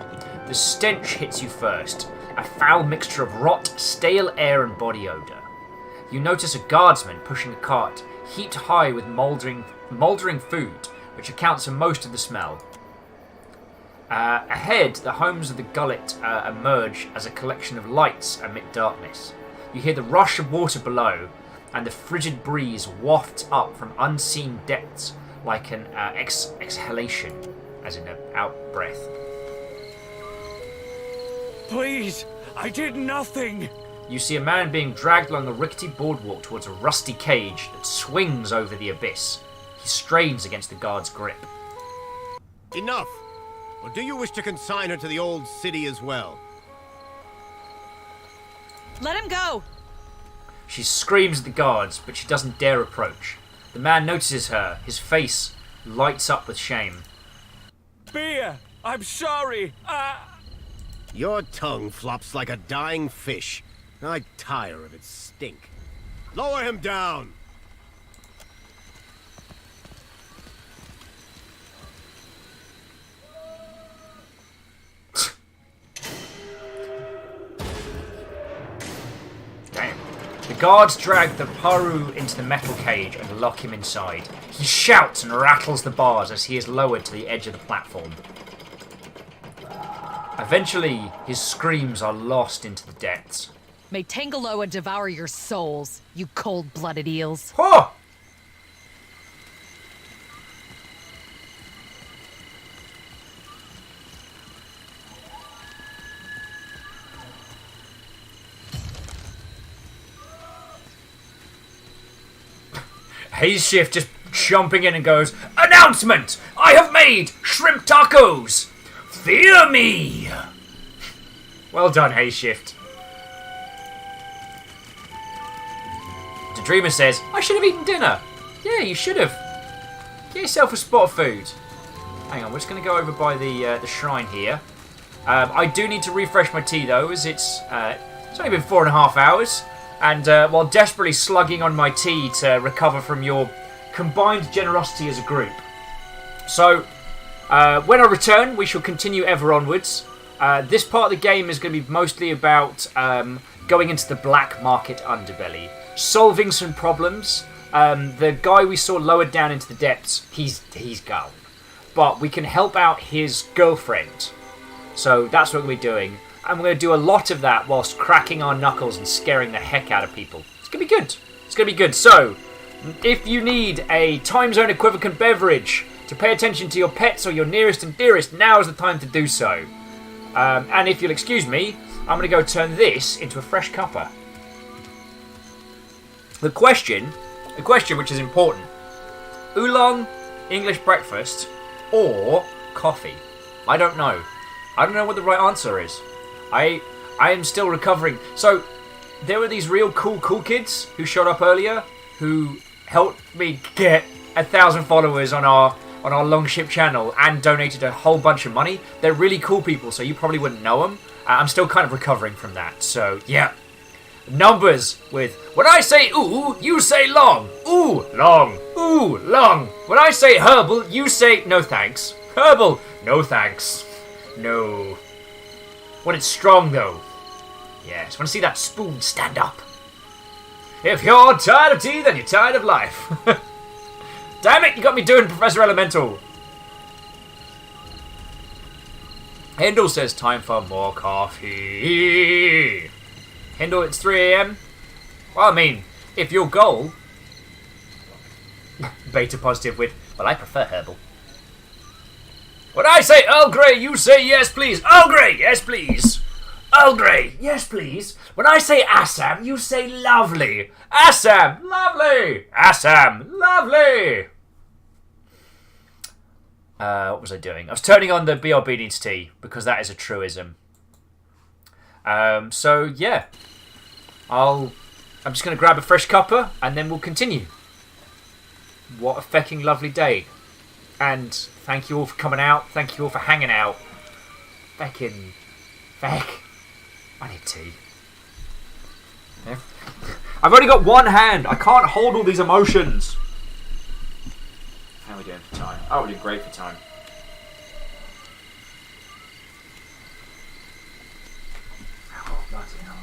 The stench hits you first, a foul mixture of rot, stale air and body odour. You notice a guardsman pushing a cart heaped high with mouldering food, which accounts for most of the smell. Ahead, the homes of the Gullet emerge as a collection of lights amid darkness. You hear the rush of water below, and the frigid breeze wafts up from unseen depths like an exhalation, as in an out-breath. Please, I did nothing! You see a man being dragged along a rickety boardwalk towards a rusty cage that swings over the abyss. He strains against the guard's grip. Enough! Or do you wish to consign her to the old city as well? Let him go! She screams at the guards, but she doesn't dare approach. The man notices her. His face lights up with shame. Beer! I'm sorry! Your tongue flops like a dying fish. I tire of its stink. Lower him down! Damn. The guards drag the Paru into the metal cage and lock him inside. He shouts and rattles the bars as he is lowered to the edge of the platform. Eventually, his screams are lost into the depths. May Tangaloa devour your souls, you cold-blooded eels. Oh! Hayes Shift just jumping in and goes, "Announcement! I have made shrimp tacos! Fear me!" Well done, Hayes Shift. The Dreamer says, "I should have eaten dinner." Yeah, you should have. Get yourself a spot of food. Hang on, we're just going to go over by the shrine here. I do need to refresh my tea though, as it's only been 4.5 hours. And while desperately slugging on my tea to recover from your combined generosity as a group. So, when I return, we shall continue ever onwards. This part of the game is going to be mostly about going into the black market underbelly, solving some problems. The guy we saw lowered down into the depths, he's gone. But we can help out his girlfriend. So that's what we're going to be doing. And we're going to do a lot of that whilst cracking our knuckles and scaring the heck out of people. It's going to be good. It's going to be good. So, if you need a time zone equivalent beverage to pay attention to your pets or your nearest and dearest, now is the time to do so. And if you'll excuse me, I'm going to go turn this into a fresh cuppa. The question which is important. Oolong, English breakfast, or coffee. I don't know. I don't know what the right answer is. I am still recovering. So, there were these real cool kids who showed up earlier who helped me get 1,000 followers on our Longship channel and donated a whole bunch of money. They're really cool people, so you probably wouldn't know them. I'm still kind of recovering from that. So, yeah. Numbers with, when I say ooh, you say long. Ooh, long. Ooh, long. When I say herbal, you say no thanks. Herbal, no thanks. No. When it's strong, though. Yes, want to see that spoon stand up. If you're tired of tea, then you're tired of life. Damn it, you got me doing Professor Elemental. Hindle says time for more coffee. Hindle, it's 3 AM. Well, I mean, if your goal... Beta positive with, well, I prefer herbal. When I say Earl Grey, you say yes, please. Earl Grey, yes, please. Earl Grey, yes, please. When I say Assam, you say lovely. Assam, lovely. Assam, lovely. What was I doing? I was turning on the BRB needs tea, because that is a truism. So, yeah. I'm just going to grab a fresh cuppa, and then we'll continue. What a fecking lovely day. And thank you all for coming out. Thank you all for hanging out. Feck. I need tea. Yeah. I've only got one hand. I can't hold all these emotions. How are we doing for time? Oh, we're doing great for time. Oh, bloody hell.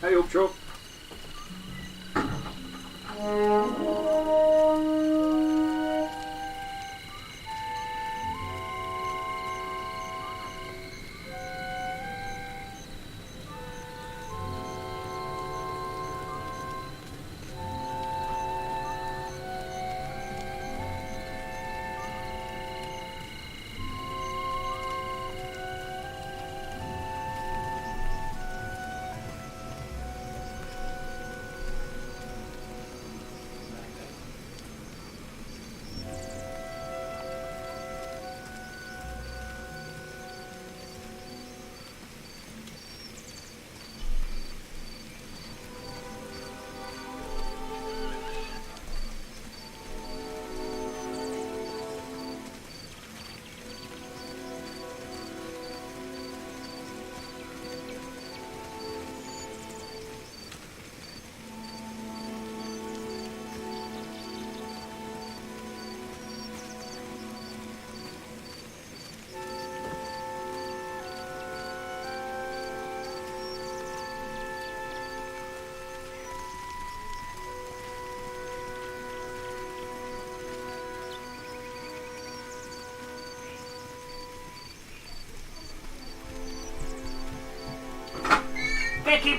Hey, up, Chop.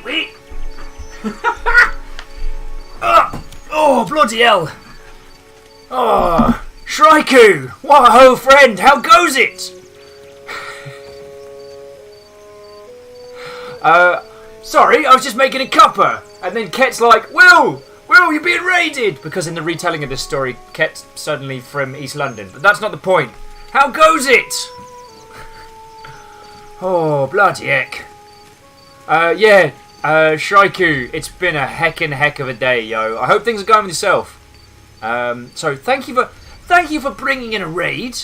Wait. Oh, bloody hell. Oh, Shraiku, what a ho friend, how goes it? Sorry, I was just making a cuppa. And then Ket's like, Will, you're being raided. Because in the retelling of this story, Ket's suddenly from East London. But that's not the point. How goes it? Oh, bloody heck. Shraiku, it's been a heck of a day, yo. I hope things are going with yourself. So thank you for bringing in a raid.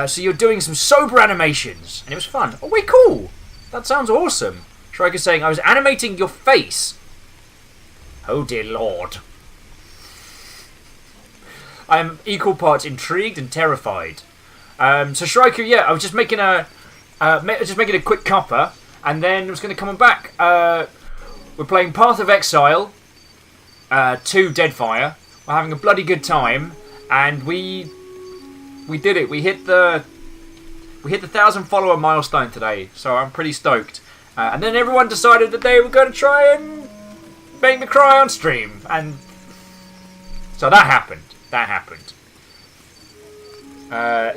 So you're doing some sober animations, and it was fun. Oh, wait, cool. That sounds awesome. Shraiku saying, I was animating your face. Oh dear lord. I am equal parts intrigued and terrified. So Shraiku, yeah, I was just making a quick cuppa. And then I was going to come back. We're playing Path of Exile 2 Deadfire. We're having a bloody good time, and we did it. We hit the 1,000 follower milestone today, so I'm pretty stoked. And then everyone decided that they were going to try and make me cry on stream, and so that happened.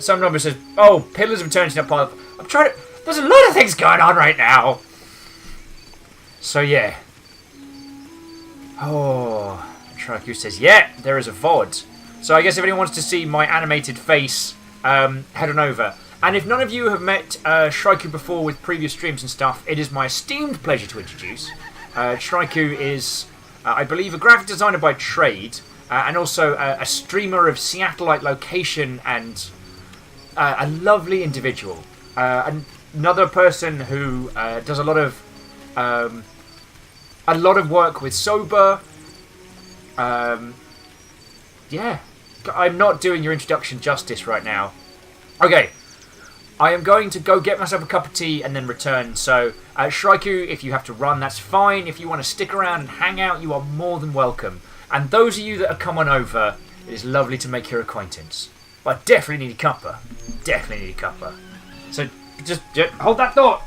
Some number says, "Oh, Pillars of Eternity not part of." I'm trying to. There's a lot of things going on right now. So yeah. Oh, Shraiku says, yeah, there is a VOD. So I guess if anyone wants to see my animated face, head on over. And if none of you have met Shraiku before with previous streams and stuff, it is my esteemed pleasure to introduce. Shraiku is, I believe, a graphic designer by trade, and also a streamer of Seattle-like location and a lovely individual. Another person who does a lot of work with Sober. Yeah, I'm not doing your introduction justice right now. Okay, I am going to go get myself a cup of tea and then return. So, Shraiku, if you have to run, that's fine. If you want to stick around and hang out, you are more than welcome. And those of you that have come on over, it is lovely to make your acquaintance. But I definitely need a cuppa. Definitely need a cuppa. So, just hold that thought.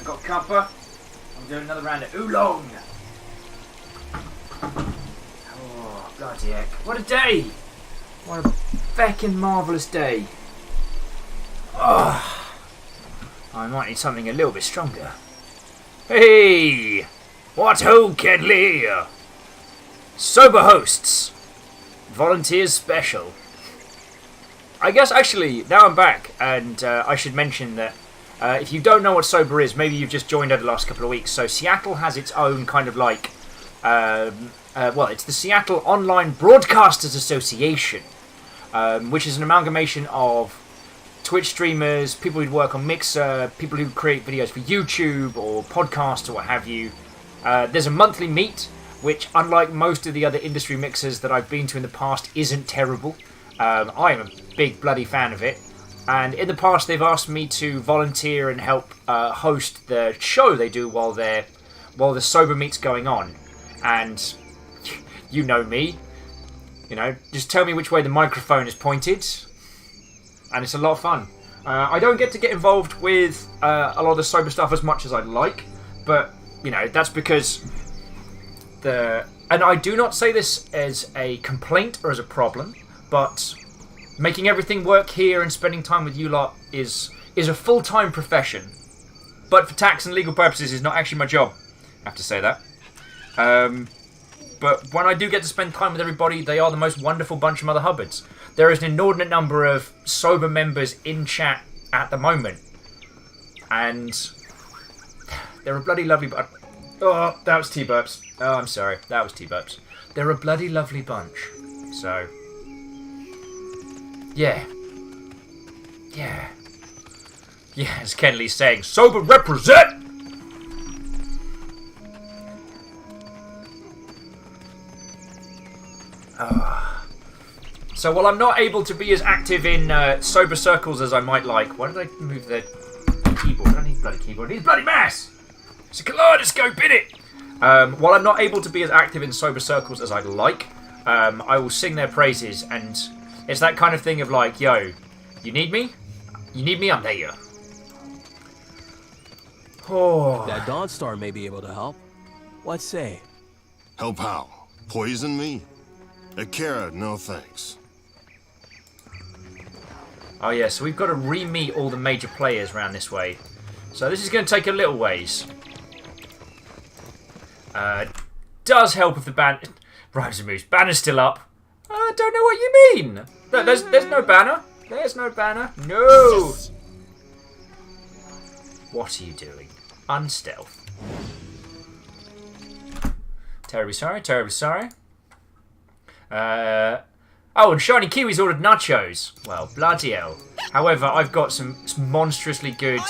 Got cuppa. I'm doing another round of oolong. Oh, bloody heck. What a day! What a feckin' marvellous day. Oh, I might need something a little bit stronger. Hey! What ho, Kedley? Sober hosts. Volunteers special. I guess actually, now I'm back, and I should mention that if you don't know what Sober is, maybe you've just joined over the last couple of weeks. So Seattle has its own kind of like, well, it's the Seattle Online Broadcasters Association, which is an amalgamation of Twitch streamers, people who work on Mixer, people who create videos for YouTube or podcasts or what have you. There's a monthly meet, which unlike most of the other industry mixers that I've been to in the past, isn't terrible. I am a big bloody fan of it. And in the past, they've asked me to volunteer and help host the show they do while the Sober Meet's going on. And you know me, just tell me which way the microphone is pointed, and it's a lot of fun. I don't get to get involved with a lot of the Sober stuff as much as I'd like, but that's because and I do not say this as a complaint or as a problem, but making everything work here and spending time with you lot is a full-time profession. But for tax and legal purposes, is not actually my job. I have to say that. But when I do get to spend time with everybody, they are the most wonderful bunch of Mother Hubbards. There is an inordinate number of Sober members in chat at the moment. And They're a bloody lovely bunch. Oh, that was T-Burps. Oh, I'm sorry. That was T-Burps. They're a bloody lovely bunch. So, yeah. Yeah. Yeah, as Kenley's saying, sober represent! So while I'm not able to be as active in sober circles as I might like... Why did I move the keyboard? I don't need a bloody keyboard. I need a bloody mouse! It's a kaleidoscope, innit? While I'm not able to be as active in sober circles as I'd like, I will sing their praises, and it's that kind of thing of like, yo, you need me? You need me? I'm there. Oh. That Dawnstar may be able to help. What say? Help how? Poison me? Akira, no thanks. Oh yeah, so we've got to re-meet all the major players around this way. So this is going to take a little ways. Does help if the ban... Rhymes and moves. Banner's still up. I don't know what you mean. There's no banner. There's no banner. No! What are you doing? Unstealth. Terribly sorry, terribly sorry. Oh, and Shiny Kiwi's ordered nachos. Well, bloody hell. However, I've got some monstrously good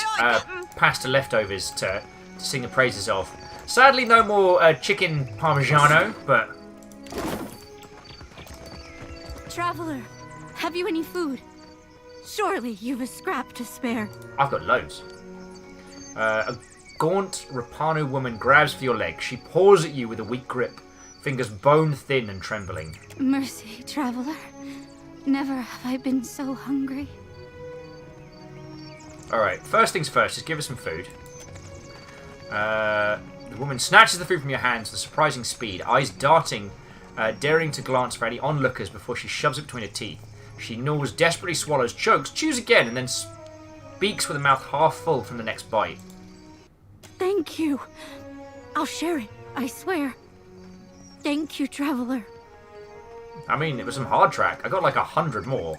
pasta leftovers to sing the praises of. Sadly, no more chicken parmigiano, but... Traveler, have you any food? Surely you've a scrap to spare. I've got loads. A gaunt Rapano woman grabs for your leg. She paws at you with a weak grip, fingers bone-thin and trembling. Mercy, traveler. Never have I been so hungry. Alright, first things first, just give us some food. The woman snatches the food from your hands with surprising speed, eyes darting, daring to glance for any onlookers before she shoves it between her teeth. She gnaws, desperately swallows, chokes, chews again, and then speaks with a mouth half full from the next bite. Thank you. I'll share it, I swear. Thank you, traveler. I mean, it was some hard track. I got like 100 more.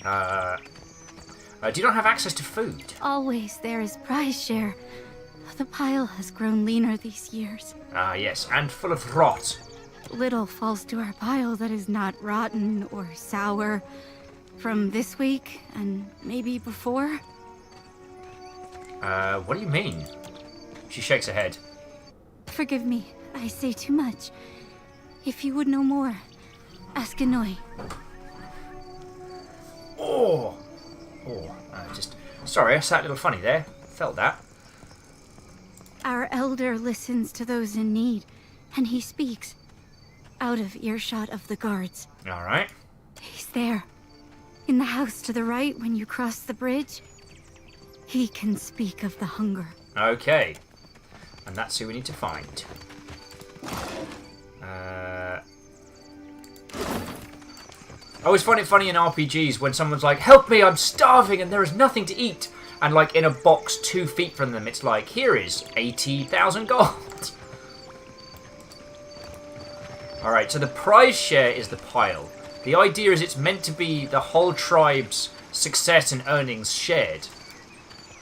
Do you not have access to food? Always there is prize share. The pile has grown leaner these years. Ah, yes, and full of rot. Little falls to our pile that is not rotten or sour from this week and maybe before. What do you mean? She shakes her head. Forgive me, I say too much. If you would know more, ask Inoi. Oh! Sorry, I sat a little funny there. Felt that. Our elder listens to those in need, and he speaks. Out of earshot of the guards. Alright. He's there. In the house to the right when you cross the bridge. He can speak of the hunger. Okay. And that's who we need to find. I always find it funny in RPGs when someone's like, help me, I'm starving and there is nothing to eat. And like in a box 2 feet from them, it's like, here is 80,000 gold. Alright, so the prize share is the pile. The idea is it's meant to be the whole tribe's success and earnings shared.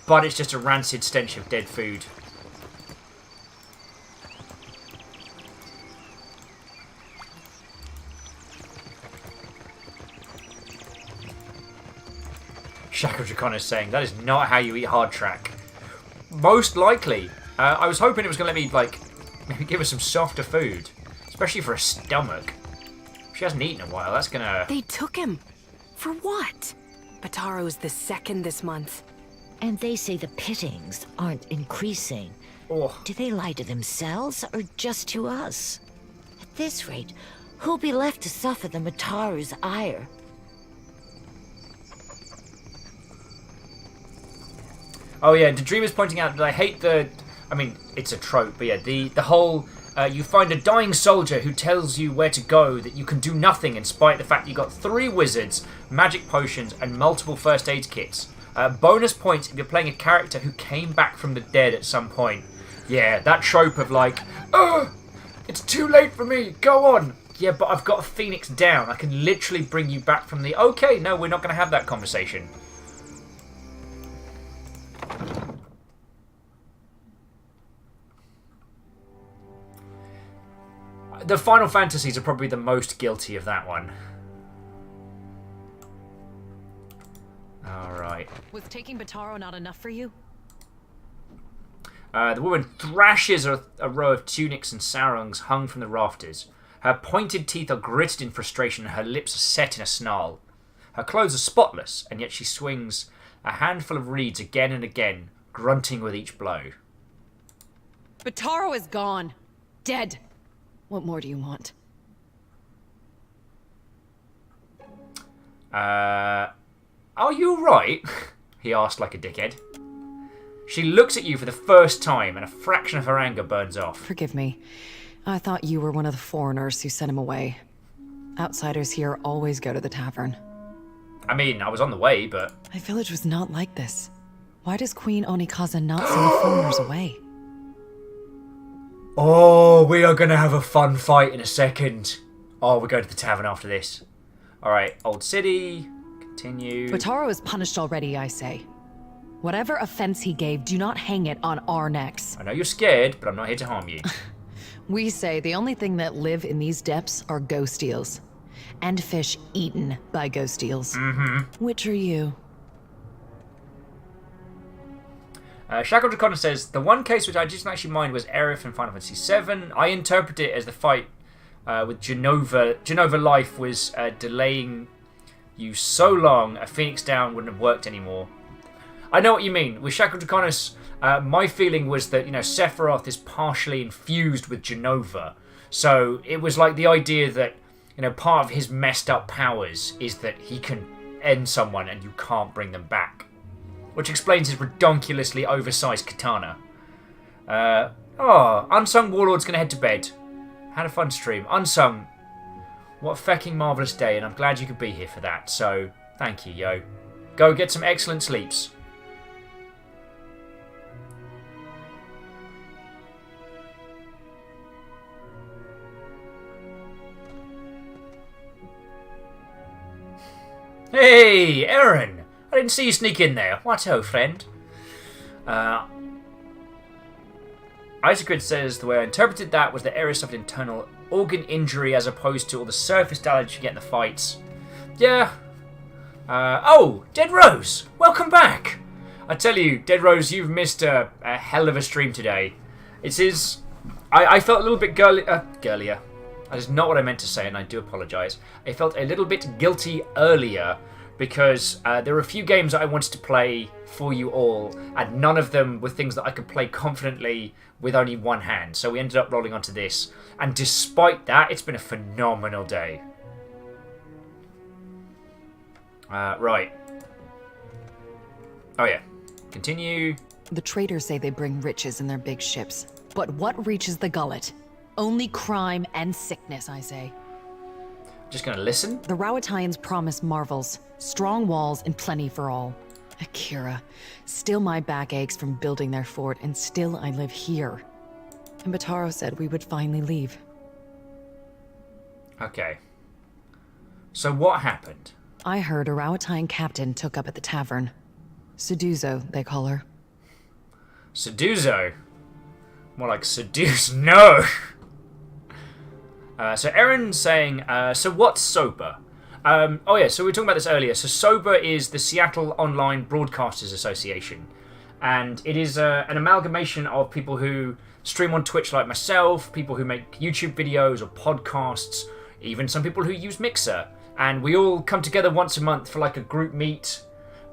But it's just a rancid stench of dead food. Shackle Dracon is saying, that is not how you eat hard track. Most likely. I was hoping it was going to let me, like, maybe give us some softer food. Especially for a stomach. She hasn't eaten in a while, that's going to... They took him. For what? Bataro's the second this month. And they say the pittings aren't increasing. Oh. Do they lie to themselves or just to us? At this rate, who'll be left to suffer the Mataru's ire? Oh yeah, the Dreamer's pointing out that I hate the... I mean, it's a trope, but yeah, the whole... you find a dying soldier who tells you where to go, that you can do nothing in spite of the fact you got 3 wizards, magic potions, and multiple first aid kits. Bonus points if you're playing a character who came back from the dead at some point. Yeah, that trope of like, oh, it's too late for me, go on. Yeah, but I've got a phoenix down. I can literally bring you back from the... Okay, no, we're not going to have that conversation. The Final Fantasies are probably the most guilty of that one. Alright. Was taking Bataro not enough for you? The woman thrashes a row of tunics and sarongs hung from the rafters. Her pointed teeth are gritted in frustration and her lips are set in a snarl. Her clothes are spotless, and yet she swings a handful of reeds again and again, grunting with each blow. Bataro is gone. Dead. What more do you want? Are you right? He asked like a dickhead. She looks at you for the first time, and a fraction of her anger burns off. Forgive me. I thought you were one of the foreigners who sent him away. Outsiders here always go to the tavern. I mean, I was on the way, but... My village was not like this. Why does Queen Onikaza not send the foreigners away? Oh, we are going to have a fun fight in a second. Oh, we're going to the tavern after this. Alright, Old City. Continue. Bataro is punished already, I say. Whatever offense he gave, do not hang it on our necks. I know you're scared, but I'm not here to harm you. We say the only thing that live in these depths are ghost eels. And fish eaten by ghost eels. Mm-hmm. Which are you? Shackle Dracona says, the one case which I didn't actually mind was Aerith in Final Fantasy VII. I interpret it as the fight with Genova. Genova Life was delaying you so long, a Phoenix Down wouldn't have worked anymore. I know what you mean. With Shackle Draconis, my feeling was that, Sephiroth is partially infused with Genova. So it was like the idea that, part of his messed up powers is that he can end someone and you can't bring them back. Which explains his redonkulously oversized katana. Unsung Warlord's gonna head to bed. Had a fun stream. Unsung, what a fecking marvellous day, and I'm glad you could be here for that. So, thank you, yo. Go get some excellent sleeps. Hey, Aaron! I didn't see you sneak in there. What ho, friend? Isaac says the way I interpreted that was that Aerith suffered internal organ injury as opposed to all the surface damage you get in the fights. Yeah. Dead Rose! Welcome back! I tell you, Dead Rose, you've missed a hell of a stream today. I felt a little bit girlier. That is not what I meant to say, and I do apologise. I felt a little bit guilty earlier because there were a few games that I wanted to play for you all, and none of them were things that I could play confidently with only one hand. So we ended up rolling onto this, and despite that, it's been a phenomenal day. Right. Oh yeah. Continue. The traders say they bring riches in their big ships. But what reaches the gullet? Only crime and sickness, I say. Just gonna listen? The Rauataians promise marvels, strong walls, and plenty for all. Akira, still my back aches from building their fort, and still I live here. And Bataro said we would finally leave. Okay. So what happened? I heard a Rauataian captain took up at the tavern. Seduzo, they call her. Seduzo? More like seduce. No! So Aaron's saying, so what's SOBA? So we were talking about this earlier. So SOBA is the Seattle Online Broadcasters Association. And it is an amalgamation of people who stream on Twitch like myself, people who make YouTube videos or podcasts, even some people who use Mixer. And we all come together once a month for like a group meet.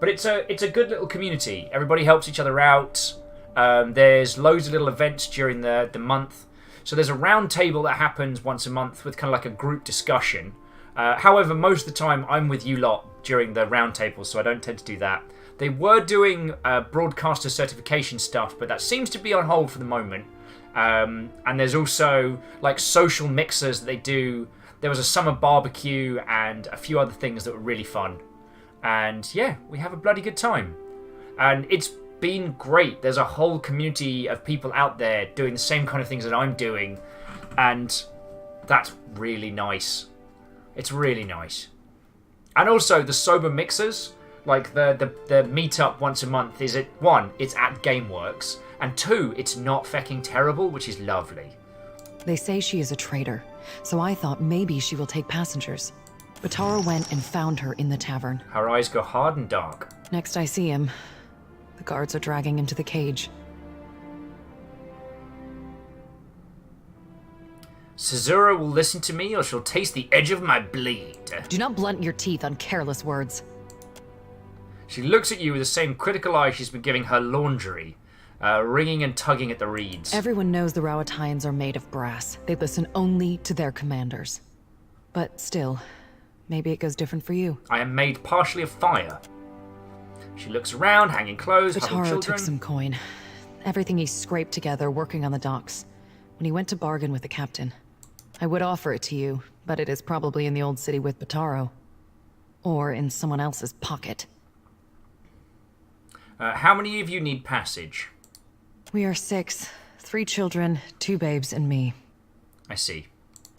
But it's a good little community. Everybody helps each other out. There's loads of little events during the month. So there's a round table that happens once a month with kind of like a group discussion. However, most of the time I'm with you lot during the round table, so I don't tend to do that. They were doing broadcaster certification stuff, but that seems to be on hold for the moment. And there's also like social mixers that they do. There was a summer barbecue and a few other things that were really fun. And yeah, we have a bloody good time. And it's been great. There's a whole community of people out there doing the same kind of things that I'm doing. And that's really nice. It's really nice. And also the SOBA mixers, like the meetup once a month is one, it's at GameWorks, and two, it's not fecking terrible, which is lovely. They say she is a traitor, so I thought maybe she will take passengers. Bataro went and found her in the tavern. Her eyes go hard and dark. Next I see him, the guards are dragging him to the cage. Cesura will listen to me or she'll taste the edge of my blade. Do not blunt your teeth on careless words. She looks at you with the same critical eye she's been giving her laundry, wringing and tugging at the reeds. Everyone knows the Rowathians are made of brass. They listen only to their commanders. But still, maybe it goes different for you. I am made partially of fire. She looks around, hanging clothes, huddled Bataro children. took some coin. Everything he scraped together working on the docks. When he went to bargain with the captain. I would offer it to you, but it is probably in the old city with Bataro. Or in someone else's pocket. How many of you need passage? We are 6. 3 children, 2 babes, and me. I see.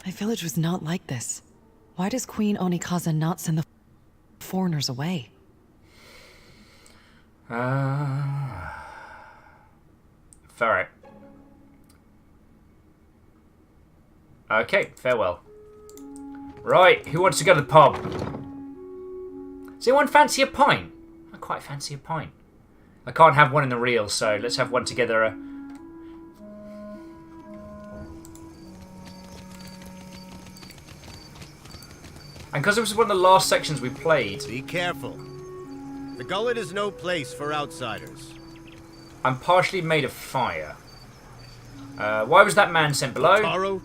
My village was not like this. Why does Queen Onikaza not send the foreigners away? Ferret. Okay, farewell. Right, who wants to go to the pub? Does anyone fancy a pint? I quite fancy a pint. I can't have one in the reel, so let's have one together. And because it was one of the last sections we played... Be careful. The gullet is no place for outsiders. I'm partially made of fire. Why was that man sent below? Taro?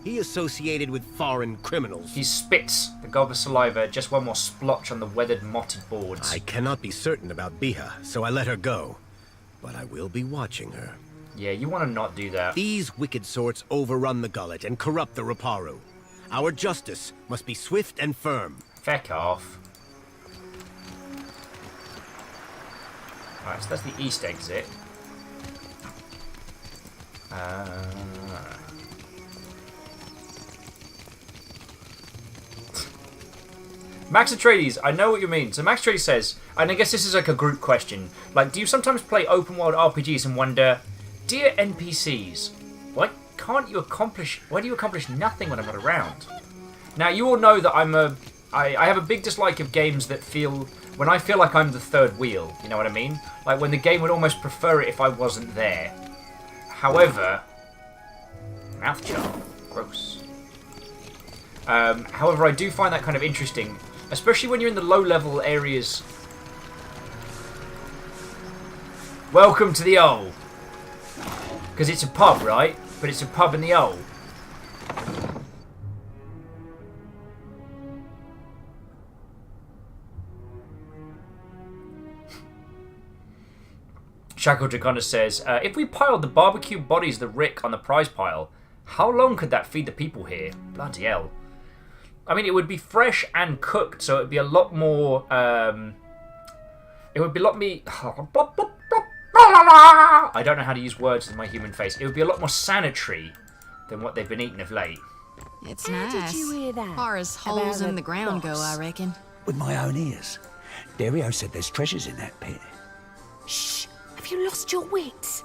He associated with foreign criminals. He spits the gob of saliva, just one more splotch on the weathered, motted boards. I cannot be certain about Biha, so I let her go. But I will be watching her. Yeah, you want to not do that. These wicked sorts overrun the gullet and corrupt the Raparu. Our justice must be swift and firm. Feck off. Alright, so that's the east exit. Max Atreides, I know what you mean. So Max Atreides says, and I guess this is like a group question, like, do you sometimes play open world RPGs and wonder, dear NPCs, why do you accomplish nothing when I'm not around? Now, you all know that I have a big dislike of games that when I feel like I'm the third wheel, you know what I mean? Like when the game would almost prefer it if I wasn't there. However, mouth charm, gross. However, I do find that kind of interesting, especially when you're in the low-level areas. Welcome to the Ole. Because it's a pub, right? But it's a pub in the Ole. Shackle Dracona says, if we piled the barbecue bodies of the Rick on the prize pile, how long could that feed the people here? Bloody hell. I mean, it would be fresh and cooked, so it would be a lot more, it would be a lot me... I don't know how to use words with my human face. It would be a lot more sanitary than what they've been eating of late. It's How nice. did you hear that? Far as holes About in the ground go, boss? I reckon. With my own ears. Dario said there's treasures in that pit. Shh! Have you lost your wits?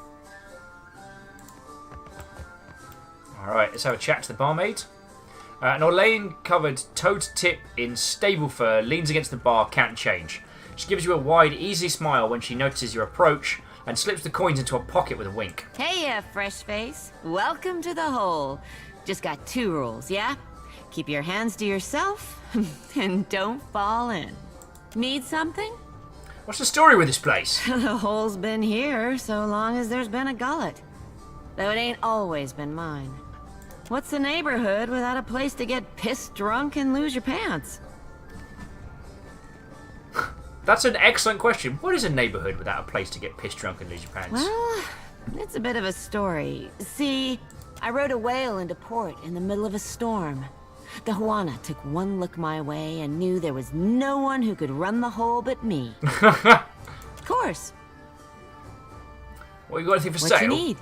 Alright, let's have a chat to the barmaid. An Orlane-covered toad tip in stable fur leans against the bar, counting change. She gives you a wide, easy smile when she notices your approach and slips the coins into a pocket with a wink. Hey, fresh face. Welcome to the hole. Just got 2 rules, yeah? Keep your hands to yourself and don't fall in. Need something? What's the story with this place? The hole's been here so long as there's been a gullet. Though it ain't always been mine. What's the neighborhood without a place to get pissed drunk and lose your pants? That's an excellent question. What is a neighborhood without a place to get pissed drunk and lose your pants? Well, it's a bit of a story. See, I rode a whale into port in the middle of a storm. The Juana took one look my way and knew there was no one who could run the hole but me. Of course. What, you got anything for What sale? you need?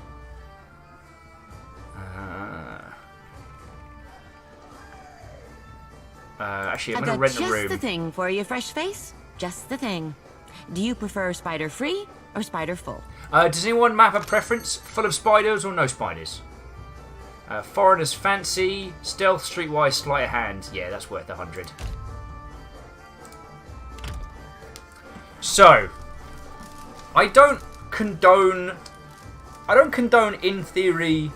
Actually, I'm I've going got to rent a just room. the thing for you, fresh face. Just the thing. Do you prefer spider free or spider full? Does anyone map a preference? Full of spiders or no spiders? Foreigner's Fancy, Stealth, Streetwise, Sleight of Hand. Yeah, that's worth 100. So, I don't condone in theory,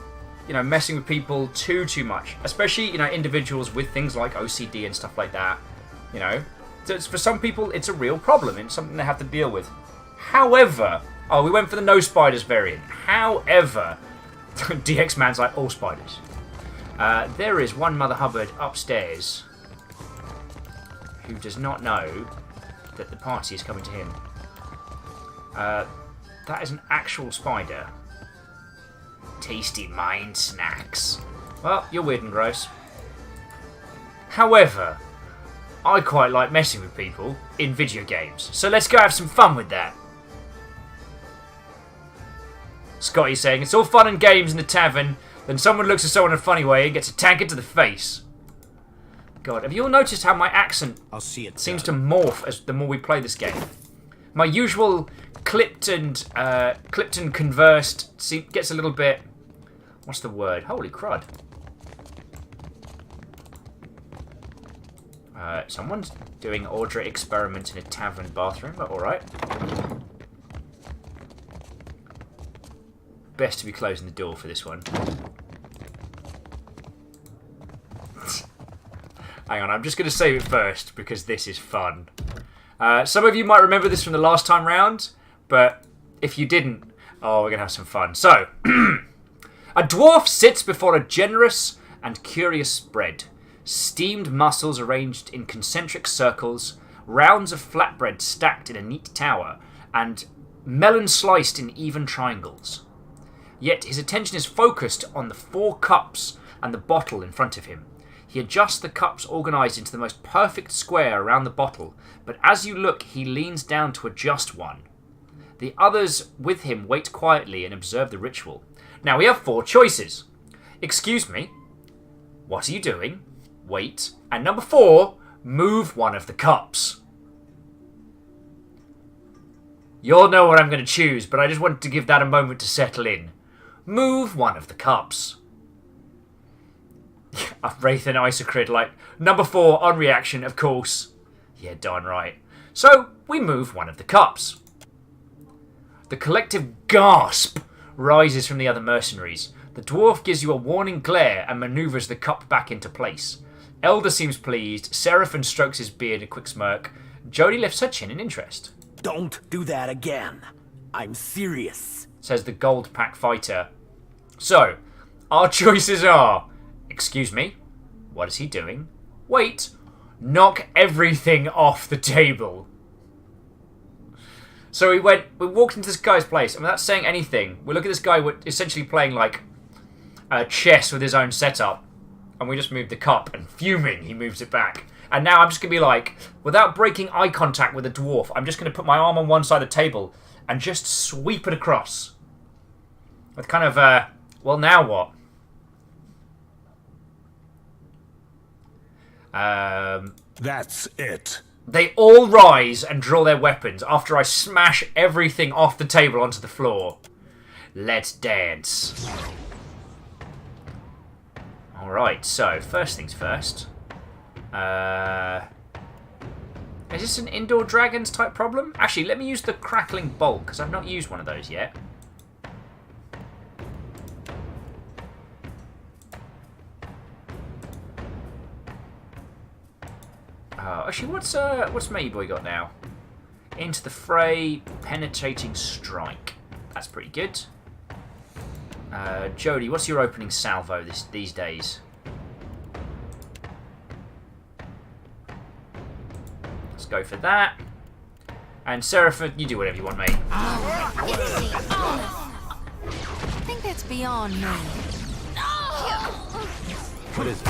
messing with people too much, especially individuals with things like OCD and stuff like that. For some people it's a real problem. It's something they have to deal with. However, we went for the no spiders variant. However, DX Man's like all spiders. There is one Mother Hubbard upstairs who does not know that the party is coming to him. That is an actual spider. Tasty mind snacks. Well, you're weird and gross. However, I quite like messing with people in video games, so let's go have some fun with that. Scotty's saying, it's all fun and games in the tavern, then someone looks at someone in a funny way and gets a tank into the face. God, have you all noticed how my accent seems to morph as the more we play this game? My usual clipped and conversed gets a little bit... What's the word? Holy crud. Someone's doing order experiments in a tavern bathroom, but alright. Best to be closing the door for this one. Hang on, I'm just going to save it first because this is fun. Some of you might remember this from the last time round, but if you didn't, we're going to have some fun. So, a dwarf sits before a generous and curious spread. Steamed mussels arranged in concentric circles, rounds of flatbread stacked in a neat tower, and melon sliced in even triangles. Yet his attention is focused on the 4 cups and the bottle in front of him. He adjusts the cups organised into the most perfect square around the bottle, but as you look, he leans down to adjust one. The others with him wait quietly and observe the ritual. Now we have 4 choices. Excuse me. What are you doing? Wait. And number 4, move one of the cups. You'll know what I'm going to choose, but I just wanted to give that a moment to settle in. Move one of the cups. Wraith and Isocrid like, number 4, on reaction, of course. Yeah, darn right. So, we move one of the cups. The collective gasp rises from the other mercenaries. The dwarf gives you a warning glare and manoeuvres the cup back into place. Elder seems pleased. Seraphim strokes his beard a quick smirk. Jody lifts her chin in interest. Don't do that again. I'm serious, says the gold pack fighter. So, our choices are... Excuse me? What is he doing? Wait. Knock everything off the table. So we walked into this guy's place, and without saying anything, we look at this guy essentially playing like chess with his own setup, and we just moved the cup, and fuming, he moves it back. And now I'm just going to be like, without breaking eye contact with the dwarf, I'm just going to put my arm on one side of the table and just sweep it across. With kind of, well, now what? That's it. They all rise and draw their weapons after I smash everything off the table onto the floor. Let's dance. Alright, so, first things first. Is this an indoor dragons type problem? Actually, let me use the crackling bolt, because I've not used one of those yet. Actually, what's Matey Boy got now? Into the fray, penetrating strike. That's pretty good. Jody, what's your opening salvo these days? Let's go for that. And Seraphim, you do whatever you want, mate. I think that's beyond me. What is it?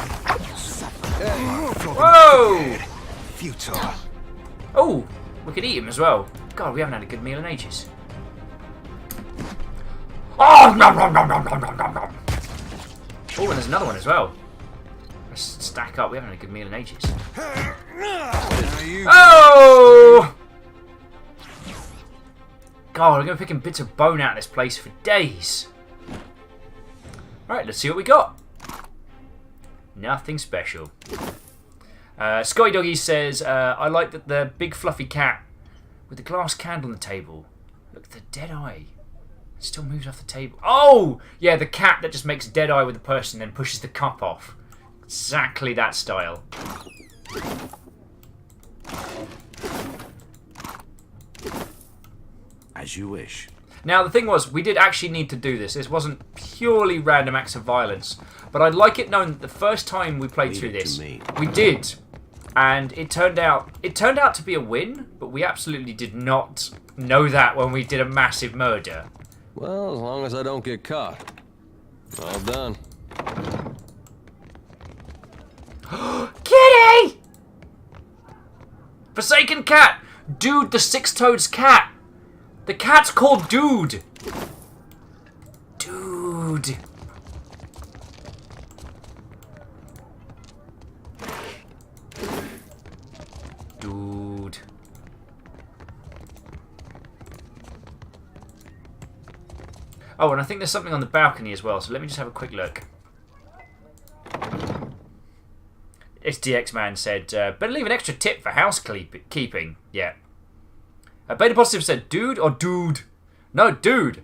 Whoa! Futile. Oh, we could eat him as well. God, we haven't had a good meal in ages. Oh, nom nom nom nom nom nom nom nom. Oh, and there's another one as well. Let's stack up. We haven't had a good meal in ages. Oh! God, I'm going to be picking bits of bone out of this place for days. Right, let's see what we got. Nothing special. Scotty Doggy says, I like that the big fluffy cat with the glass candle on the table. Look, the dead eye. It still moves off the table. Oh! Yeah, the cat that just makes dead eye with the person and pushes the cup off. Exactly that style. As you wish. Now, the thing was, we did actually need to do this. This wasn't purely random acts of violence. But I'd like it known that the first time we played through this, we did. And it turned out to be a win, but we absolutely did not know that when we did a massive murder. Well, as long as I don't get caught. All done. Kitty! Forsaken cat! Dude, the Six-Toads cat! The cat's called Dude! Dude! Dude. Oh, and I think there's something on the balcony as well, so let me just have a quick look. SDX Man said, better leave an extra tip for housekeeping. Yeah. Beta Positive said, dude or dude? No, dude.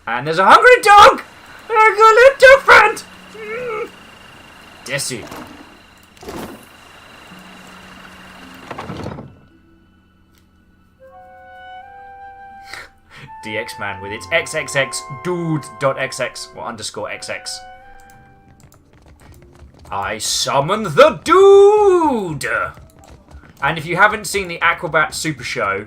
And there's a hungry dog! I got a little friend! Desu. DX Man with its XXX dude.xx or underscore XX. I summoned the dude! And if you haven't seen the Aquabat Super Show,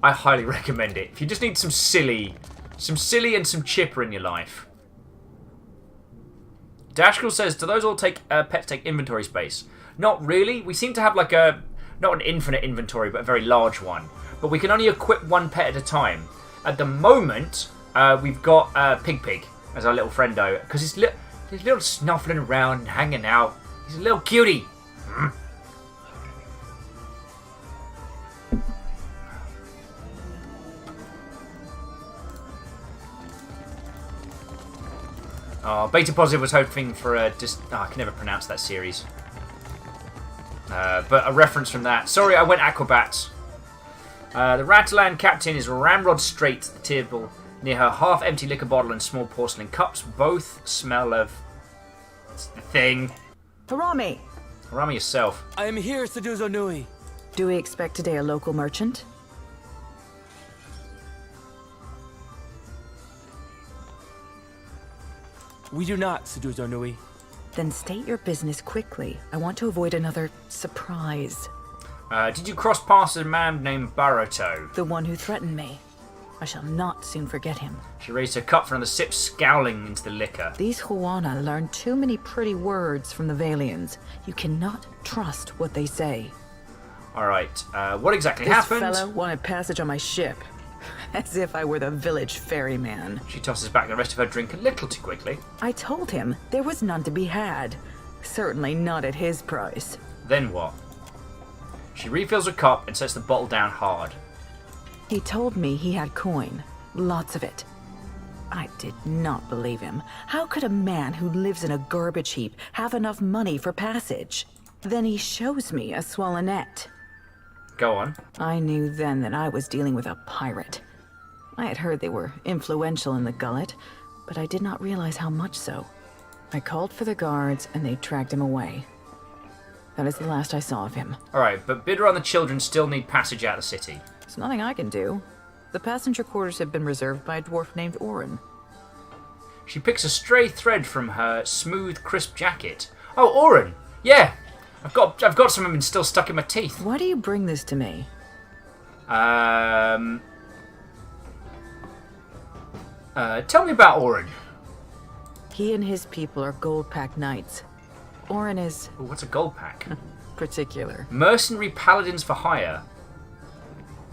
I highly recommend it. If you just need some silly and some chipper in your life. Dashkell says, do those all pets take inventory space? Not really. We seem to have like not an infinite inventory, but a very large one. But we can only equip one pet at a time. At the moment, we've got Pig as our little friendo, because he's little snuffling around and hanging out. He's a little cutie. Oh, Beta Positive was hoping for I can never pronounce that series. But a reference from that. Sorry, I went Aquabats. The Ratalan captain is Ramrod Strait, the table near her half-empty liquor bottle and small porcelain cups. Both smell of the thing. Harami! Harami yourself. I am here, Seduzo Nui. Do we expect today a local merchant? We do not, Seduzo Nui. Then state your business quickly. I want to avoid another surprise. Did you cross paths with a man named Baroto? The one who threatened me. I shall not soon forget him. She raised her cup for another sip, scowling into the liquor. These Huana learned too many pretty words from the Valians. You cannot trust what they say. Alright, what exactly this happened? This fellow wanted passage on my ship. As if I were the village ferryman. She tosses back the rest of her drink a little too quickly. I told him there was none to be had. Certainly not at his price. Then what? She refills her cup and sets the bottle down hard. He told me he had coin. Lots of it. I did not believe him. How could a man who lives in a garbage heap have enough money for passage? Then he shows me a swallonet. Go on. I knew then that I was dealing with a pirate. I had heard they were influential in the Gullet, but I did not realize how much so. I called for the guards and they tracked him away. That is the last I saw of him. Alright, but Bidra and the children still need passage out of the city. There's nothing I can do. The passenger quarters have been reserved by a dwarf named Orin. She picks a stray thread from her smooth, crisp jacket. Oh, Orin! Yeah! I've got some of them still stuck in my teeth. Why do you bring this to me? Tell me about Orin. He and his people are gold pack knights. Orin is... Ooh, what's a gold pack? Particular. Mercenary paladins for hire.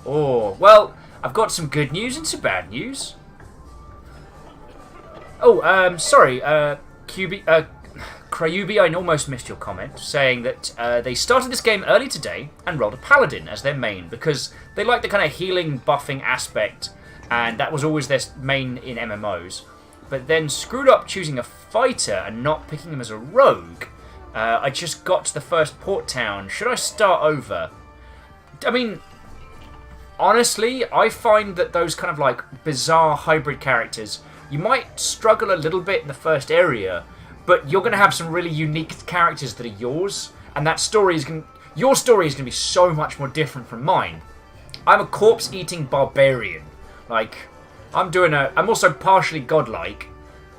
Oh, well, I've got some good news and some bad news. Oh, sorry, Crayubi, I almost missed your comment, saying that they started this game early today and rolled a paladin as their main because they like the kind of healing, buffing aspect, and that was always their main in MMOs. but then screwed up choosing a fighter and not picking him as a rogue. I just got to the first port town. Should I start over? I mean, honestly, I find that those kind of like bizarre hybrid characters, you might struggle a little bit in the first area, but you're going to have some really unique characters that are yours, and that story is your story is going to be so much more different from mine. I'm a corpse-eating barbarian. Like, I'm also partially godlike,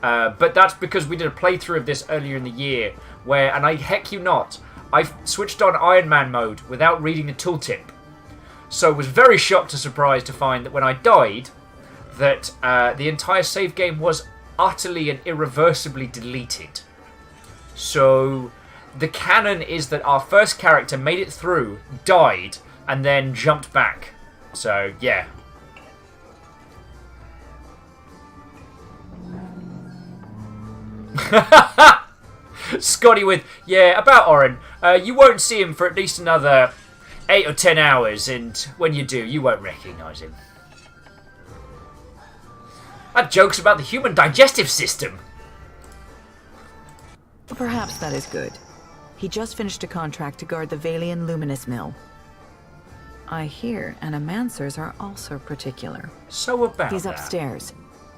but that's because we did a playthrough of this earlier in the year, where, and I heck you not, I switched on Iron Man mode without reading the tooltip. So I was very shocked and surprised to find that when I died, that the entire save game was utterly and irreversibly deleted. So the canon is that our first character made it through, died, and then jumped back. So, yeah. Scotty with, yeah, about Oren. You won't see him for at least another 8 or 10 hours, and when you do, you won't recognise him. That joke's about the human digestive system. Perhaps that is good. He just finished a contract to guard the Valian Luminous Mill. I hear Animancers are also particular. So about He's that. upstairs.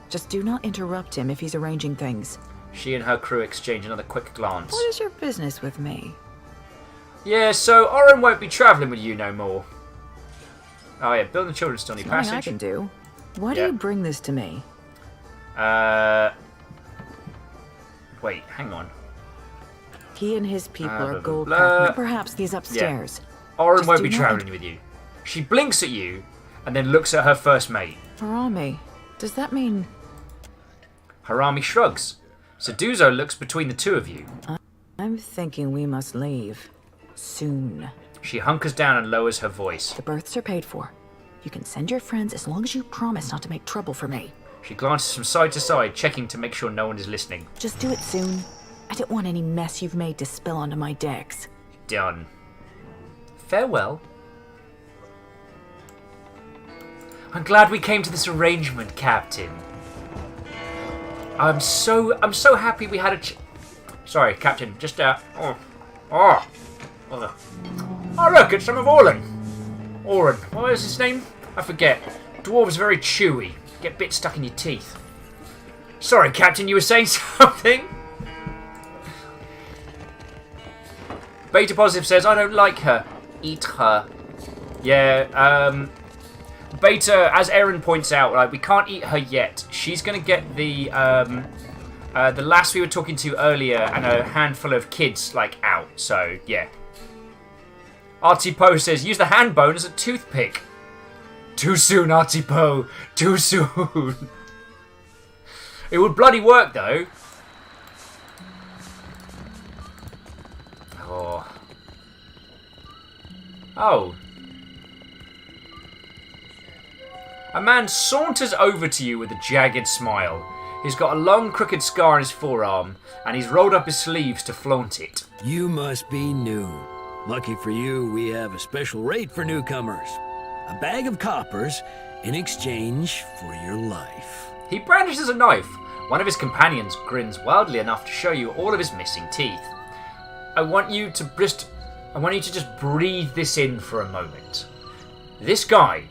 Just do not interrupt him if he's arranging things. She and her crew exchange another quick glance. What is your business with me? Yeah, so Oren won't be travelling with you no more. Oh yeah, building children's still need Nothing passage. I can do. Why do you bring this to me? Wait, hang on. He and his people are gold blah. packed. Perhaps he's upstairs. Yeah. Oren Just won't do be not travelling with you. She blinks at you and then looks at her first mate. Harami, does that mean... Harami shrugs. Seduzo looks between the two of you. I'm thinking we must leave. Soon. She hunkers down and lowers her voice. The berths are paid for. You can send your friends as long as you promise not to make trouble for me. She glances from side to side, checking to make sure no one is listening. Just do it soon. I don't want any mess you've made to spill onto my decks. Done. Farewell. I'm glad we came to this arrangement, Captain. I'm so happy we had a sorry, Captain. Just oh look, it's some of Oren. Oren, what is his name? I forget. Dwarves are very chewy. Get bits stuck in your teeth. Sorry, Captain, you were saying something? Beta Positive says, I don't like her. Eat her. Yeah, Beta, as Erin points out, like, we can't eat her yet. She's going to get the lass we were talking to earlier and a handful of kids, like, out. So, yeah. Artie Poe says, use the hand bone as a toothpick. Too soon, Artie Poe. Too soon. It would bloody work, though. Oh. A man saunters over to you with a jagged smile. He's got a long, crooked scar on his forearm, and he's rolled up his sleeves to flaunt it. You must be new. Lucky for you, we have a special rate for newcomers. A bag of coppers in exchange for your life. He brandishes a knife. One of his companions grins wildly enough to show you all of his missing teeth. I want you to just breathe this in for a moment. This guy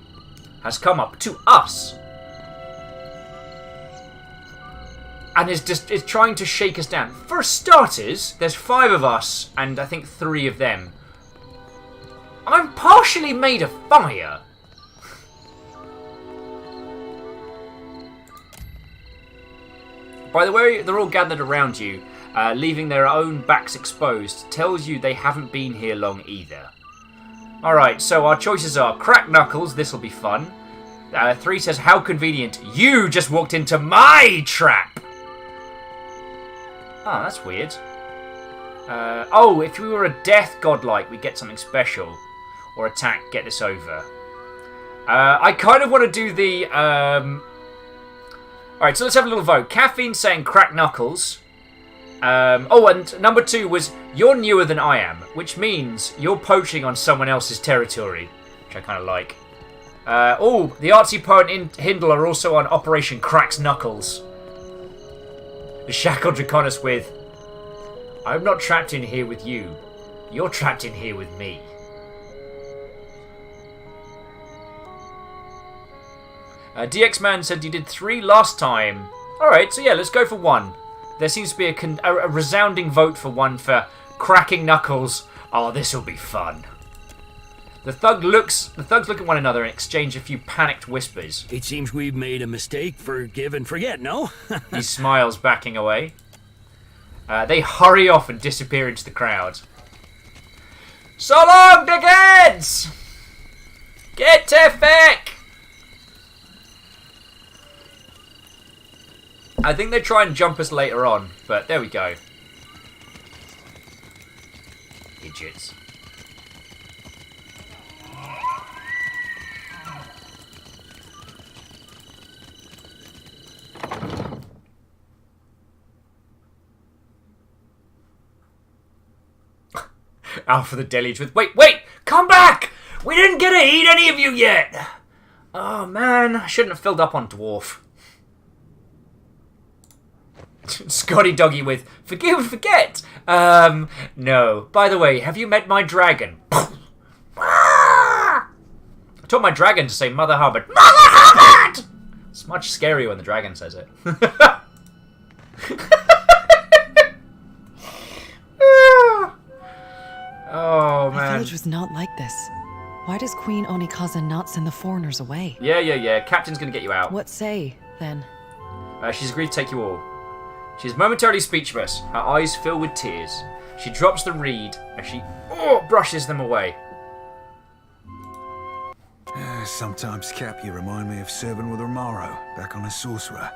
has come up to us and is trying to shake us down. For starters, there's 5 of us and I think 3 of them. I'm partially made of fire. By the way, they're all gathered around you, leaving their own backs exposed. Tells you they haven't been here long either. Alright, so our choices are Crack Knuckles, this'll be fun. 3 says, how convenient. You just walked into my trap! Oh, that's weird. Oh, if we were a death godlike, we'd get something special. Or attack, get this over. I kind of want to do the... Alright, so let's have a little vote. Caffeine saying Crack Knuckles. Oh, and number 2 was, you're newer than I am, which means you're poaching on someone else's territory, which I kind of like. Oh, the artsy poet and Hindle are also on Operation Cracks Knuckles. The Shackle Draconis with, I'm not trapped in here with you. You're trapped in here with me. DX Man said you did 3 last time. Alright, so yeah, let's go for 1. There seems to be a resounding vote for 1 for cracking knuckles. Oh, this'll be fun. The thugs look at one another and exchange a few panicked whispers. It seems we've made a mistake. Forgive and forget, no? He smiles, backing away. They hurry off and disappear into the crowd. So long, dickheads! Get to feck! I think they try and jump us later on, but there we go. Idiots. Alpha the Deluge with, wait, come back! We didn't get to eat any of you yet! Oh man, I shouldn't have filled up on Dwarf. Scotty Doggy with, forgive and forget! No. By the way, have you met my dragon? I taught my dragon to say Mother Hubbard. Mother Hubbard! It's much scarier when the dragon says it. Oh, man. My village was not like this. Why does Queen Onikaza not send the foreigners away? Yeah. Captain's gonna get you out. What say, then? She's agreed to take you all. She's momentarily speechless. Her eyes fill with tears. She drops the reed as she brushes them away. Sometimes, Cap, you remind me of serving with Romaro back on a sorcerer.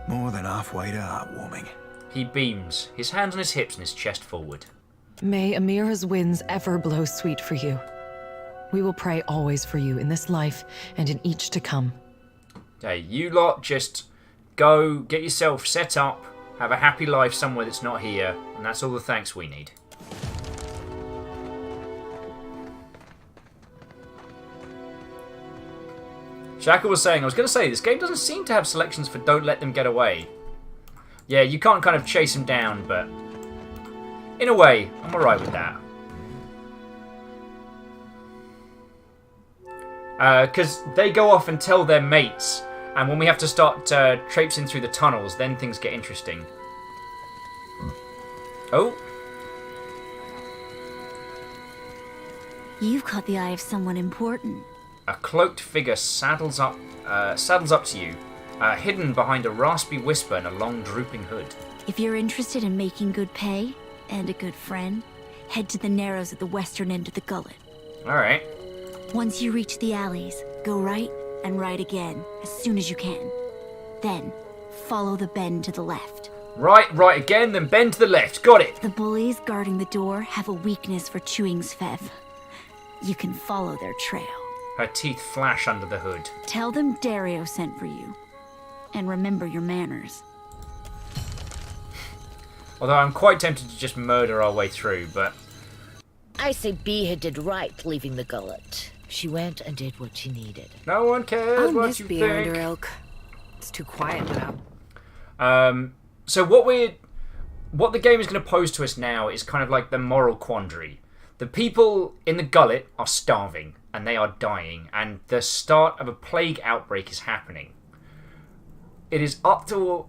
More than halfway to heartwarming. He beams, his hands on his hips and his chest forward. May Amira's winds ever blow sweet for you. We will pray always for you in this life and in each to come. Hey, you lot just go, get yourself set up, have a happy life somewhere that's not here, and that's all the thanks we need. Shackle was saying, I was going to say, this game doesn't seem to have selections for don't let them get away. Yeah, you can't kind of chase them down, but in a way, I'm alright with that. Because they go off and tell their mates, and when we have to start traipsing through the tunnels, then things get interesting. Oh. You've caught the eye of someone important. A cloaked figure saddles up to you, hidden behind a raspy whisper and a long drooping hood. If you're interested in making good pay and a good friend, head to the Narrows at the western end of the gullet. Alright. Once you reach the alleys, go right and right again, as soon as you can. Then, follow the bend to the left. Right again, then bend to the left. Got it. The bullies guarding the door have a weakness for chewing Svev. You can follow their trail. Her teeth flash under the hood. Tell them Dario sent for you. And remember your manners. Although I'm quite tempted to just murder our way through, but I say Beha did right leaving the gullet. She went and did what she needed. No one cares what you Beha and think. her ilk. It's too quiet now. So what the game is going to pose to us now is kind of like the moral quandary. The people in the gullet are starving and they are dying, and the start of a plague outbreak is happening. It is up to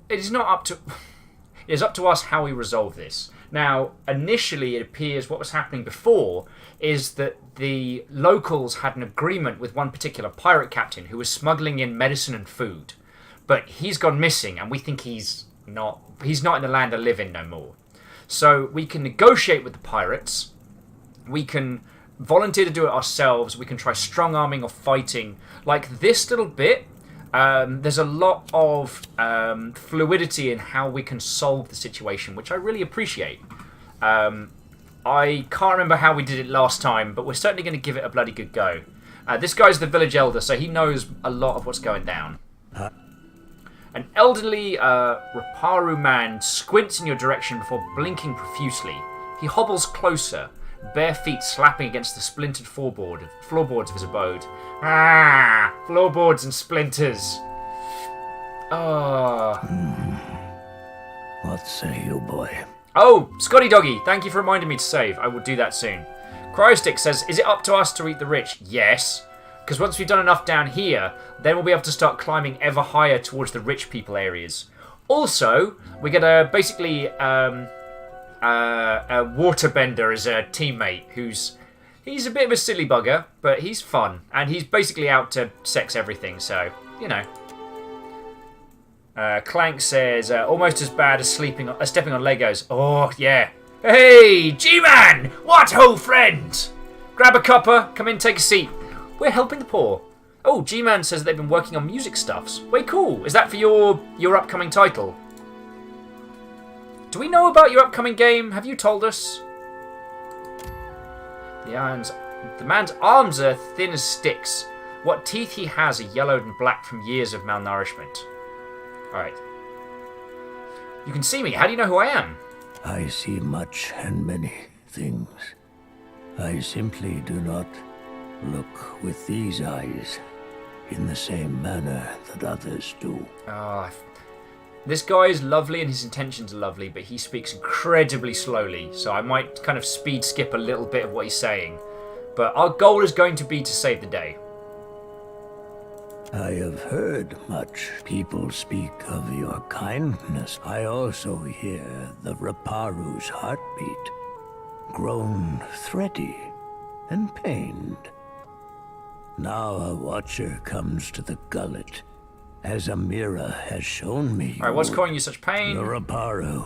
us how we resolve this. Now, initially it appears what was happening before is that the locals had an agreement with one particular pirate captain who was smuggling in medicine and food. But he's gone missing and we think he's not in the land of living no more. So we can negotiate with the pirates. We can volunteer to do it ourselves. We can try strong-arming or fighting. Like this little bit, there's a lot of fluidity in how we can solve the situation, which I really appreciate. I can't remember how we did it last time, but we're certainly going to give it a bloody good go. This guy's the village elder, so he knows a lot of what's going down. An elderly Raparu man squints in your direction before blinking profusely. He hobbles closer, bare feet slapping against the splintered floorboards of his abode. Ah, floorboards and splinters. What say you, boy? Oh, Scotty Doggy, thank you for reminding me to save. I will do that soon. Cryostick says, is it up to us to eat the rich? Yes. Because once we've done enough down here, then we'll be able to start climbing ever higher towards the rich people areas. Also, we get a basically a waterbender as a teammate he's a bit of a silly bugger, but he's fun. And he's basically out to sex everything, so, you know. Clank says, almost as bad as stepping on Legos. Oh, yeah. Hey, G-Man! What ho, friend? Grab a cuppa, come in, take a seat. We're helping the poor. Oh, G-Man says they've been working on music stuffs. Way cool. Is that for your upcoming title? Do we know about your upcoming game? Have you told us? The man's arms are thin as sticks. What teeth he has are yellowed and black from years of malnourishment. Alright. You can see me. How do you know who I am? I see much and many things. I simply do not look with these eyes in the same manner that others do. This guy is lovely and his intentions are lovely, but he speaks incredibly slowly, so I might kind of speed skip a little bit of what he's saying. But our goal is going to be to save the day. I have heard much people speak of your kindness. I also hear the Raparu's heartbeat, grown thready and pained. Now a watcher comes to the gullet, as Amira has shown me. Alright, what's causing you such pain? The Raparu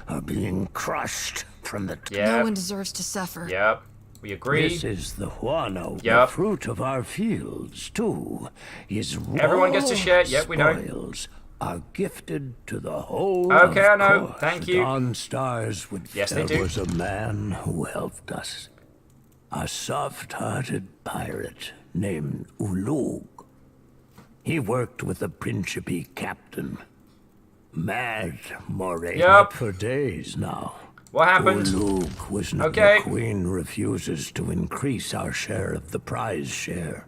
are being crushed from the... No one deserves to suffer. Yep. We agree. This is the Huano, the fruit of our fields, too. Everyone gets to share. Yep, we know. Spoils are gifted to the whole. Okay, I know. Court. Thank you. Dawn stars would. Yes, there they do. was a man who helped us. A soft-hearted pirate named Ulug. He worked with the Principe captain. Mad Moray for days now. What happened? Ulug was not. The Queen refuses to increase our share of the prize share.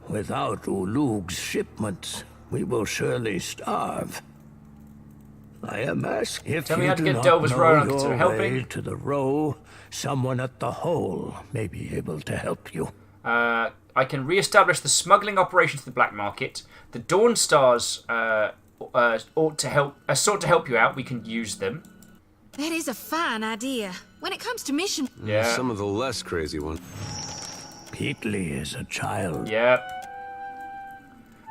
Without Ulug's shipments, we will surely starve. I am asking if Tell me you how to do get not Delver's know row and your consider helping. way to the row, someone at the hole may be able to help you. I can re-establish the smuggling operation to the black market. The Dawn Stars ought to help. Sought to help you out. We can use them. That is a fine idea. When it comes to mission... Yeah. Some of the less crazy ones. Peatly is a child. Yep.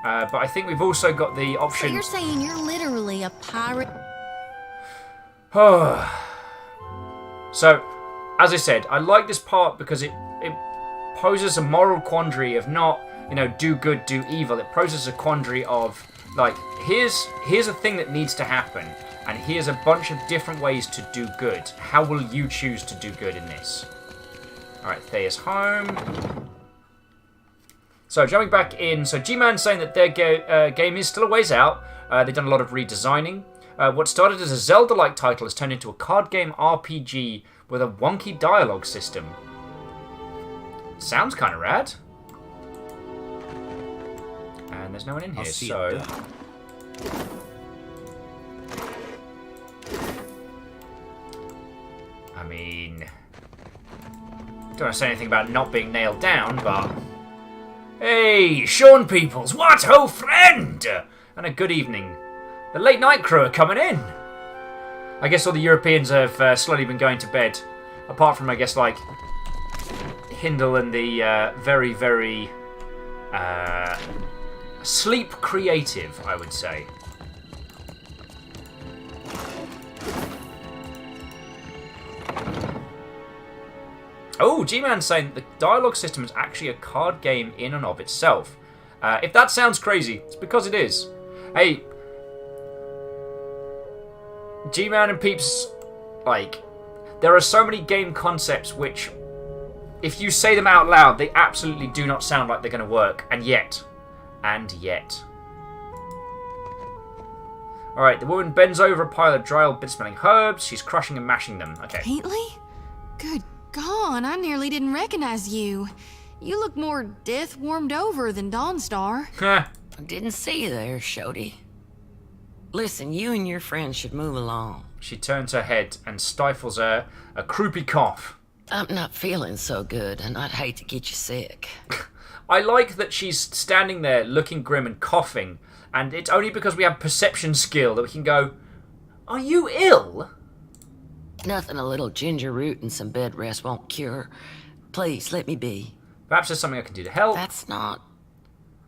But I think we've also got the option... So you're saying you're literally a pirate? So, as I said, I like this part because it poses a moral quandary of not, do good, do evil. It poses a quandary of, like, here's a thing that needs to happen. And here's a bunch of different ways to do good. How will you choose to do good in this? Alright, Thea's home. So, jumping back in. So, G-Man's saying that their game is still a ways out. They've done a lot of redesigning. What started as a Zelda-like title has turned into a card game RPG with a wonky dialogue system. Sounds kind of rad. And there's no one in here, so... I mean, don't want to say anything about not being nailed down, but... Hey, Sean Peoples, what ho, friend! And a good evening. The late night crew are coming in. I guess all the Europeans have slowly been going to bed. Apart from, I guess, like, Hindle and the very, very sleep creative, I would say. Oh, G-Man's saying the dialogue system is actually a card game in and of itself. If that sounds crazy, it's because it is. Hey, G-Man and Peeps, like, there are so many game concepts which, if you say them out loud, they absolutely do not sound like they're going to work. And yet. Alright, the woman bends over a pile of dry old bit-smelling herbs. She's crushing and mashing them. Okay. Paintley? Good God, I nearly didn't recognize you. You look more death-warmed over than Dawnstar. I didn't see you there, Shody. Listen, you and your friend should move along. She turns her head and stifles a croupy cough. I'm not feeling so good, and I'd hate to get you sick. I like that she's standing there looking grim and coughing, and it's only because we have perception skill that we can go, are you ill? Nothing a little ginger root and some bed rest won't cure. Please, let me be. Perhaps there's something I can do to help. That's not...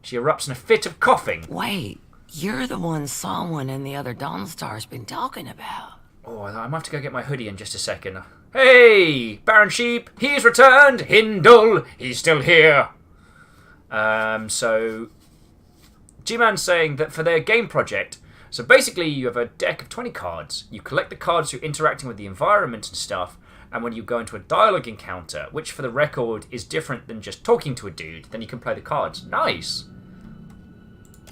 She erupts in a fit of coughing. Wait, you're the one someone and the other Dawnstar's been talking about. Oh, I might have to go get my hoodie in just a second. Hey, Baron Sheep, he's returned. Hindle, he's still here. So G-Man's saying that for their game project, so basically you have a deck of 20 cards. You collect the cards through interacting with the environment and stuff, and when you go into a dialogue encounter, which for the record is different than just talking to a dude, then you can play the cards. Nice.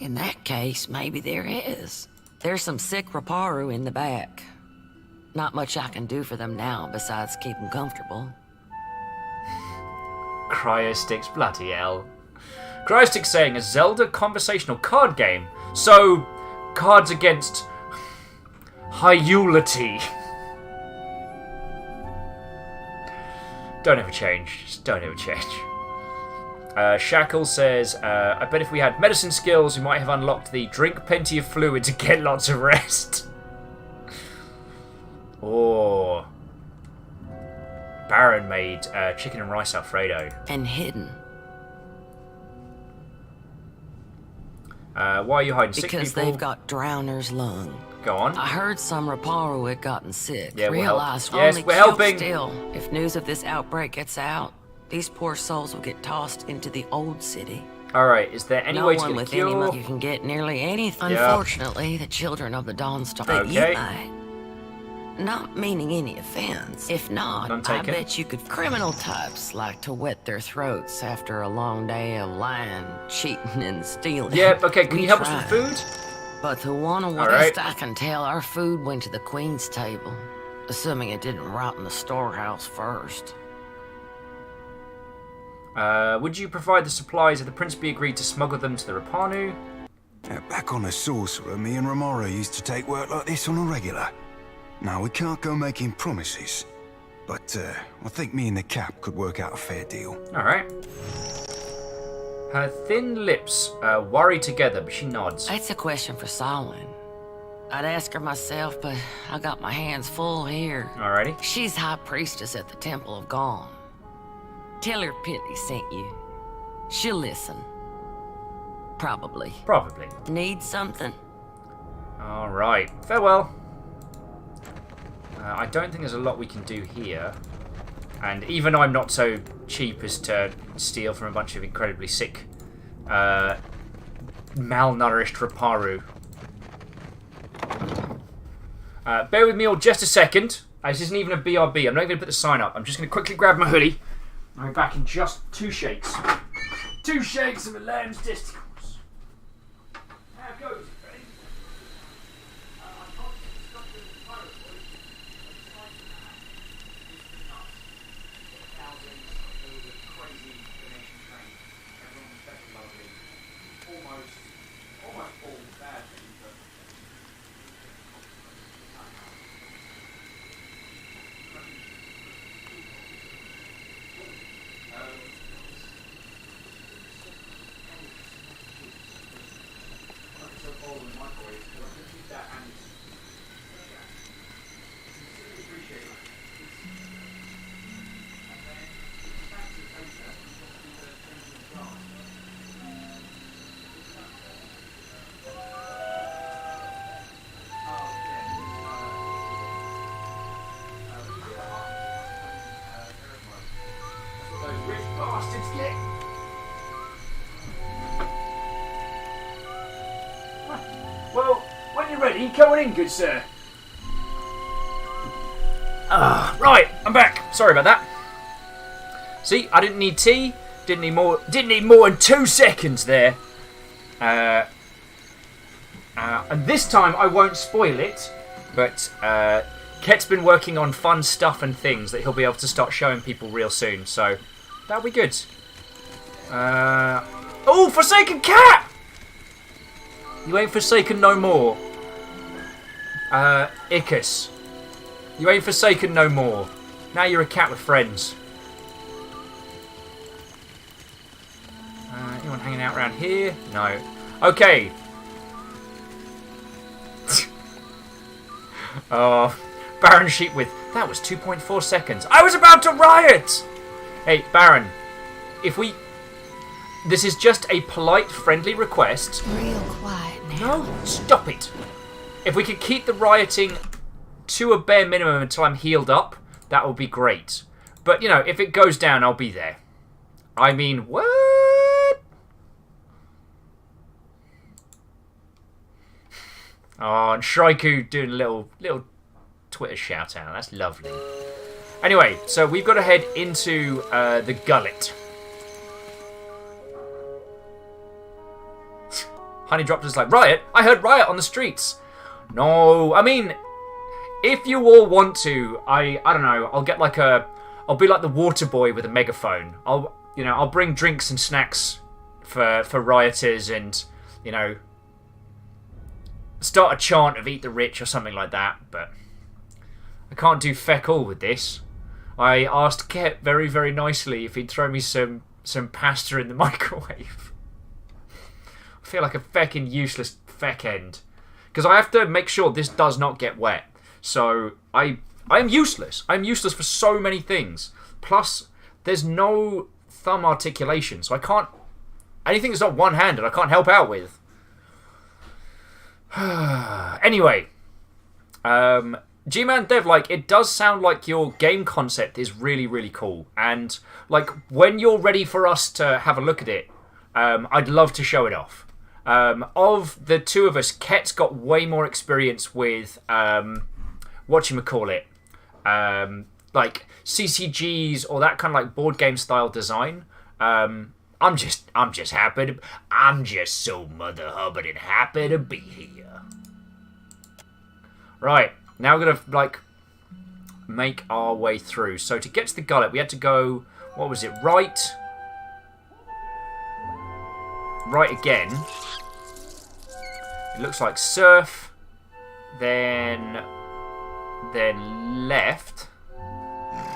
In that case, maybe there is. There's some sick Raparu in the back. Not much I can do for them now besides keep them comfortable. Cryosticks, bloody hell. Cryosticks saying a Zelda conversational card game. So, cards against Hyulity. Don't ever change. Just don't ever change. Shackle says, I bet if we had medicine skills, we might have unlocked the drink plenty of fluid to get lots of rest. Oh. Baron made chicken and rice Alfredo. And hidden. Why are you hiding sick people? Because they've got Drowner's lung. Go on. I heard some Raparu had gotten sick. Yeah, Realized we'll help. only Yes, we're helping. Still, if news of this outbreak gets out, these poor souls will get tossed into the old city. Alright, is there any way to get a with cure? any money you can get nearly anything. Yeah. Unfortunately, the children of the Dawnstar. But Okay. you might. Not meaning any offense. If not, None I taken. bet you could. Criminal types like to wet their throats after a long day of lying, cheating, and stealing. Yeah, okay, can We you help us tried. with food? But the one of All what right. I can tell, our food went to the Queen's table. Assuming it didn't rot in the storehouse first. Would you provide the supplies if the Principe agreed to smuggle them to the Rapanu? Back on the Sorcerer, me and Romaro used to take work like this on a regular. Now, we can't go making promises, but I think me and the Cap could work out a fair deal. Alright. Her thin lips worry together, but she nods. That's a question for Solwyn. I'd ask her myself, but I got my hands full here. Alrighty. She's High Priestess at the Temple of Gone. Tell her Pitney sent you. She'll listen. Probably. Probably. Need something? Alright. Farewell. I don't think there's a lot we can do here. And even I'm not so cheap as to steal from a bunch of incredibly sick, malnourished Raparu. Bear with me all just a second. This isn't even a BRB. I'm not going to put the sign up. I'm just going to quickly grab my hoodie. I'll be back in just 2 shakes. 2 shakes of a lamb's testicles. How goes it, Freddy? Well, when you're ready, come on in, good sir. Right, I'm back. Sorry about that. See, I didn't need tea. Didn't need more than 2 seconds there. And this time I won't spoil it. But Ket's been working on fun stuff and things that he'll be able to start showing people real soon. So that'll be good. Oh, Forsaken Cat! You ain't forsaken no more. Iccus. You ain't forsaken no more. Now you're a cat with friends. Anyone hanging out around here? No. Okay. Oh, Baron Sheepwith. That was 2.4 seconds. I was about to riot! Hey, Baron. If we... This is just a polite, friendly request. Real quiet now. No, stop it. If we could keep the rioting to a bare minimum until I'm healed up, that would be great. But, you know, if it goes down, I'll be there. I mean, what? Oh, and Shraiku doing a little Twitter shout out. That's lovely. Anyway, so we've got to head into the gullet. Honeydropped is like, riot? I heard riot on the streets. No, I mean, if you all want to, I don't know, I'll get like I'll be like the water boy with a megaphone. I'll bring drinks and snacks for rioters and, you know, start a chant of eat the rich or something like that, but I can't do feck all with this. I asked Ket very, very nicely if he'd throw me some pasta in the microwave. I feel like a feckin' useless feck end. Because I have to make sure this does not get wet. So I am useless. I'm useless for so many things. Plus, there's no thumb articulation, so I can't... Anything that's not one-handed, I can't help out with. Anyway, G-Man Dev, like, it does sound like your game concept is really, really cool. And, like, when you're ready for us to have a look at it, I'd love to show it off. Of the two of us, Ket's got way more experience with, whatchamacallit, like, CCGs or that kind of, like, board game style design. I'm just happy to... I'm just so mother hubbard and happy to be here. Right, now we're going to, like, make our way through. So to get to the gullet, we had to go... What was it? Right. Right again. It looks like surf. Then left.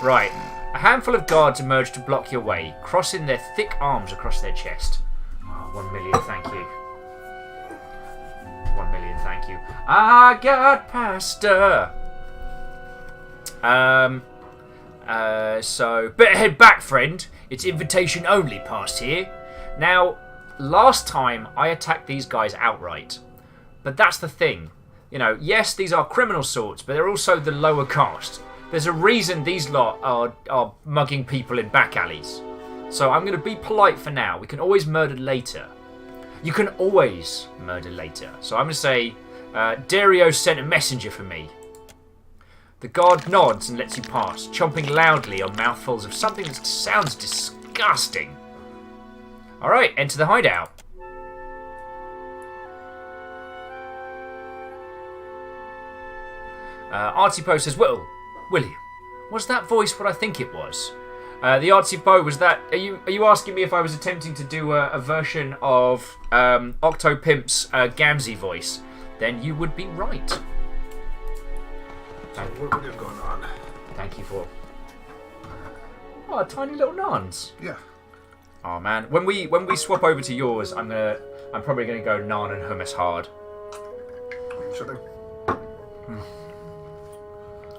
Right. A handful of guards emerge to block your way, crossing their thick arms across their chest. Oh, 1 million, thank you. 1 million, thank you. I got pasta. So, better head back, friend. It's invitation only past here. Now, last time I attacked these guys outright. But that's the thing. You know, yes, these are criminal sorts, but they're also the lower caste. There's a reason these lot are mugging people in back alleys. So I'm going to be polite for now. We can always murder later. You can always murder later. So I'm going to say, Dario sent a messenger for me. The guard nods and lets you pass, chomping loudly on mouthfuls of something that sounds disgusting. Alright, enter the hideout. Artsy Poe says, William, was that voice what I think it was? The Artsy Poe, was that... Are you asking me if I was attempting to do a version of Octopimp's Gamzee voice? Then you would be right. What is going on? Thank you for... Oh, tiny little nuns. Yeah. Oh man, when we swap over to yours, I'm probably gonna go naan and hummus hard. Should I?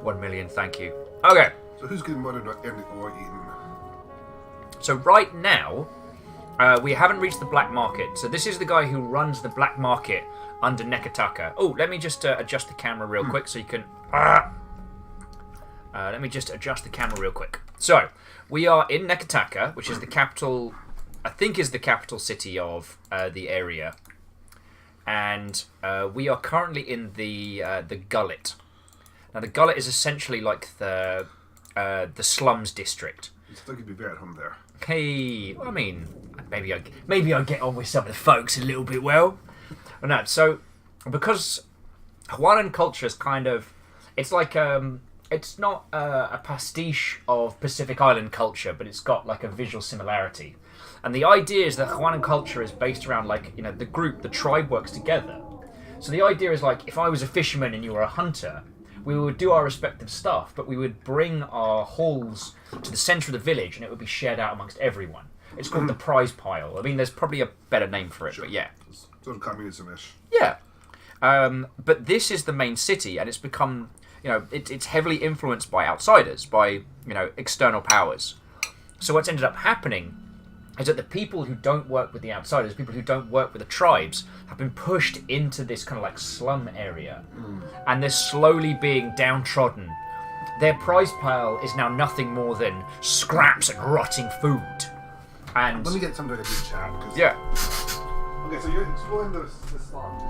1 million, thank you. Okay. So who's getting murdered or eaten? So right now, we haven't reached the black market. So this is the guy who runs the black market under Nekataka. Oh, let me just adjust the camera real quick so you can... let me just adjust the camera real quick. So, we are in Nekataka, which is the capital... I think is the capital city of the area. And we are currently in the Gullet. Now, the Gullet is essentially like the slums district. You still could be very at home there. Hey, I mean, maybe I get on with some of the folks a little bit well. Or no, so because Hawaiian culture is kind of, it's like it's not a pastiche of Pacific Island culture, but it's got like a visual similarity. And the idea is that Hawaiian culture is based around like, you know, the group, the tribe works together. So the idea is like, if I was a fisherman and you were a hunter, we would do our respective stuff, but we would bring our hauls to the centre of the village and it would be shared out amongst everyone. It's called the prize pile. I mean, there's probably a better name for it, but yeah. Sort of communism-ish. Yeah. But this is the main city, and it's become, it's heavily influenced by outsiders, by, external powers. So what's ended up happening is that the people who don't work with the outsiders, people who don't work with the tribes, have been pushed into this kind of like slum area. And they're slowly being downtrodden. Their prize pile is now nothing more than scraps and rotting food. And let me get something to do chat. Yeah. Okay, so you're exploring the slums.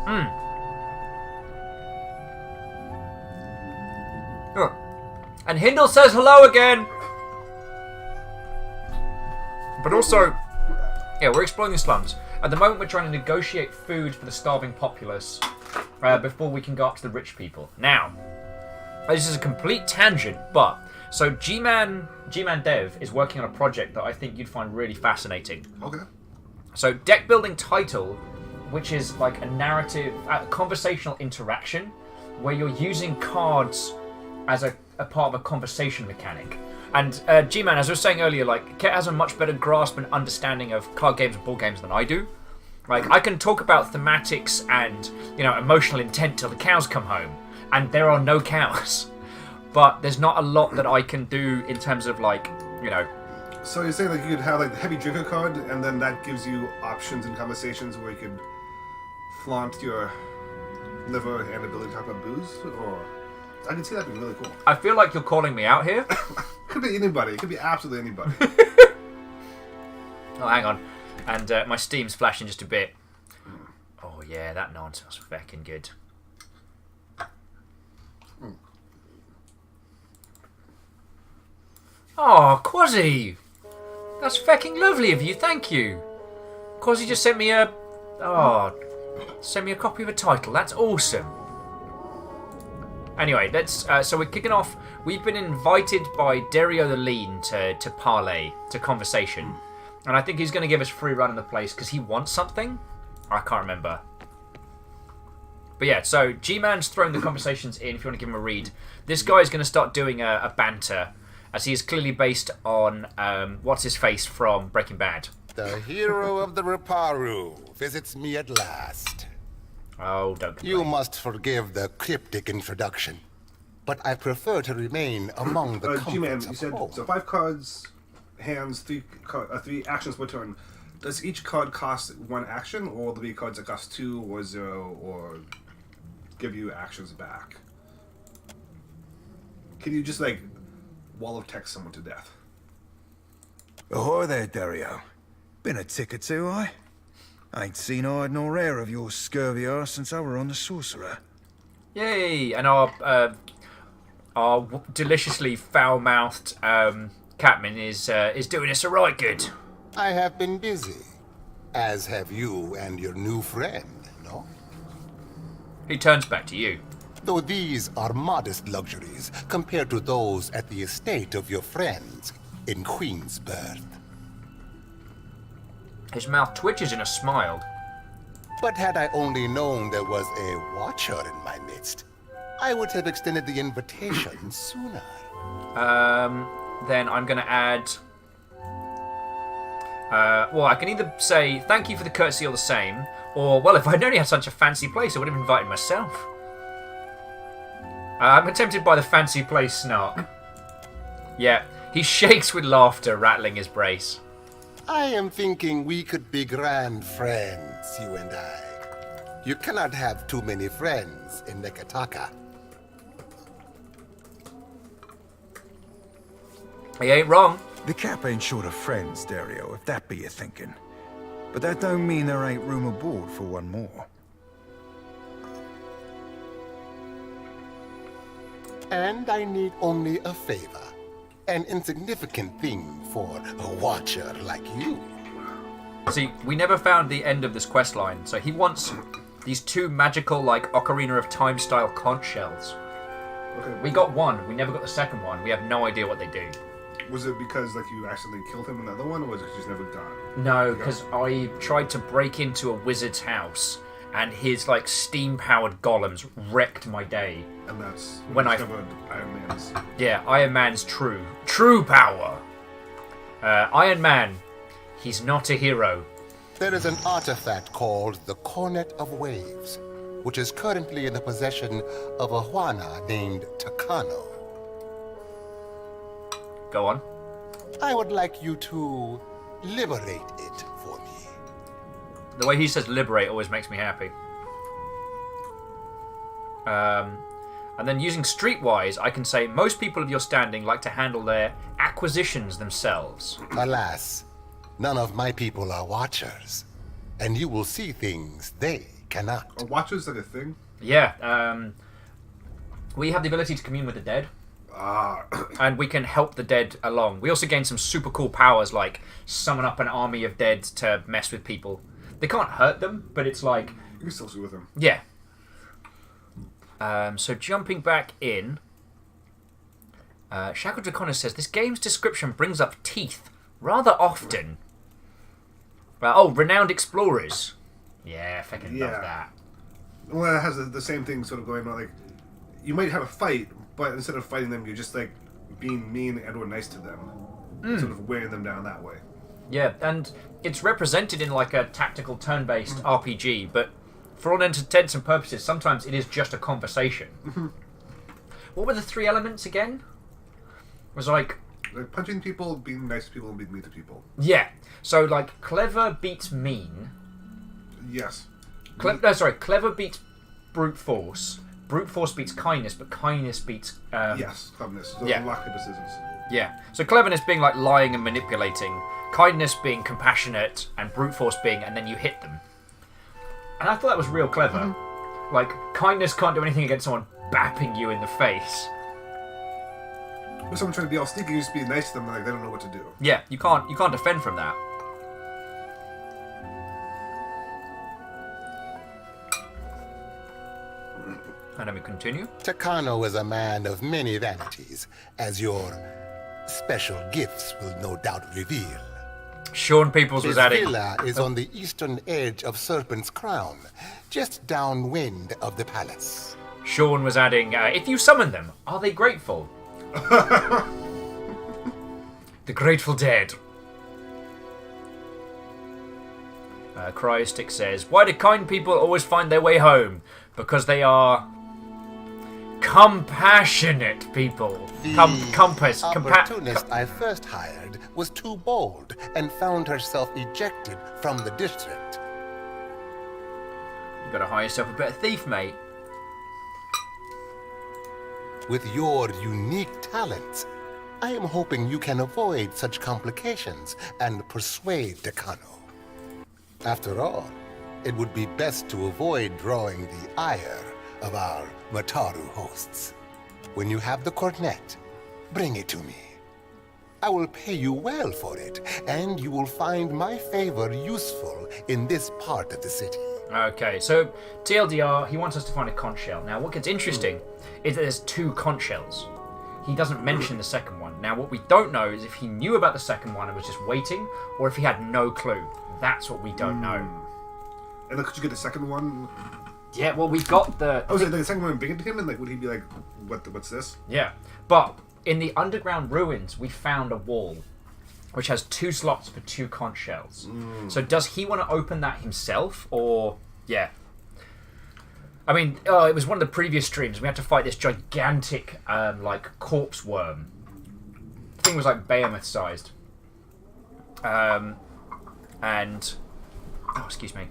Oh. And Hindle says hello again! But also, yeah, we're exploring the slums. At the moment, we're trying to negotiate food for the starving populace before we can go up to the rich people. Now, this is a complete tangent, but so G-Man Dev is working on a project that I think you'd find really fascinating. Okay. So, deck building title, which is like a narrative, conversational interaction, where you're using cards as a part of a conversation mechanic. And G-Man, as I was saying earlier, like, Ket has a much better grasp and understanding of card games and board games than I do. Like, I can talk about thematics and, emotional intent till the cows come home, and there are no cows. But there's not a lot that I can do in terms of, like, So you're saying, like, you could have, like, the heavy drinker card, and then that gives you options in conversations where you could flaunt your liver and ability to talk about booze, or... I can see that being really cool. I feel like you're calling me out here. Could be anybody. It could be absolutely anybody. Oh, hang on. And my Steam's flashing just a bit. Oh, yeah, that naan smells feckin' good. Oh, Quasi! That's feckin' lovely of you, thank you. Quasi just sent me a copy of a title. That's awesome. Anyway, so we're kicking off. We've been invited by Dario the Lean to parley, to conversation. And I think he's going to give us free run in the place because he wants something. I can't remember. But yeah, so G-Man's thrown the conversations in if you want to give him a read. This guy is going to start doing a banter, as he is clearly based on, what's-his-face from Breaking Bad. The hero of the Reparu visits me at last. Oh, don't complain. You must forgive the cryptic introduction, but I prefer to remain among the G-Man, comforts you of said, home. so 5 cards, hands, 3 actions per turn. Does each card cost 1 action, or will there be cards that cost 2 or 0, or give you actions back? Can you just, like, wall of text someone to death? Ahoy there, Dario. Been a tick or two, I ain't seen hide nor hair of your scurvy arse since I were on the Sorcerer. Yay! And our deliciously foul-mouthed Catman is doing us a right good. I have been busy, as have you and your new friend, no? He turns back to you. Though these are modest luxuries compared to those at the estate of your friends in Queensbirth. His mouth twitches in a smile. But had I only known there was a watcher in my midst, I would have extended the invitation sooner. Then I'm going to add... well, I can either say, thank you for the courtesy all the same, or, well, if I'd only had such a fancy place, I would have invited myself. I'm tempted by the fancy place snark. Yeah, he shakes with laughter, rattling his brace. I am thinking we could be grand friends, you and I. You cannot have too many friends in Neketaka. He ain't wrong. The Cap ain't short of friends, Dario, if that be your thinking. But that don't mean there ain't room aboard for one more. And I need only a favor. An insignificant thing for a watcher like you. See, we never found the end of this quest line, so he wants these 2 magical, like, Ocarina of Time style conch shells. Okay. We got 1, we never got the second one. We have no idea what they do. Was it because, like, you accidentally killed him in the other one, or was it because you just never got it? No, because I tried to break into a wizard's house, and his like steam-powered golems wrecked my day. And that's when I discovered Iron Man's. Yeah, Iron Man's true power. Iron Man, he's not a hero. There is an artifact called the Cornet of Waves, which is currently in the possession of a Juana named Takano. Go on. I would like you to liberate it for me. The way he says liberate always makes me happy. And then using Streetwise, I can say most people of your standing like to handle their acquisitions themselves. Alas, none of my people are watchers, and you will see things they cannot. Are watchers like a thing? Yeah, we have the ability to commune with the dead. And we can help the dead along. We also gain some super cool powers like summon up an army of dead to mess with people. They can't hurt them, but it's like... You can still see with them. Yeah. So jumping back in... Shackle Dracona says, this game's description brings up teeth rather often. Renowned explorers. Yeah, fucking love that. Well, it has the same thing sort of going on. Like, you might have a fight, but instead of fighting them, you're just like being mean and or nice to them, sort of wearing them down that way. Yeah, and it's represented in like a tactical turn-based RPG, but for all intents and purposes, sometimes it is just a conversation. What were the 3 elements again? It was like punching people, being nice to people, and being mean to people. Yeah. So like clever beats mean. Yes. Clever beats brute force. Brute force beats kindness, but kindness beats... yes, cleverness. So lack of decisions. Yeah. So cleverness being like lying and manipulating, kindness being compassionate, and brute force being, and then you hit them. And I thought that was real clever. Like, kindness can't do anything against someone bapping you in the face. If someone trying to be all sneaky, you just be nice to them, like they don't know what to do. Yeah, you can't defend from that. And then we continue. Takano is a man of many vanities, as your special gifts will no doubt reveal. Sean Peoples was adding... His villa is on the eastern edge of Serpent's Crown, just downwind of the palace. Sean was adding, if you summon them, are they grateful? The Grateful Dead. Cryostic says, why do kind people always find their way home? Because they are... compassionate people. The opportunist I first hired was too bold and found herself ejected from the district. You gotta hire yourself a better thief, mate. With your unique talents, I am hoping you can avoid such complications and persuade Takano. After all, it would be best to avoid drawing the ire of our Mataru hosts. When you have the cornet, bring it to me. I will pay you well for it, and you will find my favor useful in this part of the city. Okay, so TLDR, he wants us to find a conch shell. Now, what gets interesting is that there's 2 conch shells. He doesn't mention the second one. Now, what we don't know is if he knew about the second one and was just waiting, or if he had no clue. That's what we don't know. And could you get the second one? Yeah, well, we've got the... Oh, so the second one bring it to him, and like, would he be like, what's this? Yeah, but in the underground ruins, we found a wall which has 2 slots for 2 conch shells. So does he want to open that himself, or... Yeah. I mean, it was one of the previous streams. We had to fight this gigantic, like, corpse worm. The thing was, like, behemoth-sized. And... Oh, excuse me.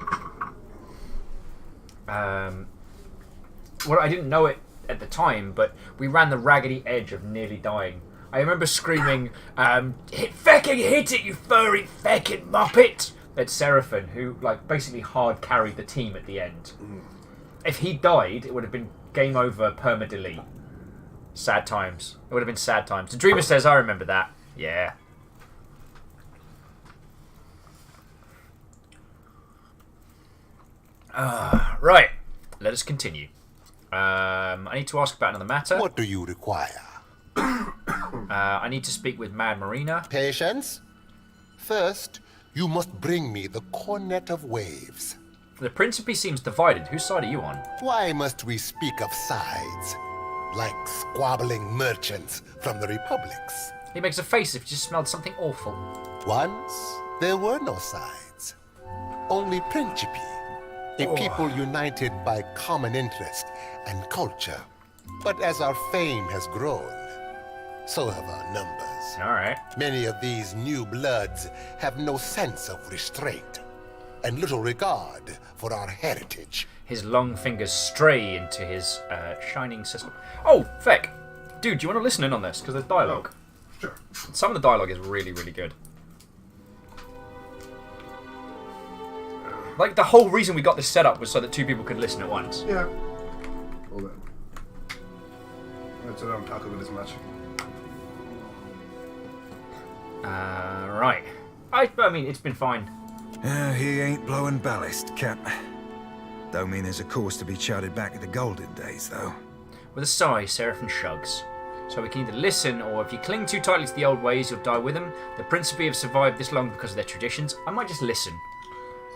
Well, I didn't know it at the time, but we ran the raggedy edge of nearly dying. I remember screaming, hit it, you furry feckin' muppet! At Seraphim, who, like, basically hard carried the team at the end. If he died, it would have been game over, perma-delete. Sad times. It would have been sad times. The Dreamer says, I remember that. Yeah. Right. Let us continue. I need to ask about another matter. What do you require? I need to speak with Mad Marina. Patience. First, you must bring me the Cornet of Waves. The Principe seems divided. Whose side are you on? Why must we speak of sides? Like squabbling merchants from the republics. He makes a face if you just smelled something awful. Once, there were no sides. Only Principe. A people united by common interest and culture. But as our fame has grown, so have our numbers. All right. Many of these new bloods have no sense of restraint and little regard for our heritage. His long fingers stray into his shining sizzle. Oh, Feck. Dude, do you want to listen in on this? Because there's dialogue. Sure. Some of the dialogue is really, really good. Like, the whole reason we got this set up was so that two people could listen at once. Yeah. Hold on. So I don't talk about it as much. Right. I mean, it's been fine. He ain't blowing ballast, Cap. Don't mean there's a course to be charted back to the golden days, though. With a sigh, Seraphim shrugs. So we can either listen, or if you cling too tightly to the old ways, you'll die with them. The Principe have survived this long because of their traditions. I might just listen.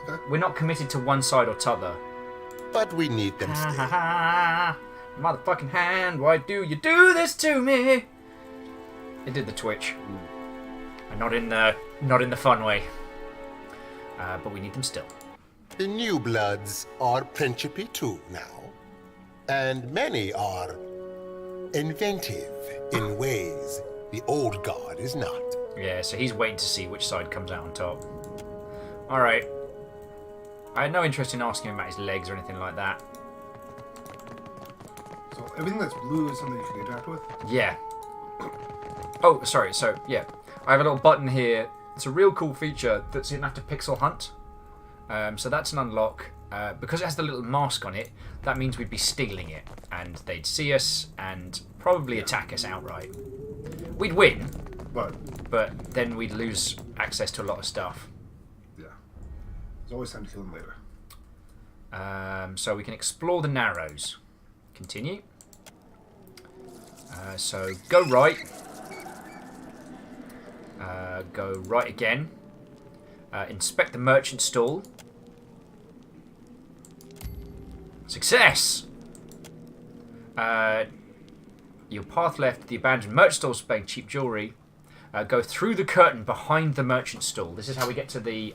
Okay. We're not committed to one side or t'other. But we need them still. Ha ha ha! Motherfucking hand, why do you do this to me? It did the twitch. And not in the fun way. But we need them still. The new bloods are Principe too now. And many are inventive in ways the old guard is not. Yeah, so he's waiting to see which side comes out on top. Alright. I had no interest in asking him about his legs or anything like that. So everything that's blue is something you can interact with? Yeah. Oh, sorry, so, yeah. I have a little button here. It's a real cool feature that's in after pixel hunt. So that's an unlock. Because it has the little mask on it, that means we'd be stealing it. And they'd see us and probably attack us outright. We'd win. But then we'd lose access to a lot of stuff. Yeah. There's always time to kill them later. So we can explore the Narrows. Continue. So go right. Go right again. Inspect the merchant stall. Success! Your path left the abandoned merchant stall displaying cheap jewellery. Go through the curtain behind the merchant stall. This is how we get to the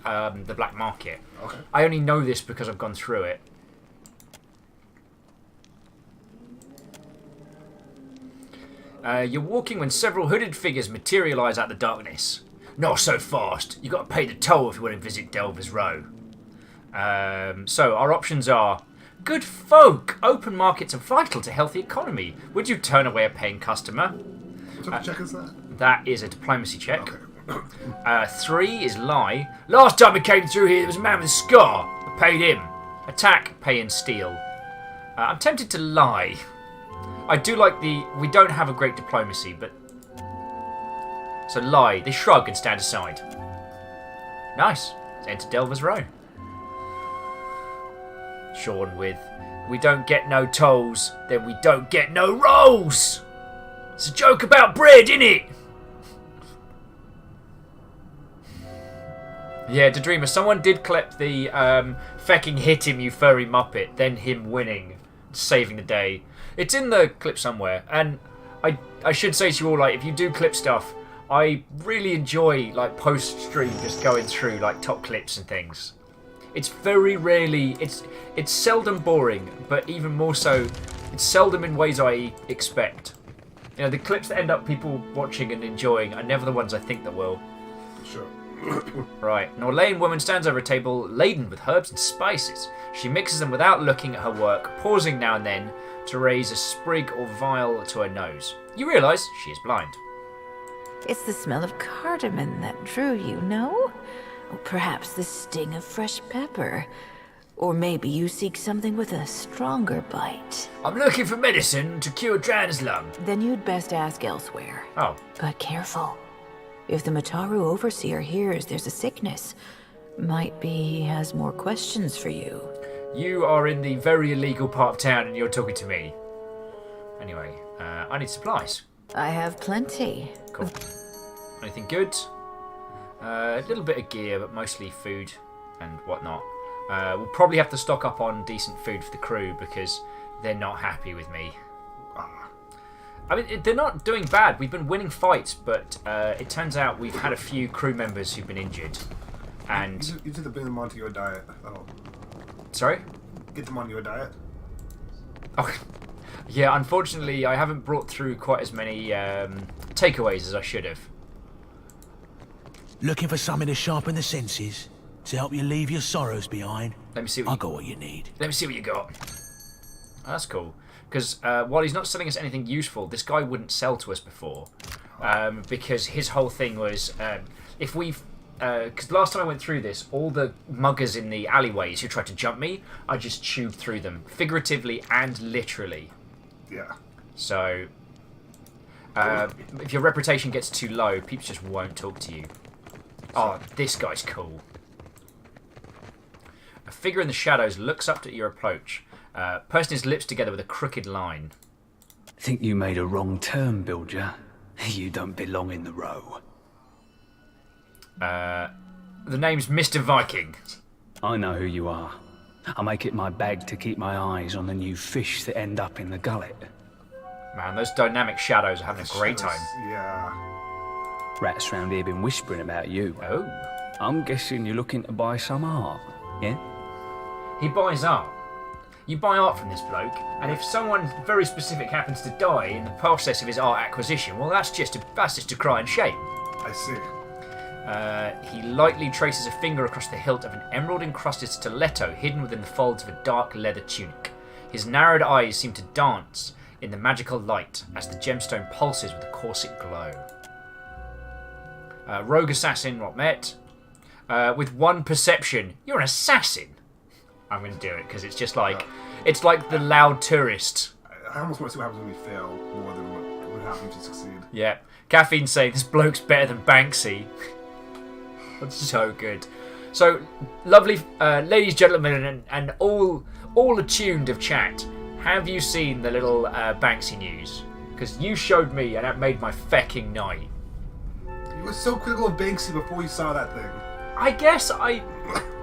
black market. Okay. I only know this because I've gone through it. You're walking when several hooded figures materialise out the darkness. Not so fast. You got to pay the toll if you want to visit Delver's Row. So our options are: good folk. Open markets are vital to healthy economy. Would you turn away a paying customer? What type of check is that? That is a diplomacy check. 3 is lie. Last time I came through here, there was a man with a scar. I paid him. Attack, pay and steal. I'm tempted to lie. I do like we don't have a great diplomacy, but... So lie. They shrug and stand aside. Nice. Let's enter Delver's Row. Sean with, we don't get no tolls, then we don't get no rolls. It's a joke about bread, innit? Yeah, Daedreamer, someone did clip the fecking hit him, you furry muppet, then him winning, saving the day. It's in the clip somewhere, and I should say to you all, like, if you do clip stuff, I really enjoy, like, post-stream just going through, like, top clips and things. It's very rarely, it's seldom boring, but even more so, it's seldom in ways I expect. You know, the clips that end up people watching and enjoying are never the ones I think that will. Sure. Right, an Orlean woman stands over a table laden with herbs and spices. She mixes them without looking at her work, pausing now and then to raise a sprig or vial to her nose. You realise she is blind. It's the smell of cardamom that drew you, no? Or perhaps the sting of fresh pepper. Or maybe you seek something with a stronger bite. I'm looking for medicine to cure Dran's lung. Then you'd best ask elsewhere. Oh. But careful. If the Mataru Overseer hears there's a sickness, might be he has more questions for you. You are in the very illegal part of town and you're talking to me. Anyway, I need supplies. I have plenty. Cool. Anything good? A little bit of gear, but mostly food and whatnot. We'll probably have to stock up on decent food for the crew because they're not happy with me. I mean, they're not doing bad. We've been winning fights, but it turns out we've had a few crew members who've been injured. And you need to bring them onto your diet. Sorry? Get them on your diet. Oh, yeah, unfortunately, I haven't brought through quite as many takeaways as I should have. Looking for something to sharpen the senses? To help you leave your sorrows behind? Let me see what I got what you need. Let me see what you got. Oh, that's cool. Because while he's not selling us anything useful, this guy wouldn't sell to us before. Because his whole thing was, if we've... Because last time I went through this, all the muggers in the alleyways who tried to jump me, I just chewed through them. Figuratively and literally. Yeah. So... if your reputation gets too low, people just won't talk to you. Oh, this guy's cool. A figure in the shadows looks up at your approach. Pursing his lips together with a crooked line. Think you made a wrong turn, Bilger. You don't belong in the row. The name's Mr. Viking. I know who you are. I make it my bag to keep my eyes on the new fish that end up in the gullet. Man, those dynamic shadows are having a great time. Yeah. Rats round here been whispering about you. Oh. I'm guessing you're looking to buy some art, yeah? He buys art. You buy art from this bloke, and if someone very specific happens to die in the process of his art acquisition, well, that's just a crying shame. I see. He lightly traces a finger across the hilt of an emerald-encrusted stiletto hidden within the folds of a dark leather tunic. His narrowed eyes seem to dance in the magical light as the gemstone pulses with a corset glow. Rogue assassin not met. With one perception, you're an assassin. I'm going to do it because it's just like it's like the loud tourist. I almost want to see what happens when we fail more than what would happen if you succeed. Yeah, Caffeine saying this bloke's better than Banksy. That's so good. So, lovely ladies, gentlemen, and all attuned of chat. Have you seen the little Banksy news? Because you showed me, and that made my fecking night. You were so critical of Banksy before you saw that thing. I guess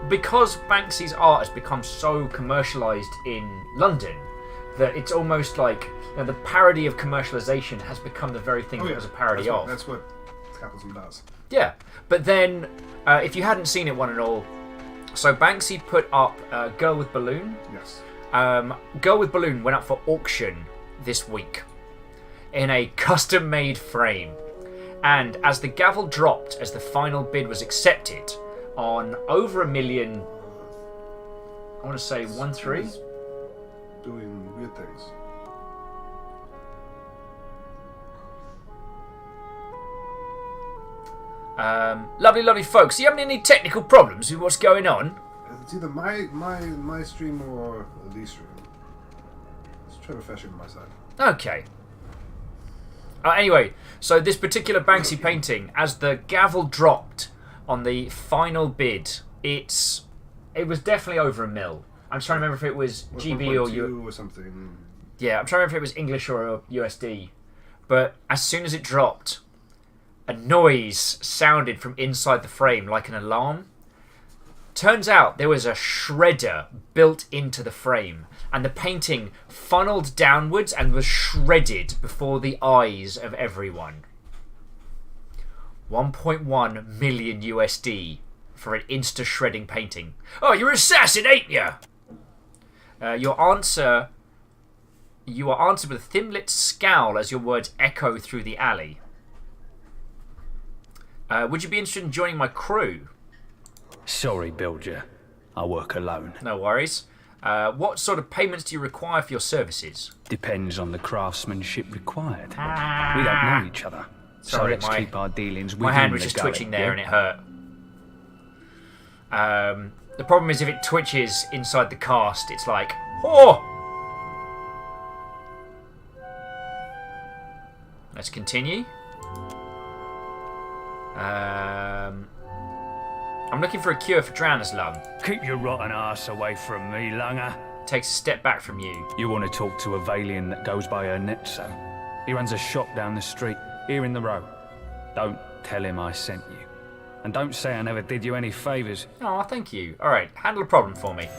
because Banksy's art has become so commercialised in London that it's almost like the parody of commercialisation has become the very thing that was a parody of. That's what capitalism does. Yeah, but then if you hadn't seen it, one and all, so Banksy put up Girl with Balloon. Yes. Girl with Balloon went up for auction this week in a custom-made frame. And as the gavel dropped, as the final bid was accepted, on over $1 million, I want to say 1-3? Doing weird things. Lovely folks. Are you having any technical problems with what's going on? It's either my stream or Lee's stream. Let's try to refresh it on my side. Okay. Anyway, so this particular Banksy painting, as the gavel dropped on the final bid, it was definitely over $1 million. I'm trying to remember if it was GB or something. Yeah, I'm trying to remember if it was English or USD. But as soon as it dropped, a noise sounded from inside the frame like an alarm. Turns out there was a shredder built into the frame, and the painting funneled downwards and was shredded before the eyes of everyone. 1.1 million USD for an insta-shredding painting. Oh, you're an assassin, ain't ya? You are answered with a thin-lit scowl as your words echo through the alley. Would you be interested in joining my crew? Sorry, Bilger. I work alone. No worries. What sort of payments do you require for your services? Depends on the craftsmanship required. We don't know each other. Sorry, so let's keep our dealings within my hand was the just gullet, twitching there yeah? and it hurt. The problem is if it twitches inside the cast, it's like, oh! Let's continue. I'm looking for a cure for Drowner's lung. Keep your rotten ass away from me, Langer. Takes a step back from you. You want to talk to a Valian that goes by Ernetzo. He runs a shop down the street, here in the row. Don't tell him I sent you. And don't say I never did you any favours. Oh, thank you. Alright, handle a problem for me.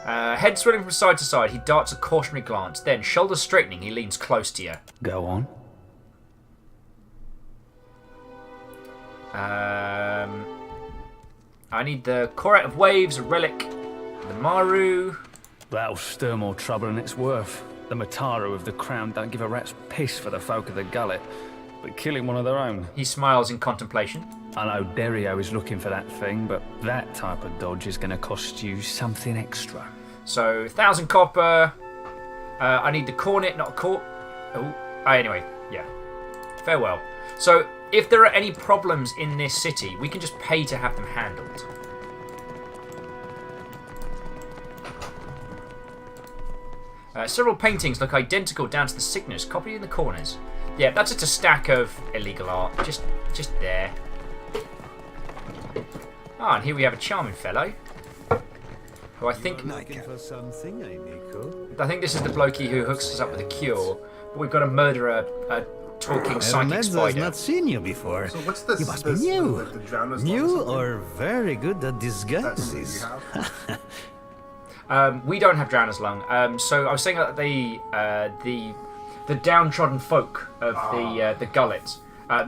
Head swirling from side to side, he darts a cautionary glance. Then, shoulders straightening, he leans close to you. Go on. I need the Koret of Waves, a relic, the Maru. That'll stir more trouble than it's worth. The Mataru of the Crown don't give a rat's piss for the folk of the Gullet, but killing one of their own. He smiles in contemplation. I know Derio is looking for that thing, but that type of dodge is going to cost you something extra. So, 1,000 copper. I need the cornet, not a court. Oh, anyway, yeah. Farewell. So, if there are any problems in this city, we can just pay to have them handled. Several paintings look identical down to the sickness copied in the corners. Yeah, that's just a stack of illegal art, just there. Ah, and here we have a charming fellow, who I think... for something, I think this is the blokey who hooks us up with a cure, but we've got to murder a talking psychic Hermes spider. has not seen you before. So what's this? You must be new. Like the Drowners New or very good at disguises. We don't have Drowner's Lung. So I was saying that the downtrodden folk of the Gullet.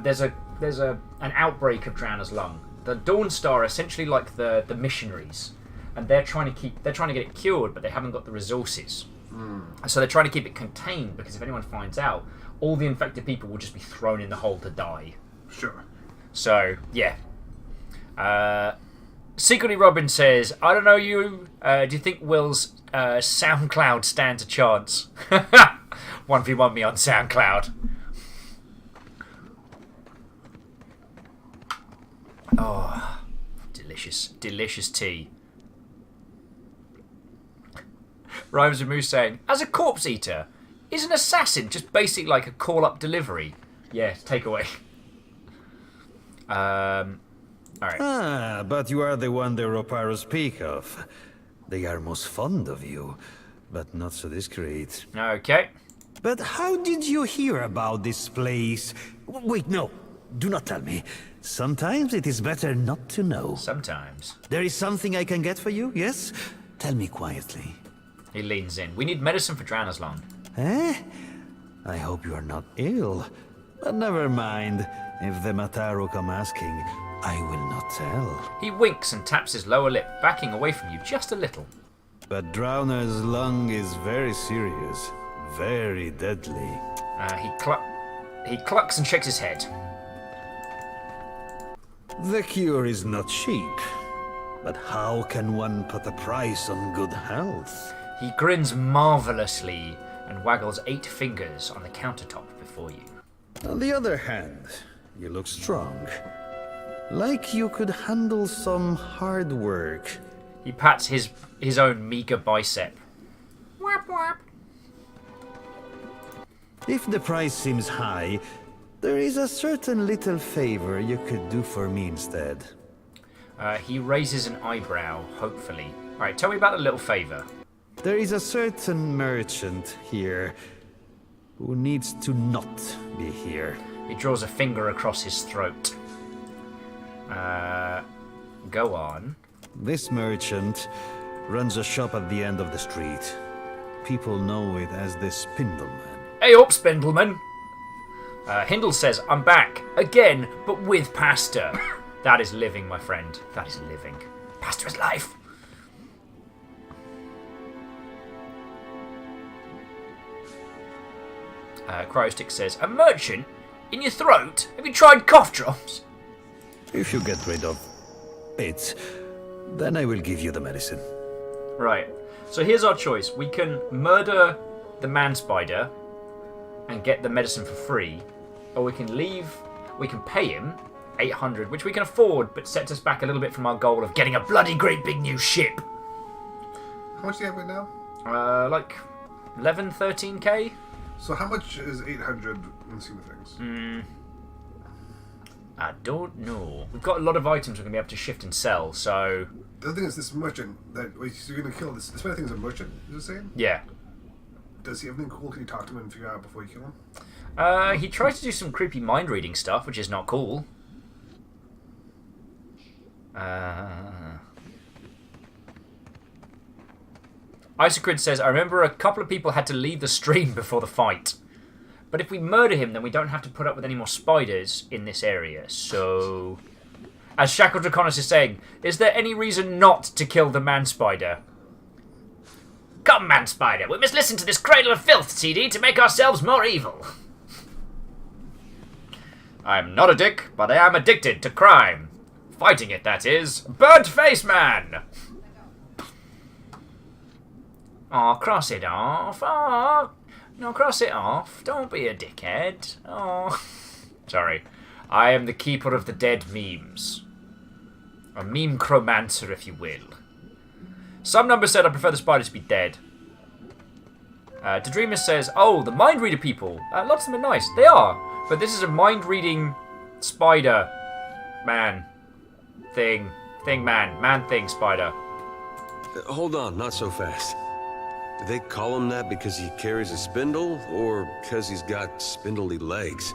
There's an outbreak of Drowner's Lung. The Dawn Star are essentially like the missionaries, and they're trying to get it cured, but they haven't got the resources. So they're trying to keep it contained, because if anyone finds out, all the infected people will just be thrown in the hole to die. Sure. So yeah. Secretly, Robin says, "I don't know you. Do you think Will's SoundCloud stands a chance?" 1v1 me on SoundCloud. Oh, delicious, delicious tea. Rhymes with Moose saying, "As a corpse eater, is an assassin just basically like a call-up delivery?" Yeah, take away. Alright. Ah, but you are the one the Roparos speak of. They are most fond of you, but not so discreet. Okay. But how did you hear about this place? Wait, no. Do not tell me. Sometimes it is better not to know. Sometimes. There is something I can get for you, yes? Tell me quietly. He leans in. We need medicine for Drowner's Lung. Eh? I hope you are not ill. But never mind. If the Mataru come asking, I will not tell. He winks and taps his lower lip, backing away from you just a little. But Drowner's Lung is very serious. Very deadly. He clucks and shakes his head. The cure is not cheap. But how can one put a price on good health? He grins marvelously and waggles 8 fingers on the countertop before you. On the other hand, you look strong. Like you could handle some hard work. He pats his own meager bicep. Whap whap. If the price seems high, there is a certain little favor you could do for me instead. He raises an eyebrow, hopefully. Alright, tell me about the little favor. There is a certain merchant here who needs to not be here. He draws a finger across his throat. Go on. This merchant runs a shop at the end of the street. People know it as the Spindleman. Hey up, Spindleman! Hindle says, "I'm back. Again, but with pasta." That is living, my friend. That is living. Pasta is life. Cryostick says, "A merchant? In your throat? Have you tried cough drops?" If you get rid of it, then I will give you the medicine. Right. So here's our choice. We can murder the man spider and get the medicine for free, or we can leave. We can pay him 800, which we can afford, but sets us back a little bit from our goal of getting a bloody great big new ship. How much do you have right now? Like 11, 13k. So how much is 800 in the scheme of things? I don't know. We've got a lot of items we're going to be able to shift and sell, so... The other thing is this merchant, that so you're going to kill this one, I think is a merchant, is it saying? Yeah. Does he have anything cool? Can you talk to him and figure out before you kill him? He tries to do some creepy mind-reading stuff, which is not cool. Isocrid says, I remember a couple of people had to leave the stream before the fight. But if we murder him, then we don't have to put up with any more spiders in this area. So, as Shackle Draconis is saying, is there any reason not to kill the man-spider? Come, man-spider, we must listen to this cradle of filth, CD, to make ourselves more evil. I'm not a dick, but I am addicted to crime. Fighting it, that is. Burnt face man! Aw, cross it off. Aw, no, cross it off. Don't be a dickhead. Oh, sorry. I am the keeper of the dead memes. A meme chromancer, if you will. Some number said I prefer the spider to be dead. Dadreamus says, oh, the mind reader people. Lots of them are nice. They are. But this is a mind reading spider man thing. Man thing spider. Hold on, not so fast. Do they call him that because he carries a spindle, or because he's got spindly legs?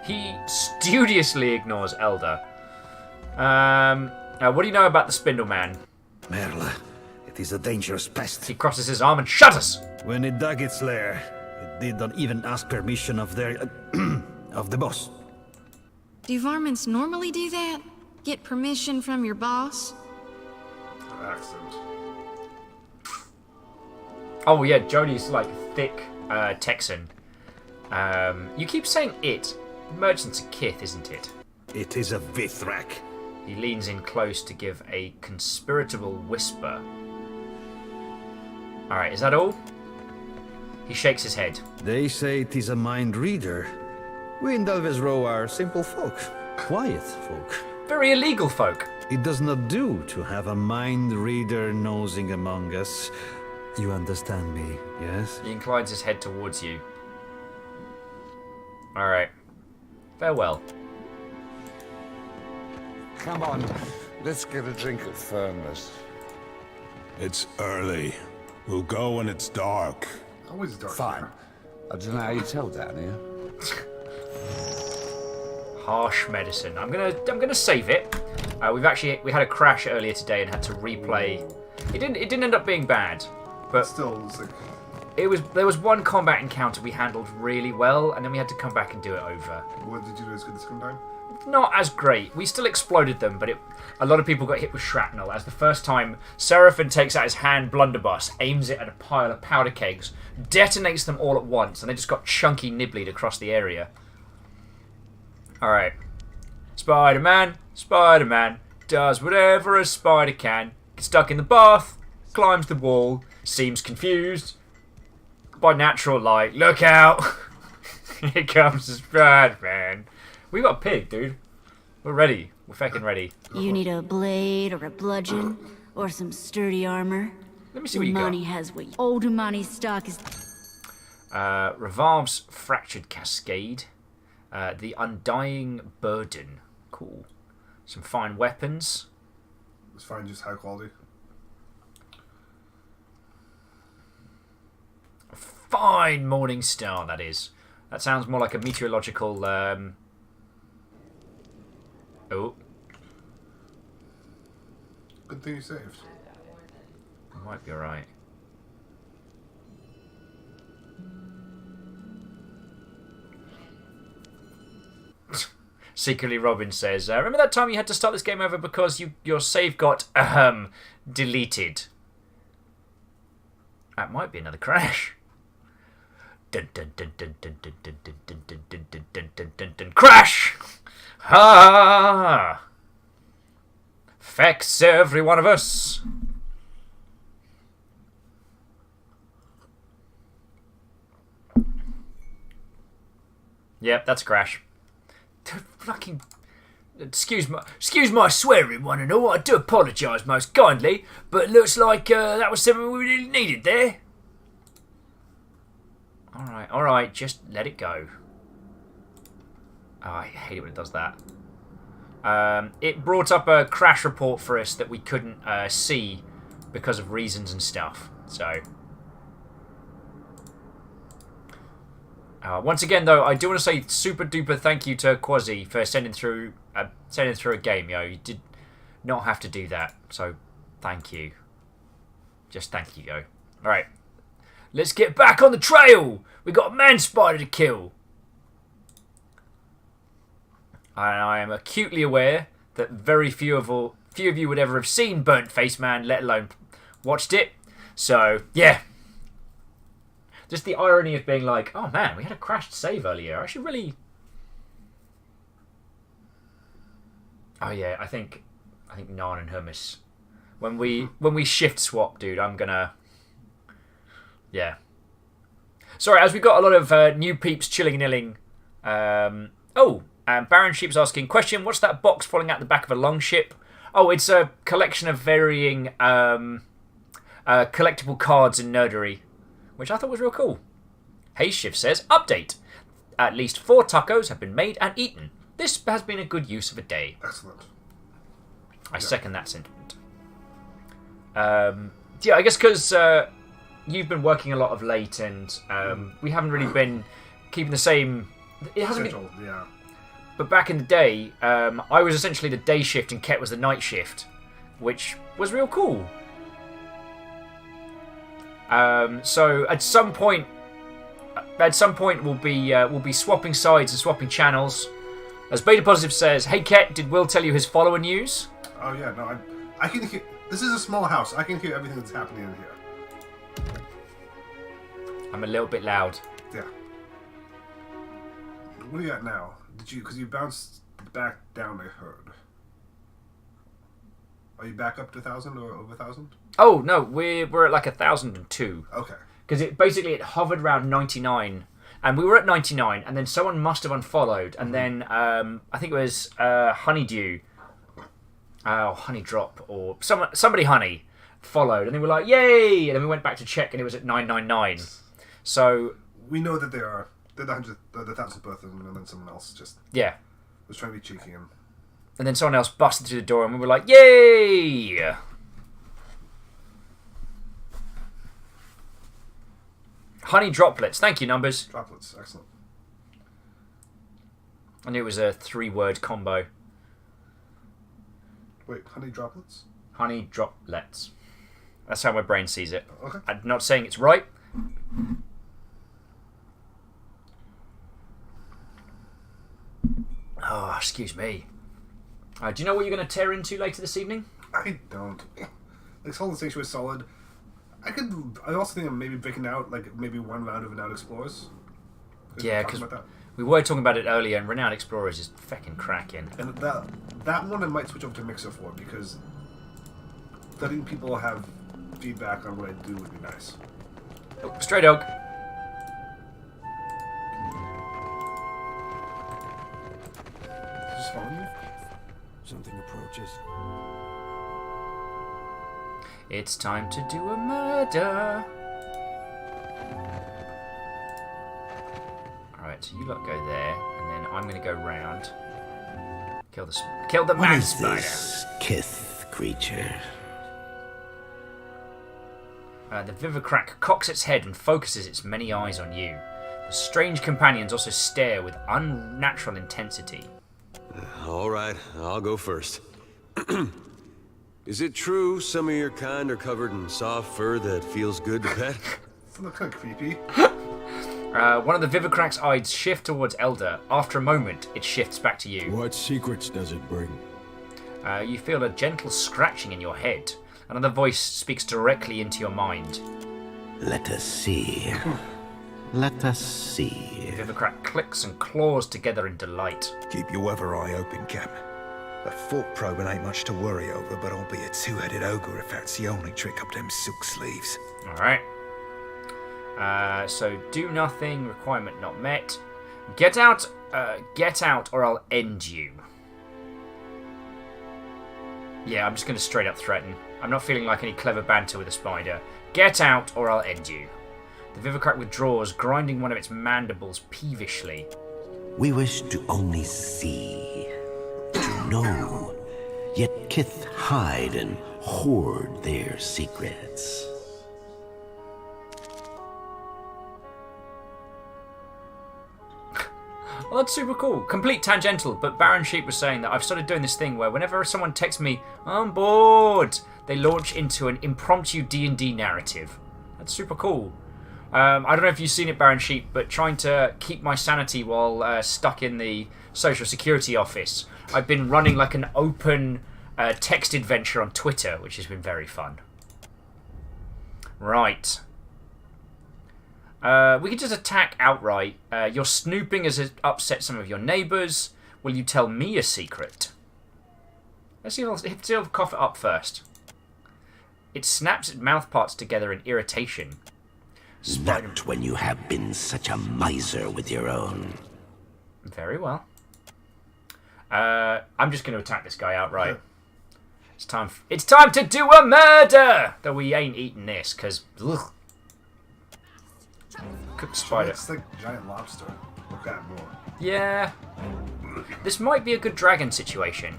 He studiously ignores Elder. What do you know about the Spindle Man? Merle, it is a dangerous pest. He crosses his arm and shudders. When it dug its lair, it did not even ask permission of their... of the boss. Do varmints normally do that? Get permission from your boss? Accent. Oh yeah, Jodie's like thick Texan. You keep saying it. Merchants of Kith, isn't it? It is a Vithrak. He leans in close to give a conspirable whisper. Alright, is that all? He shakes his head. They say it is a mind reader. We in Delvezro are simple folk. Quiet folk. Very illegal folk. It does not do to have a mind reader nosing among us. You understand me, yes? He inclines his head towards you. Alright. Farewell. Come on, let's get a drink of firmness. It's early. We'll go when it's dark. Always dark. Fine. I don't know how you tell down here. Harsh medicine. I'm gonna save it. We had a crash earlier today and had to replay. It didn't end up being bad, but still, it's like... there was one combat encounter we handled really well, and then we had to come back and do it over. What did you do as good this time? Not as great. We still exploded them, but a lot of people got hit with shrapnel. As the first time, Seraphin takes out his hand blunderbuss, aims it at a pile of powder kegs, detonates them all at once, and they just got chunky nibblied across the area. Alright. Spider-Man does whatever a spider can. Gets stuck in the bath, climbs the wall, seems confused by natural light. Look out! Here comes the Spider-Man. We got a pig, dude. We're ready. We're fucking ready. You need a blade or a bludgeon or some sturdy armor. Let me see what you got. Money has what old money stock is. Revolve's Fractured Cascade. The Undying Burden. Cool. Some fine weapons. It's fine, just high quality. A fine Morning Star, that is. That sounds more like a meteorological... Oh. Good thing you saved. Might be alright. Secretly Robin says, remember that time you had to start this game over because your save got, deleted? That might be another crash. Crash! Ha! Affects every one of us. Yep, that's a crash. Fucking... Excuse my swearing, one and all. I do apologise most kindly, but it looks like that was something we really needed there. Alright, just let it go. Oh, I hate it when it does that. It brought up a crash report for us that we couldn't see because of reasons and stuff. So, once again, though, I do want to say super duper thank you to Quasi for sending through sending through a game, yo. You did not have to do that, so thank you. Just thank you, yo. Alright. Let's get back on the trail! We got a man spider to kill! And I am acutely aware that very few of you would ever have seen Burnt Face Man, let alone watched it. So, yeah. Just the irony of being like, oh man, we had a crashed save earlier. I should really... Oh yeah, I think Narn and Hermes. When we shift swap, dude, I'm gonna... Yeah. Sorry, as we got a lot of new peeps chilling and illing. Baron Sheep's asking, question, what's that box falling out the back of a longship? Oh, it's a collection of varying collectible cards and nerdery, which I thought was real cool. Hayshift says, update. At least 4 tacos have been made and eaten. This has been a good use of a day. Excellent. I second that sentiment. Yeah, I guess because you've been working a lot of late and we haven't really been keeping the same... It hasn't been... Yeah. But back in the day, I was essentially the day shift and Ket was the night shift, which was real cool. So at some point we'll be swapping sides and swapping channels. As Beta Positive says, hey Ket, did Will tell you his follower news? Oh yeah, no, I can hear. This is a small house. I can hear everything that's happening in here. I'm a little bit loud. Yeah. What do you got now? Because you bounced back down, I heard. Are you back up to 1,000 or over 1,000? Oh no, we're at like 1,002. Okay. Because it hovered around 99, and we were at 99, and then someone must have unfollowed, and then I think it was Honeydew, Honeydrop, or somebody Honey followed, and they were like, yay! And then we went back to check, and it was at 999. So we know that they're the 1,000th person, and then someone else just was trying to be cheeky, and then someone else busted through the door, and we were like, yay! Honey droplets. Thank you, Numbers. Droplets. Excellent. I knew it was a 3-word combo. Wait, honey droplets? Honey droplets. That's how my brain sees it. Okay. I'm not saying it's right. Oh, excuse me. Do you know what you're going to tear into later this evening? I don't. This whole station was solid. I also think I'm maybe breaking out, like maybe one round of Renowned Explorers. Yeah, because we were talking about it earlier, and Renowned Explorers is fucking cracking. And that one I might switch over to Mixer for, because letting people have feedback on what I do would be nice. Oh, Stray Dog. Just following me? Something approaches. It's time to do a murder. Alright, so you lot go there, and then I'm going to go round. Kill the man spider. What is this Kith creature? The Vivicrack cocks its head and focuses its many eyes on you. The strange companions also stare with unnatural intensity. All right, I'll go first. Is it true some of your kind are covered in soft fur that feels good to pet? It's not kind of creepy. One of the Vivicrack's eyes shift towards Elder. After a moment, it shifts back to you. What secrets does it bring? You feel a gentle scratching in your head. Another voice speaks directly into your mind. Let us see. Let us see. Vivicrack clicks and claws together in delight. Keep your other eye open, Cap. A fork probing ain't much to worry over, but I'll be a 2-headed ogre if that's the only trick up them silk sleeves. Alright. So do nothing, requirement not met. Get out or I'll end you. Yeah, I'm just going to straight up threaten. I'm not feeling like any clever banter with a spider. Get out or I'll end you. The Vivicrack withdraws, grinding one of its mandibles peevishly. We wish to only see, to know, yet Kith hide and hoard their secrets. Well, that's super cool. Complete tangential, but Baron Sheep was saying that I've started doing this thing where whenever someone texts me, I'm bored, they launch into an impromptu D&D narrative. That's super cool. I don't know if you've seen it, Baron Sheep, but trying to keep my sanity while stuck in the Social Security office, I've been running like an open text adventure on Twitter, which has been very fun. Right. We could just attack outright. Your snooping has upset some of your neighbours. Will you tell me a secret? Let's see if I'll cough it up first. It snaps its mouth parts together in irritation. Not when you have been such a miser with your own. Very well. I'm just going to attack this guy outright. It's time to do a murder! Though we ain't eating this, because... Cooked spider. It's like giant lobster. Look at more. Yeah. This might be a good dragon situation.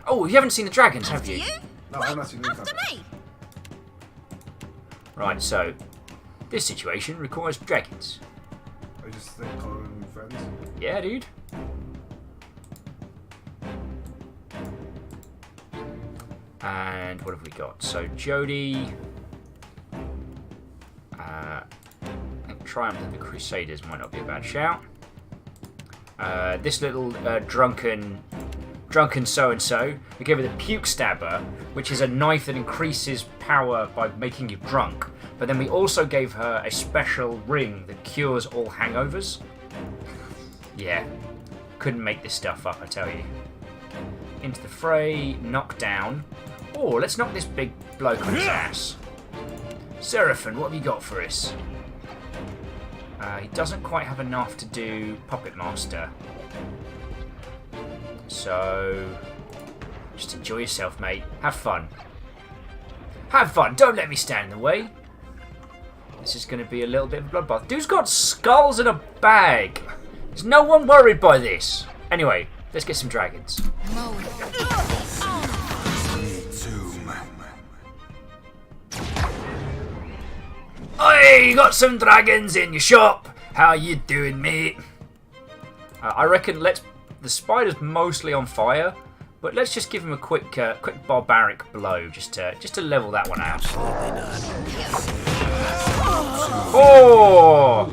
Oh, you haven't seen the dragons, have you? No, I've not seen anything. Right, so... This situation requires dragons. Are you just like calling friends? Yeah, dude. And what have we got? So Jody, Triumph of the Crusaders might not be a bad shout. This little drunken so-and-so, we gave her the Puke Stabber, which is a knife that increases power by making you drunk. But then we also gave her a special ring that cures all hangovers. Yeah, couldn't make this stuff up, I tell you. Into the fray, knock down. Oh, let's knock this big bloke on his ass. Seraphim, what have you got for us? He doesn't quite have enough to do Puppet Master. So, just enjoy yourself, mate. Have fun. Have fun. Don't let me stand in the way. This is going to be a little bit of a bloodbath. Dude's got skulls in a bag. Is no one worried by this? Anyway, let's get some dragons. Hey, you got some dragons in your shop. How you doing, mate? I reckon the spider's mostly on fire, but let's just give him a quick barbaric blow, just to level that one out. Oh!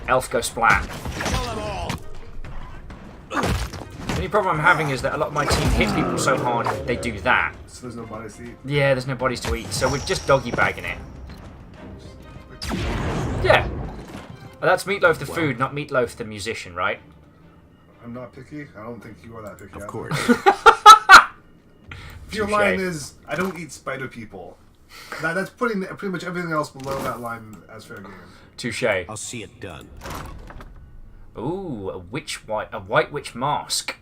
Elf go splat. The only problem I'm having is that a lot of my team hit people so hard they do that. So there's no bodies to eat? Yeah, there's no bodies to eat, so we're just doggy bagging it. Yeah. Well, that's Meatloaf the food, not Meatloaf the musician, right? I'm not picky. I don't think you are that picky. Of course. Your line is, I don't eat spider people. That's putting pretty much everything else below that line as fair game. Touche. I'll see it done. Ooh, a white witch mask.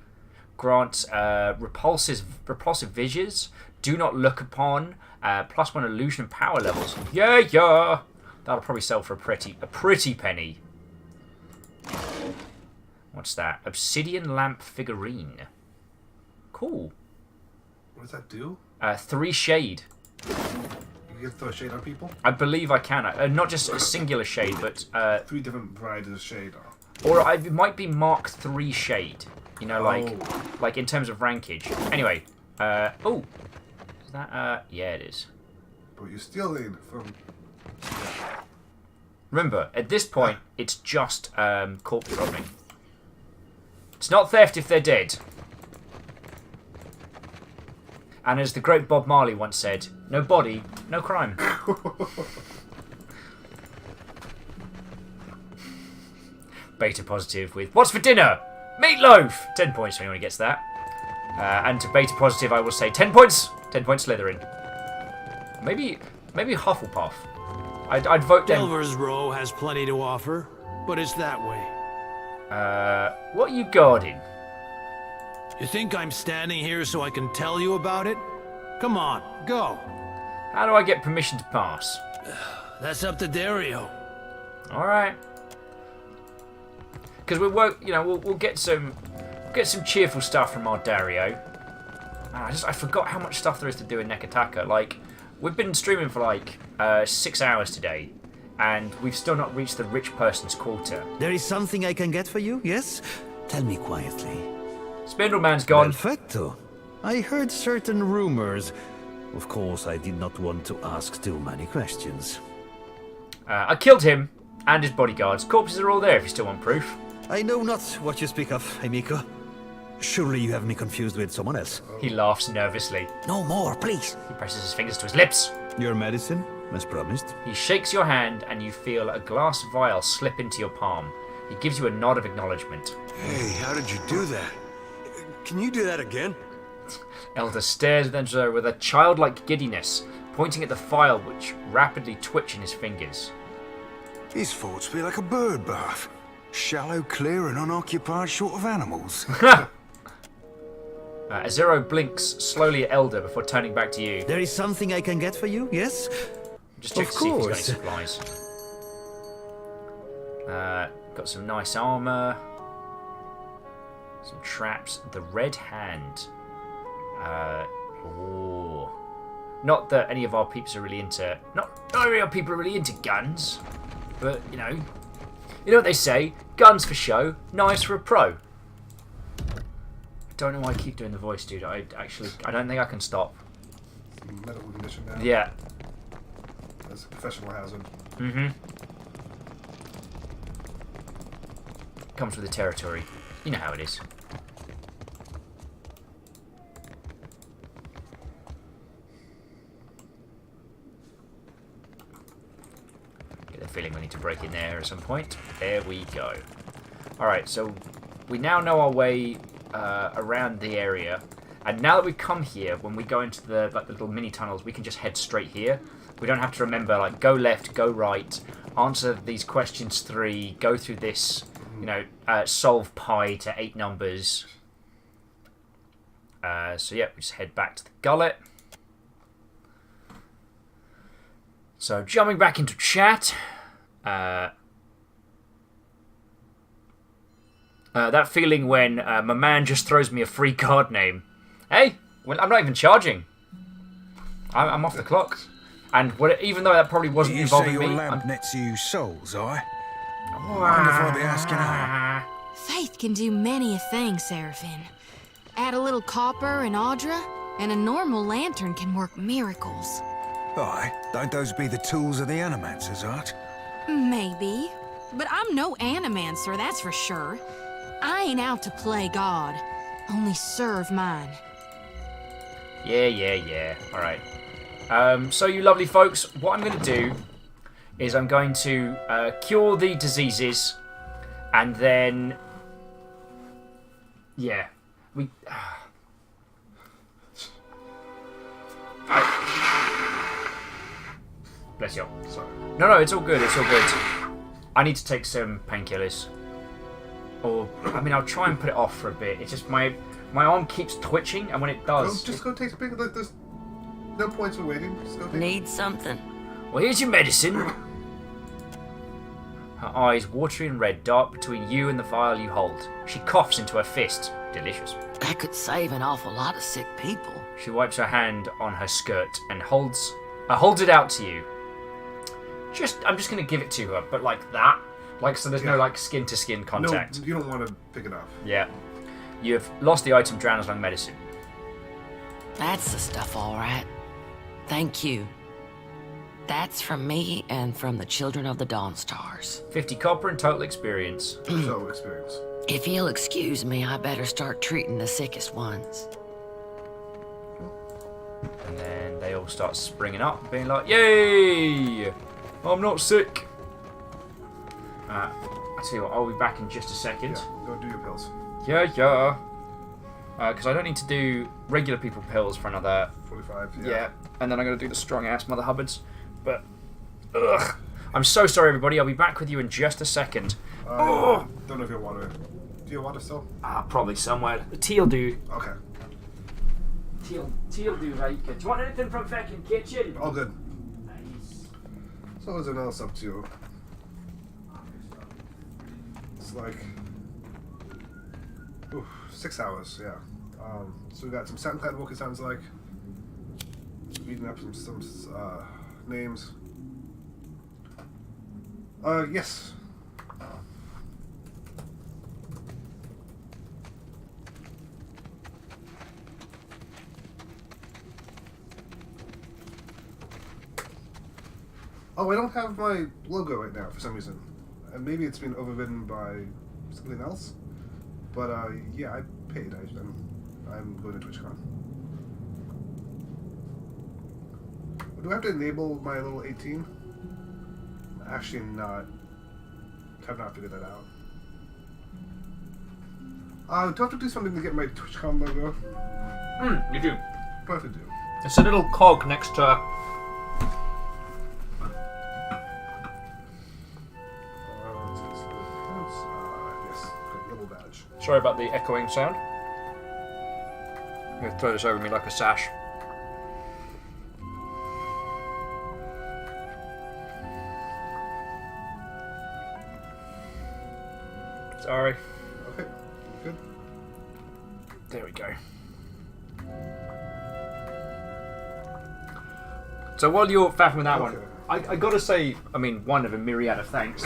Grants repulsive visions. Do not look upon. +1 illusion and power levels. Yeah. That'll probably sell for a pretty penny. What's that? Obsidian lamp figurine. Cool. What does that do? 3 shade. You can throw shade on people? I believe I can. Not just a singular shade, but 3 different varieties of shade. Or it might be Mark 3 shade. You know, like in terms of rankage. Anyway, oh, is that? Yeah, it is. But you're stealing from. Remember, at this point, it's just corpse robbing. It's not theft if they're dead. And as the great Bob Marley once said, no body, no crime. Beta positive with, what's for dinner? Meatloaf! 10 points for anyone who gets that. And to Beta positive, I will say 10 points. 10 points Slytherin. Maybe Hufflepuff. I'd vote them. Delver's Row has plenty to offer, but it's that way. What are you guarding? You think I'm standing here so I can tell you about it? Come on, go. How do I get permission to pass? That's up to Dario. All right. Because we'll get some cheerful stuff from our Dario. I forgot how much stuff there is to do in Nekataka. Like, we've been streaming for like 6 hours today, and we've still not reached the rich person's quarter. There is something I can get for you, yes? Tell me quietly. Spindleman's gone. Perfecto. I heard certain rumors. Of course, I did not want to ask too many questions. I killed him and his bodyguards. Corpses are all there if you still want proof. I know not what you speak of, Emiko. Surely you have me confused with someone else. He laughs nervously. No more, please. He presses his fingers to his lips. Your medicine, as promised. He shakes your hand and you feel a glass vial slip into your palm. He gives you a nod of acknowledgement. Hey, how did you do that? Can you do that again? Elder stares at Enzo with a childlike giddiness, pointing at the file which rapidly twitch in his fingers. His thoughts be like a bird bath. Shallow, clear, and unoccupied short of animals. Azero blinks slowly at Elder before turning back to you. There is something I can get for you, yes? Just check to see if he's got any supplies. Got some nice armor. Some traps. The Red Hand. Not that any of our peeps are really into... Not any of our people are really into guns. But, you know what they say? Guns for show, knives for a pro. I don't know why I keep doing the voice, dude. I don't think I can stop. Medical condition now. Yeah. That's a professional hazard. Mm-hmm. Comes with the territory. You know how it is. Get the feeling we need to break in there at some point. There we go. Alright, so we now know our way around the area. And now that we've come here, when we go into the little mini tunnels, we can just head straight here. We don't have to remember, like, go left, go right, answer these questions 3, go through this, solve pi to 8 numbers. So yeah, we just head back to the gullet. So jumping back into chat. That feeling when my man just throws me a free card name. Hey, well, I'm not even charging. I'm off the clock. And even though that probably wasn't involving me... You say your lamp nets you souls, I wonder if I'll be asking how. Faith can do many a thing, Seraphine. Add a little copper and Audra, and a normal lantern can work miracles. Aye, don't those be the tools of the Animancers, Art? Maybe. But I'm no Animancer, that's for sure. I ain't out to play God. Only serve mine. Yeah. Alright. So you lovely folks, what I'm going to do is I'm going to cure the diseases, and then... Yeah. Bless you. Sorry. No, it's all good, it's all good. I need to take some painkillers. Or, I'll try and put it off for a bit. It's just my arm keeps twitching, and when it does... Just go take a painkiller. Like, there's no points for waiting. Just go take Need something. Well, here's your medicine. Her eyes, watery and red, dart between you and the vial you hold. She coughs into her fist. Delicious. That could save an awful lot of sick people. She wipes her hand on her skirt and holds it out to you. I'm just going to give it to her, but like that. Like, so there's no, like, skin-to-skin contact. No, you don't want to pick it up. Yeah. You've lost the item Drowner's Lung medicine. That's the stuff, all right. Thank you. That's from me and from the Children of the Dawnstars. 50 copper and total experience. Total experience. If you'll excuse me, I better start treating the sickest ones. And then they all start springing up, being like, yay! I'm not sick. I tell you what, I'll be back in just a second. Yeah, go do your pills. Yeah. Because I don't need to do regular people pills for another... 45, yeah. And then I'm going to do the strong-ass Mother Hubbards. But, ugh. I'm so sorry, everybody. I'll be back with you in just a second. Don't know if you have water. Do you have water still? Probably somewhere. The tea'll do. Okay. Tea'll do, right? Do you want anything from fucking kitchen? All good. So is there else up to? It's like 6 hours, yeah. So we got some Soundcloud work, it sounds like. Reading up some names. Yes. Oh, I don't have my logo right now for some reason. Maybe it's been overridden by something else. But yeah, I paid. I'm going to TwitchCon. Do I have to enable my little 18? Actually, not. Have not figured that out. Do I have to do something to get my TwitchCon logo? You do. What do I have to do? It's a little cog next to. Yes, good, little badge. Sorry about the echoing sound. I'm going to throw this over me like a sash. Sorry. Okay, good. There we go. So while you're faffing with that one, I gotta say, I mean, one of a myriad of thanks.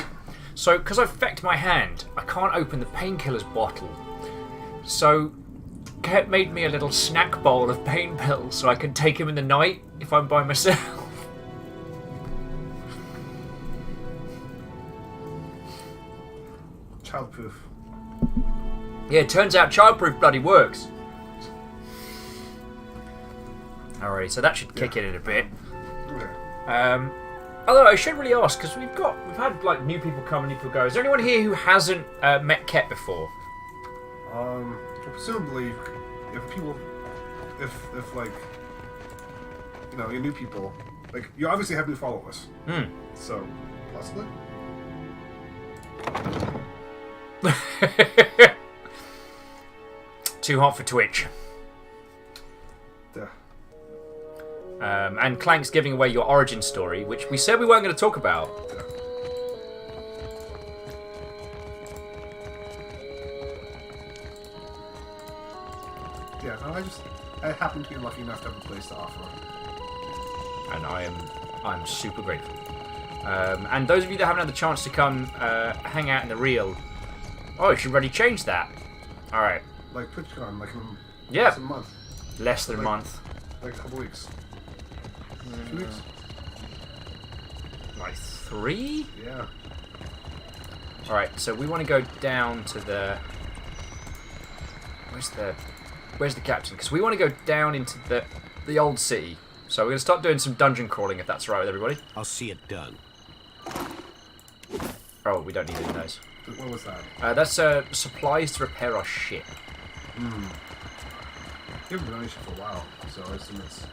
So, because I've fecked my hand, I can't open the painkillers bottle. So, Ket made me a little snack bowl of pain pills so I can take them in the night if I'm by myself. Childproof. Yeah, it turns out childproof bloody works. Alright, so that should kick in a bit. Although I should really ask, because we've had like new people come and new people go. Is there anyone here who hasn't met Ket before? Presumably, if like, you know, you're new people, like you obviously have new followers. So possibly. Too hot for Twitch. And Clank's giving away your origin story, which we said we weren't going to talk about. Yeah, no, I happen to be lucky enough to have a place to offer. And I'm super grateful. And those of you that haven't had the chance to come hang out in the real, you should already change that. All right. Like TwitchCon, like less than a month. Less than a month. Like a couple weeks. 2 weeks. Like 3? Yeah. All right. So we want to go down to the. Where's the captain? Because we want to go down into the old city. So we're going to start doing some dungeon crawling, if that's all right with everybody. I'll see it done. Oh, we don't need any of those. What was that? That's supplies to repair our ship. You haven't been on this ship for a while, so I assume it's...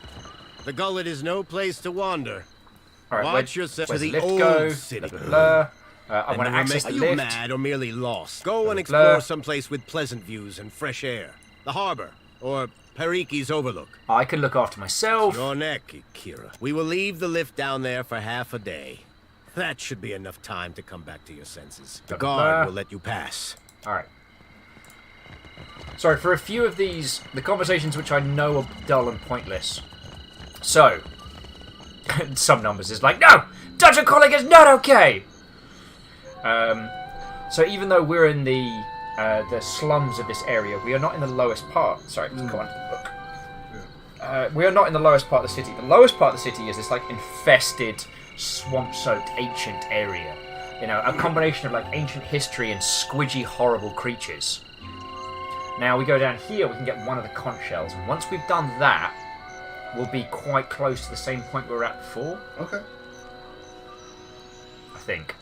The gullet is no place to wander. All right, watch yourself to the lift old go? city. I want to access the Are lift. you mad or merely lost? Go and explore someplace with pleasant views and fresh air. The harbor, or Periki's Overlook. I can look after myself. Your neck, Kira. We will leave the lift down there for half a day. That should be enough time to come back to your senses. The guard will let you pass. All right. Sorry, for a few of these, the conversations which I know are dull and pointless. So, some numbers is like, no! Dungeon crawling is not okay! So even though we're in the slums of this area, we are not in the lowest part. Sorry, come on, look. We are not in the lowest part of the city. The lowest part of the city is this, like, infested, swamp-soaked, ancient area. You know, a combination of, like, ancient history and squidgy, horrible creatures. Now, we go down here, we can get one of the conch shells, and once we've done that, we'll be quite close to the same point we were at before. Okay. I think.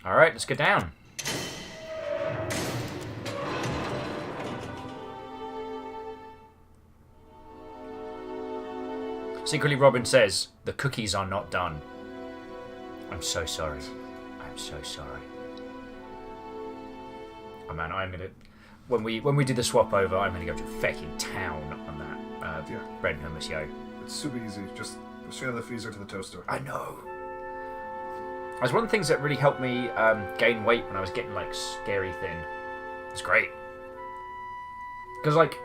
Alright, let's go down. Secretly, Robin says, the cookies are not done. I'm so sorry. I'm so sorry. Oh man, I'm gonna... When we do the swap over, I'm gonna go to fucking town on that bread and hummus, yo. It's super easy. Just straight out of the freezer to the toaster. I know. That's one of the things that really helped me gain weight when I was getting, like, scary thin. It's great. Because, like,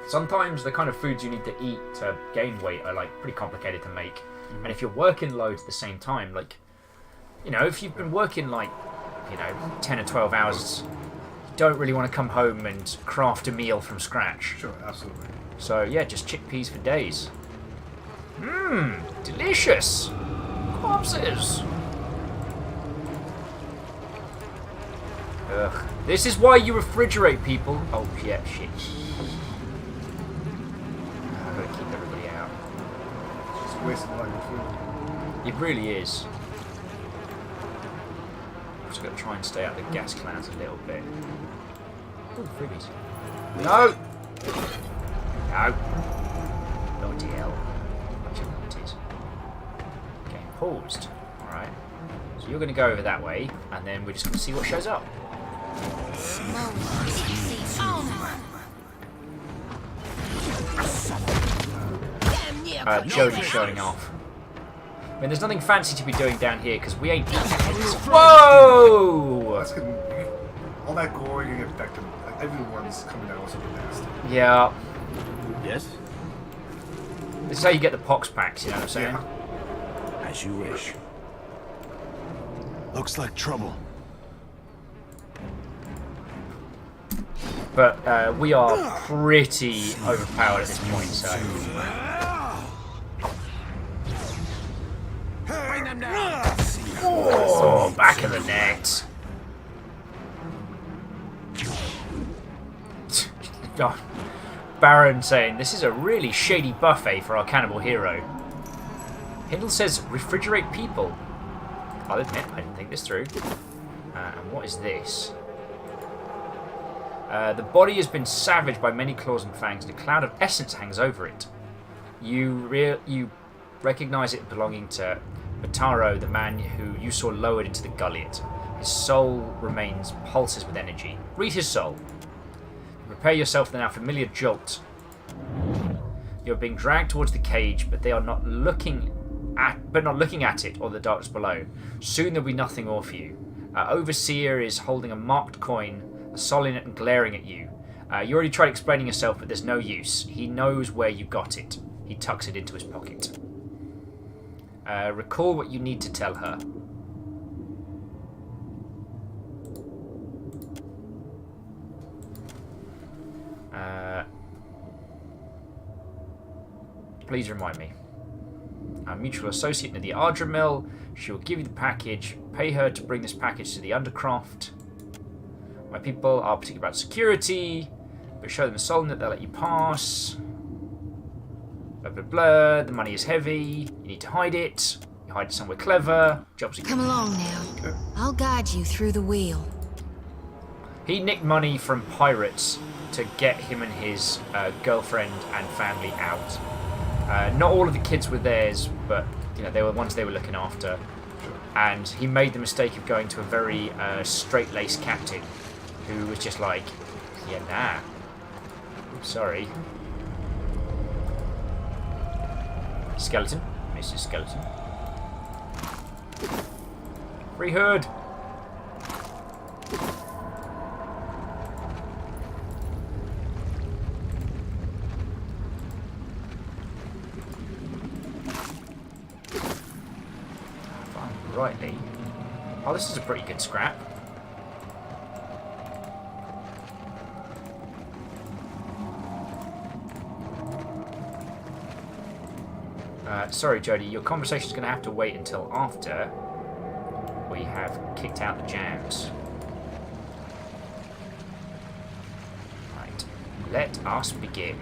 Sometimes the kind of foods you need to eat to gain weight are like pretty complicated to make. And if you're working loads at the same time, like, you know, if you've been working like, you know, 10 or 12 hours, you don't really want to come home and craft a meal from scratch. Sure, absolutely. So yeah, just chickpeas for days. Mmm, delicious. Corpses. Ugh. This is why you refrigerate people. Oh yeah, shit. I've got to keep everybody out. It's just wasting like food. It really is. I'm just going to try and stay out of the gas clouds a little bit. Oh, freebies. No! No. Bloody hell. Bunch of numpties. Okay, paused. Alright. So you're going to go over that way, and then we're just going to see what shows up. Jodie showing off. I mean, there's nothing fancy to be doing down here because we ain't eating heads. Whoa! That's good. All that gore getting infected. Everyone's coming out with something nasty. Yeah. Yes? This is how you get the pox packs, you know what I'm saying? Yeah. As you wish. Looks like trouble. But we are pretty overpowered at this point, so... Oh, back of the net. Oh, Baron saying, this is a really shady buffet for our cannibal hero. Hindle says, refrigerate people. I'll admit, I didn't think this through. And what is this? The body has been savaged by many claws and fangs, and a cloud of essence hangs over it. You recognize it belonging to Mataro, the man who you saw lowered into the gullet. His soul remains pulses with energy. Read his soul. Prepare yourself for the now familiar jolt. You're being dragged towards the cage, but they are not looking at it or the darkness below. Soon there'll be nothing more for you. Overseer is holding a marked coin, sullen and glaring at you. You already tried explaining yourself, but there's no use. He knows where you got it. He tucks it into his pocket. Recall what you need to tell her. Please remind me. A mutual associate near the Ardra Mill. She will give you the package. Pay her to bring this package to the Undercroft. My people are particular about security, but show them a solemn that they'll let you pass. Blah blah blah. The money is heavy. You need to hide it. You hide it somewhere clever. Jobs. Come along now. I'll guide you through the wheel. He nicked money from pirates to get him and his girlfriend and family out. Not all of the kids were theirs, but you know they were ones they were looking after. And he made the mistake of going to a very straight-laced captain, who was just like, "Yeah, nah, sorry." Skeleton, Mrs. Skeleton. Free hood. Rightly. Oh, this is a pretty good scrap. Sorry, Jodie, your conversation's going to have to wait until after we have kicked out the jams. Right, let us begin.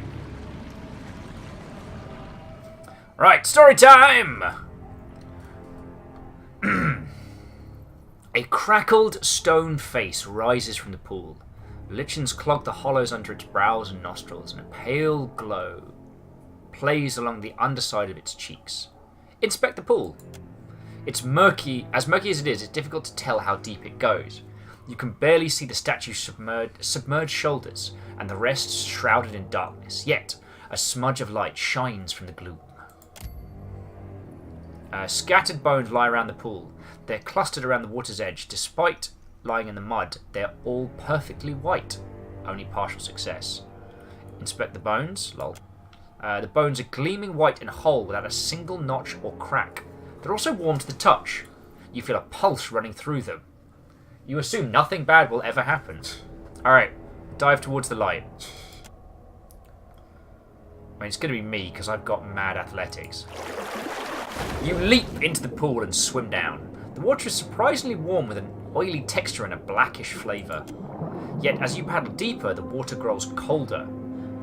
Right, story time! A crackled stone face rises from the pool. Lichens clog the hollows under its brows and nostrils, and a pale glow plays along the underside of its cheeks. Inspect the pool. It's murky as it is, it's difficult to tell how deep it goes. You can barely see the statue's submerged shoulders, and the rest shrouded in darkness, yet a smudge of light shines from the gloom. Scattered bones lie around the pool. They're clustered around the water's edge. Despite lying in the mud, they're all perfectly white. Only partial success. Inspect the bones. Lol. The bones are gleaming white and whole without a single notch or crack. They're also warm to the touch. You feel a pulse running through them. You assume nothing bad will ever happen. Alright, dive towards the light. I mean, it's going to be me because I've got mad athletics. You leap into the pool and swim down. The water is surprisingly warm with an oily texture and a blackish flavour. Yet, as you paddle deeper, the water grows colder.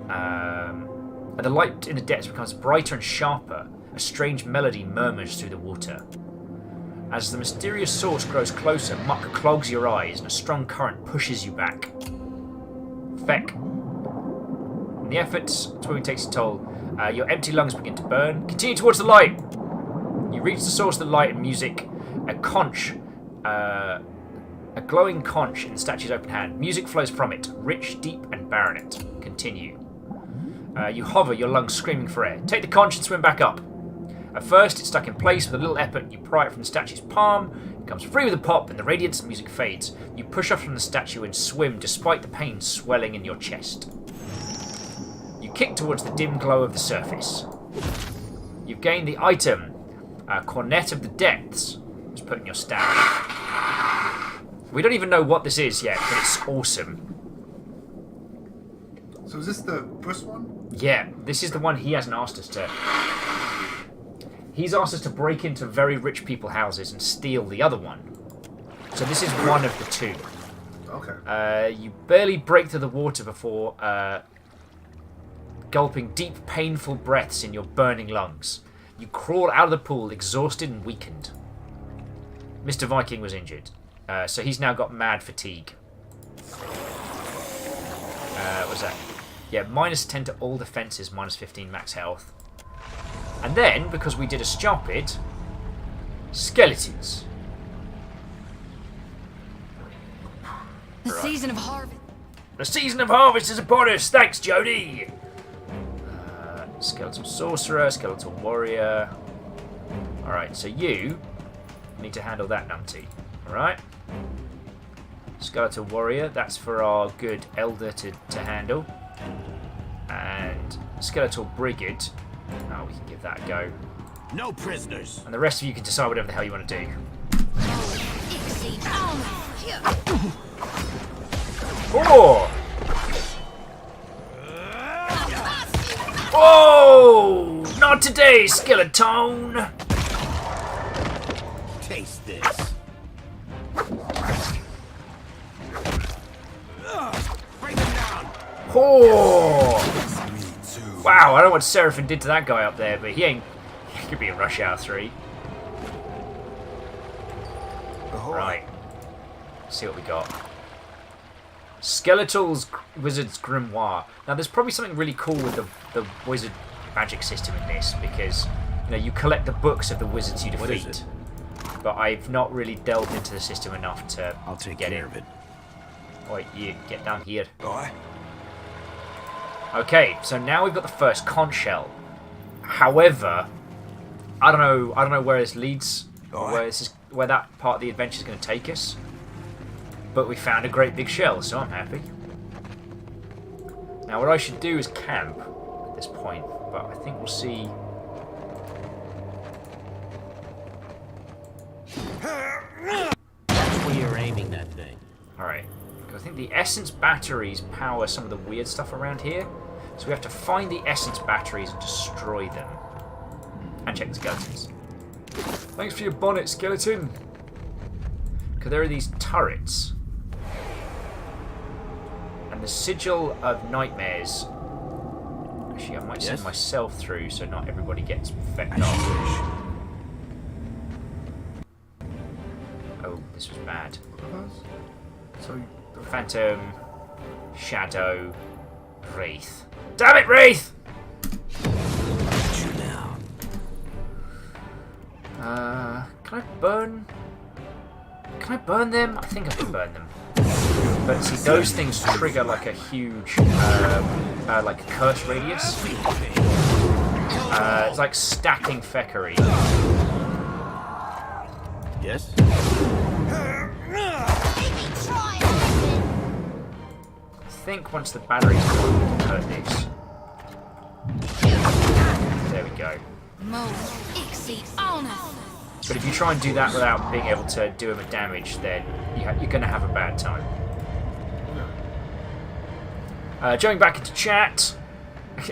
And the light in the depths becomes brighter and sharper. A strange melody murmurs through the water. As the mysterious source grows closer, muck clogs your eyes and a strong current pushes you back. Feck. In the efforts, swimming takes its toll. Your empty lungs begin to burn. Continue towards the light. You reach the source of the light and music. A conch. A glowing conch in the statue's open hand. Music flows from it, rich, deep, and baronet. Continue. You hover, your lungs screaming for air. Take the conch and swim back up. At first, it's stuck in place. With a little effort, you pry it from the statue's palm. It comes free with a pop, and the radiance and music fades. You push off from the statue and swim, despite the pain swelling in your chest. You kick towards the dim glow of the surface. You've gained the item, Cornet of the Depths. It's put in your stash. We don't even know what this is yet, but it's awesome. So is this the first one? Yeah, this is the one he hasn't asked us to. He's asked us to break into very rich people's houses and steal the other one. So this is one of the two. Okay. You barely break through the water before gulping deep, painful breaths in your burning lungs. You crawl out of the pool, exhausted and weakened. Mr. Viking was injured, so he's now got mad fatigue. What was that? Yeah, -10 to all defenses, -15 max health. And then, because we did a stupid, skeletons. The season of harvest. The season of harvest is upon us. Thanks, Jody. Skeletal sorcerer, skeletal warrior. All right, so you need to handle that numpty. All right. Skeletal warrior. That's for our good elder to handle. And skeletal brigade. Oh, we can give that a go. No prisoners. And the rest of you can decide whatever the hell you want to do. Oh! Whoa! Not today, skeleton! Taste this. Bring them down. Oh! Wow, I don't know what Seraphim did to that guy up there, but he could be in Rush Hour 3. Right. Let's see what we got. Skeletal's Wizard's Grimoire. Now, there's probably something really cool with the wizard magic system in this, because you collect the books of the wizards you defeat. What is it? But I've not really delved into the system enough to get care of it. Wait, you get down here. Boy. Okay, so now we've got the first conch shell. However, I don't know where this leads, or where that part of the adventure is going to take us. But we found a great big shell, so I'm happy. Now, what I should do is camp at this point, but I think we'll see. That's where you're aiming that thing. All right. I think the essence batteries power some of the weird stuff around here. So we have to find the essence batteries and destroy them. And check the skeletons. Thanks for your bonnet, skeleton. Because there are these turrets. And the Sigil of Nightmares. Actually, I might send myself through so not everybody gets fecked off. Oh, this was bad. So Phantom, Shadow, Wraith. Damn it, Wraith! Can I burn? Can I burn them? I think I can burn them. But see, those things trigger like a huge, like a curse radius. It's like stacking feckery. Yes? think once the battery's full, we can hurt this. There we go. But if you try and do that without being able to do him a damage, then you're going to have a bad time. Going back into chat,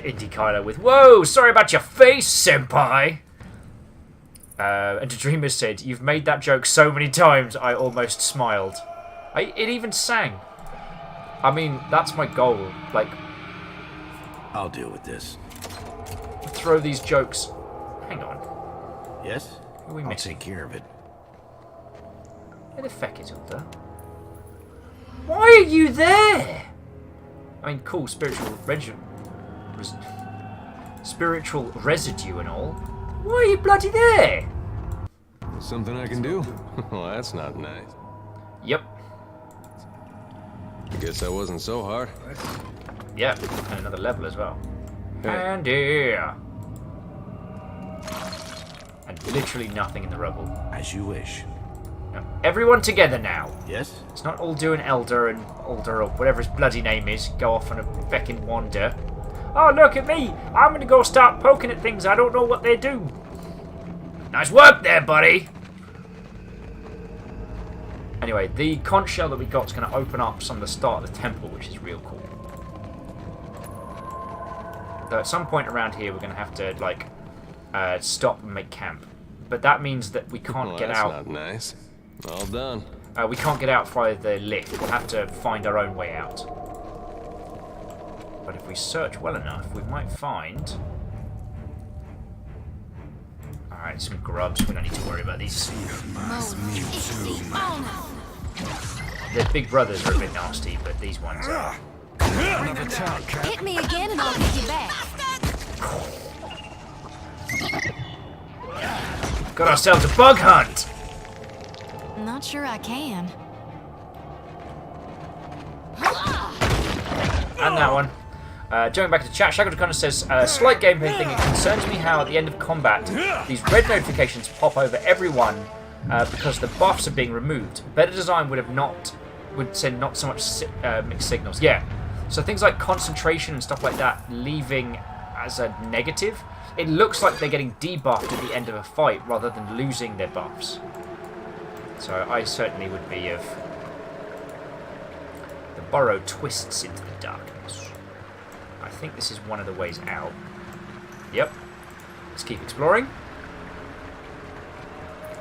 Indy Kylo with, "Whoa, sorry about your face, senpai." And the Dreamer said, "You've made that joke so many times, I almost smiled." It even sang. I mean, that's my goal. Like, I'll deal with this. Throw these jokes. Hang on. Yes? Who are we missing? I'll take care of it. Where the feck is Ulda? Why are you there? I mean, cool, spiritual residue and all. Why are you bloody there? Something I can do? Well, that's not nice. Yep. I guess that wasn't so hard. Yeah, and another level as well. Hey. And here. And literally nothing in the rubble. As you wish. No. Everyone together now. Yes? It's not all doing Elder and Alder or whatever his bloody name is. Go off on a feckin' wander. Oh, look at me! I'm gonna go start poking at things I don't know what they do. Nice work there, buddy! Anyway, the conch shell that we got is going to open up some of the start of the temple, which is real cool. Though at some point around here, we're going to have to, like, stop and make camp. But that means that we can't get out. That's not nice. All done. We can't get out via the lift. We'll have to find our own way out. But if we search well enough, we might find... Alright, some grubs. We don't need to worry about these. The big brothers are a bit nasty, but these ones are... Hit me again and I'll hit you back. Got ourselves a bug hunt! Not sure I can. And that one. Going back to the chat, Shackleton kind of says, slight gameplay thing, it concerns me how at the end of combat, these red notifications pop over everyone because the buffs are being removed. Better design would send not so much mixed signals. Yeah, so things like concentration and stuff like that leaving as a negative, it looks like they're getting debuffed at the end of a fight rather than losing their buffs. So I certainly would be of... The burrow twists into the darkness. I think this is one of the ways out. Yep. Let's keep exploring.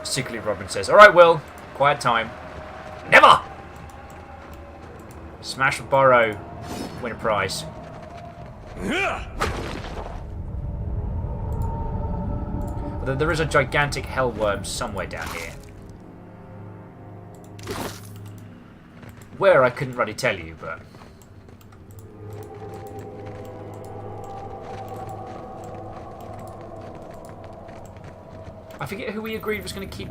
Secretly, Robin says, "Alright, Will. Quiet time." Never! Smash a burrow. Win a prize. Although there is a gigantic hellworm somewhere down here. Where, I couldn't really tell you, but... I forget who we agreed was going to keep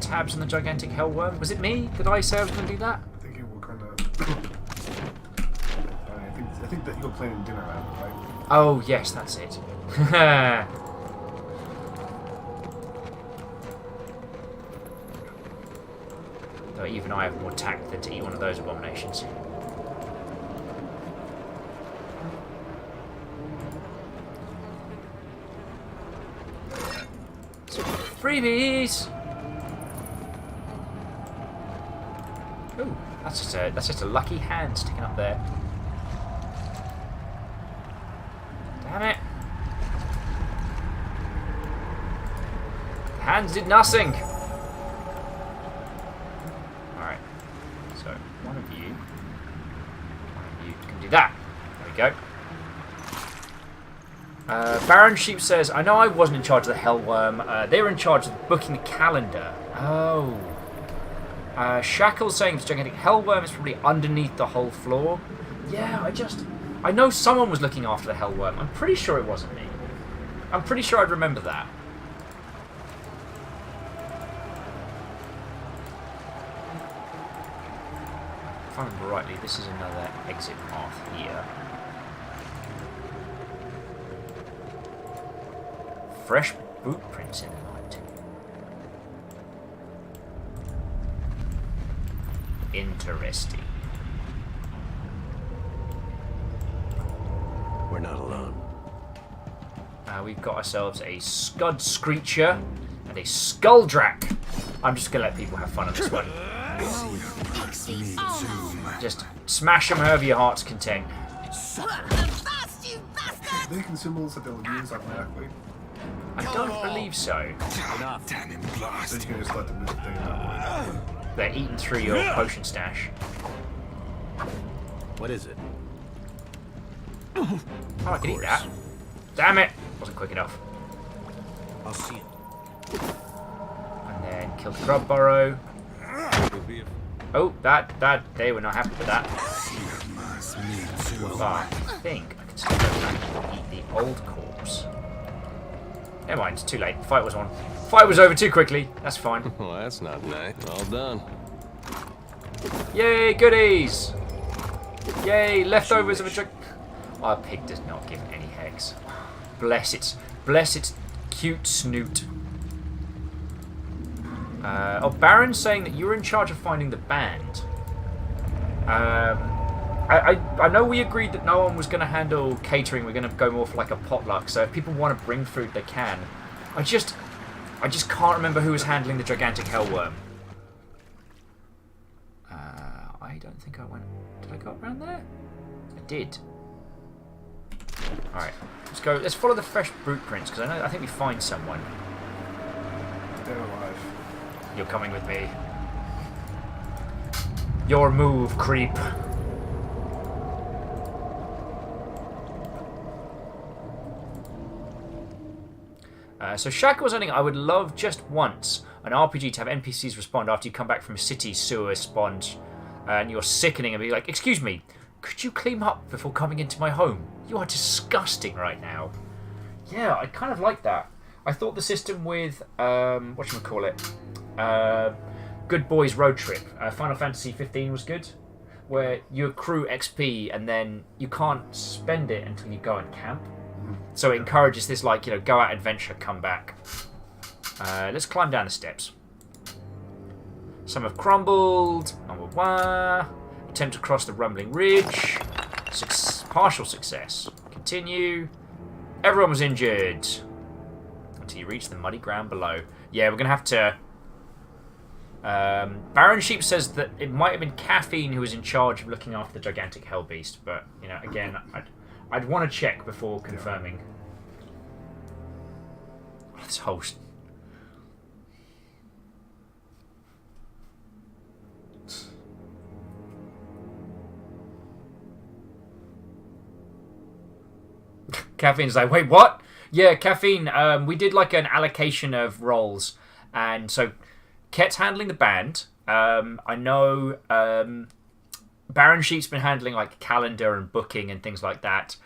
tabs on the gigantic hellworm. Was it me? Did I say I was going to do that? I think you were kind of... I think that you were playing dinner out, right? Oh, yes, that's it. Though even I have more tact than to eat one of those abominations. Freebies! Ooh, that's just a lucky hand sticking up there. Damn it! Hands did nothing! Alright, so one of you can do that. There we go. Baron Sheep says, "I know I wasn't in charge of the Hellworm. They were in charge of booking the calendar." Oh. Shackle's saying the gigantic Hellworm is probably underneath the whole floor. Yeah, I know someone was looking after the Hellworm. I'm pretty sure it wasn't me. I'm pretty sure I'd remember that. If I remember rightly, this is another exit path here. Fresh boot prints in the night. Interesting. not alone. We've got ourselves a Scud Screecher and a Skulldrak. I'm just going to let people have fun on this one. Just smash them however your heart's content. Are they consumables that they'll use automatically? I don't believe so. Damn him, blast. Then you can just let them do the thing that way. They're eating through your potion stash. What is it? Oh, I can eat that. Damn it! Wasn't quick enough. I'll see it. And then kill the grub burrow. Oh, they were not happy with that. But I think I can still go back and eat the old corpse. Never mind, it's too late. The fight was on. Fight was over too quickly. That's fine. Well, that's not nice. All done. Yay, goodies! Yay, leftovers of a drink. Our pig does not give any hex. Bless its cute snoot. Baron's saying that you're in charge of finding the band. I know we agreed that no one was going to handle catering. We're going to go more for like a potluck. So if people want to bring food, they can. I just can't remember who was handling the gigantic hellworm. I don't think I went. Did I go around there? I did. All right, let's go. Let's follow the fresh brute prints because I think we find someone. They're alive. You're coming with me. Your move, creep. So Shaka was something I would love just once an RPG to have NPCs respond after you come back from a city sewer sponge and you're sickening and be like, excuse me, could you clean up before coming into my home? You are disgusting right now. Yeah, I kind of like that. I thought the system with, whatchamacallit, Good Boys Road Trip, Final Fantasy 15 was good, where you accrue XP and then you can't spend it until you go and camp. So it encourages this, like, go out adventure, come back. Let's climb down the steps. Some have crumbled. Attempt to cross the rumbling ridge. Partial success. Continue. Everyone was injured. Until you reach the muddy ground below. Yeah, we're going to have to... Baron Sheep says that it might have been Caffeine who was in charge of looking after the gigantic hell beast. But, again, I'd want to check before confirming. Oh, this host. Caffeine's like, wait, what? Yeah, Caffeine, we did like an allocation of roles. And so, Ket's handling the band. I know Baron Sheep's been handling like calendar and booking and things like that.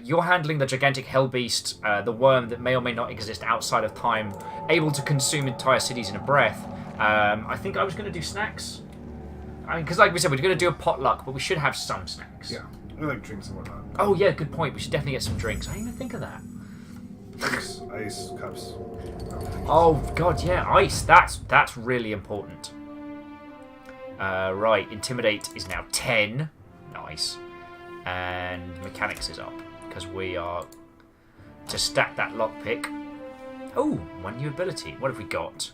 You're handling the gigantic hellbeast, the worm that may or may not exist outside of time, able to consume entire cities in a breath. I think I was going to do snacks. I mean, because like we said, we're going to do a potluck, but we should have some snacks. Yeah, we like drinks and whatnot. Oh yeah, good point. We should definitely get some drinks. I didn't even think of that. Ice cups. Oh god, yeah, ice. That's really important. Right, Intimidate is now 10. Nice. And Mechanics is up, because we are to stack that lockpick. Oh, one new ability. What have we got?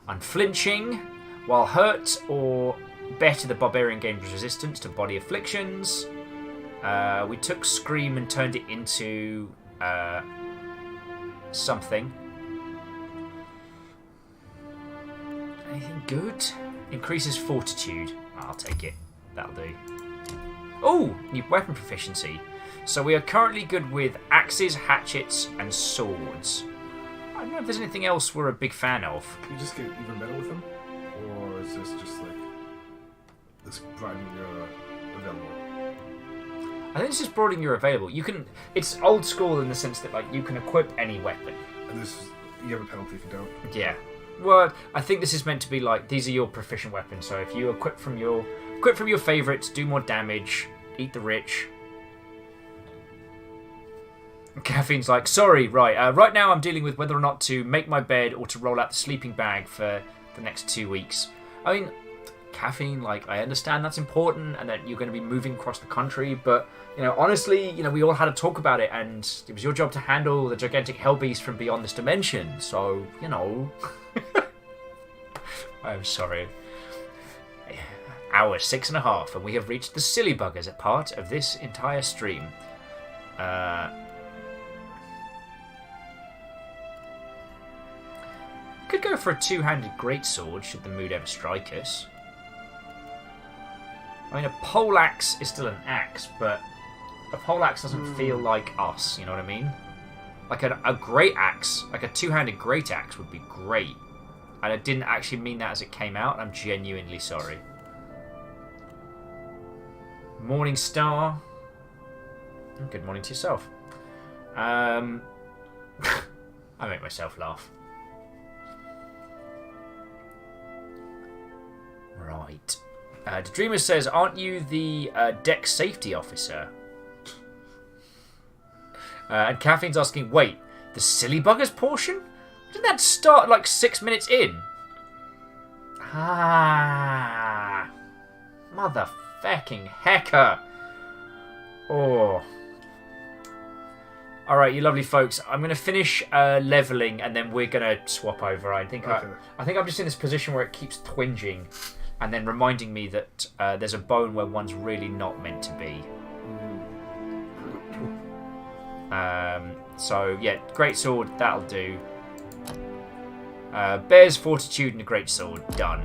Unflinching. While hurt or better, the Barbarian gains resistance to body afflictions. We took Scream and turned it into something. Anything good? Increases fortitude. I'll take it. That'll do. Oh, new weapon proficiency. So we are currently good with axes, hatchets, and swords. I don't know if there's anything else we're a big fan of. Can you just get even better with them? Or is this just like this broadening your available? I think it's just broadening your available. You can. It's old school in the sense that like you can equip any weapon. And you have a penalty if you don't. Yeah. Well, I think this is meant to be like these are your proficient weapons. So if you equip from your favorites, do more damage, eat the rich. Caffeine's like, sorry, right. Right now I'm dealing with whether or not to make my bed or to roll out the sleeping bag for the next 2 weeks. I mean, Caffeine, like, I understand that's important and that you're going to be moving across the country, but, you know, honestly, you know, we all had to talk about it, and it was your job to handle the gigantic hellbeast from beyond this dimension, so, you know. I'm sorry. Hour 6.5, and we have reached the silly buggers at part of this entire stream. Could go for a two-handed greatsword should the mood ever strike us. I mean, a poleaxe is still an axe, but a poleaxe doesn't feel like us, you know what I mean? Like a great axe, like a two-handed great axe would be great. And I didn't actually mean that as it came out, and I'm genuinely sorry. Morning Star. Good morning to yourself. I make myself laugh. Right. The Dreamer says, aren't you the deck safety officer? And Caffeine's asking, wait, the silly buggers portion? Didn't that start like 6 minutes in? Ah. Motherfucking hecker. Oh. Alright, you lovely folks. I'm going to finish leveling and then we're going to swap over. I think I'm just in this position where it keeps twinging and then reminding me that there's a bone where one's really not meant to be. So, yeah, greatsword, that'll do. Bear's Fortitude and a greatsword, done.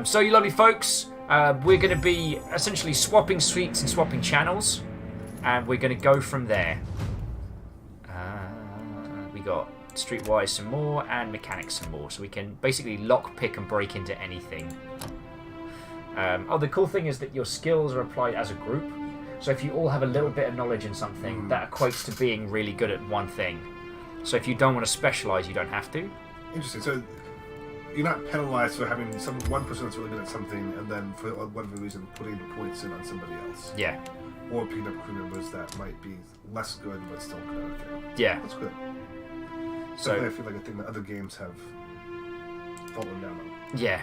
So, you lovely folks, we're going to be essentially swapping suites and swapping channels, and we're going to go from there. We got Streetwise some more, and Mechanics some more, so we can basically lock, pick, and break into anything. The cool thing is that your skills are applied as a group, so if you all have a little bit of knowledge in something, that equates to being really good at one thing. So if you don't want to specialise, you don't have to. Interesting. So you're not penalised for having one person that's really good at something, and then for whatever reason putting the points in on somebody else. Yeah. Or picking up crew members that might be less good but still good. Okay. Yeah. That's good. So I feel like a thing that other games have fallen down on. Yeah.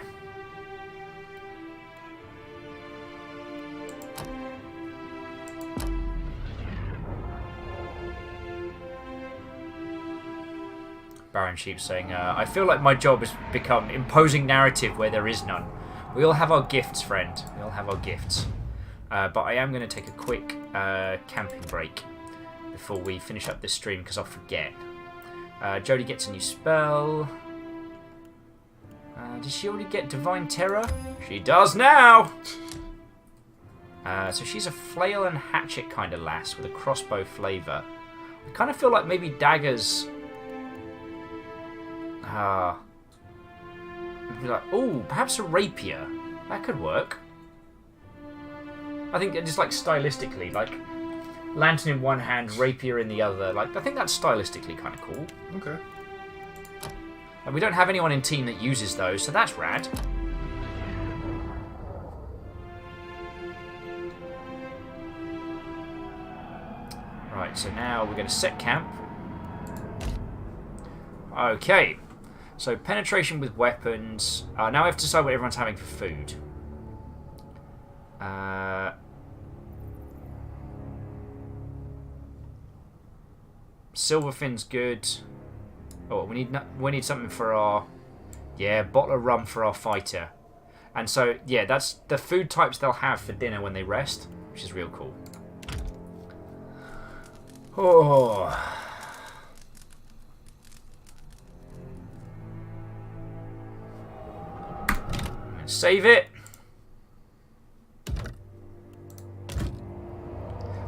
Baron Sheep saying, I feel like my job has become imposing narrative where there is none. We all have our gifts, friend. We all have our gifts. But I am going to take a quick camping break before we finish up this stream because I'll forget. Jodie gets a new spell. Did she already get Divine Terror? She does now! So she's a flail and hatchet kind of lass with a crossbow flavour. I kind of feel like maybe daggers... like, oh, perhaps a rapier. That could work. I think just like stylistically, like lantern in one hand, rapier in the other. Like I think that's stylistically kind of cool. Okay. And we don't have anyone in team that uses those, so that's rad. Right, so now we're going to set camp. Okay. So, penetration with weapons. Now we have to decide what everyone's having for food. Silverfin's good. Oh, we need something for our... Yeah, bottle of rum for our fighter. And so, yeah, that's the food types they'll have for dinner when they rest, which is real cool. Oh... Save it.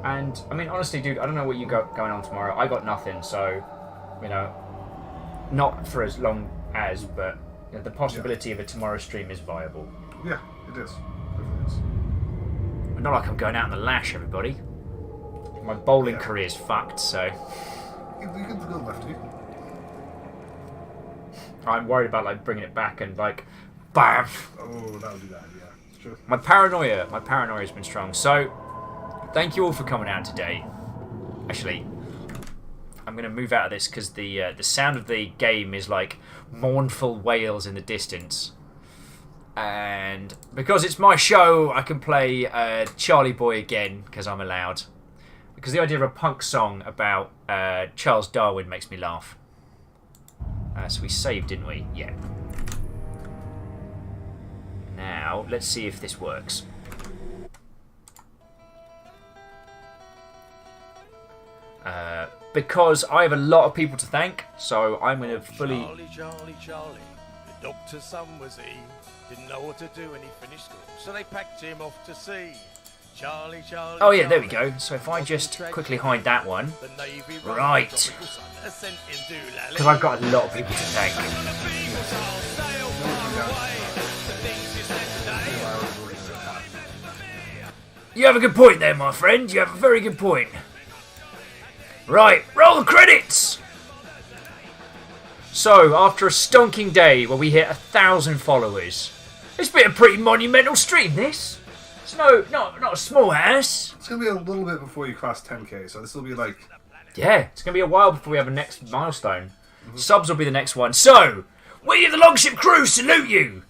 And, I mean, honestly, dude, I don't know what you got going on tomorrow. I got nothing, so, you know, not for as long as, but you know, the possibility of a tomorrow stream is viable. Yeah, it is. It is. Not like I'm going out in the lash, everybody. My bowling career's fucked, so... You can go lefty. I'm worried about, like, bringing it back and, like... BAM! Oh, that would be bad, yeah. It's true. My paranoia has been strong. So, thank you all for coming out today. Actually, I'm going to move out of this because the sound of the game is like mournful wails in the distance. And because it's my show, I can play Charlie Boy again because I'm allowed. Because the idea of a punk song about Charles Darwin makes me laugh. So we saved, didn't we? Yeah. Now, let's see if this works. Because I have a lot of people to thank, so I'm going to fully... Charlie. The doctor's son was he. Didn't know what to do when he finished school, so they packed him off to sea. Charlie. Oh yeah, there we go. So if I just quickly hide that one. Right. Because I've got a lot of people to thank. You have a good point there, my friend. You have a very good point. Right, roll the credits! So, after a stonking day where we hit 1,000 followers, it's been a pretty monumental stream, this. It's not a small ass. It's going to be a little bit before you cross 10k, so this will be like... Yeah, it's going to be a while before we have a next milestone. Subs will be the next one. So, we of the Longship crew salute you!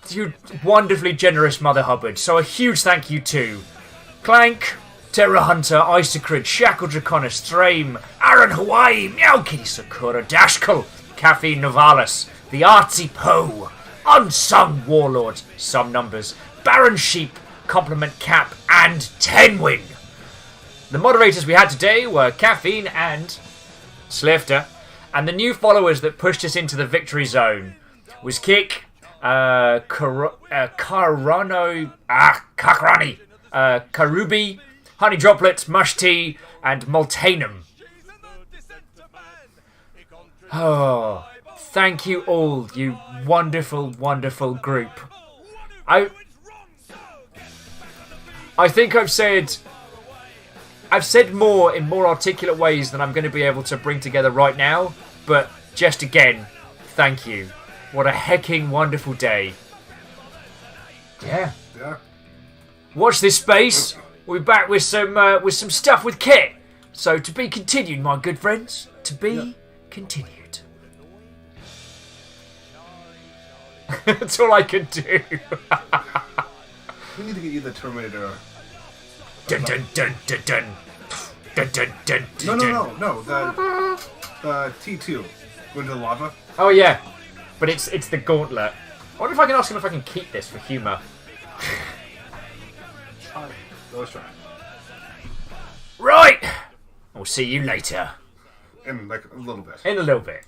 You wonderfully generous Mother Hubbard. So a huge thank you to Clank, Terra Hunter, Isocrid, Shackle Draconis, Thrame, Aaron Hawaii, Meow Kitty Sakura, Dashkal, Caffeine Novalis, The Artsy Poe, Unsung Warlord, some numbers, Baron Sheep, Compliment Cap, and Tenwin. The moderators we had today were Caffeine and Slifter, and the new followers that pushed us into the victory zone was Kick, Kakrani, Karubi, Honey Droplet, Mush Tea, and Multanum. Oh, thank you all, you wonderful, wonderful group. I think I've said more in more articulate ways than I'm going to be able to bring together right now, but just again, thank you. What a hecking wonderful day. Yeah. Watch this space. We'll be back with some stuff with Kit. So to be continued, my good friends. To be continued. That's all I can do. We need to get you the Terminator. Dun dun dun dun dun. Dun dun dun dun. No. The T2. Go into the lava. Oh yeah. But it's the gauntlet. I wonder if I can ask him if I can keep this for humour. Let's try. Right! I'll see you later. In like a little bit. In a little bit.